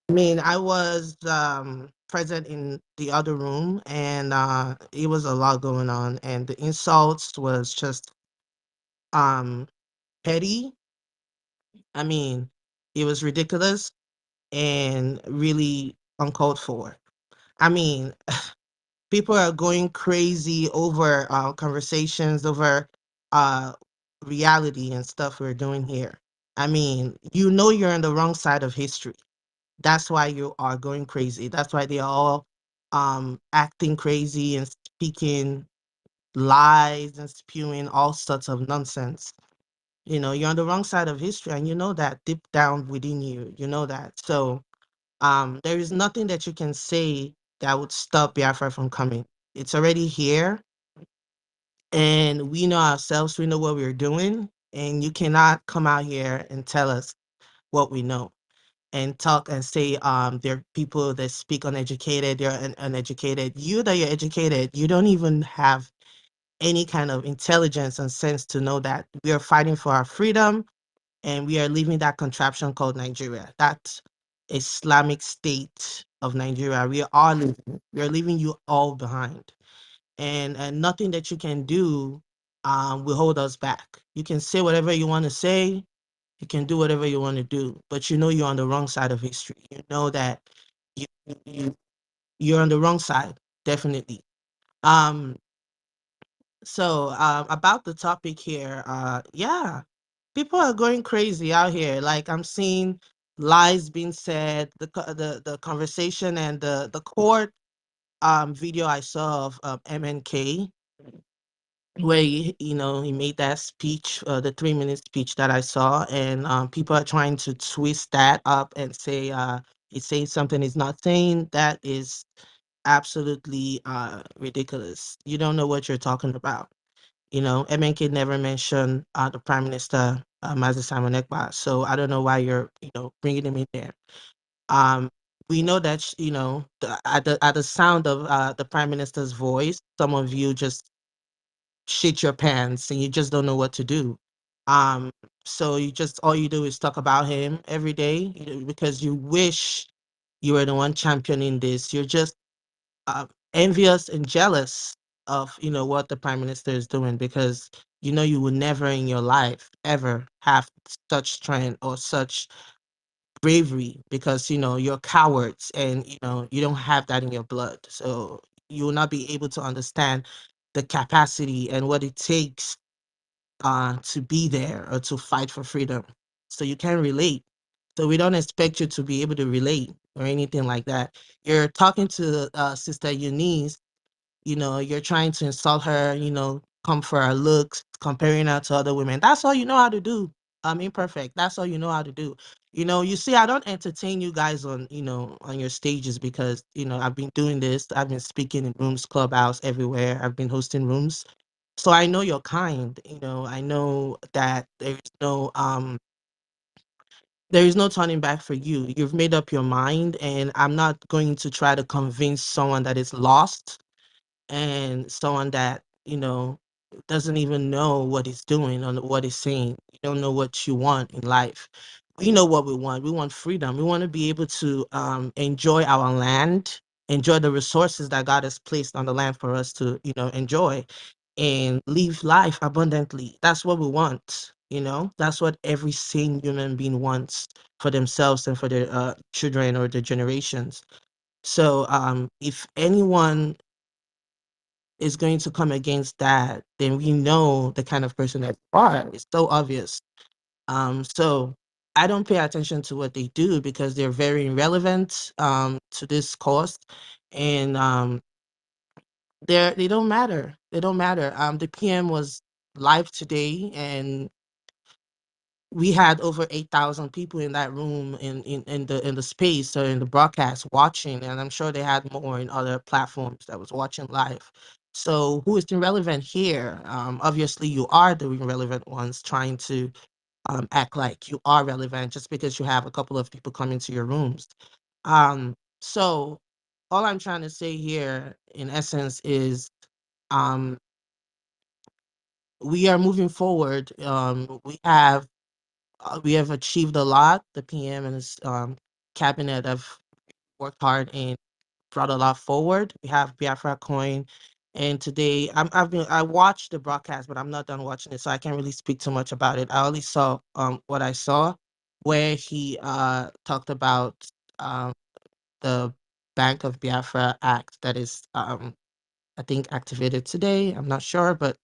I mean, I was present in the other room and it was a lot going on and the insults was just um petty. I mean, it was ridiculous and really uncalled for. I mean, people are going crazy over conversations over uh reality and stuff we're doing here. I mean, you know you're on the wrong side of history. That's why you are going crazy. That's why they're all acting crazy and speaking lies and spewing all sorts of nonsense. You know, you're on the wrong side of history and you know that deep down within you. You know that. So there is nothing that you can say that would stop Biafra from coming. It's already here and we know ourselves, we know what we're doing, and you cannot come out here and tell us what we know and talk and say there are people that speak uneducated, they're uneducated. You that you're educated, you don't even have any kind of intelligence and sense to know that we are fighting for our freedom and we are leaving that contraption called Nigeria. That Islamic State of Nigeria. We are leaving you all behind. And nothing that you can do will hold us back. You can say whatever you want to say, you can do whatever you want to do, but you know you're on the wrong side of history. You know that you, you you're on the wrong side, definitely. Um, so about the topic here, yeah, people are going crazy out here. Like I'm seeing lies being said, the conversation and the court video I saw of MNK where he made that speech, the 3 minute speech that I saw, and people are trying to twist that up and say he's saying something he's not saying. That is absolutely ridiculous. You don't know what you're talking about. MNK never mentioned the Prime Minister, Mazi Simon Ekpa, so I don't know why you're bringing him in there. Um, we know that at the sound of the Prime Minister's voice, some of you just shit your pants and you just don't know what to do. Um, so you just all you do is talk about him every day because you wish you were the one championing this. You're just envious and jealous of what the prime minister is doing because you would never in your life ever have such strength or such bravery because you're cowards and you don't have that in your blood, so you will not be able to understand the capacity and what it takes to be there or to fight for freedom. So you can relate. So we don't expect you to be able to relate or anything like that. You're talking to Sister Eunice, you're trying to insult her, come for her looks, comparing her to other women. That's all you know how to do. I'm imperfect. That's all you know how to do. You see, I don't entertain you guys on your stages because, I've been doing this. I've been speaking in rooms, clubhouse, everywhere. I've been hosting rooms. So I know you're kind, I know that there is no turning back for you. You've made up your mind, and I'm not going to try to convince someone that is lost and someone that doesn't even know what he's doing or what he's saying. You don't know what you want in life. We know what we want. We want freedom. We want to be able to enjoy our land, enjoy the resources that God has placed on the land for us to enjoy. and live life abundantly. That's what we want. That's what every sane human being wants for themselves and for their children or their generations. So if anyone is going to come against that, then we know the kind of person that they are. It's so obvious. So I don't pay attention to what they do because they're very irrelevant to this cause, and they don't matter. They don't matter. The PM was live today, and we had over 8,000 people in that room in the space or in the broadcast watching, and I'm sure they had more in other platforms that was watching live. So who is irrelevant here? Obviously, you are the irrelevant ones trying to act like you are relevant just because you have a couple of people come into your rooms. So all I'm trying to say here, in essence, is um, we are moving forward. We have achieved a lot. The PM and his cabinet have worked hard and brought a lot forward. We have Biafra Coin, and today I watched the broadcast, but I'm not done watching it, so I can't really speak too much about it. I only saw what I saw, where he talked about um the Bank of Biafra Act that is I think activated today. I'm not sure, but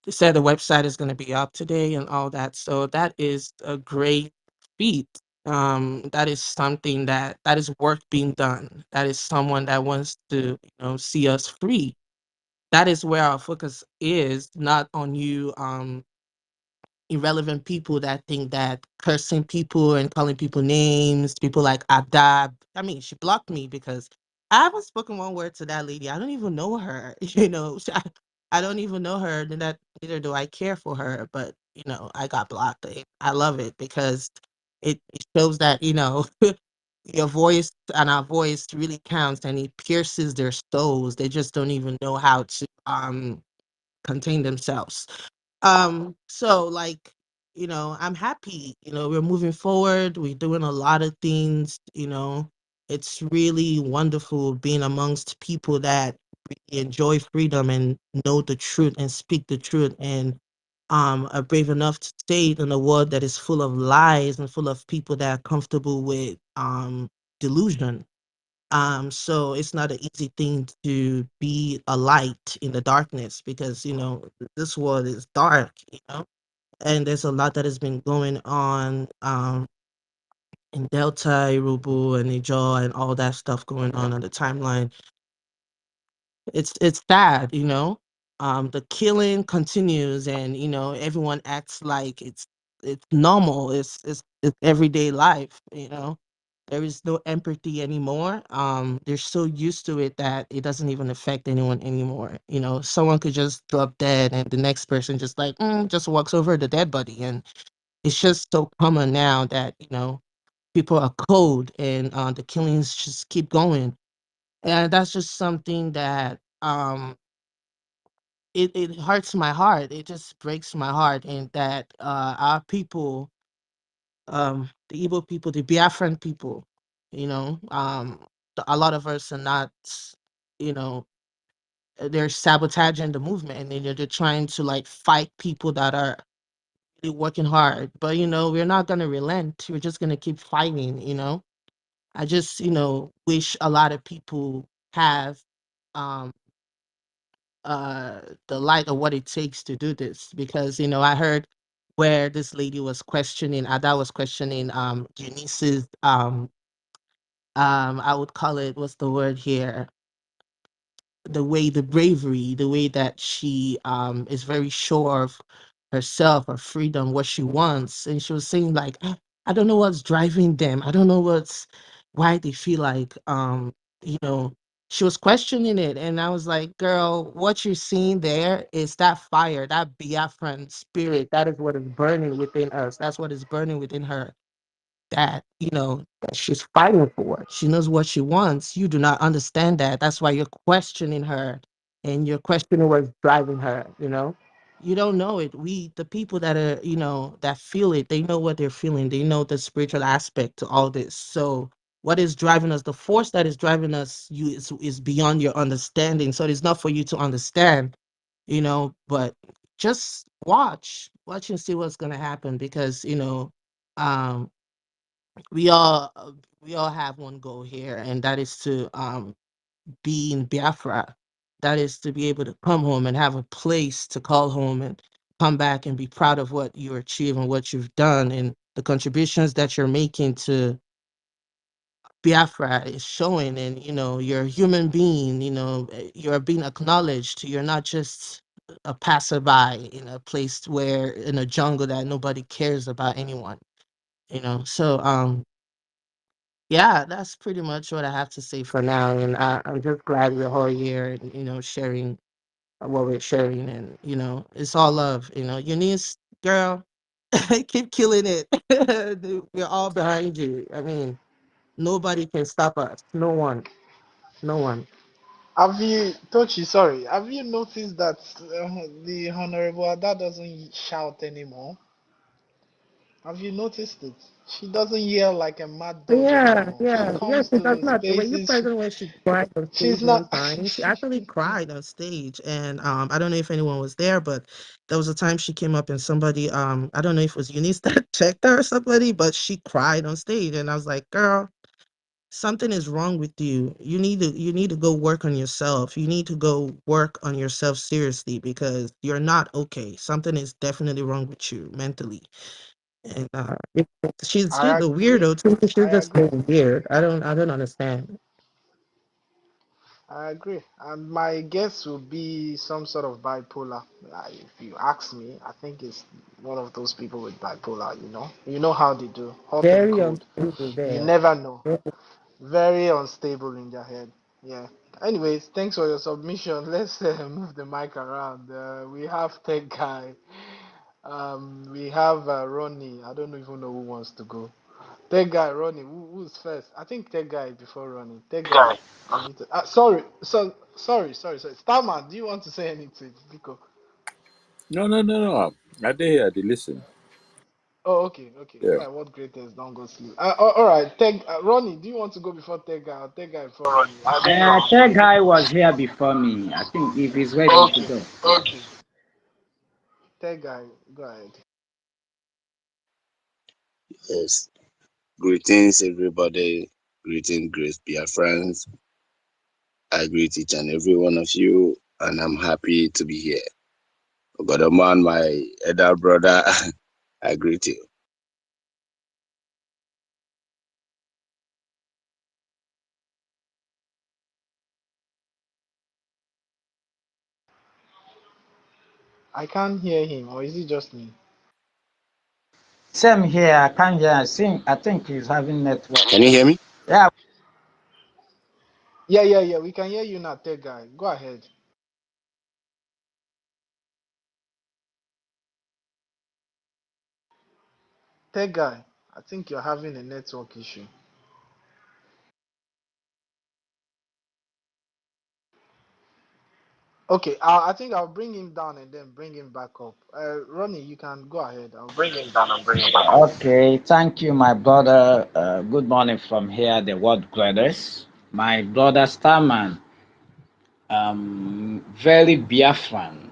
they said the website is going to be up today and all that. So that is a great feat. That is something that is work being done. That is someone that wants to, see us free. That is where our focus is, not on you. Irrelevant people that think that cursing people and calling people names, people like Adab. I mean, she blocked me because I haven't spoken one word to that lady. I don't even know her. I don't even know her, and that neither do I care for her. But I got blocked. I love it because it shows that your voice and our voice really counts, and it pierces their souls. They just don't even know how to contain themselves. So like, I'm happy, we're moving forward, we're doing a lot of things. It's really wonderful being amongst people that really enjoy freedom and know the truth and speak the truth and are brave enough to say it in a world that is full of lies and full of people that are comfortable with delusion. So it's not an easy thing to be a light in the darkness because, this world is dark. And there's a lot that has been going on in Delta, Irubu, and Ijaw, and all that stuff going on the timeline. It's sad. The killing continues, and everyone acts like it's normal. It's everyday life. There is no empathy anymore. They're so used to it that it doesn't even affect anyone anymore. Someone could just drop dead, and the next person just like just walks over the dead body, and it's just so common now that people are cold, and the killings just keep going, and that's just something that it hurts my heart. It just breaks my heart, and that our people, the Igbo people, the Biafran people, a lot of us are not, you know, they're sabotaging the movement, and they're trying to like fight people that are really working hard. But we're not gonna relent. We're just gonna keep fighting. I just wish a lot of people have um the light of what it takes to do this, because I heard where this lady was questioning, Ada was questioning Eunice's I would call it, what's the word here, the bravery, the way that she is very sure of herself, her freedom, what she wants. And she was saying like, I don't know what's driving them. I don't know why they feel like you know she was questioning it. And I was like, girl, what you're seeing there is that fire, that Biafran spirit. That is what is burning within us. That's what is burning within her, that she's fighting for. She knows what she wants. You do not understand that. That's why you're questioning her, and you're questioning what's driving her. You don't know it. The people that are, that feel it, they know what they're feeling. They know the spiritual aspect to all this. So what is driving us, the force that is driving us, is beyond your understanding. So it's not for you to understand. but just watch and see what's going to happen, because um we all have one goal here, and that is to be in Biafra. That is to be able to come home and have a place to call home, and come back and be proud of what you achieve and what you've done, and the contributions that you're making to Biafra is showing. And you're a human being. You're being acknowledged. You're not just a passerby in a place where, in a jungle that nobody cares about anyone. So yeah, that's pretty much what I have to say for now. And I'm just glad we're all here and, sharing what we're sharing. And, it's all love. Eunice, girl, keep killing it. Dude, we're all behind you. I mean, nobody can stop us. No one. No one. Have you, Tochi, sorry, have you noticed that the Honorable Ada doesn't shout anymore? Have you noticed it? She doesn't yell like a mad dog Yeah, anymore. She yeah, yes, comes it does to not. Were you spaces, present when she cried on she's stage one not. time? She actually cried on stage, and I don't know if anyone was there, but there was a time she came up and somebody, I don't know if it was Eunice that checked her or somebody, but she cried on stage, and I was like, girl, something is wrong with you. You need to go work on yourself. You need to go work on yourself seriously, because you're not okay. Something is definitely wrong with you mentally. And she's I a agree. weirdo too. She's I just so agree. weird. I don't understand. I agree. And my guess would be some sort of bipolar. If you ask me, I think it's one of those people with bipolar, you know? You know how they do, hot and Very cold. unstable You there. never know. Very unstable in their head. Yeah. Anyways, thanks for your submission. Let's move the mic around. We have Tech Guy. We have Ronnie. I don't even know who wants to go. Tech Guy, Ronnie. Who's first? I think Tech Guy before Ronnie. Tech Guy. You need to. Sorry. Sorry. Starman, do you want to say anything? Because. No. I did hear, I did listen. Oh, okay. Yeah. Why? What greatest? Don't go sleep. All right. Tech. Ronnie, do you want to go before Tech Guy or Tech Guy before Ronnie? How do you want to do Third it? guy was here before me. I think if he's ready, we should Okay. go. Okay. Tech Guy, go ahead. Yes. Greetings, everybody. Greetings, Grace Biafrans. I greet each and every one of you, and I'm happy to be here. God, a man, my elder brother, I greet you. I can't hear him, or is it just me? Same here. I can't hear. I think he's having network. Can you hear me? Yeah. Yeah. We can hear you now, Tech Guy. Go ahead. Tech Guy, I think you're having a network issue. Okay, I think I'll bring him down and then bring him back up. Ronnie, you can go ahead. I'll bring him down and bring him back up. Okay. Thank you, my brother. Good morning from here, the world greatest. My brother Starman. Very Biafran.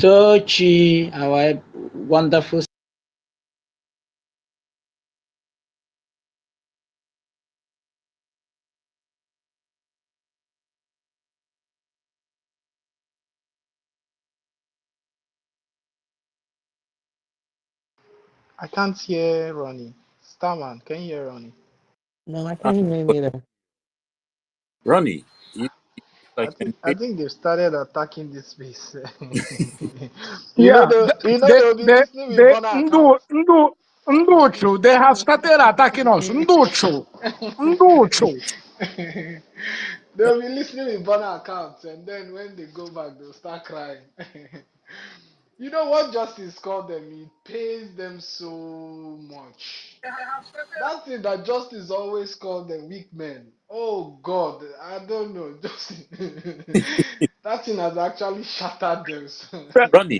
Tochi, our wonderful. I can't hear Ronnie. Starman, can you hear Ronnie? No, I Uh, can't hear him either. Ronnie, you I like think I can think they've started attacking this space. Yeah, They'll be listening with they, banner accounts. Nduchu, they have started attacking us. Nduchu. They'll be listening with banner accounts, and then when they go back, they'll start crying. You know what Justice called them? It pays them so much. That thing that Justice always called them weak men. Oh God, I don't know. Justice, that thing has actually shattered them. Ronnie,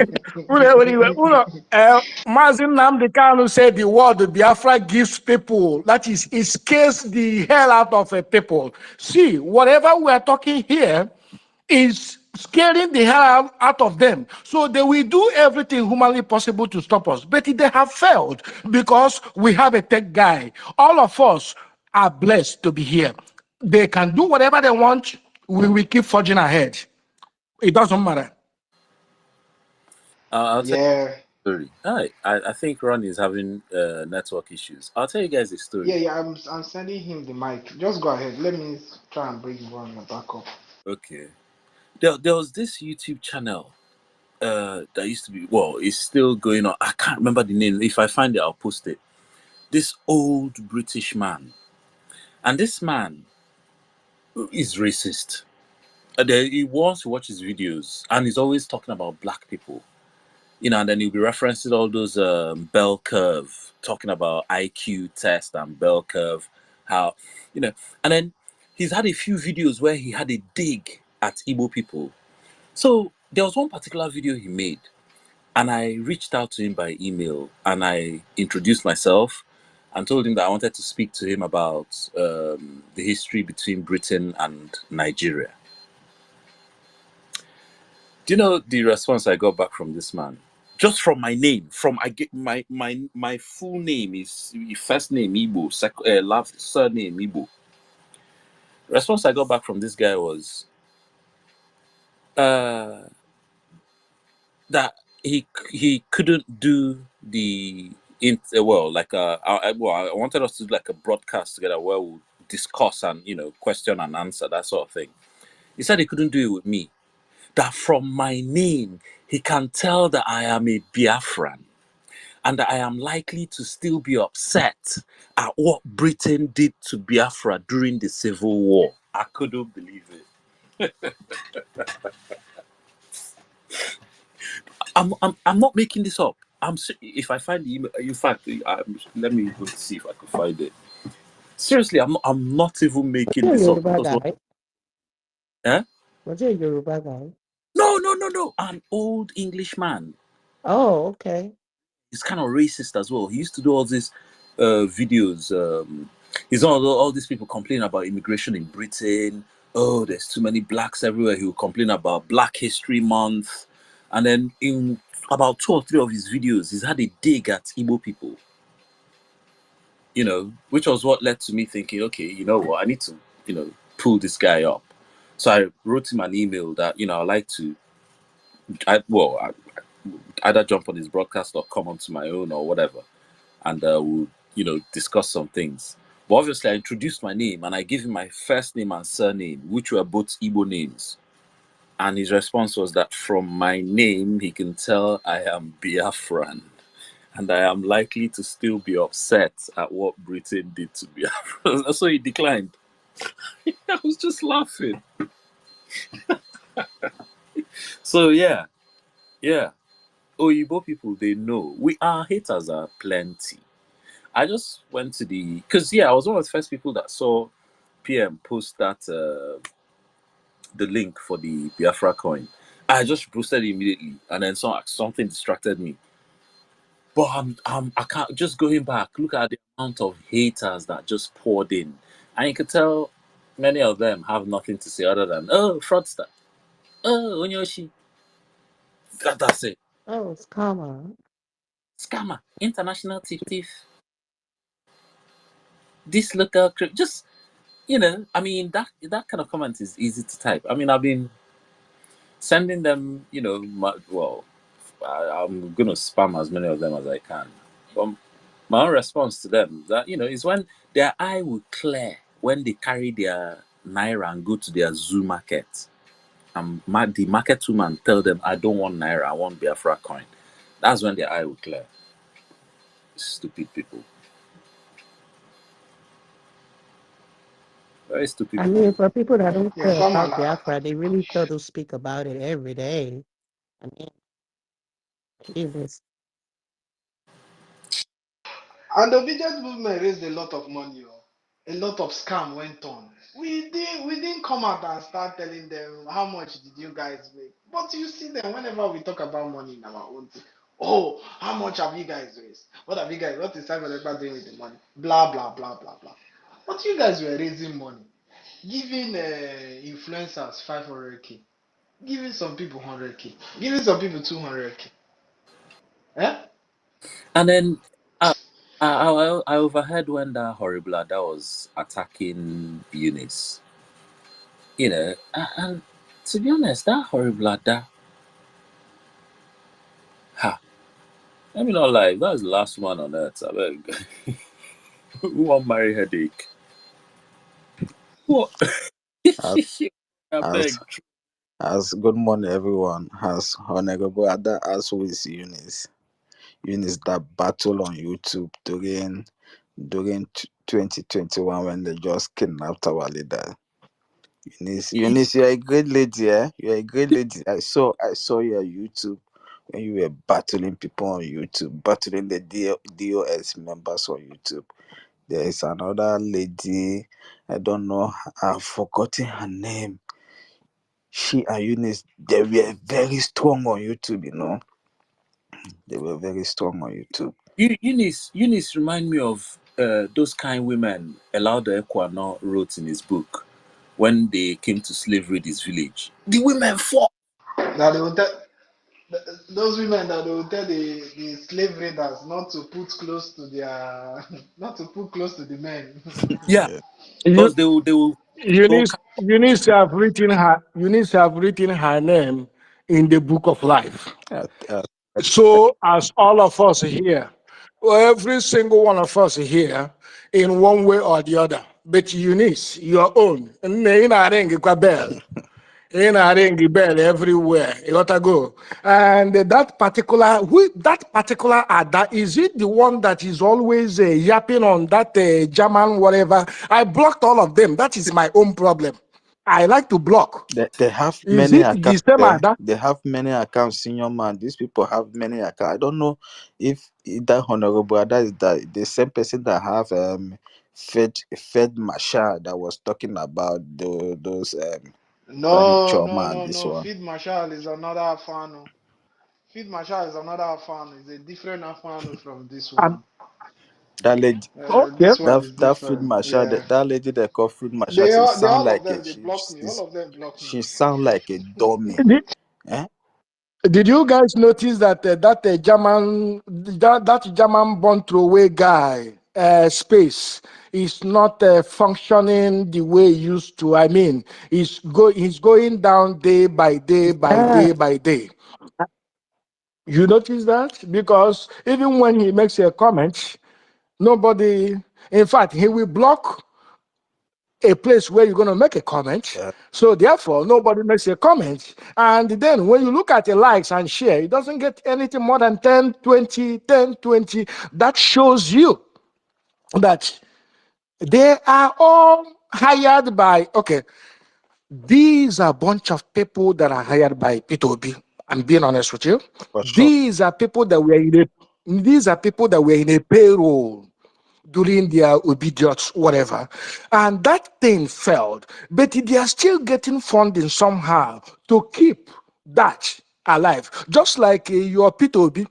Mazin Namdi Kanu said the word Biafra gives people, that is, it scares the hell out of a people. See, whatever we are talking here is scaring the hell out of them. So they will do everything humanly possible to stop us. But they have failed because we have a tech guy. All of us are blessed to be here. They can do whatever they want. We will keep forging ahead. It doesn't matter. I'll tell Yeah, you a story. Hi, I think Ron is having network issues. I'll tell you guys a story. yeah. I'm sending him the mic. Just go ahead. Let me try and bring one back up. Okay. There was this YouTube channel that used to be, well, it's still going on. I can't remember the name. If I find it, I'll post it. This old British man. And this man is racist. He wants to watch his videos and he's always talking about black people. And then he'll be referencing all those bell curve, talking about IQ test and bell curve, how, and then he's had a few videos where he had a dig at Igbo people. So there was one particular video he made, and I reached out to him by email and I introduced myself and told him that I wanted to speak to him about the history between Britain and Nigeria. Do you know the response I got back from this man? Just from my name, from I get my full name is first name Igbo, last surname Igbo. Response I got back from this guy was uh, that he couldn't do the well, like I wanted us to do like a broadcast together where we'll discuss and question and answer, that sort of thing. He said he couldn't do it with me. That from my name he can tell that I am a Biafran, and that I am likely to still be upset at what Britain did to Biafra during the Civil War. I couldn't believe it. I'm not making this up. If I find the email, in fact, let me go see if I can find it. Seriously, I'm not even Was making he a this up. Yoruba guy? Eh? Was he a Yoruba guy? No, no, no, no. An old English man. Oh, okay. He's kind of racist as well. He used to do all these videos. He's all these people complaining about immigration in Britain. Oh, there's too many blacks everywhere. He will complain about Black History Month. And then in about 2 or 3 of his videos, he's had a dig at Igbo people, which was what led to me thinking, okay, you know what, I need to, pull this guy up. So I wrote him an email that, I'd like to, either jump on his broadcast or come onto my own or whatever. And we'll, discuss some things. But obviously, I introduced my name and I gave him my first name and surname, which were both Igbo names. And his response was that from my name, he can tell I am Biafran. And I am likely to still be upset at what Britain did to Biafra. So he declined. I was just laughing. So yeah. Oyibo people, they know. Our haters are plenty. I just went to because I was one of the first people that saw PM post that the link for the Biafra coin. I just posted it immediately, and then something distracted me. But I can't, just going back. Look at the amount of haters that just poured in, and you could tell many of them have nothing to say other than fraudster, onyoshi. That's it. Oh, it's karma. Scammer, international thief. This local just I mean that kind of comment is easy to type. I mean, I've been sending them, I'm gonna spam as many of them as I can. But my own response to them that is when their eye will clear when they carry their naira and go to their zoo market, and the market woman tell them, I don't want naira, I want Biafra coin. That's when their eye will clear. Stupid people, very stupid I people. mean, for people that don't Yeah, care someone. about Biafra, they really still do speak about it every day. I mean, Jesus. And the obedience movement raised a lot of money. Oh. A lot of scam went on. We didn't come out and start telling them how much did you guys make. But you see them whenever we talk about money in our own thing. Oh, how much have you guys raised? What is Simon Ekpa doing with the money? Blah blah blah blah blah. But you guys were raising money, giving influencers 500K. Giving some people 100K, giving some people 200K. Eh? And then I overheard when that horrible that was attacking Eunice. And to be honest, that horrible that ha. Let me not lie, that's the last one on earth. I beg. Who won't marry headache? What? As, I as, beg. as good morning, everyone. As Honorable Ada, as who is Eunice. Eunice, that battle on YouTube during 2021 when they just kidnapped our leader. Eunice, you're a great lady, eh? You're a great lady. I saw you on YouTube when you were battling people on YouTube, battling the DOS members on YouTube. There is another lady, I don't know, I've forgotten her name. She and Eunice, they were very strong on YouTube, They were very strong on YouTube. Eunice remind me of those kind women Elauda Ekwano wrote in his book when they came to slavery this village. The women fought. That they will tell those women that they will tell the slave raiders not to put close to their not to put close to the men. Yeah, Yeah. because You, they will go. Eunice have written her name in the book of life. Uh, uh, So as all of us here, every single one of us here, in one way or the other. But Eunice, your own. In a ring bell everywhere. You gotta go. And that particular Ada, is it the one that is always yapping on that German whatever? I blocked all of them. That is my own problem. I like to block. they have Is many it the accounts same there. Ada? They have many accounts, senior man. These people have many accounts. I don't know if that Honorable Ada is the same person that have Fed Marshal that was talking about those Granny No, no, Choma and no, this no. one. Feed Marshal is another Afano. Feed Marshal is another Afano. It's a different Afano from this Um, one. That lady, okay. This one is that Field different. Marshal, Yeah. that lady they call Field Marshal, They she all, sound of like them, they blocked me. All of them blocked me. she sound like a dummy. Did, Eh? did you guys notice that that German born throwaway guy space is not functioning the way it used to? I mean, he's going down day by day by Yeah. day by day. You notice that? Because even when he makes a comment, nobody, in fact, he will block a place where you're going to make a comment. Yeah. So therefore, nobody makes a comment. And then when you look at the likes and share, it doesn't get anything more than 10, 20, 10, 20. That shows you that they are all hired by, okay, these are a bunch of people that are hired by P2B. I'm being honest with you. For sure. These are people that were in a payroll during their obedience, whatever. And that thing failed. But they are still getting funding somehow to keep that alive. Just like your P2B,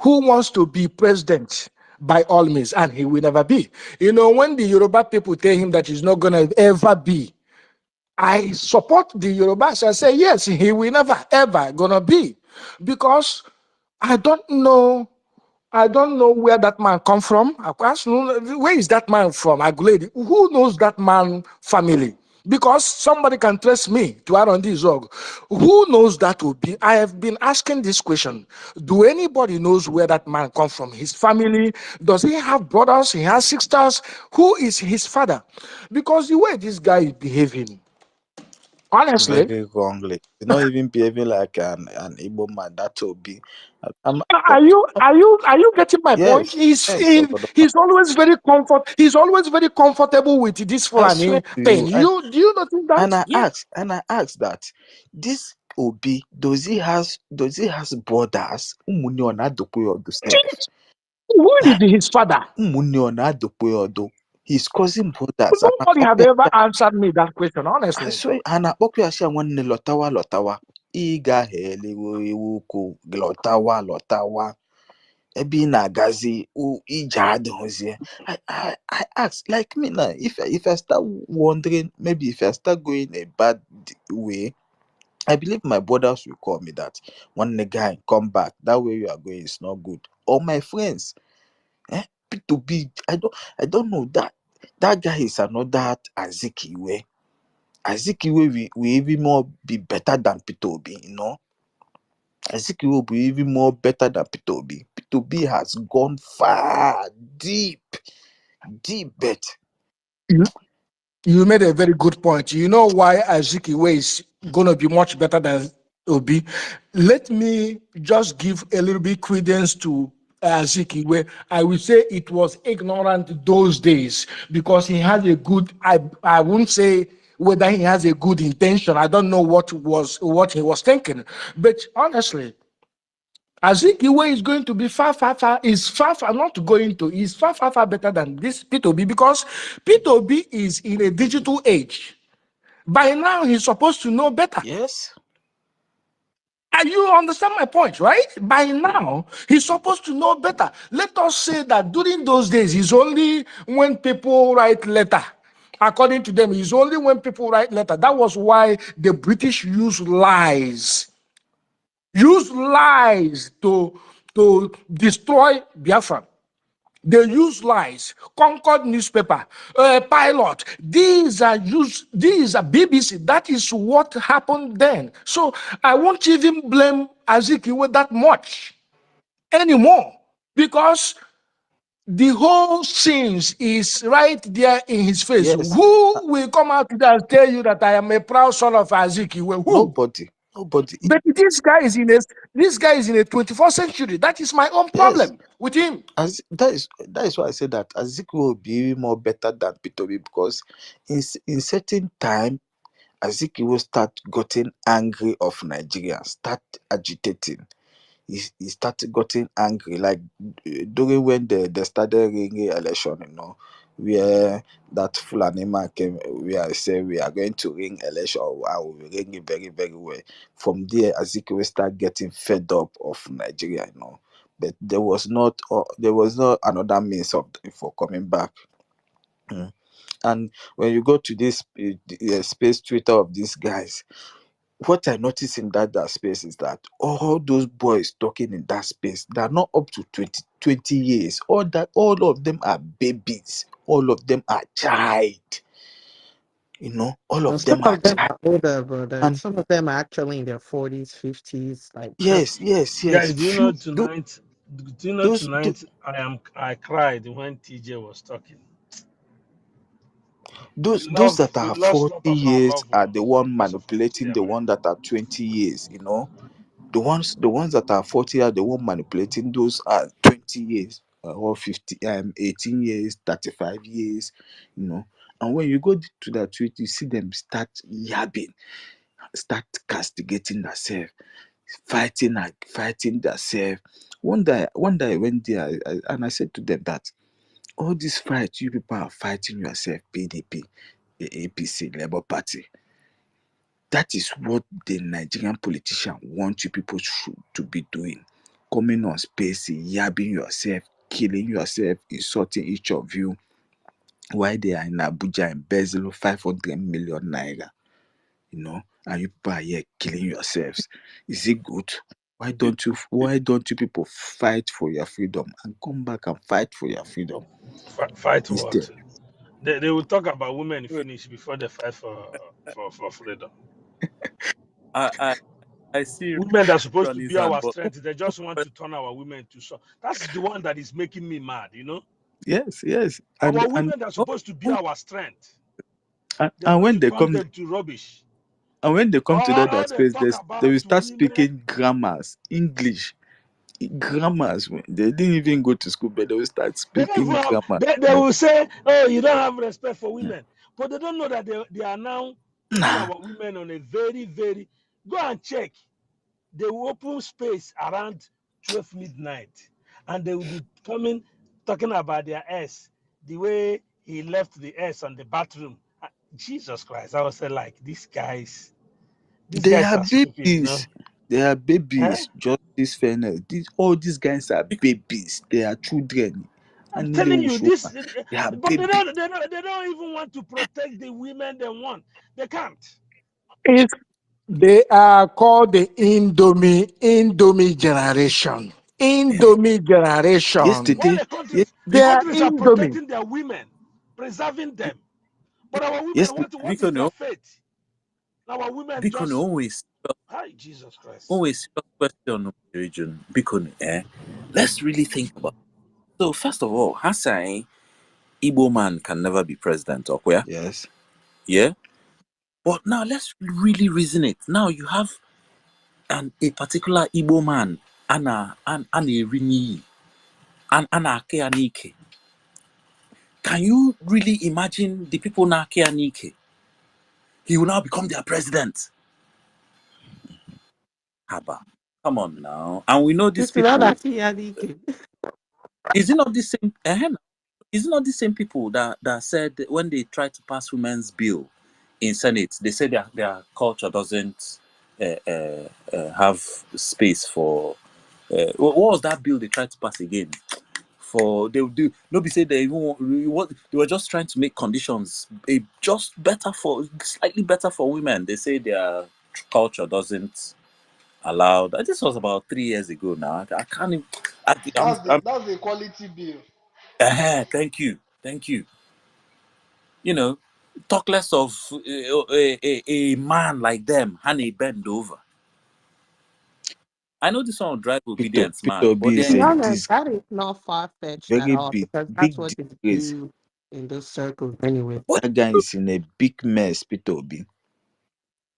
who wants to be president by all means, and he will never be. When the Yoruba people tell him that he's not going to ever be, I support the Yorubas and say, yes, he will never, ever going to be. Because I don't know where that man come from. Where is that man from? Aguledi. Who knows that man family? Because somebody can trace me to Aaron Dizog. Who knows that will be? I have been asking this question. Do anybody knows where that man come from? His family? Does he have brothers? He has sisters? Who is his father? Because the way this guy is behaving, honestly, Very wrongly. He's not even behaving like an Igbo man. That will be. I'm, are you getting my point? yes, He's yes, he, he's always very comfortable with this I swear Fulani to thing. you. Do you notice that? Yeah. And I asked that this Obi does he has brothers? Umunni ọ na-adụkwa ya ọdụ sef. Who is his father? Umunni ọ na-adụkwa ya ọdụ. His cousin brothers. Nobody have ever answered me that question, I honestly. swear, a na-akpọkwa ya sị ya nwanne lọtawa. Ị gaghị ewu ukwu lọtawa. Ebe ị na-agazi ije adịghịzie. I ask, like me now, if I start wondering, maybe if I start going a bad way, I believe my brothers will call me that. One guy come back. That way you are going is not good. Or my friends, P2B. I don't know that guy is another Azikiwe. Azikiwe will even more be better than P2B, you know. Ezekiel will be even more better than P2B. P2B has gone far, deep, deep bet. You made a very good point. You know why Azikiwe is going to be much better than Obi? Let me just give a little bit credence to Azikiwe. I will say it was ignorant those days because he had a good, I won't say whether he has a good intention. I don't know what he was thinking. But honestly, Azikiwe is going to be not going to, is far better than this P2B because P2B is in a digital age. By now, he's supposed to know better. Yes. And you understand my point, right? By now, he's supposed to know better. Let us say that during those days, it's only when people write letter. According to them, it's only when people write letter. That was why the British used lies to destroy Biafra. They use lies. Concord newspaper, pilot. These are BBC. That is what happened then. So I won't even blame Azikiwe that much anymore because the whole scenes is right there in his face. Yes. Who will come out there and tell you that I am a proud son of Azikiwe? Who? Nobody. Nobody. But this guy is in a 21st century. That is my own Yes. problem with him. That is why I said that Ezekiel will be even more better than P2B because in certain time Ezekiel will start getting angry of Nigeria, start agitating. He started getting angry like during when they started ringing election, where that Fulani man came, where I say we are going to ring election. I will ring it very very well. From there, Azikiwe start getting fed up of Nigeria, but there was not another means of for coming back. Mm. And when you go to this space Twitter of these guys, what I notice in that space is that all those boys talking in that space, they're not up to 20 years. All of them are babies. All of them are child. All Well, of some them are of them child. are older, brother. And Some of them are actually in their 40s, 50s. Like, yes, yes, Guys, yes. do you know Few tonight? Do you know those tonight? I cried when TJ was talking. those that We are lost 40 a lot of our years loved are the ones one because of manipulating the TMI. one that are 20 years. The ones that are 40 are the one manipulating those are 20 years or 50 18 years, 35 years, you know. And when you go to that tweet, you see them start yabbing, start castigating themselves, fighting themselves. One day I went there and I said to them that all this fight you people are fighting yourself, PDP, APC, Labour Party. That is what the Nigerian politician want you people to be doing. Coming on space, yabbing yourself, killing yourself, insulting each of you while they are in Abuja embezzling 500 million naira, and you people are here killing yourselves. Is it good? Why don't you people fight for your freedom and come back and fight for your freedom Fight instead? what? They will talk about women finish before they fight for freedom. I, I, I see Women that are supposed to be Ronnie's our but strength, they just want to turn our women to so. That's the one that is making me mad. Yes, yes. And Our and women that are supposed to be our strength, and, they and want when to they turn come them to rubbish. And when they come to that All they space, talk they will about start women. speaking grammars, English, grammars. They didn't even go to school, but they will start They don't even speaking have, grammar. they will say, oh, you don't have respect for women. But they don't know that they are now putting Nah, our women on a very, very, go and check. They will open space around 12 midnight and they will be talking about their S, the way he left the S on the bathroom. Jesus Christ. I was like, these they guys are are stupid, babies. They are Eh? babies. Justice, fairness. All these guys are babies. They are children. I'm And telling you woman, this, they are but they babies. don't, they don't even want to protect the women they want. They can't. They are called the Indomie generation. Indomie generation. While Yesterday, They are countries are Indomie. protecting their women, preserving them, but our women yesterday, want to. What is Because their fate? Our women because just. always Hi, Jesus Christ. always question region. Because let's really think about. So first of all, Hassan Igbo man can never be president, okay? yes, Yeah. But now let's really reason it. Now you have a particular Igbo man, Anna Rini, and Anna Keanike. Can you really imagine the people na Keanike? He will now become their president. Haba. Come on now. And we know these It's not people. actually Yannick. Is it not the same? Is it not the same people that said that when they tried to pass women's bill in Senate, they said their culture doesn't have space for. What was that bill they tried to pass again? For they would do nobody said they even what they were just trying to make conditions just better for slightly better for women. They say their culture doesn't allow that. This was about 3 years ago now. I can't even. That's the quality bill. Thank you. You know, talk less of a man like them, honey bend over. I know this one will drive obedience Peter mad, but Obi To is be then a honest, that is not far fetched at very all because that's big what they disgrace. do in those circles anyway. what That guy is in a big mess, Peter Obi.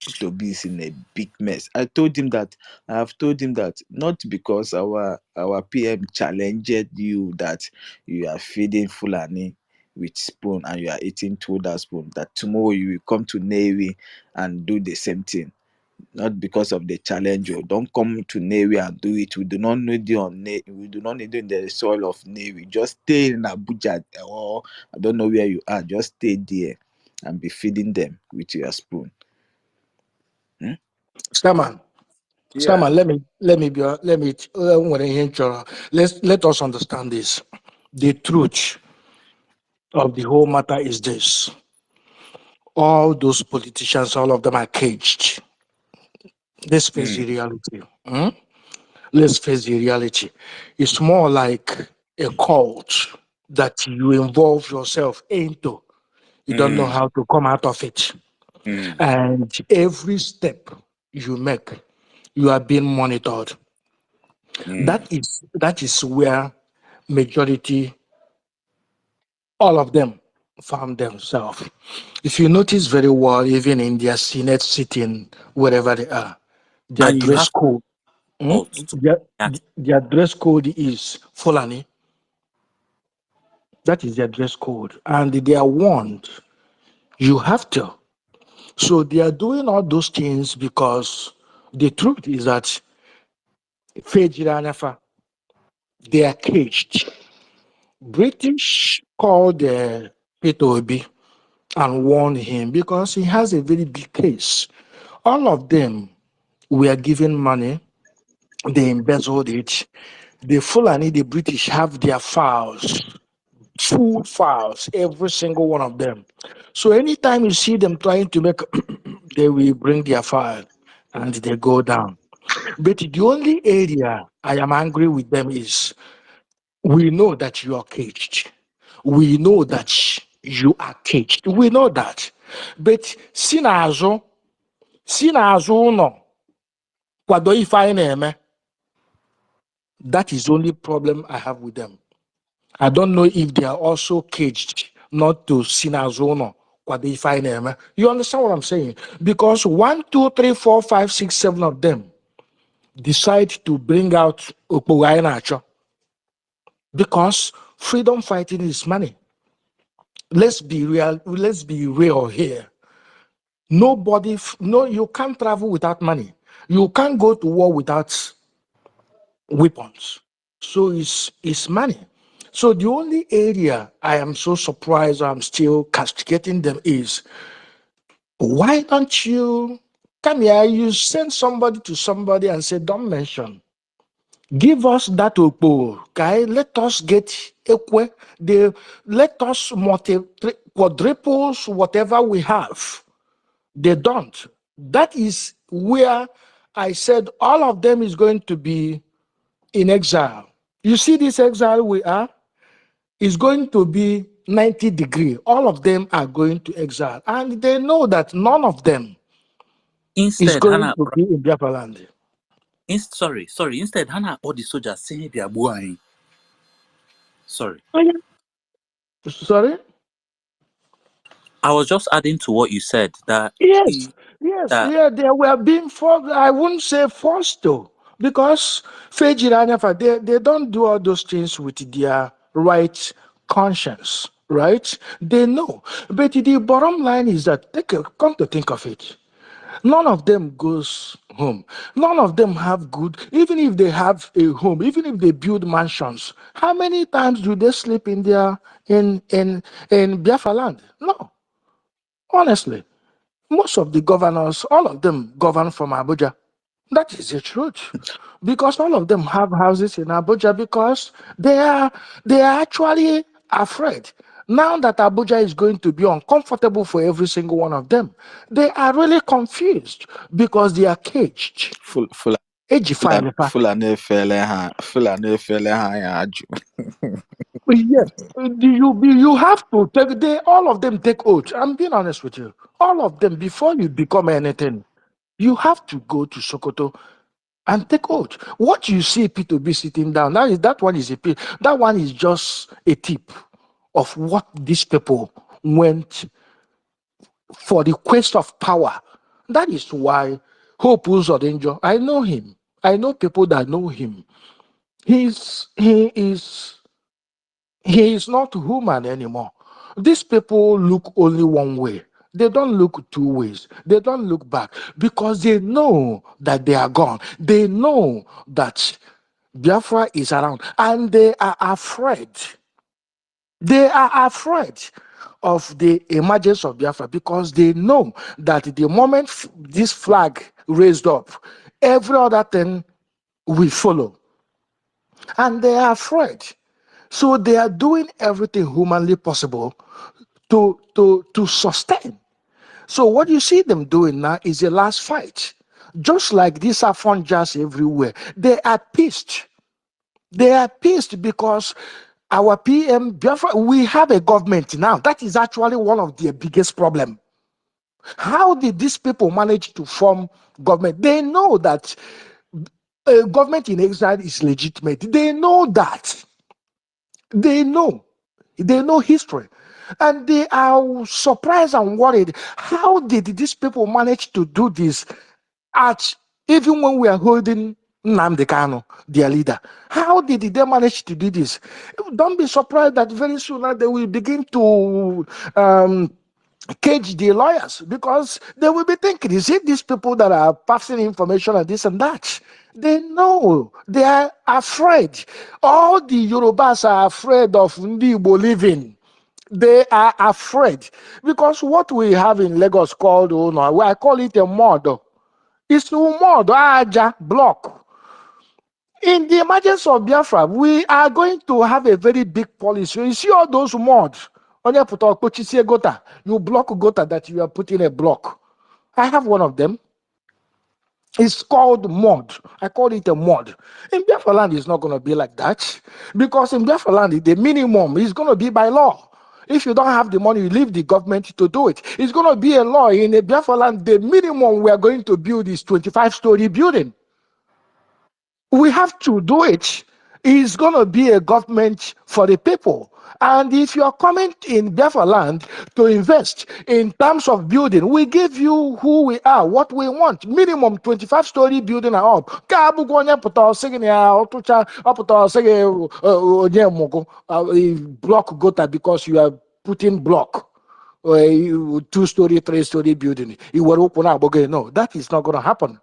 Peter Obi is in a big mess. I have told him that not because our PM challenged you that you are feeding Fulani with spoon and you are eating through that spoon, that tomorrow you will come to Navy and do the same thing. Not because of the challenge. Oh, don't come to Navy and do it. We do not need you on Navy. We do not need you in the soil of Navy. Just stay in Abuja or I don't know where you are. Just stay there and be feeding them with your spoon. Hmm? Starman, yeah. let us understand this. The truth of the whole matter is this: all those politicians, all of them are caged. Let's face the Mm, reality. Let's face the reality. It's more like a cult that you involve yourself into. You don't know mm, how to come out of it. mm, And every step you make, you are being monitored. mm. That is where majority, all of them, found themselves. If you notice very well, even in their Senate sitting, wherever they are, their And you dress have code, fault to their, act. their dress code is Fulani. That is their dress code. And they are warned, you have to. So they are doing all those things because the truth is that Fejira they are caged. British called Peter Obi and warned him because he has a very big case. All of them were given money, they embezzled it. The Fulani, the British have their files, full files, every single one of them. So anytime you see them trying to make, they will bring their file and they go down. But the only area I am angry with them is we know that you are caged. We know that you are caged. We know that. But sinazo no kwado ife anyị na-eme. That is the only problem I have with them. I don't know if they are also caged not to sinazo no kwado ife anyị na-eme. You understand what I'm saying? Because 1, 2, 3, 4, 5, 6, 7 of them decide to bring out okpogho anyị na-achọ because freedom fighting is money. Let's be real here. No, you can't travel without money. You can't go to war without weapons. So it's money. So the only area I am so surprised I'm still castigating them is why don't you come here? You send somebody to somebody and say, don't mention. Give us that opo, okay? Let us get equa. Let us quadruples whatever we have. They don't. That is where I said all of them is going to be in exile. You see this exile we are is going to be 90 degree. All of them are going to exile. And they know that none of them is Instead, going Hannah, to be in Biafra land. sorry. Instead, Hannah, all the soldiers saying they are going. Sorry. Oh, yeah. Sorry? I was just adding to what you said that Yes, yes, that yeah, they were being forced. I wouldn't say forced though, because Fejiranafa, they don't do all those things with their right conscience, right? They know. But the bottom line is that, come to think of it, none of them goes home. None of them have good, even if they have a home, even if they build mansions, how many times do they sleep in their in Biafra land? No, honestly. Most of the governors, all of them govern from Abuja. That is the truth. Because all of them have houses in Abuja because they are actually afraid. Now that Abuja is going to be uncomfortable for every single one of them, they are really confused because they are caged. Full full Age full fine. Fulani fele ha ya aju. Yes. You have to take all of them take oath. I'm being honest with you. All of them, before you become anything, you have to go to Sokoto and take oath. What you see P2B sitting down, that one is that one is just a tip of what these people went for, the quest of power. That is why Hope Uzodinjo, I know him. I know people that know him. He is not human anymore. These people look only one way. They don't look two ways. They don't look back because they know that they are gone. They know that Biafra is around and they are afraid. They are afraid of the emergence of Biafra because they know that the moment this flag raised up, every other thing will follow. And they are afraid. So they are doing everything humanly possible to sustain. So what you see them doing now is the last fight. Just like these Afon jazz everywhere, they are pissed. They are pissed because our PM, Biafra, we have a government now. That is actually one of their biggest problem. How did these people manage to form government? They know that a government in exile is legitimate. They know that. They know. They know history. And they are surprised and worried. How did these people manage to do this at even when we are holding Nnamdi Kanu, their leader? How did they manage to do this? Don't be surprised that very soon they will begin to cage the lawyers because they will be thinking, is it these people that are passing information and this and that? They know. They are afraid. All the Yorubas are afraid of Ndi Igbo living. They are afraid because what we have in Lagos called, oh no, I call it a mod. It's a mod, aja, block. In the emergence of Biafra, we are going to have a very big policy. You see all those mods. You block gota that you are putting a block. I have one of them. It's called mod. I call it a mod. In Biafra land, it's not going to be like that. Because in Biafra land, the minimum is going to be by law. If you don't have the money, you leave the government to do it. It's going to be a law. In a Biafra land, the minimum we are going to build is 25-story building. We have to do it. It's going to be a government for the people. And if you are coming in Biafra land to invest in terms of building, we give you who we are, what we want. Minimum 25-story building and up. Block gota because you are putting block. 2-story, 3-story building. No, that is not going to happen.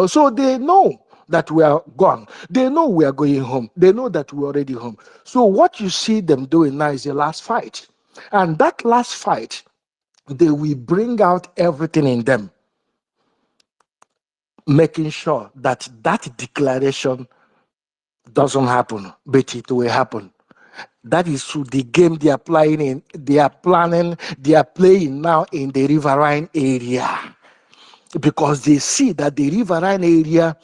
So they know that we are gone. They know we are going home. They know that we're already home. So what you see them doing now is the last fight. And that last fight, they will bring out everything in them, making sure that that declaration doesn't happen, but it will happen. That is the game they are playing in. They are playing now in the riverine area. because they see that the riverine area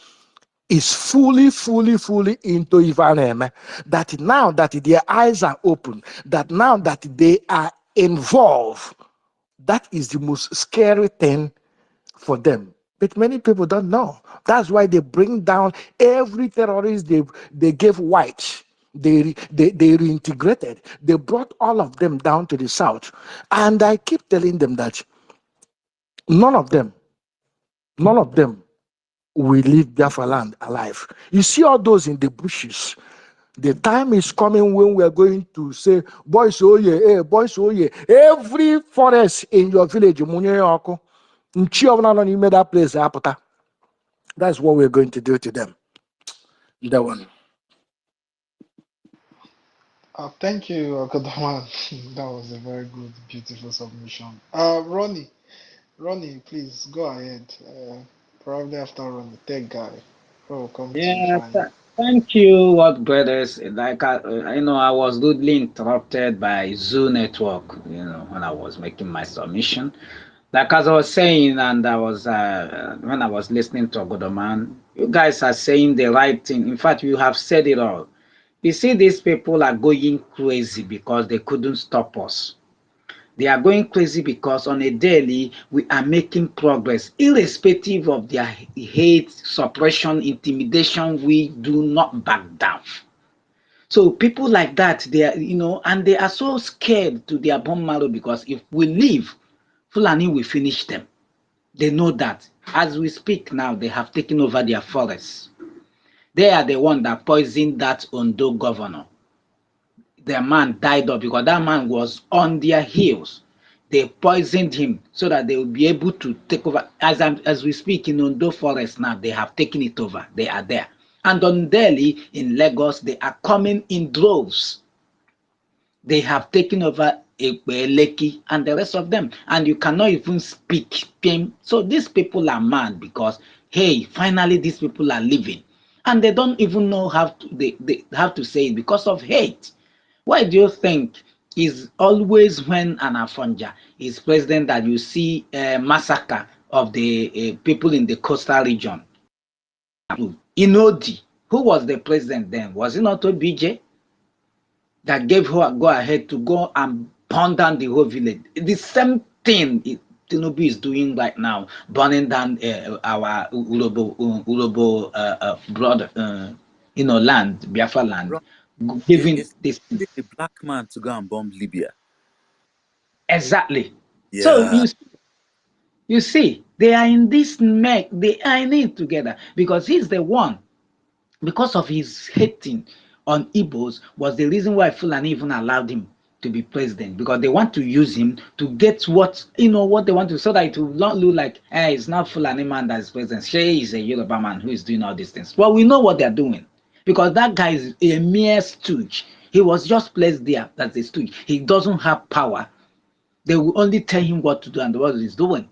is fully into Ivaneme. That now that their eyes are open, that now that they are involved, that is the most scary thing for them. But many people don't know. That's why they bring down every terrorist they gave white. They reintegrated. They brought all of them down to the south. And I keep telling them that none of them, none of them will leave Biafra land alive. You see all those in the bushes. The time is coming when we are going to say, boys, oh yeah, hey, boys, oh yeah. Every forest in your village, that place, that's what we're going to do to them. That one. Thank you, Kodaman. That was a very good, beautiful submission. Ronnie, please go ahead. Probably after Ronnie, tech guy. Oh, come to Yeah, find you. thank you, what brothers. Like I was rudely interrupted by Zoo Network. When I was making my submission. Like as I was saying, and I was when I was listening to Godoman, you guys are saying the right thing. In fact, you have said it all. You see, these people are going crazy because they couldn't stop us. They are going crazy because on a daily we are making progress, irrespective of their hate, suppression, intimidation. We do not back down. So people like that, they are, and they are so scared to their bone marrow because if we leave, Fulani will finish them. They know that. As we speak now, they have taken over their forests. They are the one that poisoned that Ondo governor. Their man died off because that man was on their heels. They poisoned him so that they will be able to take over. As we speak in Ondo Forest now, they have taken it over. They are there. And on Delhi, in Lagos, they are coming in droves. They have taken over Lekki and the rest of them. And you cannot even speak. So these people are mad because, hey, finally these people are living. And they don't even know how they have to say it because of hate. Why do you think is always when an Afonja is president that you see a massacre of the people in the coastal region? Inodi, who was the president then? Was it not OBJ that gave her a go ahead to go and burn down the whole village? The same thing Tinubu is doing right now, burning down our Urobo brother, land, Biafra land, Ron, giving it's this. a black man to go and bomb Libya. Exactly. So Yeah. you see, they are in this neck, they are in it together because he's the one, because of his hating on Igbos, was the reason why Fulani even allowed him to be president because they want to use him to get what they want to, so that it will not look like, hey, it's not Fulani man that is president. Shey is a Yoruba man who is doing all these things. Well, we know what they're doing because that guy is a mere stooge. He was just placed there as a stooge. He doesn't have power. They will only tell him what to do and what he's doing.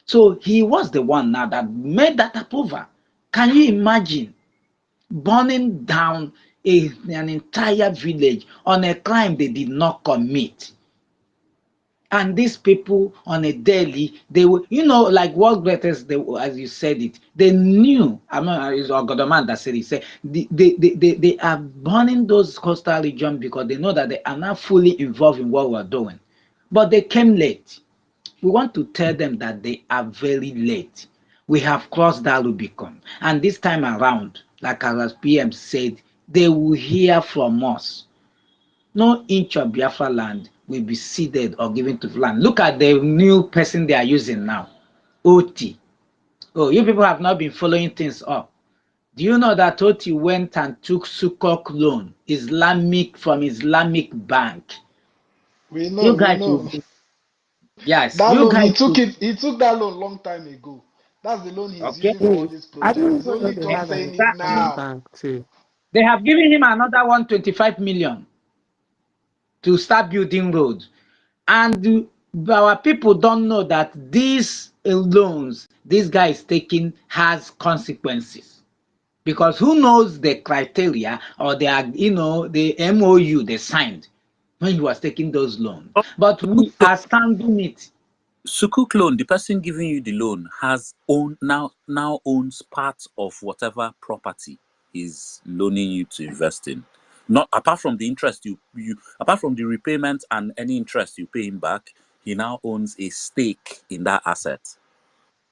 So he was the one now that made that approval. Can you imagine burning down an entire village on a crime they did not commit? And these people on a daily, they were, like world greatest, as you said it, they knew. I mean, it's Ogodoman that said it. Said they are burning those coastal regions because they know that they are not fully involved in what we're doing. But they came late. We want to tell them that they are very late. We have crossed that Rubicon. And this time around, like our PM said, they will hear from us. No inch of Biafra land will be ceded or given to land. Look at the new person they are using now, OT. Oh, you people have not been following things up. Do you know that OT went and took Sukuk loan, from Islamic bank? We know, You we guys know. will, yes, That you loan, guys will, he took that loan long time ago. That's the loan he's okay? using for all Wait, this I project. didn't He's even know only they just have an saying it Islamic Exactly. now. bank too. They have given him another 125 million to start building roads. And our people don't know that these loans this guy is taking has consequences. Because who knows the criteria or the MOU they signed when he was taking those loans. Oh, But we so are standing it. Sukuk loan, the person giving you the loan now owns part of whatever property he's loaning you to invest in. Not apart from the interest you apart from the repayment and any interest you pay him back, he now owns a stake in that asset.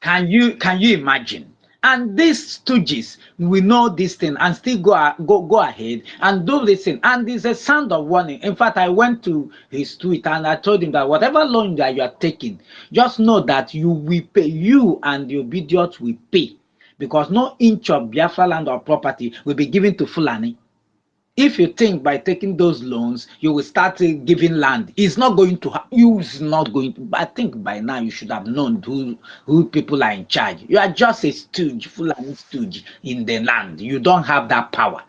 Can you imagine? And these stooges will know this thing and still go ahead and do this thing. And there's a sound of warning. In fact, I went to his tweet and I told him that whatever loan that you are taking, just know that you will pay. You and the obedient will pay, because no inch of Biafra land or property will be given to Fulani. If you think by taking those loans you will start giving land, it's not going to it's not going to. I think by now you should have known who people are in charge. You are just a stooge, Fulani stooge in the land. You don't have that power.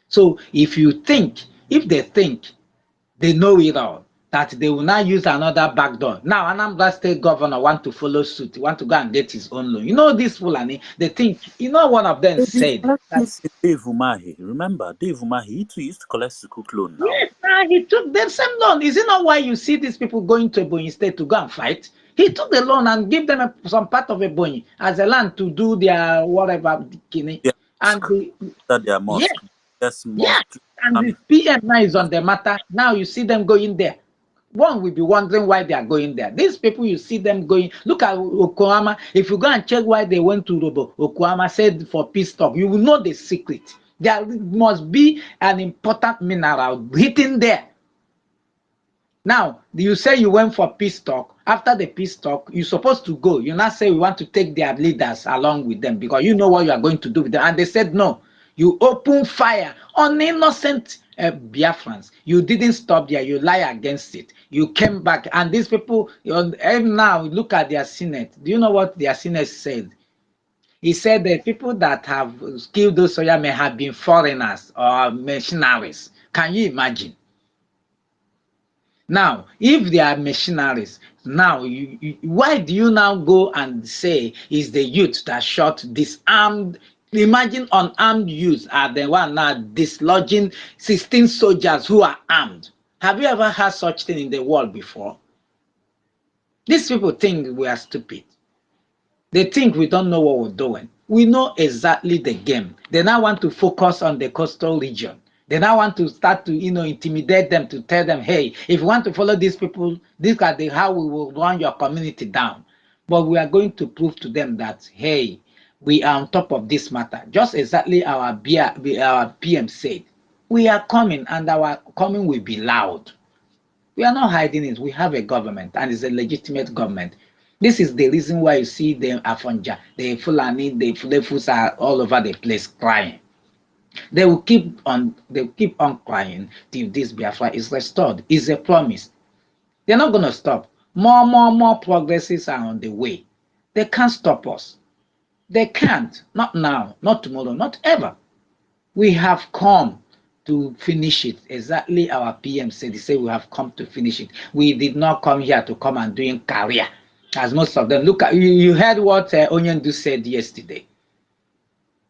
So if they think they know it all, that they will now use another backdoor. Now Anambra State governor want to follow suit, want to go and get his own loan. This Fulani, they think, one of them said that. Dave Umahi, remember Dave Umahi, he too used to collect Sukuk loan now. Yes, he took the same loan. Is it not why you see these people going to Ebonyi State to go and fight? He took the loan and give them some part of Ebonyi as a land to do their whatever, Yeah, and their yes, mosque. Yes, yes, mosque. and the PM now is on the matter. Now you see them going there. One will be wondering why they are going there. These people, you see them going. Look at Oklahoma. If you go and check why they went to Robo, Oklahoma said for peace talk, you will know the secret. There must be an important mineral hidden there. Now, you say you went for peace talk. After the peace talk, you're supposed to go. You now say we want to take their leaders along with them because you know what you are going to do with them. And they said no. You open fire on innocent Biafrans. You didn't stop there. You lie against it. You came back. And these people, now look at their Senate. Do you know what their Senate said? He said the people that have killed those soldiers may have been foreigners or mercenaries. Can you imagine? Now, if they are missionaries, now why do you now go and say is the youth that shot disarmed? Imagine unarmed youths are the one now dislodging 16 soldiers who are armed. Have you ever heard such thing in the world before? These people think we are stupid. They think we don't know what we're doing. We know exactly the game. They now want to focus on the coastal region. They now want to start to, intimidate them, to tell them, hey, if you want to follow these people, these are how we will run your community down. But we are going to prove to them that, hey, we are on top of this matter. Just exactly our PM said. We are coming, and our coming will be loud. We are not hiding it. We have a government, and it's a legitimate government. This is the reason why you see the Afonja, the Fulani, the Fulefus are all over the place crying. They will keep on crying till this Biafra is restored. It's a promise. They're not going to stop. More progresses are on the way. They can't stop us. They can't. Not now, not tomorrow, not ever. We have come to finish it. Exactly our PM said. He said we have come to finish it. We did not come here to come and doing career. As most of them, look at you heard what Onyendu said yesterday.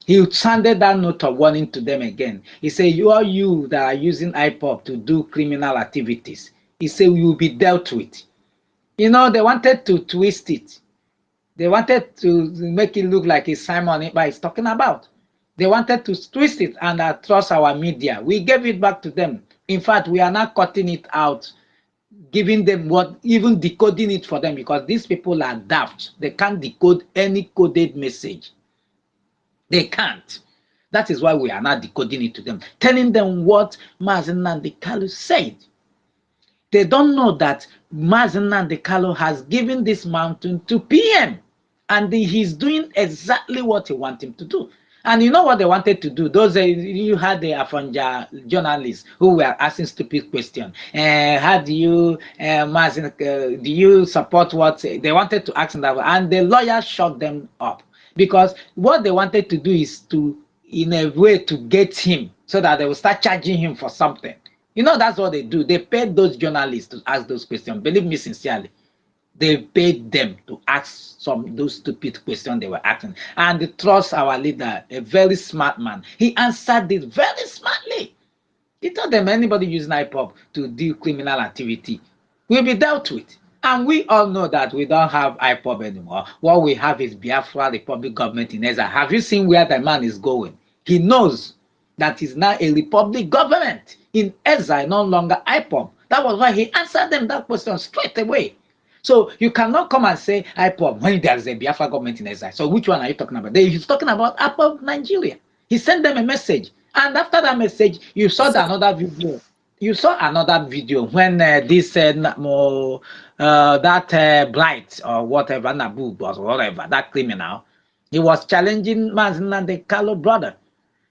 He sounded that note of warning to them again. He said, you that are using IPOP to do criminal activities, he said, you will be dealt with. They wanted to twist it. They wanted to make it look like it's Simon Ekpa is talking about. They wanted to twist it and trust our media. We gave it back to them. In fact, we are now cutting it out, giving them even decoding it for them, because these people are daft. They can't decode any coded message. They can't. That is why we are now decoding it to them, telling them what Mazen Nnamdi Kanu said. They don't know that Mazen Nnamdi Kanu has given this mountain to PM, and he's doing exactly what he wants him to do. And you know what they wanted to do? You had the Afonja journalists who were asking stupid questions. How do you, Mazen, do you support what they wanted to ask them? And the lawyer shut them up, because what they wanted to do is to, in a way, to get him so that they will start charging him for something. That's what they do. They paid those journalists to ask those questions. Believe me sincerely. They paid them to ask those stupid questions they were asking. And they trust our leader, a very smart man. He answered it very smartly. He told them anybody using IPOP to do criminal activity will be dealt with. And we all know that we don't have IPOB anymore. What we have is Biafra Republic government in exile. Have you seen where the man is going? He knows that is now a republic government in exile, no longer IPOB. That was why he answered them that question straight away. So you cannot come and say IPOB when there is a Biafra government in exile. So which one are you talking about? He's talking about IPOB Nigeria. He sent them a message. And after that message, you saw another video. You saw another video when this that Bright or whatever, Naboo or whatever, that criminal, he was challenging Mazina the Carlo brother.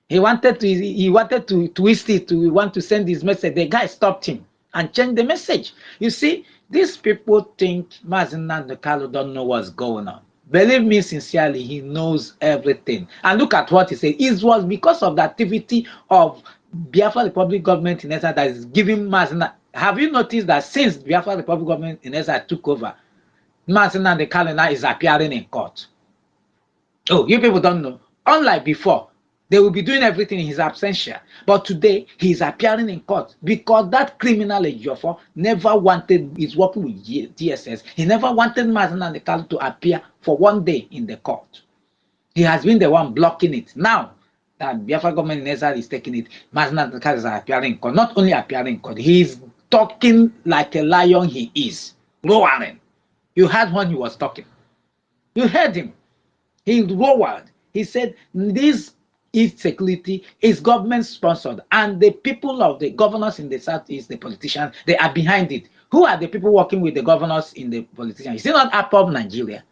He wanted to twist it to want to send his message. The guy stopped him and changed the message. You see, these people think Mazina the Carlo don't know what's going on. Believe me sincerely, he knows everything. And look at what he said. It was because of the activity of Biafra Republic government in Esa that is giving Mazina. Have you noticed that since Biafra Republic government in Esa took over, Mazina the calendar is appearing in court? Oh, you people don't know. Unlike before, they will be doing everything in his absentia. But today, he is appearing in court because that criminal Ejiofor never wanted, he's working with DSS, he never wanted Mazina the calendar to appear for one day in the court. He has been the one blocking it. Now that Biafra government in Ezra is taking it, Mazina Dakar is appearing in court. Not only appearing in court, he is talking like a lion he is, roaring. You heard when he was talking. You heard him. He roared. He said, this insecurity is government sponsored, and the people of the governors in the southeast, the politicians, they are behind it. Who are the people working with the governors in the politicians? Is it not APOB Nigeria?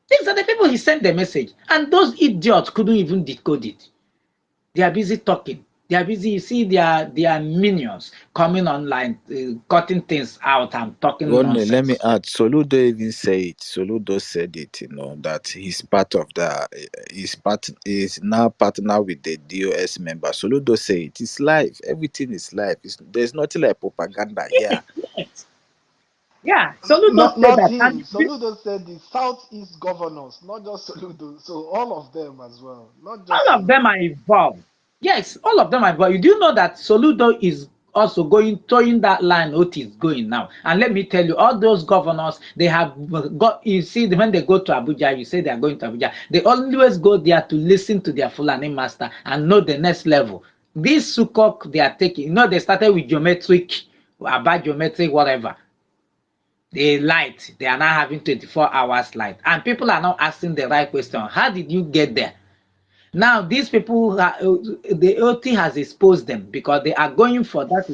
These are the people he sent the message, and those idiots couldn't even decode it. They are busy talking. They are busy. You see, their minions coming online, cutting things out and talking Rodney, let me nonsense. add. Soludo even say it. Soludo said it. That he's part of the. He's now partner with the DOS member. Soludo say it. It's live. Everything is live. There's nothing like propaganda here. Yes. Yeah, Soludo Not said not that, him. and Soludo said the Southeast governors, not just Soludo. So all of them as well, not just all of them Soludo. are involved. Yes, all of them are involved. You do know that Soludo is also towing that line Oti is going now. And let me tell you, all those governors, they have got, you see, when they go to Abuja, you say they are going to Abuja, they always go there to listen to their Fulani master and know the next level. This Sukok they are taking, they started with geometric, about geometric, whatever. They light, they are now having 24 hours light. And people are not asking the right question. How did you get there? Now, these people, the OT has exposed them because they are going for that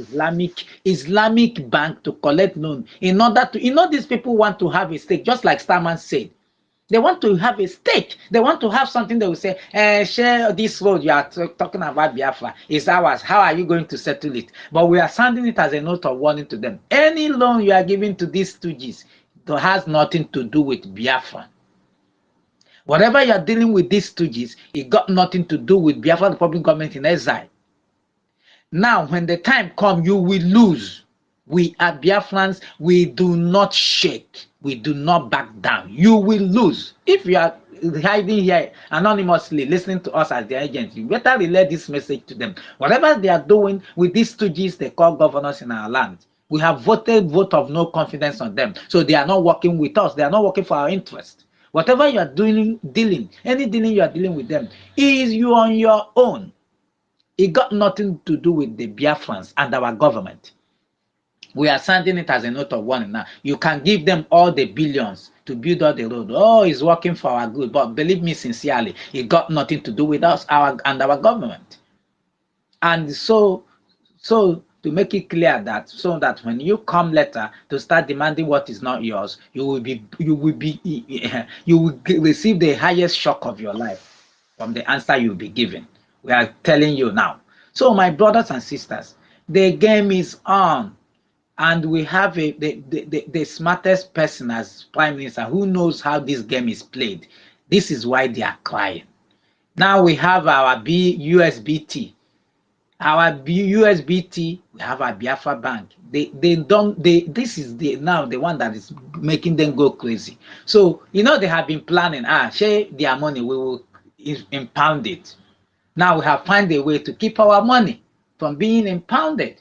Islamic bank to collect loan in order to, these people want to have a stake, just like Starman said. They want to have a stake. They want to have something they will say, share this road you are talking about Biafra is ours. How are you going to settle it? But we are sending it as a note of warning to them. Any loan you are giving to these stooges has nothing to do with Biafra. Whatever you are dealing with these stooges, it got nothing to do with Biafra Republic government in exile. Now, when the time comes, you will lose. We are Biafrans. We do not shake. We do not back down. You will lose. If you are hiding here anonymously, listening to us as their agents, you better relay this message to them. Whatever they are doing with these stooges they call governors in our land, we have voted vote of no confidence on them. So they are not working with us. They are not working for our interest. Whatever you are doing, any dealing you are dealing with them, is you on your own. It got nothing to do with the Biafrans and our government. We are sending it as a note of warning now. You can give them all the billions to build all the road. Oh, it's working for our good. But believe me sincerely, it got nothing to do with us and our government. And so to make it clear that so that when you come later to start demanding what is not yours, you will receive the highest shock of your life from the answer you'll be given. We are telling you now. So my brothers and sisters, the game is on. And we have the smartest person as prime minister who knows how this game is played. This is why they are crying. Now we have our USBT. Our USBT, we have our Biafra bank. This is now the one that is making them go crazy. So they have been planning, share their money, we will impound it. Now we have found a way to keep our money from being impounded.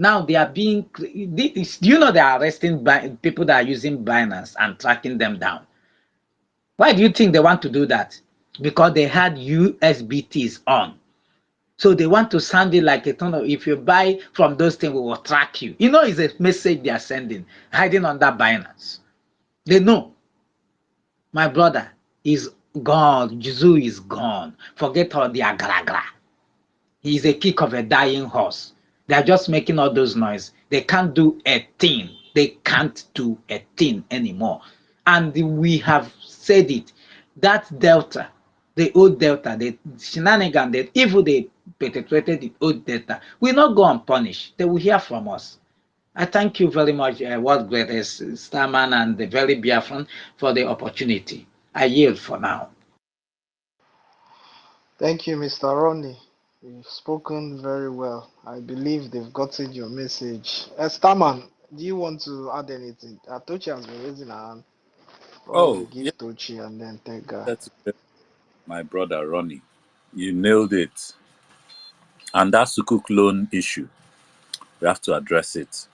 Now they are being, do you know they are arresting people that are using Binance and tracking them down? Why do you think they want to do that? Because they had USBTs on. So they want to sound it like a ton of, if you buy from those things, we will track you. You know, it's a message they are sending, hiding under Binance. They know. My brother is gone. Jizu is gone. Forget all the agra. He is a kick of a dying horse. They are just making all those noise. They can't do a thing. They can't do a thing anymore. And we have said it. That Delta, the old Delta, the shenanigan, the evil they perpetrated the old Delta, will not go unpunished. They will hear from us. I thank you very much, World Greatest Starman and the very Biafran for the opportunity. I yield for now. Thank you, Mr. Ronnie. You've spoken very well. I believe they've gotten your message. Starman, do you want to add anything? Tochi has been raising her hand. Probably we Oh, give yeah, Tochi and then Tega. that's it. My brother Ronnie. You nailed it. And that Sukuk loan issue, we have to address it.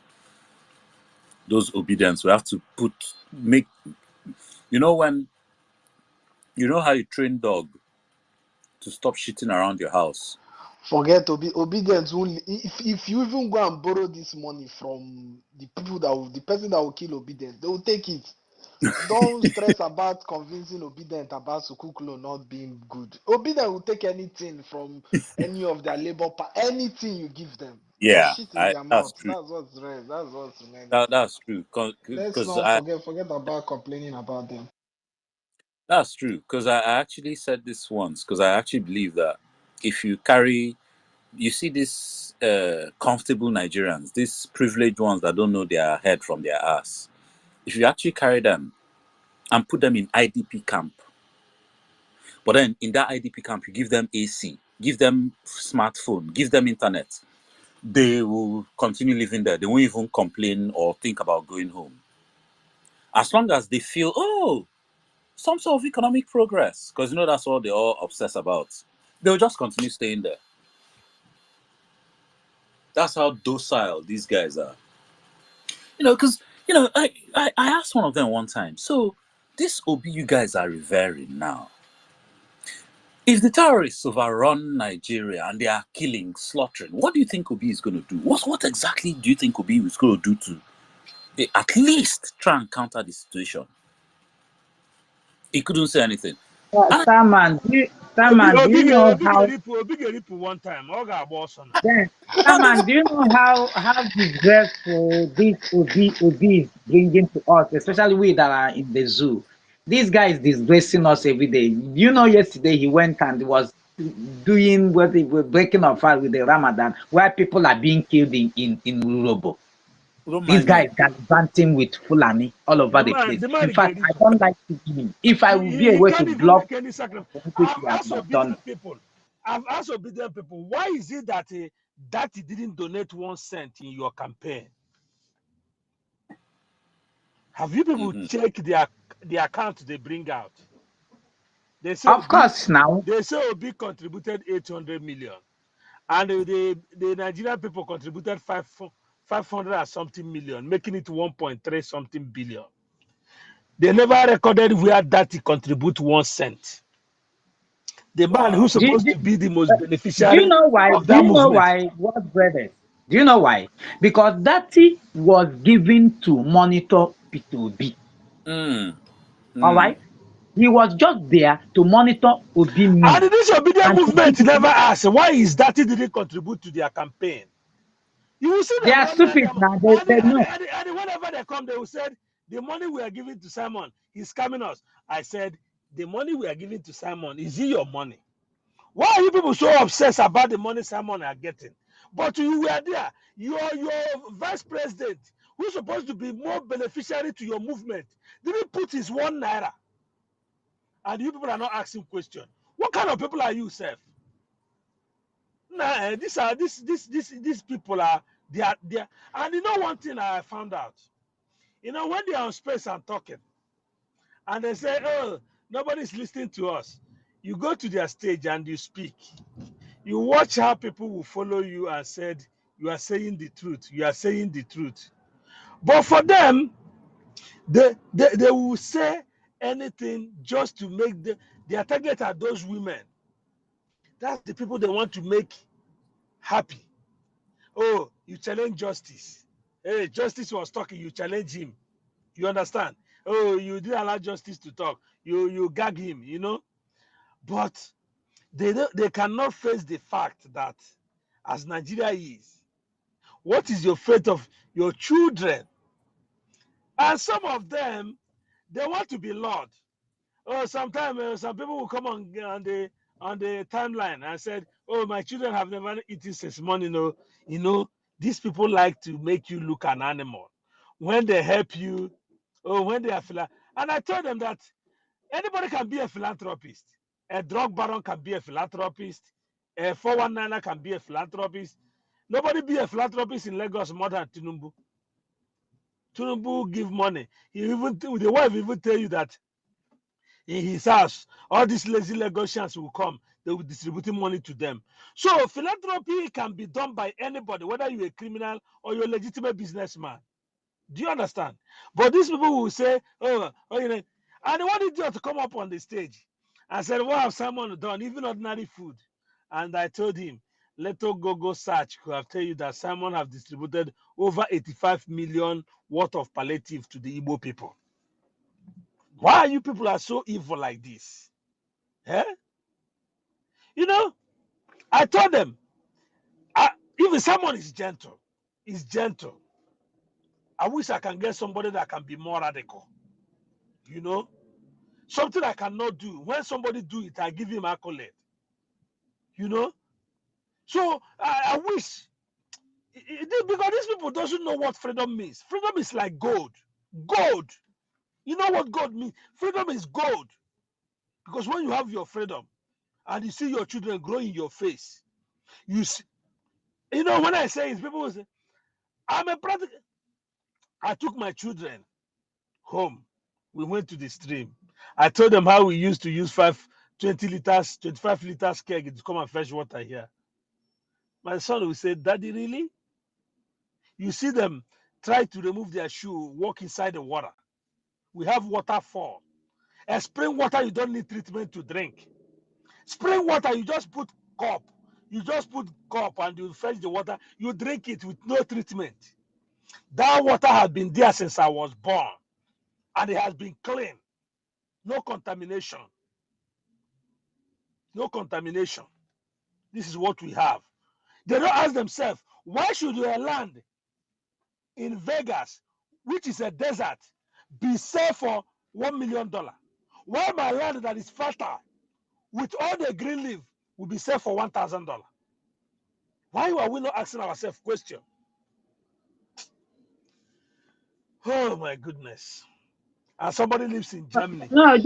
Those obedience, we have to make, when, how you train dog to stop shitting around your house. Forget obedience. Only if you even go and borrow this money from the people the person that will kill obedience, they will take it. Don't stress about convincing obedient about Sukuklo not being good. Obedient will take anything from any of their anything you give them. Just Yeah, shit in their that's mouth. true. That's what's rare. That's what's remaining. That's true. Let's Because not I forget about complaining about them. That's true. Because I actually said this once. Because I actually believe that if you carry, you see these comfortable Nigerians, these privileged ones that don't know their head from their ass. If you actually carry them and put them in IDP camp, but then in that IDP camp you give them AC, give them smartphone, give them internet, they will continue living there. They won't even complain or think about going home. As long as they feel, some sort of economic progress, because that's what they all obsess about. They'll just continue staying there. That's how docile these guys are. Because I asked one of them one time. So this Obi you guys are revering now. If the terrorists overrun Nigeria and they are killing, slaughtering, what do you think Obi is going to do? What exactly do you think Obi is going to do to at least try and counter the situation? He couldn't say anything. Starman, do you know how? Obi one time. Oga Aborson. Then, Starman, do you know how disgraceful this Obi is bringing to us, especially we that are in the zoo? This guy is disgracing us every day. Yesterday he went and was doing what he was breaking our fast with the Ramadan, where people are being killed in Urobo. Don't This mind guy me. is gallivanting with Fulani all over the place. In fact, I don't like seeing him. If I would be He able to can't even block make any sacrifice. which I've he has asked done. obedient people. Why is it that Daddy didn't donate 1 cent in your campaign? Have you people Mm-hmm. checked the account they bring out? They say Of course, now Obi contributed 800 million, and the Nigerian people contributed 500 and something million, making it 1.3 something billion. They never recorded where Daddy contribute 1 cent. The man who's Wow. supposed to be the most do you beneficiary know why? of Do that you know movement. why? What brothers? Do you know why? Because Dati was given to monitor P2B. Mm. All Mm. right, he was just there to monitor Obi And move this obedient and to movement give never him. asked why is Daddy didn't contribute to their campaign. You will see They them are honoring stupid them, now. They know. and whenever they come, they will say, the money we are giving to Simon, he's scamming us. I said, the money we are giving to Simon, is it your money? Why are you people so obsessed about the money Simon are getting? But you were there. Your vice president, who's supposed to be more beneficiary to your movement, didn't put his 1 naira. And you people are not asking questions. What kind of people are you, Seth? Nah, these people are they are. And you know one thing I found out. When they are on space and talking, and they say, "Oh, nobody's listening to us," you go to their stage and you speak. You watch how people will follow you and said, You are saying the truth. You are saying the truth. But for them, they will say anything just to make their target are those women. That's the people they want to make happy. Oh, you challenge justice. Hey, justice was talking, you challenge him. You understand? Oh, you didn't allow justice to talk. You gag him, you know? But they cannot face the fact that as Nigeria is, what is your fate of your children? And some of them, they want to be Lord. Oh, sometimes some people will come on the timeline and said, "Oh, my children have never eaten since morning." No, you know, these people like to make you look an animal. When they help you, oh, when they are and I told them that anybody can be a philanthropist. A drug baron can be a philanthropist. A 419 can be a philanthropist. Nobody be a philanthropist in Lagos more than Tinubu. Tinubu give money. The wife even tell you that in his house, all these lazy Lagosians will come. They will distribute money to them. So philanthropy can be done by anybody, whether you're a criminal or you're a legitimate businessman. Do you understand? But these people will say, oh, you know, and they wanted you to come up on the stage and said, what have Simon done? Even ordinary food. And I told him, let us go search. I have tell you that Simon have distributed over 85 million worth of palliative to the Igbo people. Why are you people are so evil like this? Eh? You know, I told them, even someone is gentle, is gentle. I wish I can get somebody that can be more radical. You know, something I cannot do. When somebody do it, I give him accolade. You know, so I wish because these people doesn't know what freedom means. Freedom is like gold. Gold. You know what gold means? Freedom is gold. Because when you have your freedom and you see your children grow in your face, you see, you know, when I say it, people will say, I'm a practical. I took my children home. We went to the stream. I told them how we used to use 20 liters, 25 liters keg to come and fetch water here. My son will say, Daddy, really? You see them try to remove their shoe, walk inside the water. We have waterfall. And spring water, you don't need treatment to drink. Spring water, you just put cup. You just put cup and you fetch the water. You drink it with no treatment. That water has been there since I was born. And it has been clean. No contamination. No contamination. This is what we have. They don't ask themselves, why should a land in Vegas, which is a desert, be safe for $1 million? Why my land that is fertile with all the green leaf will be safe for $1,000? Why are we not asking ourselves questions? Oh my goodness. And somebody lives in Germany. No,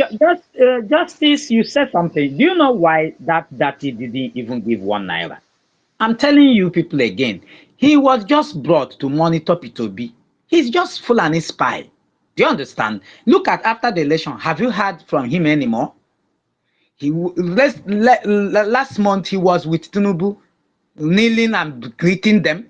Justice, you said something. Do you know why that he didn't even give 1 naira? I'm telling you people again, he was just brought to monitor P2B. He's just full and spy. Do you understand? Look at after the election, have you heard from him anymore? Last month he was with Tinubu, kneeling and greeting them.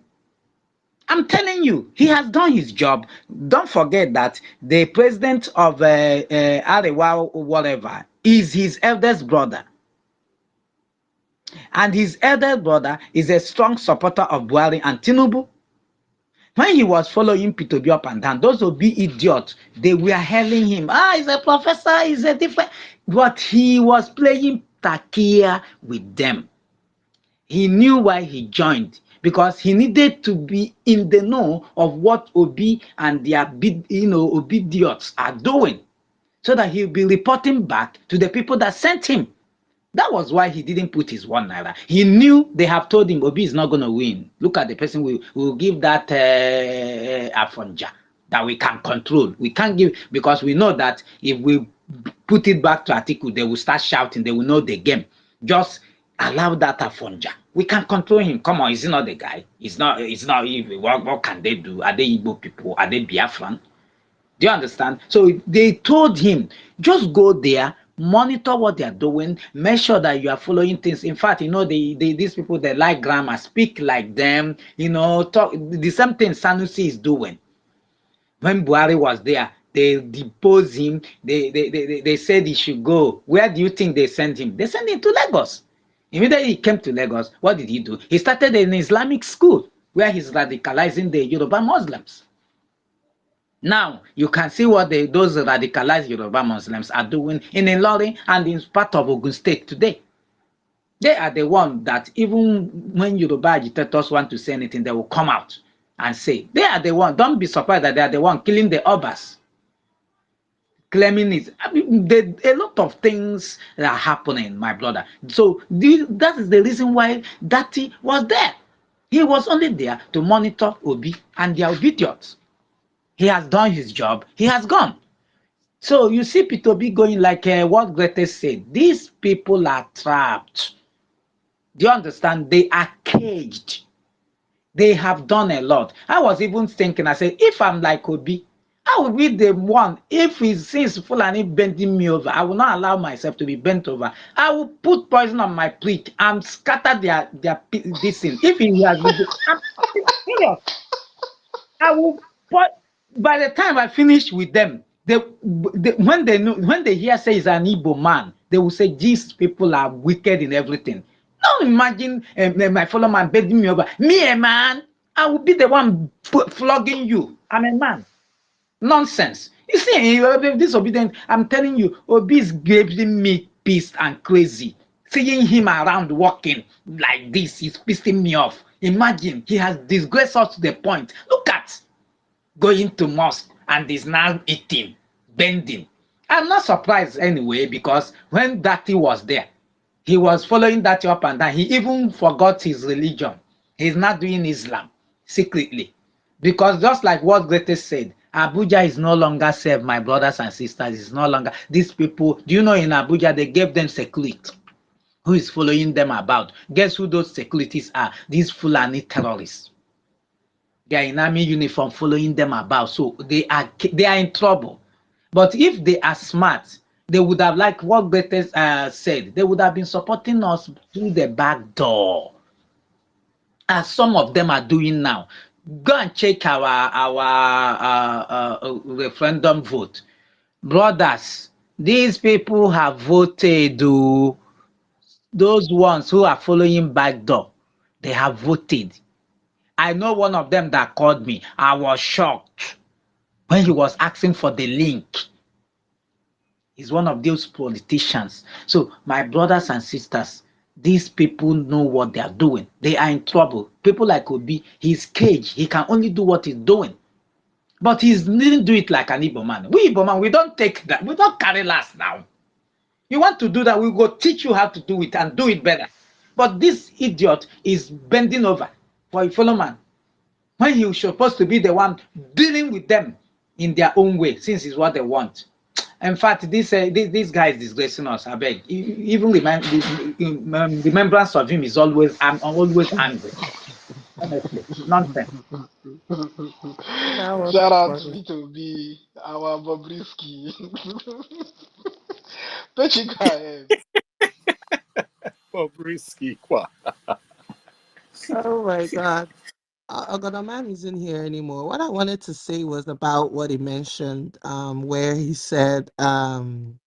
I'm telling you, he has done his job. Don't forget that the president of Arewa, whatever, is his eldest brother. And his eldest brother is a strong supporter of Buhari and Tinubu. When he was following P2B up and down, those would be idiots. They were hailing him. He's a professor, he's a different. But he was playing takia with them. He knew why he joined, because he needed to be in the know of what Obi and their obidiots are doing, so that he'll be reporting back to the people that sent him. That was why he didn't put his 1 naira. He knew they have told him Obi is not going to win. Look at the person we will give that Afonja that we can control. We can't give, because we know that if we put it back to Atiku, they will start shouting. They will know the game. Just allow that Afonja. We can control him. Come on, is he not the guy? He's not evil. What can they do? Are they Igbo people? Are they Biafran? Do you understand? So they told him, just go there, Monitor what they are doing. Make sure that you are following things. In fact, these people that like grammar speak like them. Talk the same thing Sanusi is doing. When Buhari was there, they deposed him. They said he should go. Where do you think they sent him? They sent him to Lagos. Immediately he came to Lagos, what did he do? He started an Islamic school where he's radicalizing the Yoruba Muslims. Now you can see what those radicalized Yoruba Muslims are doing in Ilorin and in part of Ogun State today. They are the one that even when Yoruba agitators want to say anything, they will come out and say. They are the one. Don't be surprised that they are the one killing the Obas, claiming it. I mean, a lot of things are happening, my brother. So that is the reason why Dati was there. He was only there to monitor Obi and their obedience. He has done his job. He has gone. So you see Peter B going like what Greatest said. These people are trapped. Do you understand? They are caged. They have done a lot. I was even thinking, I said, if I'm like Obi, I will be the one. If he's since Fulani bending me over, I will not allow myself to be bent over. I will put poison on my plate and scatter this thing. If he has, I'm serious. I will put, by the time I finish with them, when they hear say he's an Igbo man, they will say these people are wicked in everything. Now imagine my fellow man begging me over. Me a man, I will be the one flogging you. I'm a man. Nonsense. You see, you are disobedient. I'm telling you, Obi is giving me peace and crazy. Seeing him around walking like this is pissing me off. Imagine he has disgraced us to the point. Look at going to mosque and is now eating, bending. I'm not surprised anyway because when Dati was there, he was following Dati up and down. He even forgot his religion. He's not doing Islam secretly. Because just like what Greatest said, Abuja is no longer safe, my brothers and sisters. It's no longer. These people, do you know in Abuja, they gave them security. Who is following them about? Guess who those securities are? These Fulani terrorists. They are in army uniform following them about. So they are in trouble. But if they are smart, they would have, like what Greatest said, they would have been supporting us through the back door, as some of them are doing now. Go and check our referendum vote, brothers. These people have voted. Those ones who are following back door, they have voted. I know one of them that called me. I was shocked when he was asking for the link. He's one of those politicians. So, my brothers and sisters, these people know what they are doing. They are in trouble. People like Obi, he's caged. He can only do what he's doing. But he didn't do it like an Igbo man. We Igbo man, we don't take that. We don't carry last now. You want to do that, we go teach you how to do it and do it better. But this idiot is bending over for a fellow man when he was supposed to be the one dealing with them in their own way, since it's what they want. In fact, this guy is disgracing us. I beg. Even remembrance of him is always. I'm always angry. Honestly, nonsense. That was Shout out to funny. Peter B, our Bobrisky. Pechika, Bobrisky, kwa. Oh my God. Ogodaman isn't here anymore. What I wanted to say was about what he mentioned, where he said that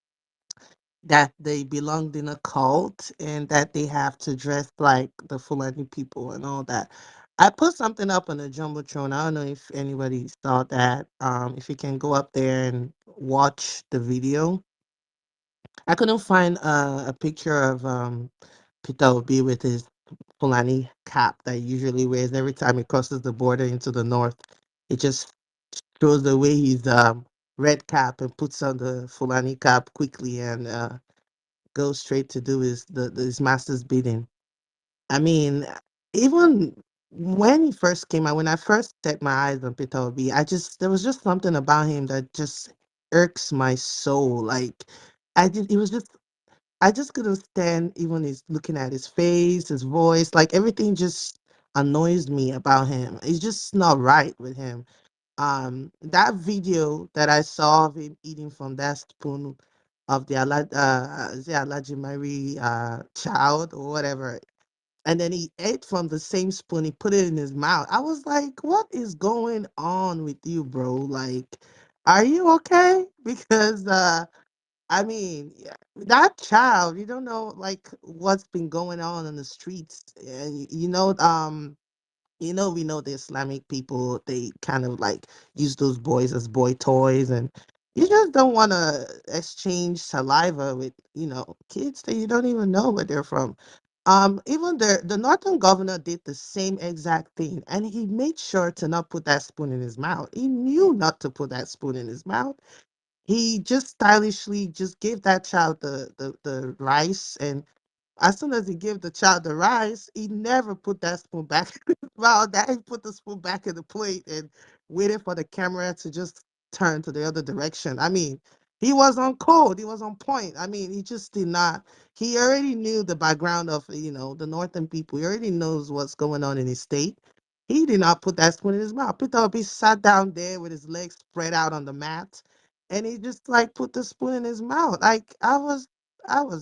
they belonged in a cult and that they have to dress like the Fulani people and all that. I put something up on the Jumbotron. I don't know if anybody saw that. If you can go up there and watch the video. I couldn't find a picture of Peter Obi with his Fulani cap that he usually wears every time he crosses the border into the north. It just shows away his red cap and puts on the Fulani cap quickly and goes straight to do his master's bidding. I mean, even when he first came out, when I first set my eyes on Peter Obi, there was just something about him that just irks my soul. Like it was just I just couldn't stand even his looking at his face, his voice, like everything just annoys me about him. It's just not right with him. That video that I saw of him eating from that spoon, of the is it Alaji Mary child or whatever. And then he ate from the same spoon. He put it in his mouth. I was like, "What is going on with you, bro? Like, are you okay?" Because I mean, yeah, that child, you don't know like what's been going on in the streets, and we know the Islamic people, they kind of like use those boys as boy toys, and you just don't want to exchange saliva with, kids that you don't even know where they're from. Even the northern governor did the same exact thing, and he made sure to not put that spoon in his mouth. He knew not to put that spoon in his mouth. He just stylishly just gave that child the rice, and as soon as he gave the child the rice, he never put that spoon back in his mouth. That he put the spoon back in the plate and waited for the camera to just turn to the other direction. I mean, he was on code. He was on point. I mean, he just did not. He already knew the background of the northern people. He already knows what's going on in his state. He did not put that spoon in his mouth. Peter Obi sat down there with his legs spread out on the mat, and he just like put the spoon in his mouth. Like I was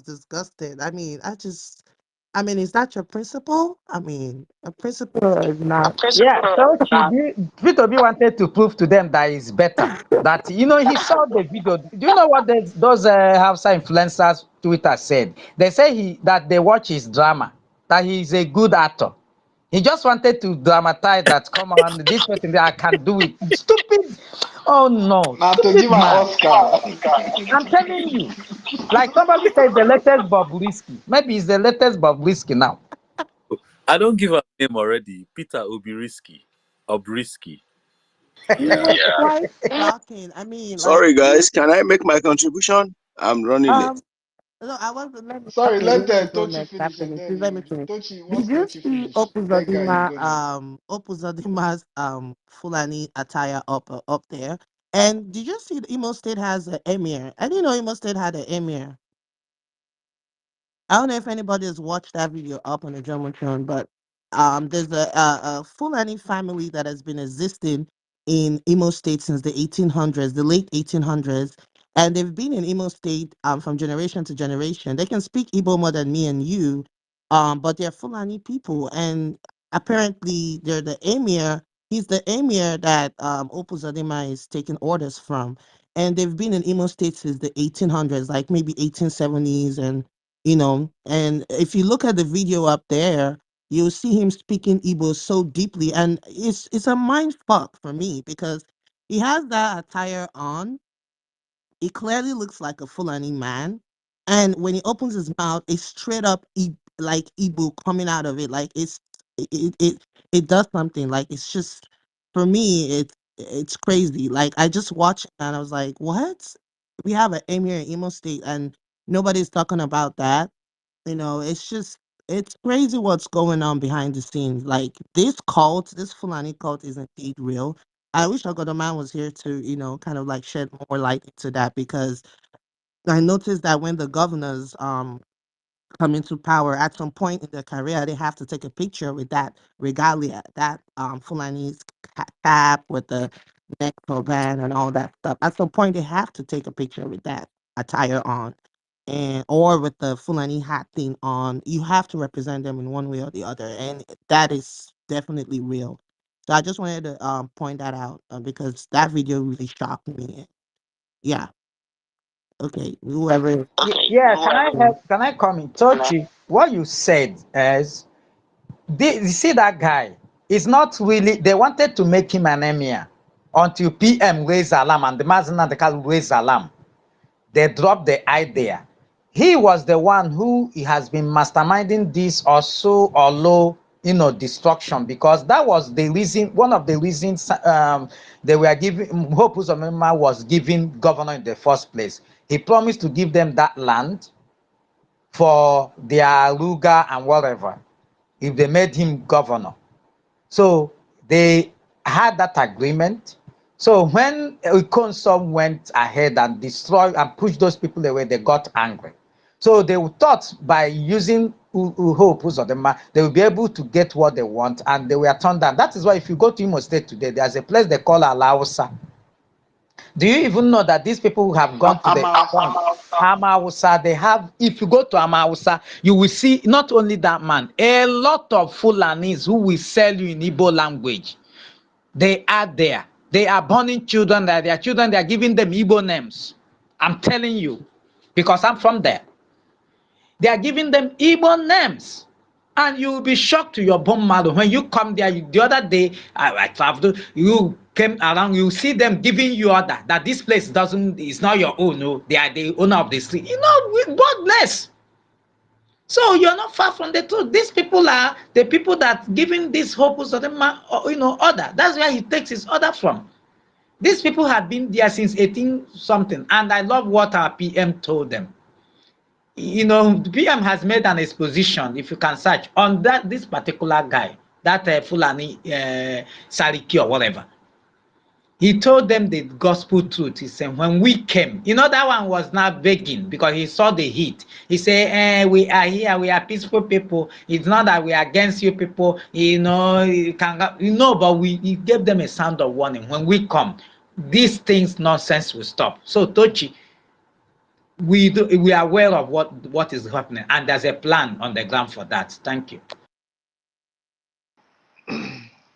disgusted. I mean, is that your principle? I mean, a principle is not. Yeah, so P2B wanted to prove to them that he's better. That he saw the video. Do you know what those Hausa influencers Twitter said? They say that they watch his drama, that he's a good actor. He just wanted to dramatize that. Come on, this person, I can do it. Stupid. Oh no, Now to give stupid an man. Oscar. I'm telling you. Like somebody said, the latest Bobrisky. Maybe it's the latest Bobrisky now. I don't give a name already. Peter Obirisky. Obrisky. It Yeah. was quite shocking. I mean, like, Sorry, guys. Can I make my contribution? I'm running late. um, no, I wasn't. Let me. Sorry, Okay, let let me go Tochi next finish after and me. then Please let me you finish. Tochi, once Did you Tochi see finish, that guy you go next. Opuzodima's Fulani attire up there? And did you see the Imo State has an emir? I didn't know Imo State had an emir. I don't know if anybody has watched that video up on the German throne, but there's a Fulani family that has been existing in Imo State since the 1800s, the late 1800s, and they've been in Imo State from generation to generation. They can speak Igbo more than me and you, but they're Fulani people, and apparently they're the emir. He's the emir that Opu Zadima is taking orders from, and they've been in Imo State since the 1800s, like maybe 1870s, and if you look at the video up there, you'll see him speaking Igbo so deeply, and it's a mind fuck for me because he has that attire on. He clearly looks like a Fulani man, and when he opens his mouth, it's straight up like Igbo coming out of it. Like it does something. Like it's just for me, it's crazy. Like I just watched it and I was like, what? We have an emir in Imo State, and nobody's talking about that. It's crazy what's going on behind the scenes. Like this Fulani cult is indeed real. I wish Man was here to, kind of like shed more light into that because I noticed that when the governors come into power at some point in their career, they have to take a picture with that regalia, that Fulani's cap with the neck band and all that stuff. At some point, they have to take a picture with that attire on, and or with the Fulani hat thing on. You have to represent them in one way or the other, and that is definitely real. So I just wanted to point that out because that video really shocked me. Yeah. Okay. Whoever. Yeah, can I help? Can I come in? Tochi, what you said is, you see that guy is not really, they wanted to make him an emir until PM raised alarm and the Mazin and the Kal raised alarm. They dropped the idea. He was the one who he has been masterminding this also or low, destruction, because that was the reason, one of the reasons they were giving, Hope Uzomema was giving governor in the first place. He promised to give them that land for their Luga and whatever if they made him governor. So they had that agreement. So when Ikonsom went ahead and destroyed and pushed those people away, they got angry. So they thought by using Hope Uzodema, they will be able to get what they want, and they were turned down. That is why if you go to Imo State today, there's a place they call Alausa. Do you even know that these people who have gone to I'm the out. front? Amausa, they have, if you go to Amausa, you will see not only that man, a lot of Fulanis who will sell you in Igbo language. They are there. They are burning children, that their children, they are giving them Igbo names. I'm telling you, because I'm from there. They are giving them Igbo names. And you will be shocked to your bone marrow when you come there. The other day, I traveled. You came around. You see them giving you order that this place is not your own. No, they are the owner of the street. You know, with boldness. So you're not far from the truth. These people are the people that giving this hope to the man, order. That's where he takes his order from. These people have been there since 18 something, and I love what our PM told them. The PM has made an exposition, if you can search, on this particular guy, that Fulani Sariki or whatever. He told them the gospel truth. He said, when we came, that one was not begging because he saw the heat. He said, we are here, we are peaceful people. It's not that we are against you people, but he gave them a sound of warning. When we come, these things nonsense will stop. So Tochi, we are aware of what is happening, and there's a plan on the ground for that. Thank you.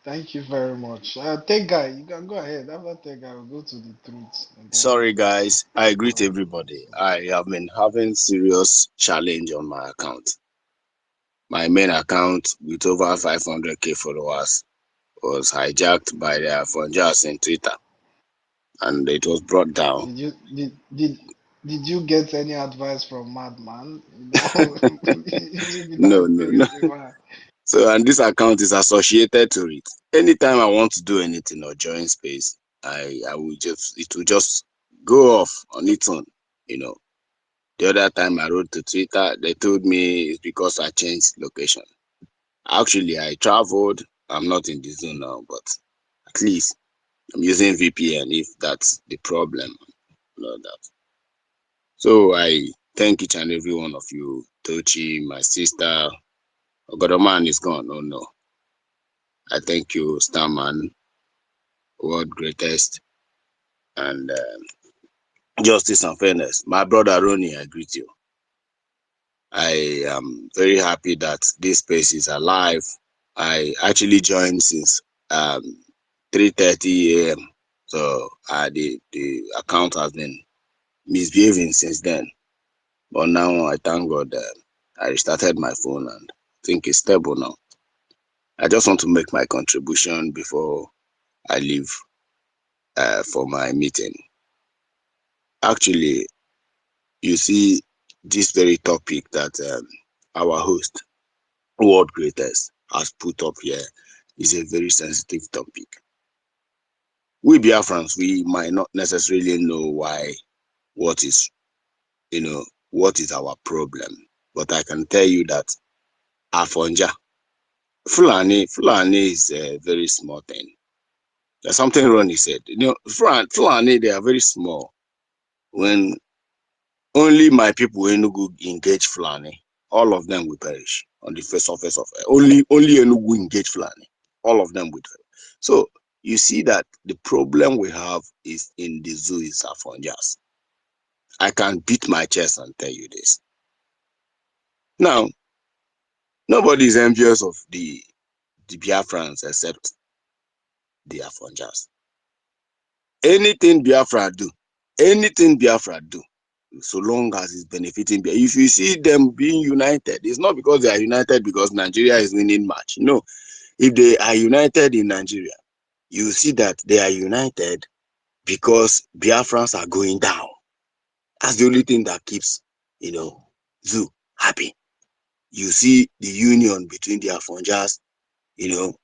Thank you very much. Take guy, you can go ahead. After take guy, we'll go to the truth. And then Sorry, guys. I greet we'll everybody. I have been having serious challenge on my account. My main account with over 500k followers was hijacked by the Fonjas in Twitter, and it was brought down. did you get any advice from Madman? Maybe No, that's no, the no. reason why. So, and this account is associated to it. Anytime I want to do anything or join space, it will just go off on its own. The other time I wrote to Twitter, they told me it's because I changed location. Actually, I traveled. I'm not in the zone now, but at least I'm using VPN if that's the problem. That. So I thank each and every one of you, Tochi, my sister. Ogodoman is gone. Oh no. I thank you, Starman, world greatest, and justice and fairness. My brother Ronnie, I greet you. I am very happy that this space is alive. I actually joined since 3:30 a.m. So the account has been misbehaving since then. But now I thank God I restarted my phone and I think it's stable now. I just want to make my contribution before I leave for my meeting. Actually, you see, this very topic that our host, world greatest, has put up here is a very sensitive topic. We Biafrans, we might not necessarily know what is our problem, but I can tell you that Afonja, Fulani is a very small thing. There's something Ronnie said. Fulani, they are very small. When only my people Enugu engage Fulani, all of them will perish on the surface of it. Only Enugu engage Fulani, all of them will perish. So you see that the problem we have is in the zoo is Afonjas. I can beat my chest and tell you this. Now, nobody is envious of the Biafrans except the Afonjas. Anything Biafra do, so long as it's benefiting Biafra. If you see them being united, it's not because they are united because Nigeria is winning match. No, if they are united in Nigeria, you see that they are united because Biafrans are going down. That's the only thing that keeps, Zoo happy. You see the union between the Afonjas,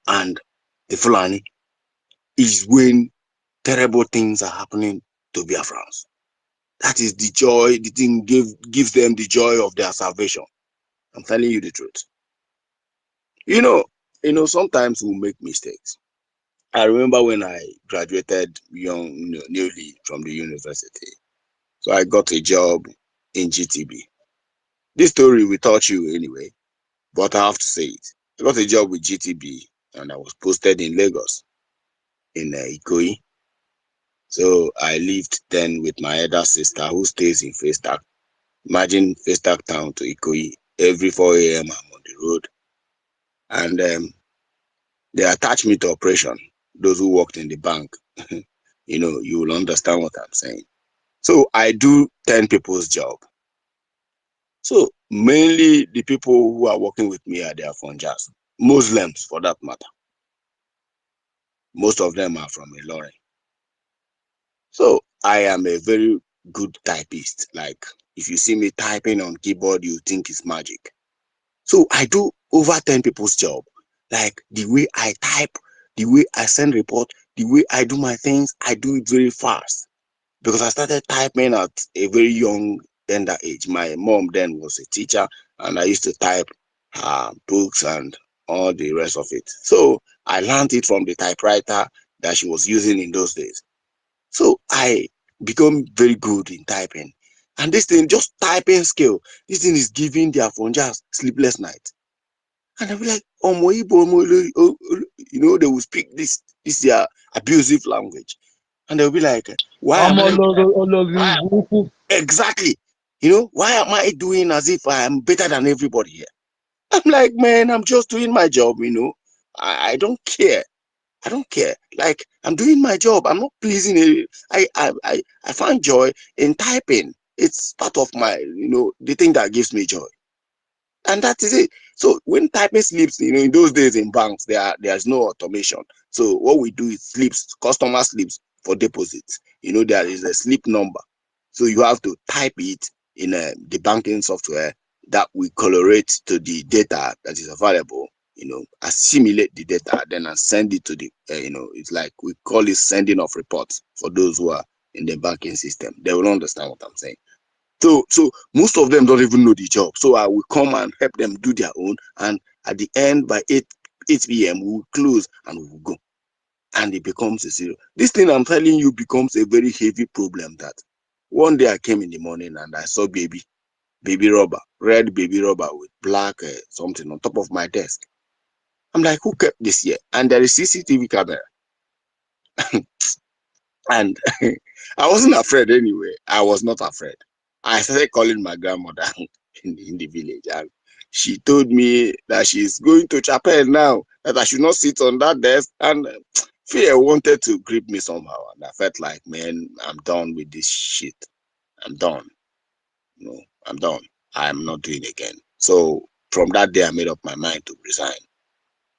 and the Fulani is when terrible things are happening to Biafrans. That is the joy, the thing gives them the joy of their salvation. I'm telling you the truth. Sometimes we make mistakes. I remember when I graduated newly from the university. So I got a job in GTB. This story will touch you anyway, but I have to say it. I got a job with GTB and I was posted in Lagos, in Ikoyi. So I lived then with my elder sister who stays in Festac. Imagine Festac Town to Ikoyi. Every 4 a.m. I'm on the road. And they attach me to operation. Those who worked in the bank, you will understand what I'm saying. So I do 10 people's job. So mainly the people who are working with me are their Fonjas, Muslims for that matter. Most of them are from Ilorin. So I am a very good typist. Like if you see me typing on keyboard, you think it's magic. So I do over 10 people's job. Like the way I type, the way I send report, the way I do my things, I do it very fast. Because I started typing at a very young tender age. My mom then was a teacher, and I used to type books and all the rest of it. So I learned it from the typewriter that she was using in those days. So I become very good in typing. And this thing, just typing skill, this thing is giving their phone just sleepless night. And I'll be like, oh, they will speak this their abusive language. And they'll be like, why am I exactly? Why am I doing as if I am better than everybody here? I'm like, man, I'm just doing my job, I don't care. I don't care. Like, I'm doing my job. I'm not pleasing it. I find joy in typing. It's part of my, the thing that gives me joy. And that is it. So when typing slips, in those days in banks, there's no automation. So what we do is slips, customer slips for deposits. There is a slip number. So you have to type it in the banking software that we correlate to the data that is available, assimilate the data, then and send it to the, it's like we call it sending of reports for those who are in the banking system. They will understand what I'm saying. So most of them don't even know the job. So I will come and help them do their own. And at the end, by 8 p.m., we will close and we will go. And it becomes a zero. This thing I'm telling you becomes a very heavy problem that one day I came in the morning and I saw baby rubber, red baby rubber with black something on top of my desk. I'm like, who kept this here? And there is CCTV camera. And I wasn't afraid anyway. I was not afraid. I started calling my grandmother in the village, and she told me that she's going to chapel now, that I should not sit on that desk. And fear wanted to grip me somehow. And I felt like, man, I'm done with this shit. I'm done. I'm done. I'm not doing it again. So from that day, I made up my mind to resign.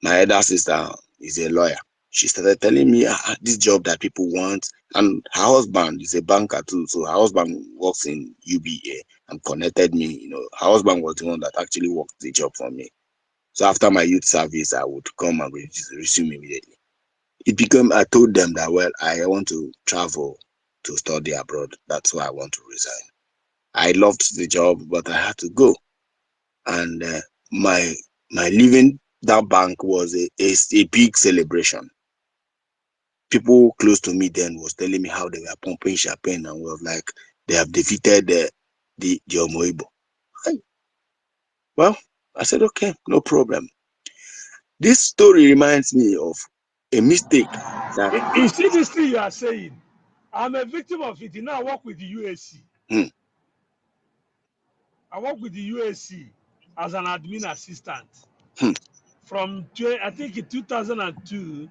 My elder sister is a lawyer. She started telling me this job that people want, and her husband is a banker too. So her husband works in UBA and connected me. Her husband was the one that actually worked the job for me. So after my youth service, I would come and resume immediately. I told them that, well, I want to travel to study abroad. That's why I want to resign. I loved the job, but I had to go. And my leaving that bank was a big celebration. People close to me then was telling me how they were pumping champagne and was like, they have defeated the Omoibo. Well, I said, okay, no problem. This story reminds me of a mistake that You see this thing you are saying? I'm a victim of it. Now I work with the USC. I work with the USC as an admin assistant from I think in 2002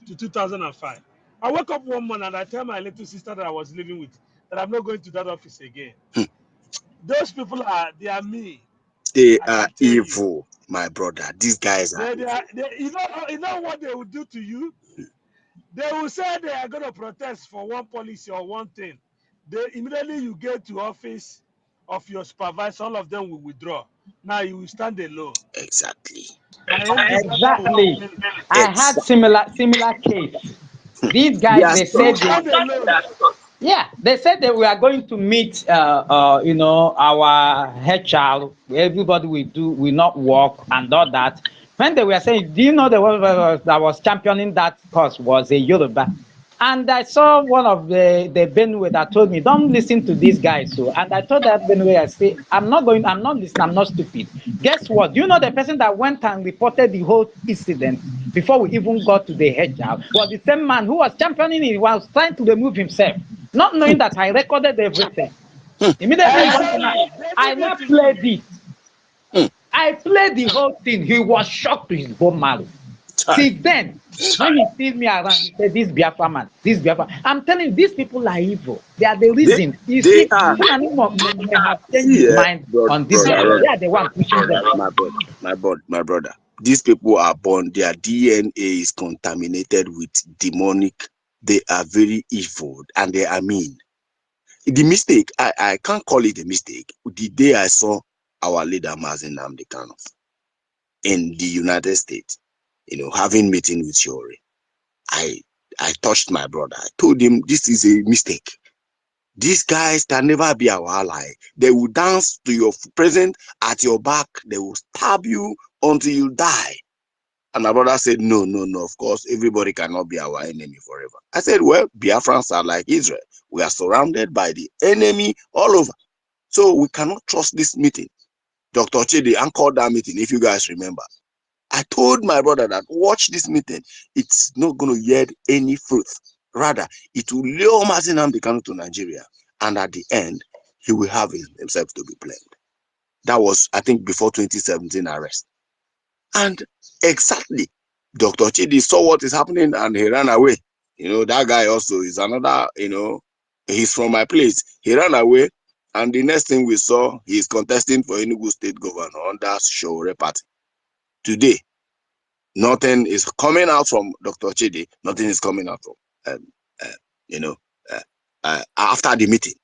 to 2005. I woke up one morning and I tell my little sister that I was living with that I'm not going to that office again. Those people they are me. They I are can tell you. evil, my brother. These guys are evil. You know what they will do to you? They will say they are going to protest for one policy or one thing. They immediately you get to office of your supervisor, all of them will withdraw. Now you will stand alone. Exactly. My MD brother will Exactly. I had Exactly. similar case. These They guys, are they you will said such. they, stand alone. yeah, they said that we are going to meet, our HR. Everybody will not work and all that. When they were saying, do you know the one that was championing that cause was a Yoruba? And I saw one of the Benue that told me, don't listen to these guys. So, and I told that Benue, I say, I'm not listening, I'm not stupid. Guess what? Do you know the person that went and reported the whole incident before we even got to the HR was the same man who was championing it, was trying to remove himself, not knowing that I recorded everything. Immediately he got to now, Exactly. I David now TV. played it. Hmm. I played the whole thing. He was shocked to his bone marrow. Chai. Till then, when he sees me around, he said, "This Biafra man, this Biafra." I'm telling you, these people are evil. They are the They reason. You they see, are. Fulani may have changed See, his mind on this brother matter. Ronnie, They are the one pushing them. my brother. These people are born. Their DNA is contaminated with demonic. They are very evil and they are mean. The mistake, I can't call it a mistake. The day I saw our leader Mazen Nnamdi Kanu in the United States, having meeting with Shori, I touched my brother. I told him this is a mistake. These guys can never be our ally. They will dance to your present at your back. They will stab you until you die. And my brother said, no, no, no. Of course, everybody cannot be our enemy forever. I said, well, Biafrans are like Israel. We are surrounded by the enemy all over. So we cannot trust this meeting. Dr. Chidi anchored that meeting, if you guys remember. I told my brother that watch this meeting. It's not going to yield any fruit. Rather, it will lure Mazi Nnamdi Kanu to Nigeria. And at the end, he will have himself to be blamed. That was, I think, before 2017 arrest. And exactly, Dr. Chidi saw what is happening and he ran away. That guy also is another, he's from my place. He ran away. And the next thing we saw, he is contesting for Enugu State Governor under Showore Party. Today, nothing is coming out from Dr. Chidi. Nothing is coming out from, uh, you know, after the meeting,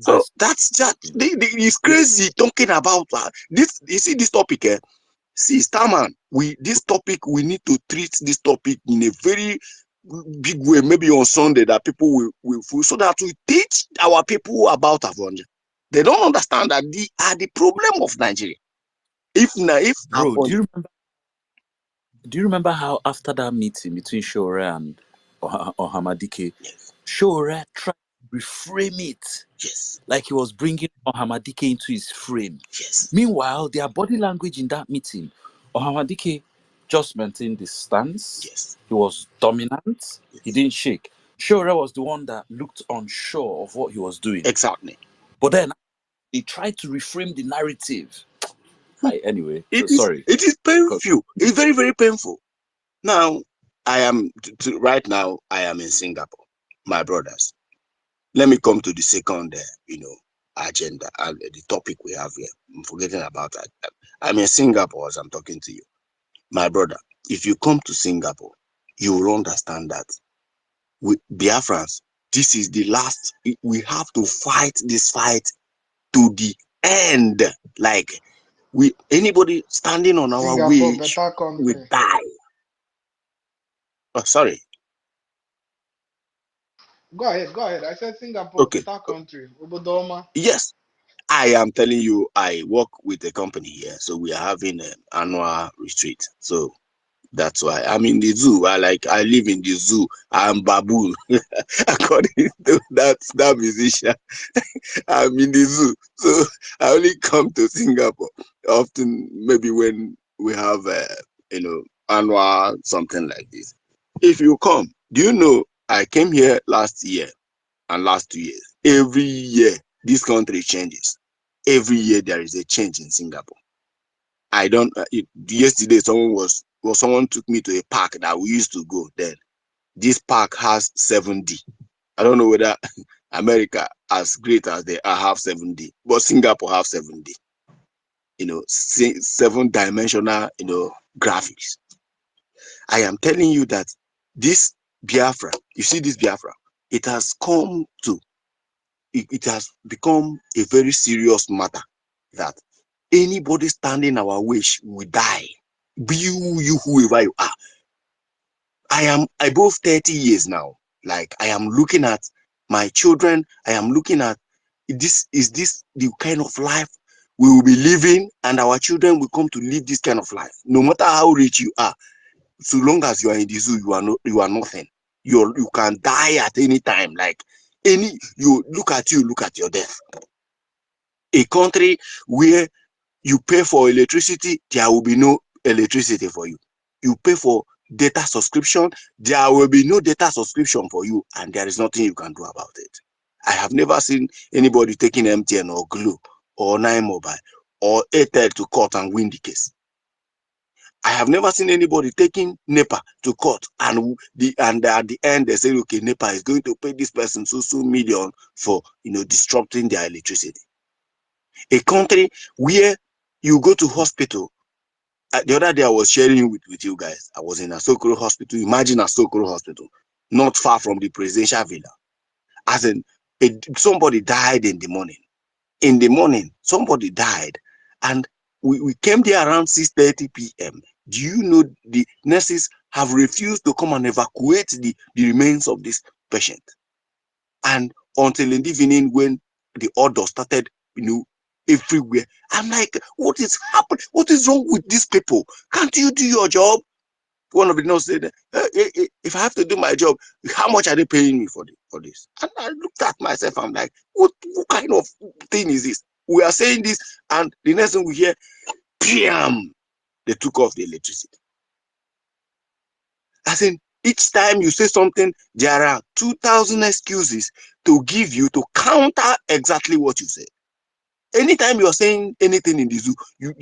So that's just, it's crazy talking about this. You see this topic, See, Starman, this topic, we need to treat this topic in a very big way, maybe on Sunday, that people will so that we teach our people about Avonja. They don't understand that they are the problem of Nigeria. Bro, do you remember how after that meeting between Shore and Ohamadike, Yes, Shore tried to reframe it yes, like he was bringing Ohamadike into his frame? yes, Meanwhile, their body language in that meeting, Ohamadike just maintained his stance. yes, He was dominant. He yes. didn't shake. Shore was the one that looked unsure of what he was doing. Exactly. But then they tried to reframe the narrative. Anyway, It sorry. is painful. It's very, very painful. Now, right now, I am in Singapore, my brothers. Let me come to the second, agenda, the topic we have here. I'm forgetting about that. I'm in Singapore as I'm talking to you. My brother, if you come to Singapore, you will understand that with Biafrans, this is the last. We have to fight this fight to the end. Like, anybody standing on our Singapore, way better will country. die. Oh, sorry. Go ahead, go ahead. I said Singapore, Okay. better country. Obodoma. Yes, I am telling you, I work with a company here, so we are having an annual retreat. So that's why I'm in the zoo. I live in the zoo. I'm baboon, according to that musician. I'm in the zoo, so I only come to Singapore often. Maybe when we have, annual something like this. If you come, do you know I came here last year and last 2 years? Every year, this country changes. Every year there is a change in Singapore. I don't. Yesterday, someone took me to a park that we used to go. Then this park has 7D. I don't know whether America, as great as they are, have 7D, but Singapore have 7D. 7-dimensional, graphics. I am telling you that this Biafra, you see this Biafra, it has become a very serious matter that anybody standing our way will die. Be you whoever you are. I am above 30 years now. Like, I am looking at my children. I am looking at this. Is this the kind of life we will be living, and our children will come to live this kind of life? No matter how rich you are, so long as you are in the zoo, you are nothing. You can die at any time. Like, you look at your death. A country where you pay for electricity, there will be no electricity for you. You pay for data subscription, there will be no data subscription for you, and there is nothing you can do about it. I have never seen anybody taking MTN or Glo or Nine Mobile or Airtel to court and win the case. I have never seen anybody taking NEPA to court and at the end they say, okay, NEPA is going to pay this person so million for disrupting their electricity. A country where you go to hospital. The other day I was sharing with you guys. I was in Asokoro Hospital. Imagine Asokoro Hospital, not far from the presidential villa. As in, somebody died in the morning. In the morning, somebody died, and we came there around 6:30 p.m. Do you know the nurses have refused to come and evacuate the remains of this patient? And until in the evening, when the order started, everywhere, I'm like, what is happening? What is wrong with these people? Can't you do your job? One of the nurses said, if I have to do my job, how much are they paying me for this? And I looked at myself, I'm like, what kind of thing is this? We are saying this, and the next thing we hear, bam, they took off the electricity. I think each time you say something, there are 2,000 excuses to give you to counter exactly what you say. Anytime you are saying anything in the zoo, you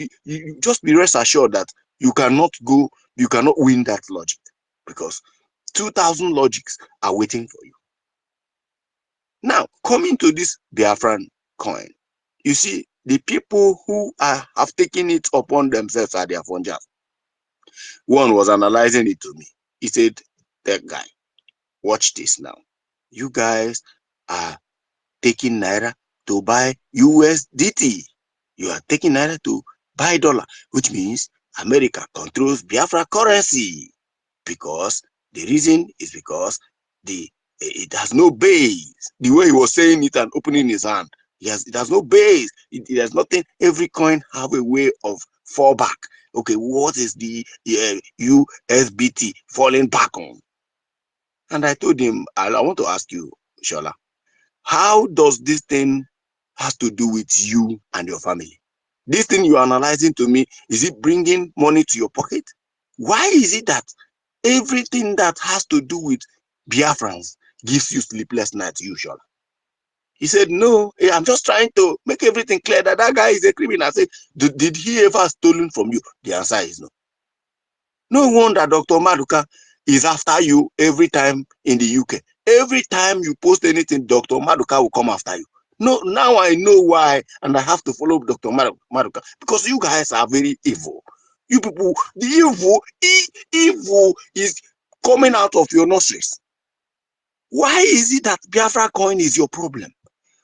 just be rest assured that you cannot win that logic, because 2,000 logics are waiting for you. Now, coming to this Biafran coin, you see, the people who have taken it upon themselves are their funjas. One was analyzing it to me. He said, that guy, watch this now. You guys are taking Naira to buy USDT. You are taking Naira to buy dollar, which means America controls Biafra currency. Because the reason is because it has no base. The way he was saying it and opening his hand, it has no base. It has nothing. Every coin have a way of fallback. Okay, what is the USBT falling back on? And I told him, I want to ask you, Shola, how does this thing has to do with you and your family? This thing you're analyzing to me, is it bringing money to your pocket? Why is it that everything that has to do with Biafrans gives you sleepless nights, usually? He said, no, I'm just trying to make everything clear that guy is a criminal. I said, did he ever stolen from you? The answer is no. No wonder Dr. Maduka is after you every time in the UK. Every time you post anything, Dr. Maduka will come after you. No, now I know why, and I have to follow Dr. Maduka, because you guys are very evil. You people, the evil is coming out of your nostrils. Why is it that Biafra coin is your problem?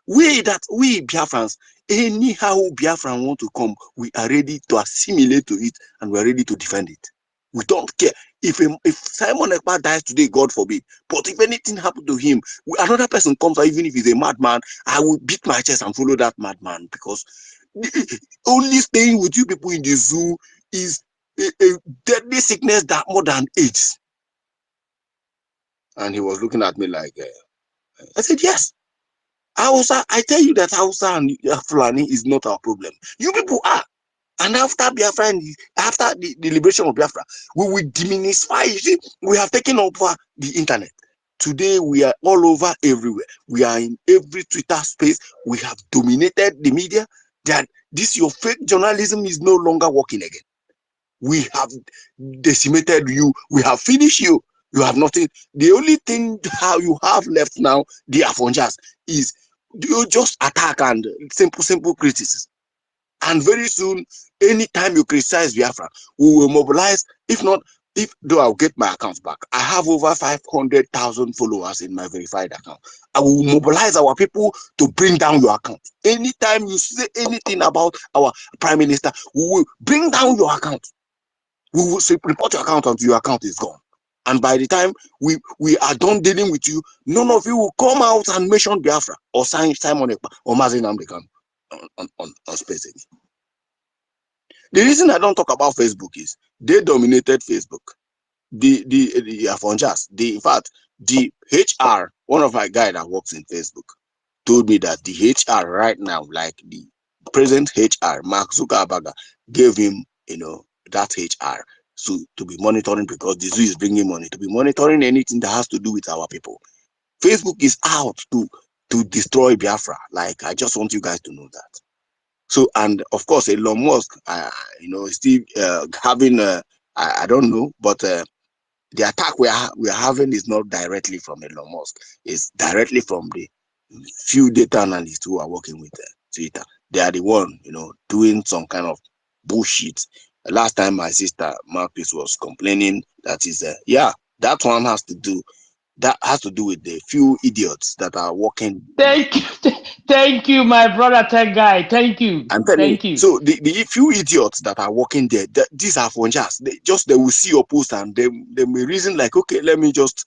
We Biafrans, anyhow Biafran want to come, we are ready to assimilate to it, and we are ready to defend it. We don't care. If Simon Ekpa dies today, God forbid, but if anything happened to him, another person comes, or even if he's a madman, I will beat my chest and follow that madman, because only staying with you people in the zoo is a deadly sickness that more than AIDS. And he was looking at me like, I said, yes. Hausa, I tell you that Hausa and Fulani is not our problem. You people are. And after Biafra, after the liberation of Biafra, we will diminishify. You see, we have taken over the internet. Today, we are all over everywhere. We are in every Twitter space. We have dominated the media. That your fake journalism is no longer working again. We have decimated you. We have finished you. You have nothing. The only thing how you have left now, the Afonjas, is you just attack and simple criticism. And very soon, anytime you criticize Biafra, we will mobilize. If not, though I'll get my account back. I have over 500,000 followers in my verified account. I will mobilize our people to bring down your account. Anytime you say anything about our prime minister, we will bring down your account. We will report your account until your account is gone. And by the time we are done dealing with you, none of you will come out and mention Biafra or Simon Ekpa or Mazi Nnamdi Kanu on space again. The reason I don't talk about Facebook is they dominated Facebook. The Afonjas, in fact, the HR, one of my guys that works in Facebook, told me that the HR right now, like the present HR, Mark Zuckerberg, gave him, that HR to be monitoring, because the zoo is bringing money, to be monitoring anything that has to do with our people. Facebook is out to to destroy Biafra. Like, I just want you guys to know that. So, and of course, Elon Musk, still having, I don't know, but the attack we are having is not directly from Elon Musk. It's directly from the few data analysts who are working with Twitter. They are the one, doing some kind of bullshit. Last time my sister Marcus was complaining that is, that one has to do with the few idiots that are working. Thank you, my brother tech guy. Thank you. I'm telling you. Thank you. So the few idiots that are working there, these are for just they will see your post and they may reason like, okay, let me just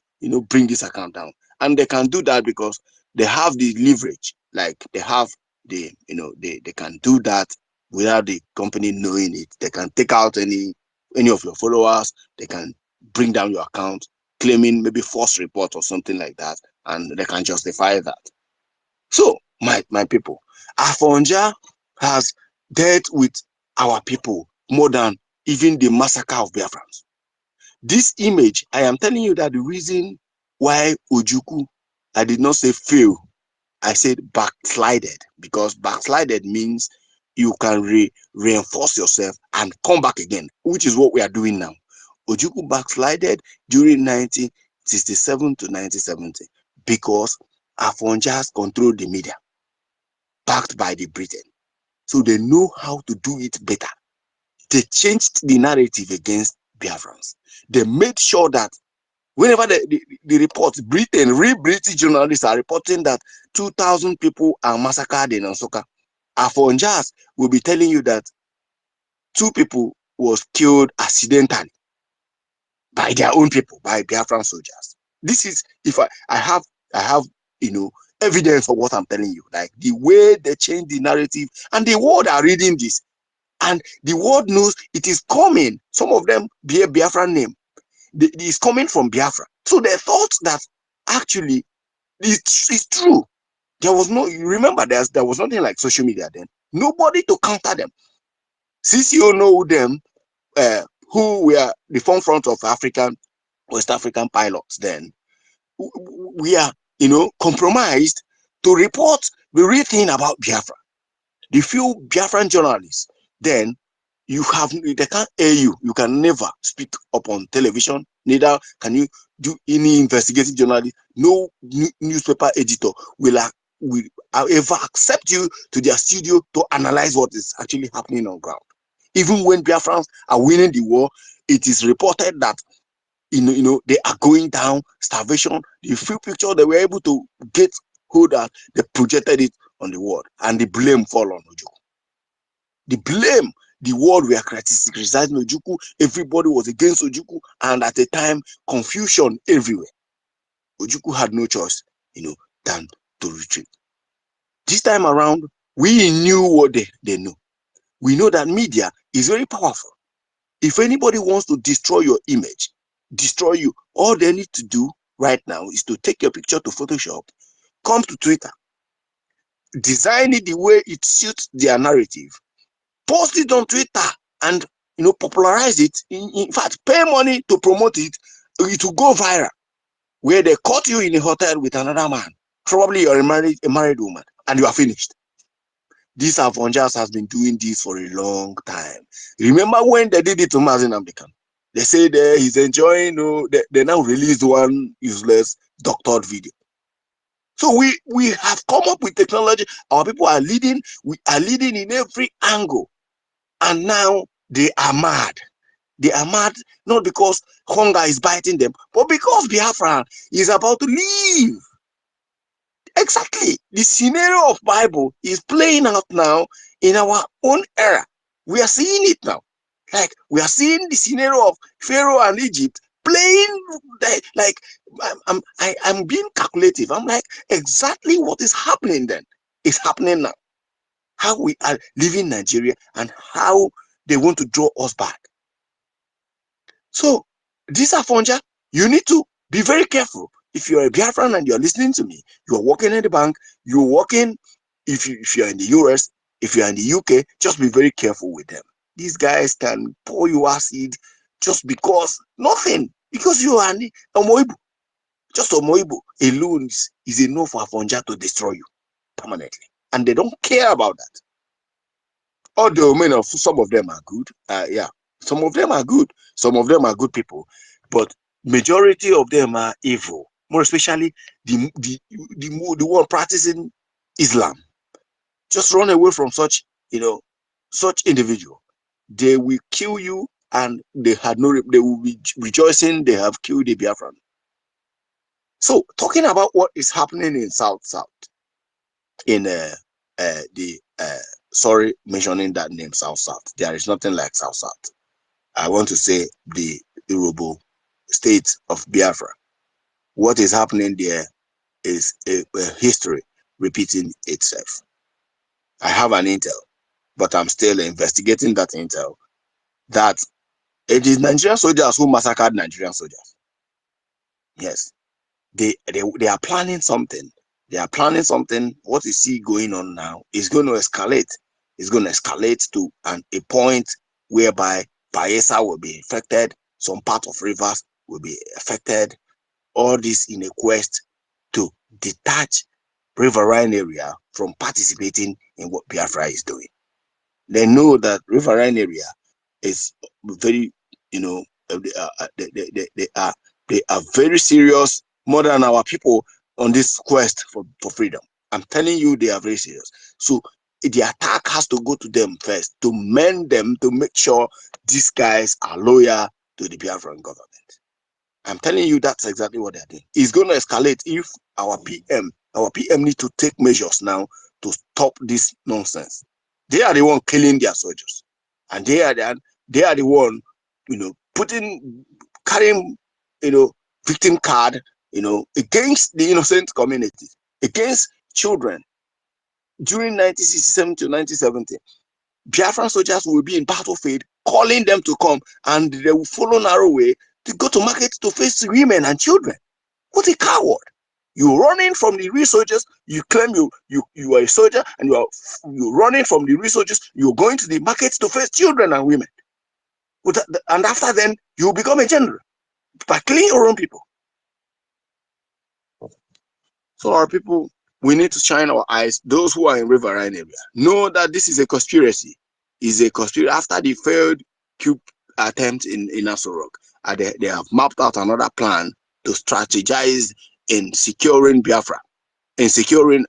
bring this account down, and they can do that because they have the leverage. Like they have the they can do that without the company knowing it. They can take out any of your followers. They can bring down your account, claiming maybe false report or something like that, and they can justify that. So my people, Afonja has dealt with our people more than even the massacre of Biafrans. This image, I am telling you that the reason why Ojukwu, I did not say fail, I said backslided, because backslided means you can reinforce yourself and come back again, which is what we are doing now. Ojukwu backslided during 1967 to 1970 because Afonjas controlled the media, backed by the Britain. So they know how to do it better. They changed the narrative against Biafrans. They made sure that whenever the reports, real British journalists are reporting that 2,000 people are massacred in Nsukka, Afonjas will be telling you that 2 people was killed accidentally by their own people, by Biafran soldiers. This is, if I have evidence for what I'm telling you, like the way they change the narrative, and the world are reading this, and the world knows it is coming. Some of them bear Biafran name. It is coming from Biafra. So they thought that actually it's true. There was no, you remember there was nothing like social media then. Nobody to counter them. Since you know them, who were the forefront of West African pilots then, we are, compromised to report the real thing about Biafra. The few Biafran journalists, then they can't air you. You can never speak up on television. Neither can you do any investigative journalism. No newspaper editor will ever accept you to their studio to analyze what is actually happening on ground. Even when Biafrans are winning the war, it is reported that they are going down, starvation. The few pictures they were able to get hold of, they projected it on the world, and the blame fall on Ojukwu. The blame, the world were criticizing Ojukwu. Everybody was against Ojukwu, and at the time, confusion everywhere. Ojukwu had no choice, than to retreat. This time around, we knew what they know. We know that media is very powerful. If anybody wants to destroy your image, destroy you, all they need to do right now is to take your picture to Photoshop, come to Twitter, design it the way it suits their narrative, post it on Twitter, and popularize it. In fact, pay money to promote it. It will go viral. Where they caught you in a hotel with another man, probably you're a married woman, and you are finished. This Afonjas has been doing this for a long time. Remember when they did it to Mazin Amdekan? They said he's enjoying. They now released one useless doctored video. So we have come up with technology. Our people are leading. We are leading in every angle, and now they are mad. They are mad not because hunger is biting them, but because Biafra is about to leave. Exactly. The scenario of Bible is playing out now in our own era. We are seeing it now. Like we are seeing the scenario of Pharaoh and Egypt playing like I'm being calculative. I'm like, exactly what is happening then is happening now. How we are leaving Nigeria and how they want to draw us back. So this Afonja, you need to be very careful. If you're a Biafran and you're listening to me, you're working in the bank, you're working, if you're in the US, if you're in the UK, just be very careful with them. These guys can pour you acid just because nothing, because you are a Moibu. Just Omoibo alone is enough for Afonja to destroy you permanently. And they don't care about that. Although many of some of them are good. Yeah, some of them are good. Some of them are good people. But majority of them are evil. More especially the one practicing Islam. Just run away from such, such individual. They will kill you, and they will be rejoicing they have killed the Biafran. So talking about what is happening in South, in the sorry, mentioning that name South. There is nothing like South. I want to say the Yoruba state of Biafra. What is happening there is a history repeating itself. I have an intel, but I'm still investigating that intel, that it is Nigerian soldiers who massacred Nigerian soldiers. Yes, they are planning something. They are planning something. What you see going on now is going to escalate. It's going to escalate to a point whereby Bayelsa will be affected. Some part of rivers will be affected. All this in a quest to detach riverine area from participating in what Biafra is doing. They know that riverine area is very, they are very serious, more than our people on this quest for freedom. I'm telling you, they are very serious. So the attack has to go to them first, to mend them, to make sure these guys are loyal to the Biafran government. I'm telling you, that's exactly what they're doing. It's going to escalate if our PM need to take measures now to stop this nonsense. They are the one killing their soldiers, and they are the one, carrying, victim card, against the innocent community, against children. During 1967 to 1970, Biafran soldiers will be in battlefield, calling them to come, and they will follow narrow way to go to market to face women and children. What a coward! You're running from the real soldiers. You claim you are a soldier, and you're running from the real soldiers. You're going to the markets to face children and women. And after then, you become a general by killing your own people. So our people, we need to shine our eyes. Those who are in riverine area know that this is a conspiracy. Is a conspiracy. After the failed coup attempt in Asorok, they have mapped out another plan to strategize in securing Biafra, in securing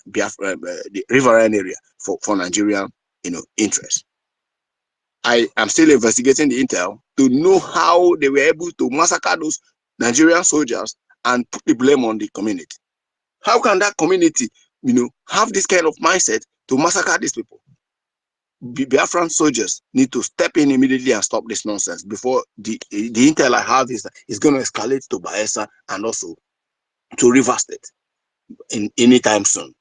Biafra, the riverine area for Nigerian, interests. I am still investigating the intel to know how they were able to massacre those Nigerian soldiers and put the blame on the community. How can that community, have this kind of mindset to massacre these people? Biafran soldiers need to step in immediately and stop this nonsense before the intel I have is that it's going to escalate to Bayelsa and also to Rivers State in anytime soon.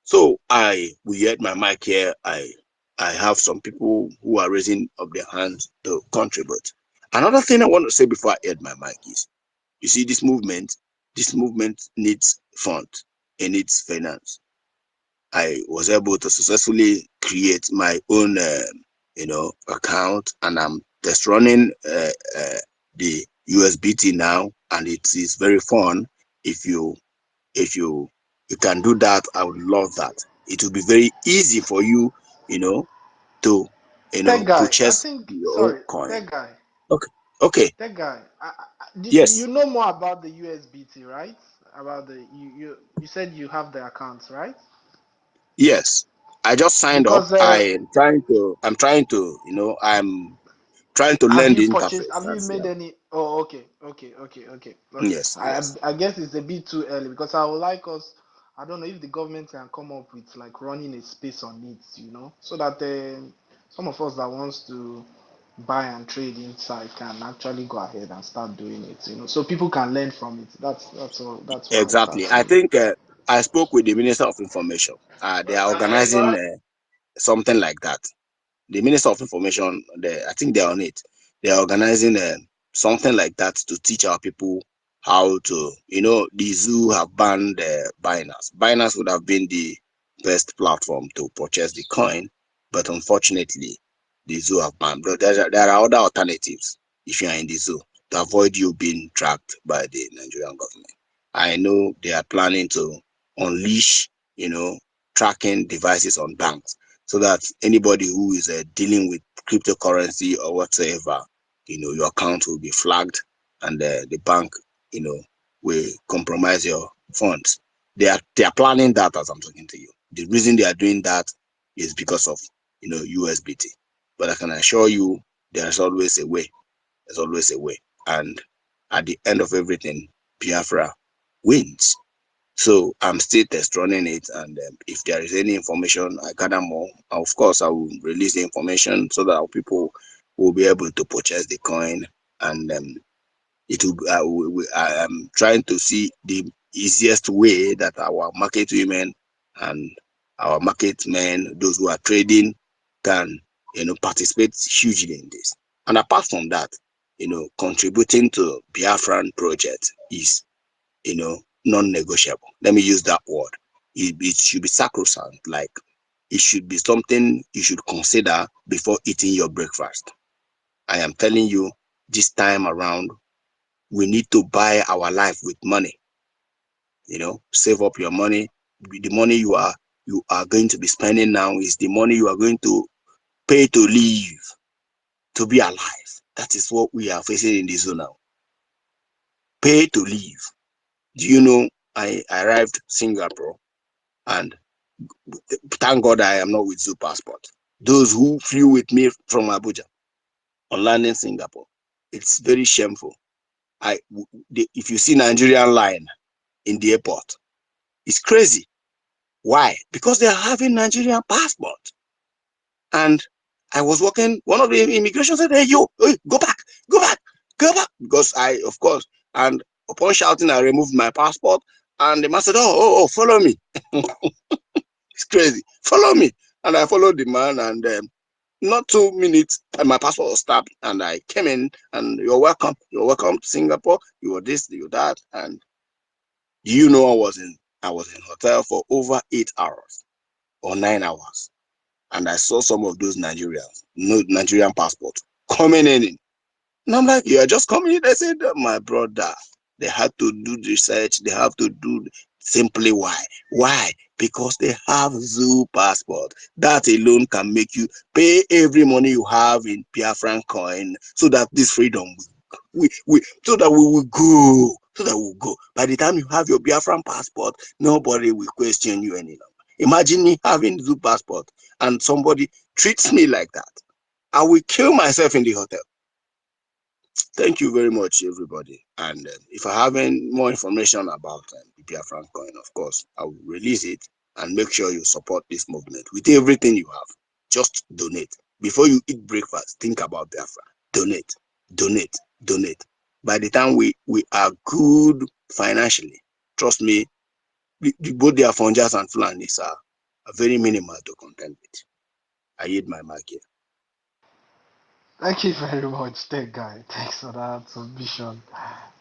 So I will get my mic here. I have some people who are raising up their hands to contribute. Another thing I want to say before I end my mic is, you see, this movement needs funds, it needs finance. I was able to successfully create my own, account, and I'm just running the USBT now, and it is very fun. If you can do that, I would love that. It will be very easy for you, to That guy, I purchase think, your own sorry, coin. that guy, Okay, okay, that guy. You yes, know more about the USBT, right? About you said you have the accounts, right? yes. I just signed up. Because I'm trying to have learn you the purchased? interface. Have you That's, yeah. made any? Oh, okay. Yes, I yes. I guess it's a bit too early because I would like us. I don't know if the government can come up with like running a space on it, so that some of us that wants to buy and trade inside can actually go ahead and start doing it, so people can learn from it. That's all. That's why I was Exactly. I asking. think I spoke with the Minister of Information. They are organizing something like that. The Minister of Information, I think they're on it. They are organizing something like that to teach our people how to, the zoo have banned Binance. Binance would have been the best platform to purchase the coin, but unfortunately, the zoo have banned. But there are other alternatives if you are in the zoo. to avoid you being tracked by the Nigerian government. I know they are planning to unleash, tracking devices on banks so that anybody who is dealing with cryptocurrency or whatsoever, your account will be flagged and the bank, will compromise your funds. They are planning that as I'm talking to you. The reason they are doing that is because of USBT. But I can assure you, there's always a way. There's always a way. And at the end of everything, Biafra wins. So I'm still test running it, and if there is any information I gather more, of course I will release the information so that our people will be able to purchase the coin, and it will. I am trying to see the easiest way that our market women and our market men, those who are trading, can participate hugely in this. And apart from that, contributing to Biafran project is non-negotiable. Let me use that word. It should be sacrosanct. Like, it should be something you should consider before eating your breakfast. I am telling you, this time around, we need to buy our life with money. Save up your money. The money you are going to be spending now is the money you are going to pay to live, to be alive. That is what we are facing in this zone now. Pay to live. Do you know I arrived Singapore, and thank God I am not with Zoo Passport. Those who flew with me from Abuja on landing Singapore, it's very shameful. If you see Nigerian line in the airport, it's crazy. Why? Because they are having Nigerian passport. And I was walking, one of the immigration said, hey, go back, go back, go back. Because of course, and upon shouting, I removed my passport, and the man said, oh, follow me. It's crazy. Follow me. And I followed the man, and not 2 minutes, and my passport was stamped, and I came in, and you're welcome to Singapore. You were this, you were that, and I was in hotel for over 8 hours or 9 hours, and I saw some of those Nigerians, no Nigerian passport, coming in. And I'm like, you are just coming in. They said, my brother, they had to do research. They have to do simply why? Why? Because they have Zoo passport. That alone can make you pay every money you have in Biafran coin, so that this freedom so that we will go. So that we'll go. By the time you have your Biafran passport, nobody will question you any longer. Imagine me having Zoo passport and somebody treats me like that. I will kill myself in the hotel. Thank you very much, everybody. And if I have any more information about the Biafran coin, of course, I will release it, and make sure you support this movement with everything you have. Just donate. Before you eat breakfast, think about Biafra. Donate, donate, donate. By the time we are good financially, trust me, both the Afonjas and Fulanis are very minimal to contend with. I yield my mic here. Thank you very much, tech guy. Thanks for that submission.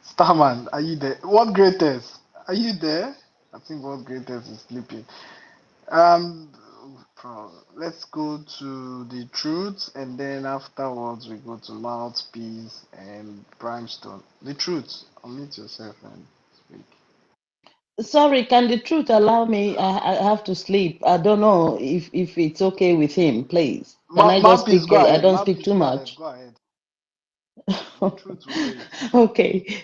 Starman, are you there? What greatest? Are you there? I think what greatest is sleeping. Um, let's go to the truth, and then afterwards we go to mouthpiece and brimstone. The truth. Unmute yourself and speak. Sorry, can the truth allow me? I have to sleep. I don't know if it's okay with him, please. Can I just Mouthpiece, speak? go I ahead. don't speak Mouthpiece, too go ahead. much. Go ahead. The truth will wait. Okay.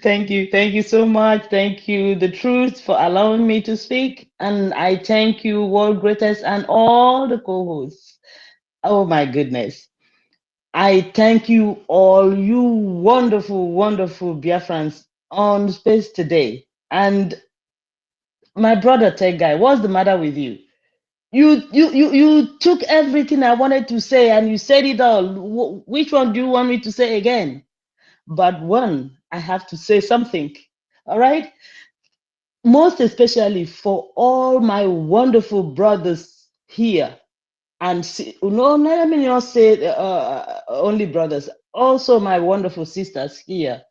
Thank you. Thank you so much. Thank you, the truth, for allowing me to speak. And I thank you, world greatest, and all the co-hosts. Oh my goodness. I thank you all, you wonderful, wonderful Biafrans on space today. And my brother Tech Guy, what's the matter with you? You took everything I wanted to say and you said it all. Which one do you want me to say again? But one, I have to say something. All right? Most especially for all my wonderful brothers here. And no, let me not say only brothers, also my wonderful sisters here.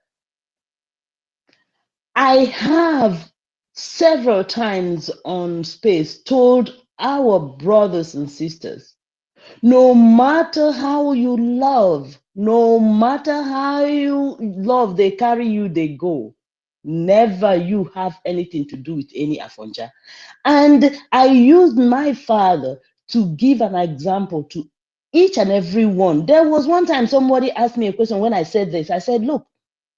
I have several times on space told our brothers and sisters, no matter how you love No matter how you love, they carry you, they go. Never you have anything to do with any Afonja. And I used my father to give an example to each and every one. There was one time somebody asked me a question when I said this. I said, look,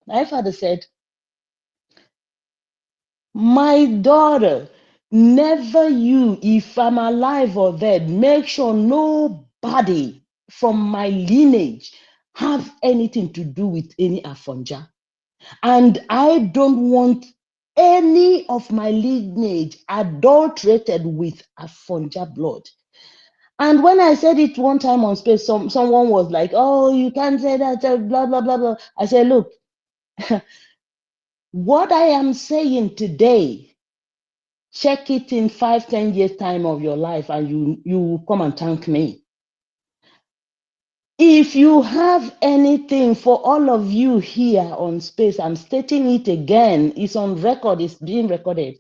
my father said, my daughter, never you, if I'm alive or dead, make sure nobody from my lineage have anything to do with any Afonja. And I don't want any of my lineage adulterated with Afonja blood. And when I said it one time on space, someone was like, oh, you can't say that, blah, blah, blah, blah. I said, look, what I am saying today, check it in 5, 10 years time of your life and you will come and thank me. If you have anything, for all of you here on space, I'm stating it again, it's on record, it's being recorded.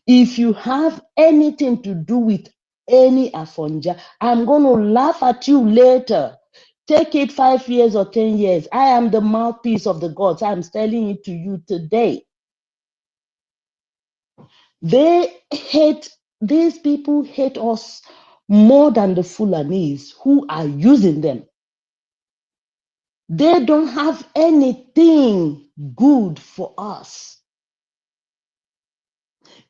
If you have anything to do with any Afonja, I'm going to laugh at you later. Take it 5 years or 10 years. I am the mouthpiece of the gods. I'm telling it to you today. These people hate us more than the Fulanese who are using them. They don't have anything good for us.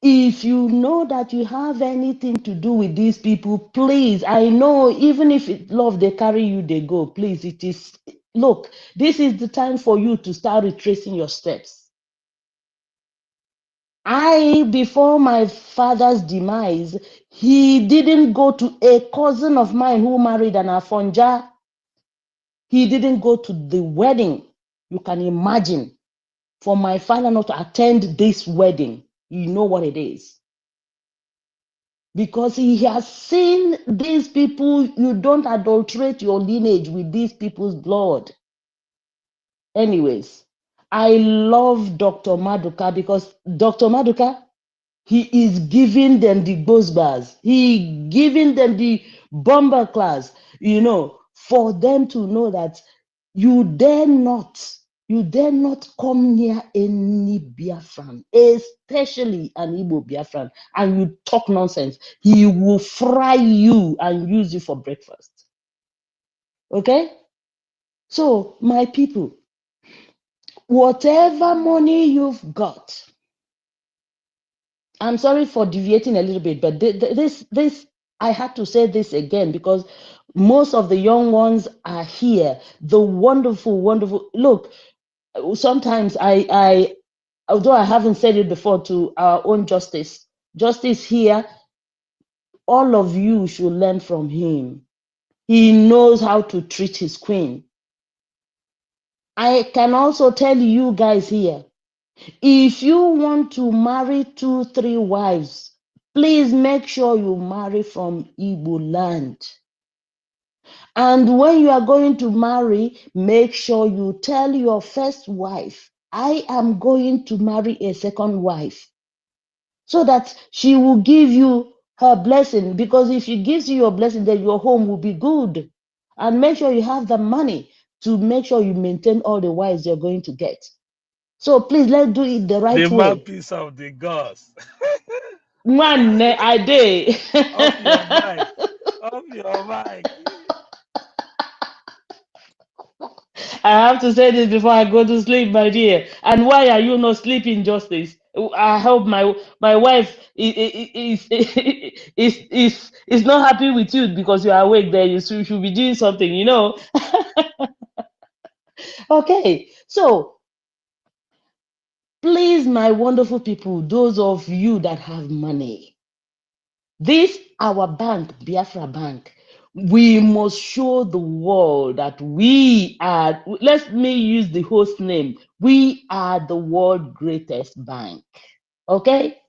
If you know that you have anything to do with these people, please, I know even if it's love, they carry you, they go. Please, it is, look, this is the time for you to start retracing your steps. Before my father's demise, he didn't go to a cousin of mine who married an Afonja. He didn't go to the wedding. You can imagine. For my father not to attend this wedding, you know what it is. Because he has seen these people, you don't adulterate your lineage with these people's blood. Anyways, I love Dr. Maduka because Dr. Maduka, he is giving them the bars. He giving them the bomber class, for them to know that you dare not come near any Biafran, especially an Igbo Biafran, and you talk nonsense. He will fry you and use you for breakfast. Okay? So, my people, whatever money you've got, I'm sorry for deviating a little bit, but this I had to say this again because most of the young ones are here. The wonderful, wonderful look. Sometimes I although I haven't said it before to our own justice here, all of you should learn from him. He knows how to treat his queen. I can also tell you guys here, if you want to marry 2, 3 wives, please make sure you marry from Igbo land. And when you are going to marry, make sure you tell your first wife, I am going to marry a second wife, so that she will give you her blessing. Because if she gives you your blessing, then your home will be good. And make sure you have the money to make sure you maintain all the wives you're going to get. So please, let's do it the The right way. mouthpiece of the gods. One I day. Off your mic. Off your mic. I have to say this before I go to sleep, my dear. And why are you not sleeping, Justice? I hope my wife is not happy with you because you are awake there. You should be doing something. Okay, so please, my wonderful people, those of you that have money, this our bank, Biafra Bank, we must show the world that we are, let me use the host name, we are the world greatest bank. Okay?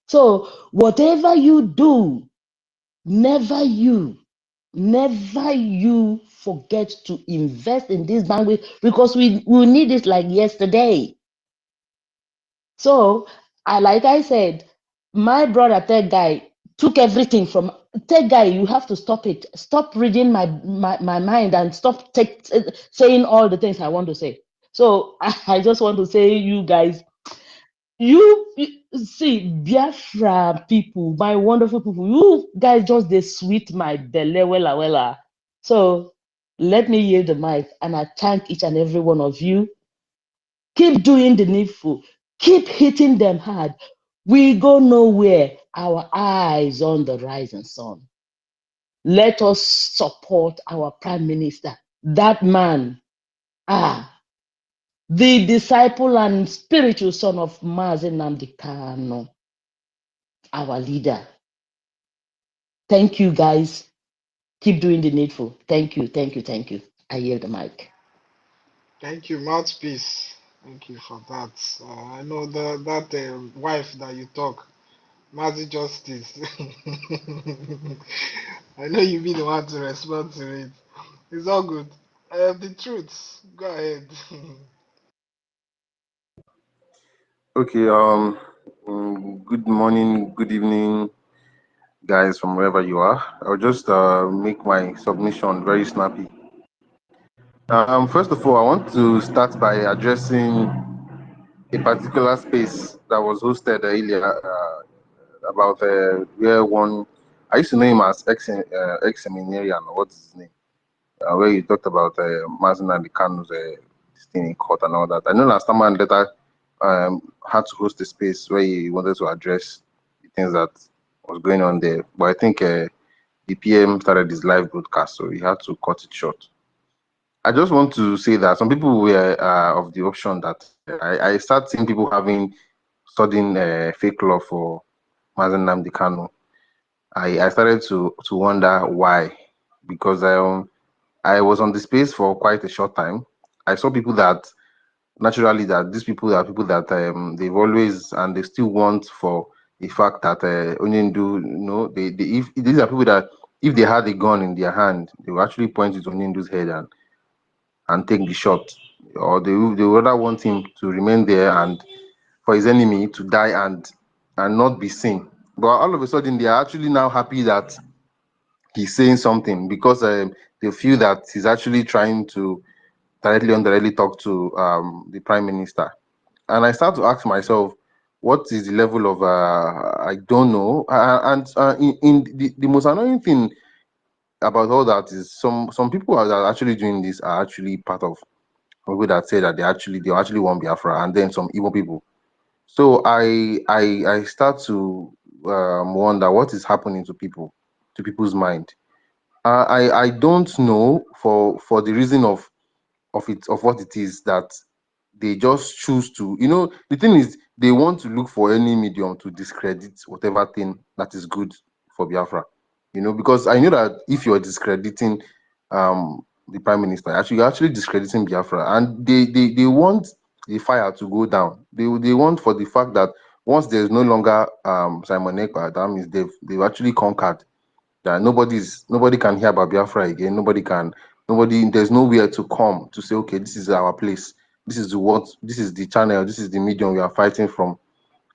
So whatever you do, never you forget to invest in this bank because we need it like yesterday. So like I said, my brother, that guy, took everything from Tech guy, you have to stop it. Stop reading my mind and stop saying all the things I want to say. So I just want to say, you guys, you see, Biafra people, my wonderful people, you guys just they sweet my belly wella wella. So let me yield the mic, and I thank each and every one of you. Keep doing the needful. Keep hitting them hard. We go nowhere. Our eyes on the rising sun. Let us support our prime minister. That man, the disciple and spiritual son of Mazen Nnamdi Kanu, our leader. Thank you, guys. Keep doing the needful. Thank you, thank you, thank you. I yield the mic. Thank you, mouthpiece. Thank you for that. I know that wife that you talk, Mazi Justice. I know you be the one to respond to it. It's all good. The truth. Go ahead. Okay, good morning, good evening, guys, from wherever you are. I'll just make my submission very snappy. First of all, I want to start by addressing a particular space that was hosted earlier about where one, I used to know him as ex-seminarian, or what's his name, where he talked about Mazen and the Kanu's thing in court and all that. I know last time and later had to host a space where he wanted to address the things that was going on there. But I think the PM started his live broadcast, so he had to cut it short. I just want to say that some people were of the option that I start seeing people having sudden fake love for Mazen Nnamdi Kanu. I started to wonder why, because I was on the space for quite a short time. I saw people that naturally that these people are people that they've always and they still want for the fact that Onyendu, they if these are people that if they had a gun in their hand, they will actually point it on Onyendu's head and take the shot, or they would rather want him to remain there and for his enemy to die and not be seen. But all of a sudden, they are actually now happy that he's saying something because they feel that he's actually trying to directly or indirectly talk to the prime minister. And I start to ask myself, what is the level of I don't know. In the most annoying thing about all that is some people that are actually doing this are actually part of people that say that they actually want Biafra, and then some evil people. So I start to wonder what is happening to people's mind. I don't know for the reason of what it is that they just choose to, the thing is they want to look for any medium to discredit whatever thing that is good for Biafra, because I know that if you're discrediting the prime minister, actually you're actually discrediting Biafra, and they want the fire to go down. They want for the fact that once there's no longer Simon Ekpa, that means they've actually conquered, that nobody can hear about Biafra again. There's nowhere to come to say, okay, this is our place. This is the channel. This is the medium we are fighting from.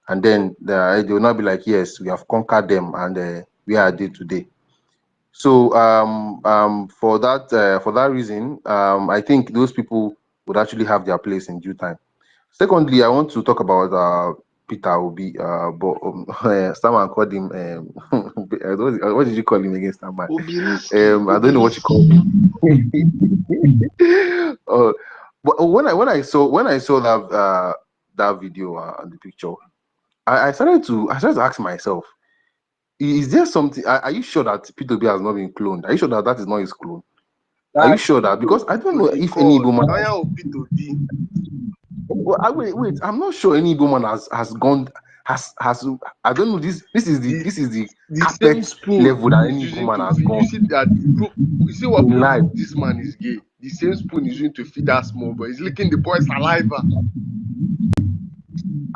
And then they will not be like, yes, we have conquered them, and we are there today. So for that reason, I think those people would actually have their place in due time. Secondly, I want to talk about Peter Obi, but someone called him. What did you call him again, Starman? Obiriski. I don't know what you call him. But when I saw that video and the picture, I started to ask myself, is there something? Are you sure that Peter Obi has not been cloned? Are you sure that that is not his clone? Are you That's sure that, because I don't know the if any call. Igbo man Oya Opitobi. well, wait. I'm not sure any woman has gone has. I don't know. The This is the the same carpet spoon level that is any using woman to has feed. You gone see that you see what in proves life. this man is gay. The same spoon is using to feed that small boy. He's licking the boy's saliva.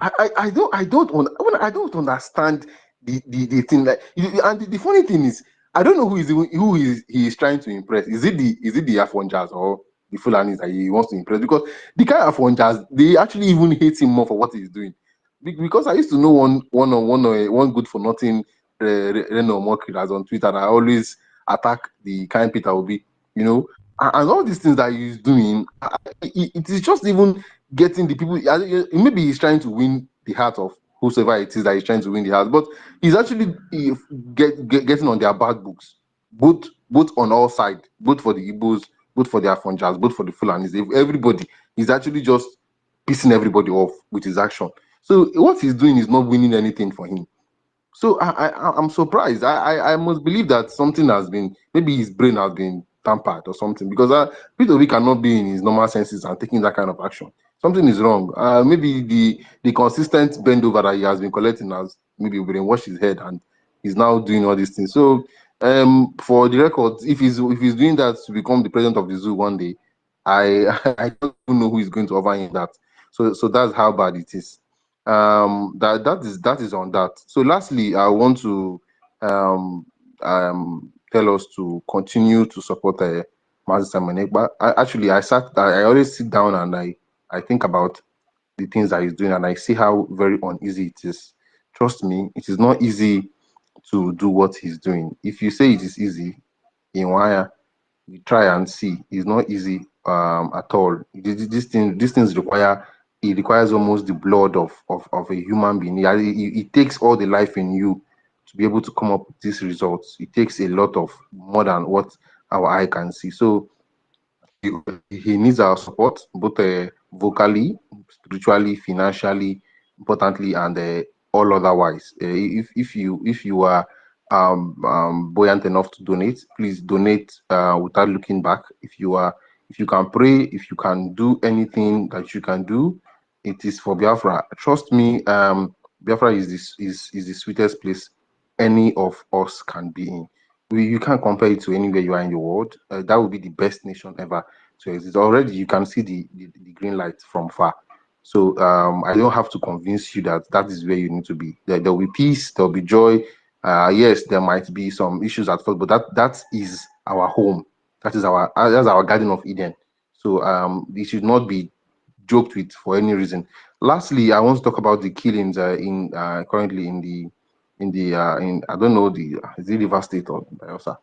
I don't understand the thing, like and the funny thing is I don't know he is trying to impress. Is it the Afronjas or the Fulanis that he wants to impress? Because the kind of Afronjas, they actually even hate him more for what he's doing. Because I used to know one good for nothing Reno Mokiras on Twitter, and I always attack the kind Peter Obi, you know, and all these things that he's doing, it is just even getting the people. Maybe he's trying to win the heart of whosoever it is that he's trying to win the heart, but he's actually getting on their bad books, both on all sides, both for the Igbos, both for the Afonjas, both for the Fulanis. Everybody, he's actually just pissing everybody off with his action. So what he's doing is not winning anything for him. So I'm surprised. I must believe that something has been, maybe his brain has been tampered or something, because Peter Obi cannot be in his normal senses and taking that kind of action. Something is wrong. Maybe the consistent bend over that he has been collecting has maybe brainwashed his head, and he's now doing all these things. So for the record, if he's doing that to become the president of the zoo one day, I I don't know who is going to offer him that. So that's how bad it is. That is on that. So lastly, I want to tell us to continue to support Mazi Simon Ekpa. I always sit down and I think about the things that he's doing, and I see how very uneasy it is. Trust me, it is not easy to do what he's doing. If you say it is easy, in wire, we try and see. It's not easy at all. These things require, it requires almost the blood of a human being. It takes all the life in you to be able to come up with these results. It takes a lot of more than what our eye can see. So he, he needs our support, both vocally, spiritually, financially, importantly, and all otherwise. If you are buoyant enough to donate, please donate without looking back. If you can pray, if you can do anything that you can do, it is for Biafra. Trust me, Biafra is the sweetest place any of us can be in. You can't compare it to anywhere you are in the world. That would be the best nation ever to exist. Already, you can see the green light from far. So I don't have to convince you that that is where you need to be. There will be peace, there will be joy. Yes, there might be some issues at first, but that is our home. That's our Garden of Eden. So it should not be joked with for any reason. Lastly, I want to talk about the killings in currently in I don't know, the is it River State or Bayelsa.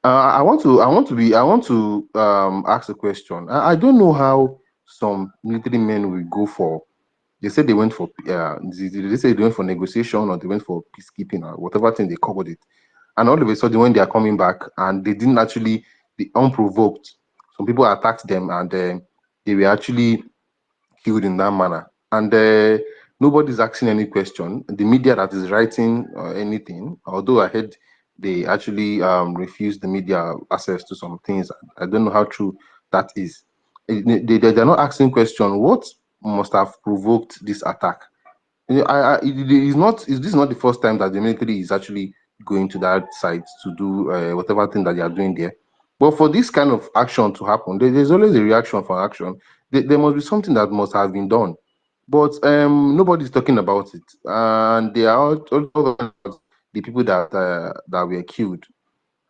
I want to ask a question. I don't know how some military men will go for. They said they went for they say they went for negotiation, or they went for peacekeeping, or whatever thing they called it. And all of a sudden, when they are coming back, and they didn't actually, the unprovoked, some people attacked them, and they were actually killed in that manner. And nobody's asking any question. The media that is writing anything, although I heard they actually refused the media access to some things. I don't know how true that is. They're not asking question. What must have provoked this attack? This is not the first time that the military is actually going to that site to do whatever thing that they are doing there. But for this kind of action to happen, there's always a reaction for action. There must be something that must have been done, but nobody's talking about it, and they are all the people that were killed.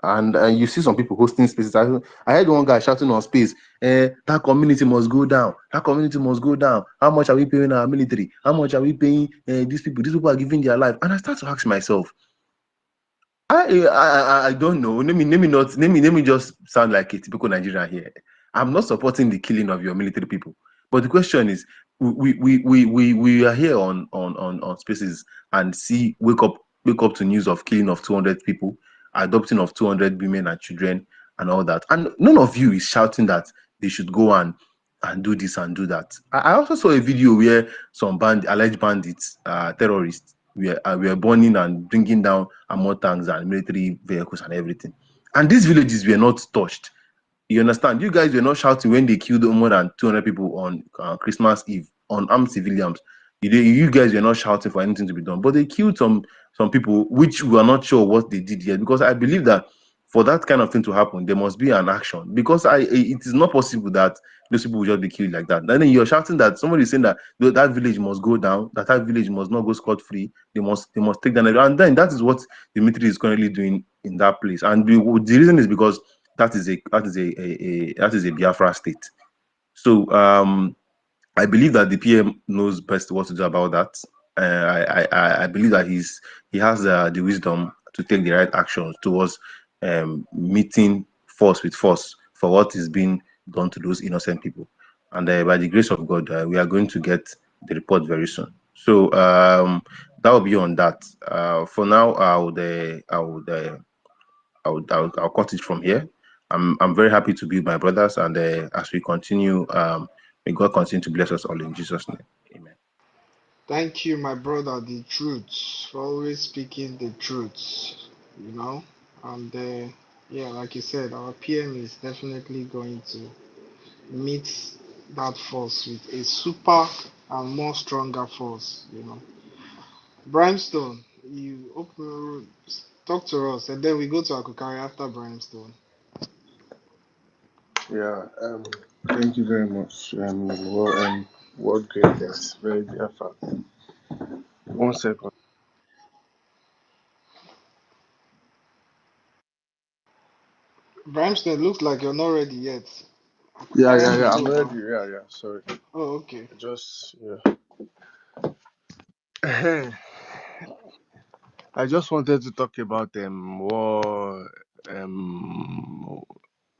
And you see some people hosting spaces. I heard one guy shouting on space, that community must go down. That community must go down. How much are we paying our military? How much are we paying these people? These people are giving their life. And I start to ask myself, I don't know. Let me just sound like a typical Nigerian here. I'm not supporting the killing of your military people. But the question is, we are here on spaces and see wake up to news of killing of 200 people, adopting of 200 women and children and all that. And none of you is shouting that they should go and do this and do that. I also saw a video where some alleged bandits, terrorists, we are burning and bringing down armor tanks and military vehicles and everything. And these villages were not touched. You understand? You guys were not shouting when they killed more than 200 people on Christmas Eve on armed civilians. You guys were not shouting for anything to be done, but they killed some people, which we are not sure what they did yet. Because I believe that for that kind of thing to happen, there must be an action. Because it is not possible that those people will just be killed like that. And then you're shouting that somebody is saying that that village must go down, that village must not go scot free. They must take that, and then that is what the military is currently doing in that place. And the reason is because that is a Biafra state. So I believe that the PM knows best what to do about that. I believe that he has the wisdom to take the right actions towards meeting force with force for what is being done to those innocent people. And by the grace of God, we are going to get the report very soon. So that will be on that. For now, I'll cut it from here. I'm very happy to be with my brothers, and as we continue, may God continue to bless us all in Jesus' name. Amen. Thank you, my brother, the truth, for always speaking the truth, you know. And yeah, like you said, our PM is definitely going to meet that force with a super and more stronger force, you know. Brimstone, you open, talk to us, and then we go to Akukari after Brimstone. Yeah, thank you very much. What greatness, very Biafra. 1 second. Brimstone, it looks like you're not ready yet. Yeah, Akukari yeah, should yeah. I'm go ready. now. Yeah. Sorry, Oh, okay. just yeah. I just wanted to talk about the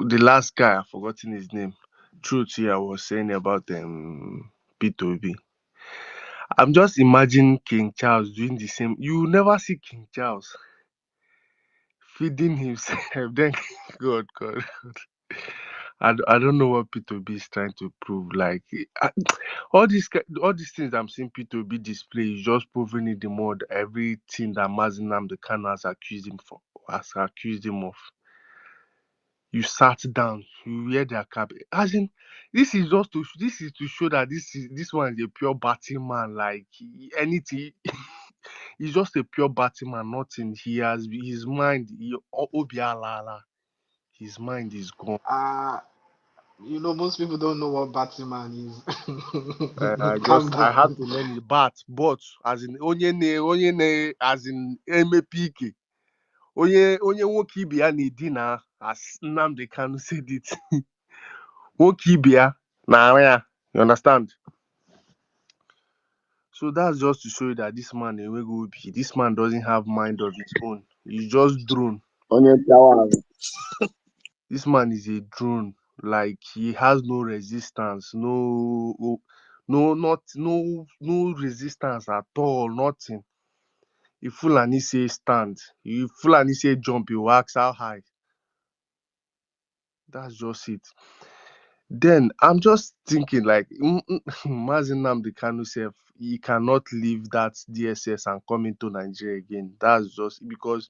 last guy. I've forgotten his name. Truth here was saying about P2B. I'm just imagining King Charles doing the same. You never see King Charles feeding himself. Then God. I don't know what P2B is trying to prove. Like all these things I'm seeing P2B display is just proving it the more everything that Mazinam the Khan has accused him of. You sat down, you wear their cap. As in, this is to show that this one is a pure batting man. Like anything, he's just a pure batting man. Nothing. He has his mind. Obialala. His mind is gone. You know, most people don't know what Batman is. Calm I had down. to learn it. But as in as in MPK. Onye nwoke ibe ya na-edina, as Nnamdi Kanu said it. Nwoke ibe ya na-arụ ya. You understand? So that's just to show you that this man enweghị obi. This man doesn't have mind of his own. He's just drone. Onye pịawa ahụ. This man is a drone. Like he has no resistance, no resistance at all, nothing. If Fulani say stand, if Fulani say jump, you ask how high. That's just it. Then I'm just thinking like Mazin Nnamdi Kanu self, he cannot leave that DSS and come into Nigeria again. That's just because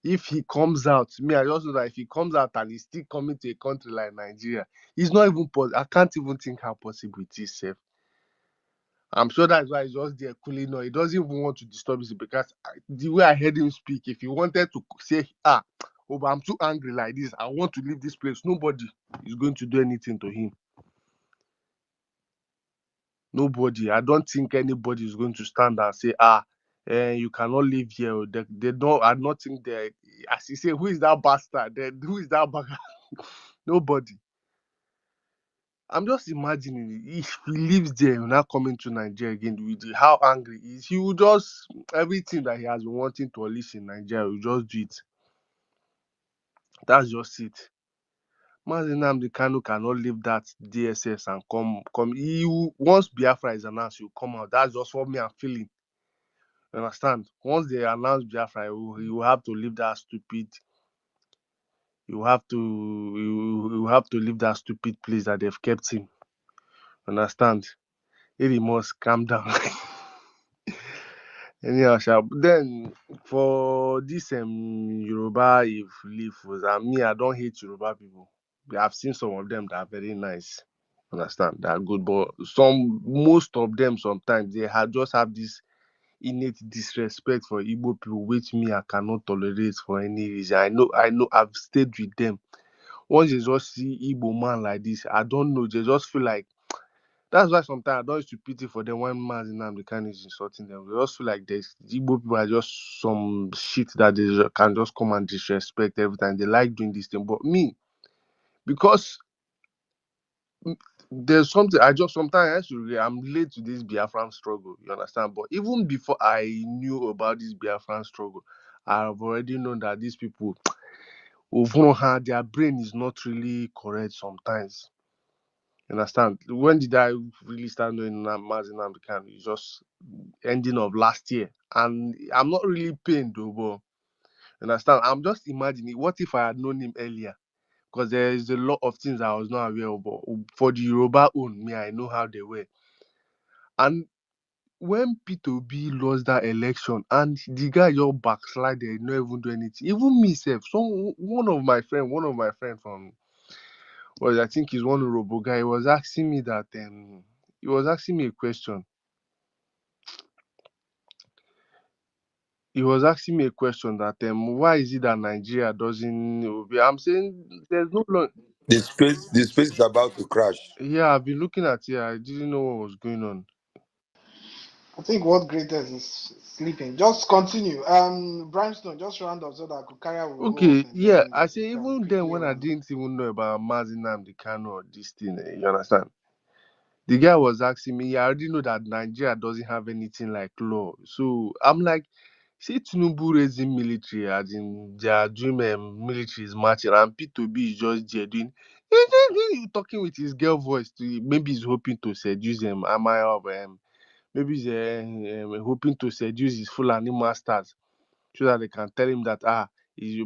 if he comes out, me, I just know that if he comes out and he's still coming to a country like Nigeria, it's not even possible. I can't even think how possible it is, self. I'm sure that's why he's just there cooling on. He doesn't even want to disturb us because the way I heard him speak, if he wanted to say, oh, but I'm too angry like this, I want to leave this place, nobody is going to do anything to him. Nobody. I don't think anybody is going to stand and say, you cannot live here. They don't. I don't think they. As you say, who is that bastard? Then who is that bugger? Nobody. I'm just imagining if he lives there, he'll not coming to Nigeria again with how angry he is. He will just everything that he has been wanting to unleash in Nigeria, he will just do it. That's just it. Mazi Nnamdi Kanu cannot leave that DSS and come. Once Biafra is announced, he'll come out. That's just what me I'm feeling. You understand? Once they announce Biafra, he will have to leave that stupid. You have to leave that stupid place that they've kept him. Understand? He must calm down. Anyhow, then for this Yoruba if leave was me, I don't hate Yoruba people. I've seen some of them that are very nice. Understand? They are good, but most of them sometimes they just have this innate disrespect for Igbo people, which me I cannot tolerate for any reason. I know I've stayed with them. Once they just see Igbo man like this, I don't know, they just feel like that's why sometimes I don't used to pity for them when Mazinam the kind is insulting them. They just feel like the Igbo people are just some shit that they can just come and disrespect every time. They like doing this thing. But me, because there's something I just sometimes I used to I'm late to this Biafran struggle, you understand? But even before I knew about this Biafran struggle, I've already known that these people, overall, their brain is not really correct sometimes. You understand? When did I really start knowing Mazin Namdekan? It's just ending of last year. And I'm not really pained though, but you understand? I'm just imagining what if I had known him earlier? Because there is a lot of things I was not aware of. But for the Yoruba own, me, I know how they were. And when Peter B lost that election and the guy just backslided, not even do anything. Even me, self, one of my friend from, well, I think he's one Robo guy, he was asking me that he was asking me a question. He was asking me a question that why is it that Nigeria doesn't? I'm saying there's no long. The space is about to crash. Yeah, I've been looking at it. I didn't know what was going on. I think what greatest is sleeping. Just continue. Brimstone, just round up so that Kukaria will go off Okay, and yeah, then I we say can even then quickly when I round up. didn't even know about Mazin Namdekan or this thing, you understand? The guy was asking me, I already know that Nigeria doesn't have anything like law. So I'm like, say Tinubu raising military, as in their dream military is marching, and P2B is just there doing talking with his girl voice. Maybe he's hoping to seduce him. Am I of maybe he's hoping to seduce his Fulani masters so that they can tell him that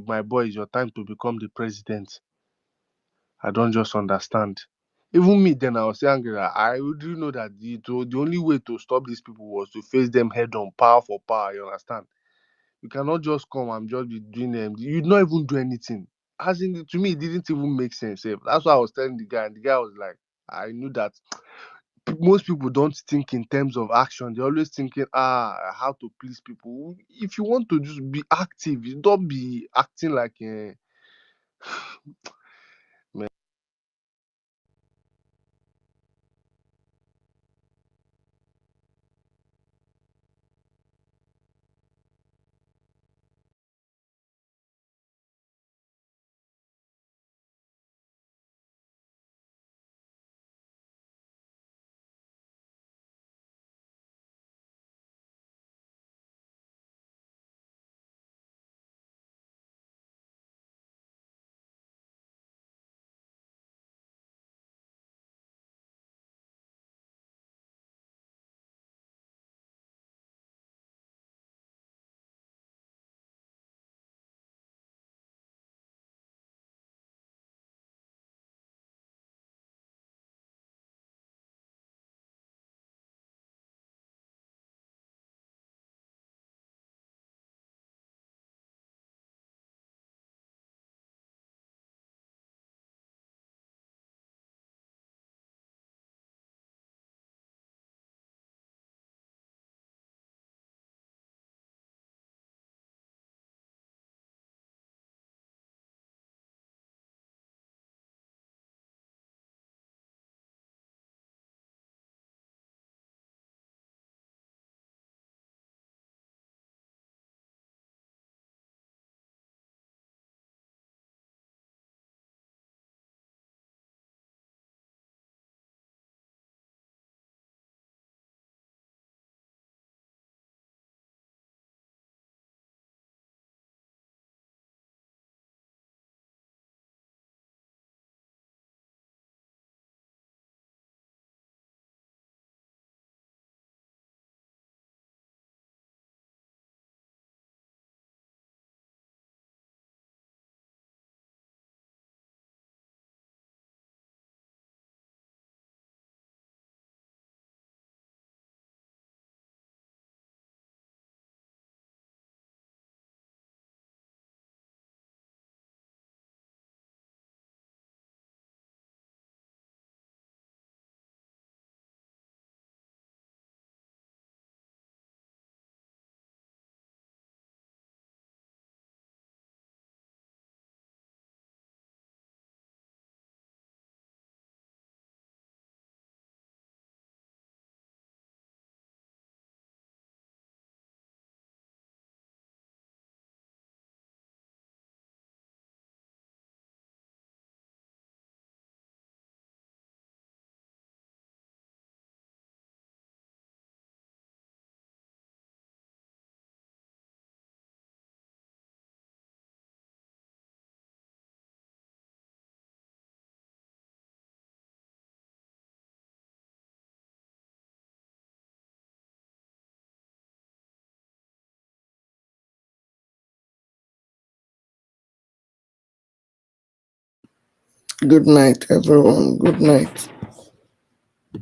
my boy, it's your time to become the president. I don't just understand. Even me then, I was angry. I do know that the only way to stop these people was to face them head on, power for power. You understand? You cannot just come and just be doing them. You not even do anything. As in, to me, it didn't even make sense. That's why I was telling the guy, and the guy was like, I knew that most people don't think in terms of action. They're always thinking, how to please people. If you want to just be active, you don't be acting like a Good night, everyone. Good night.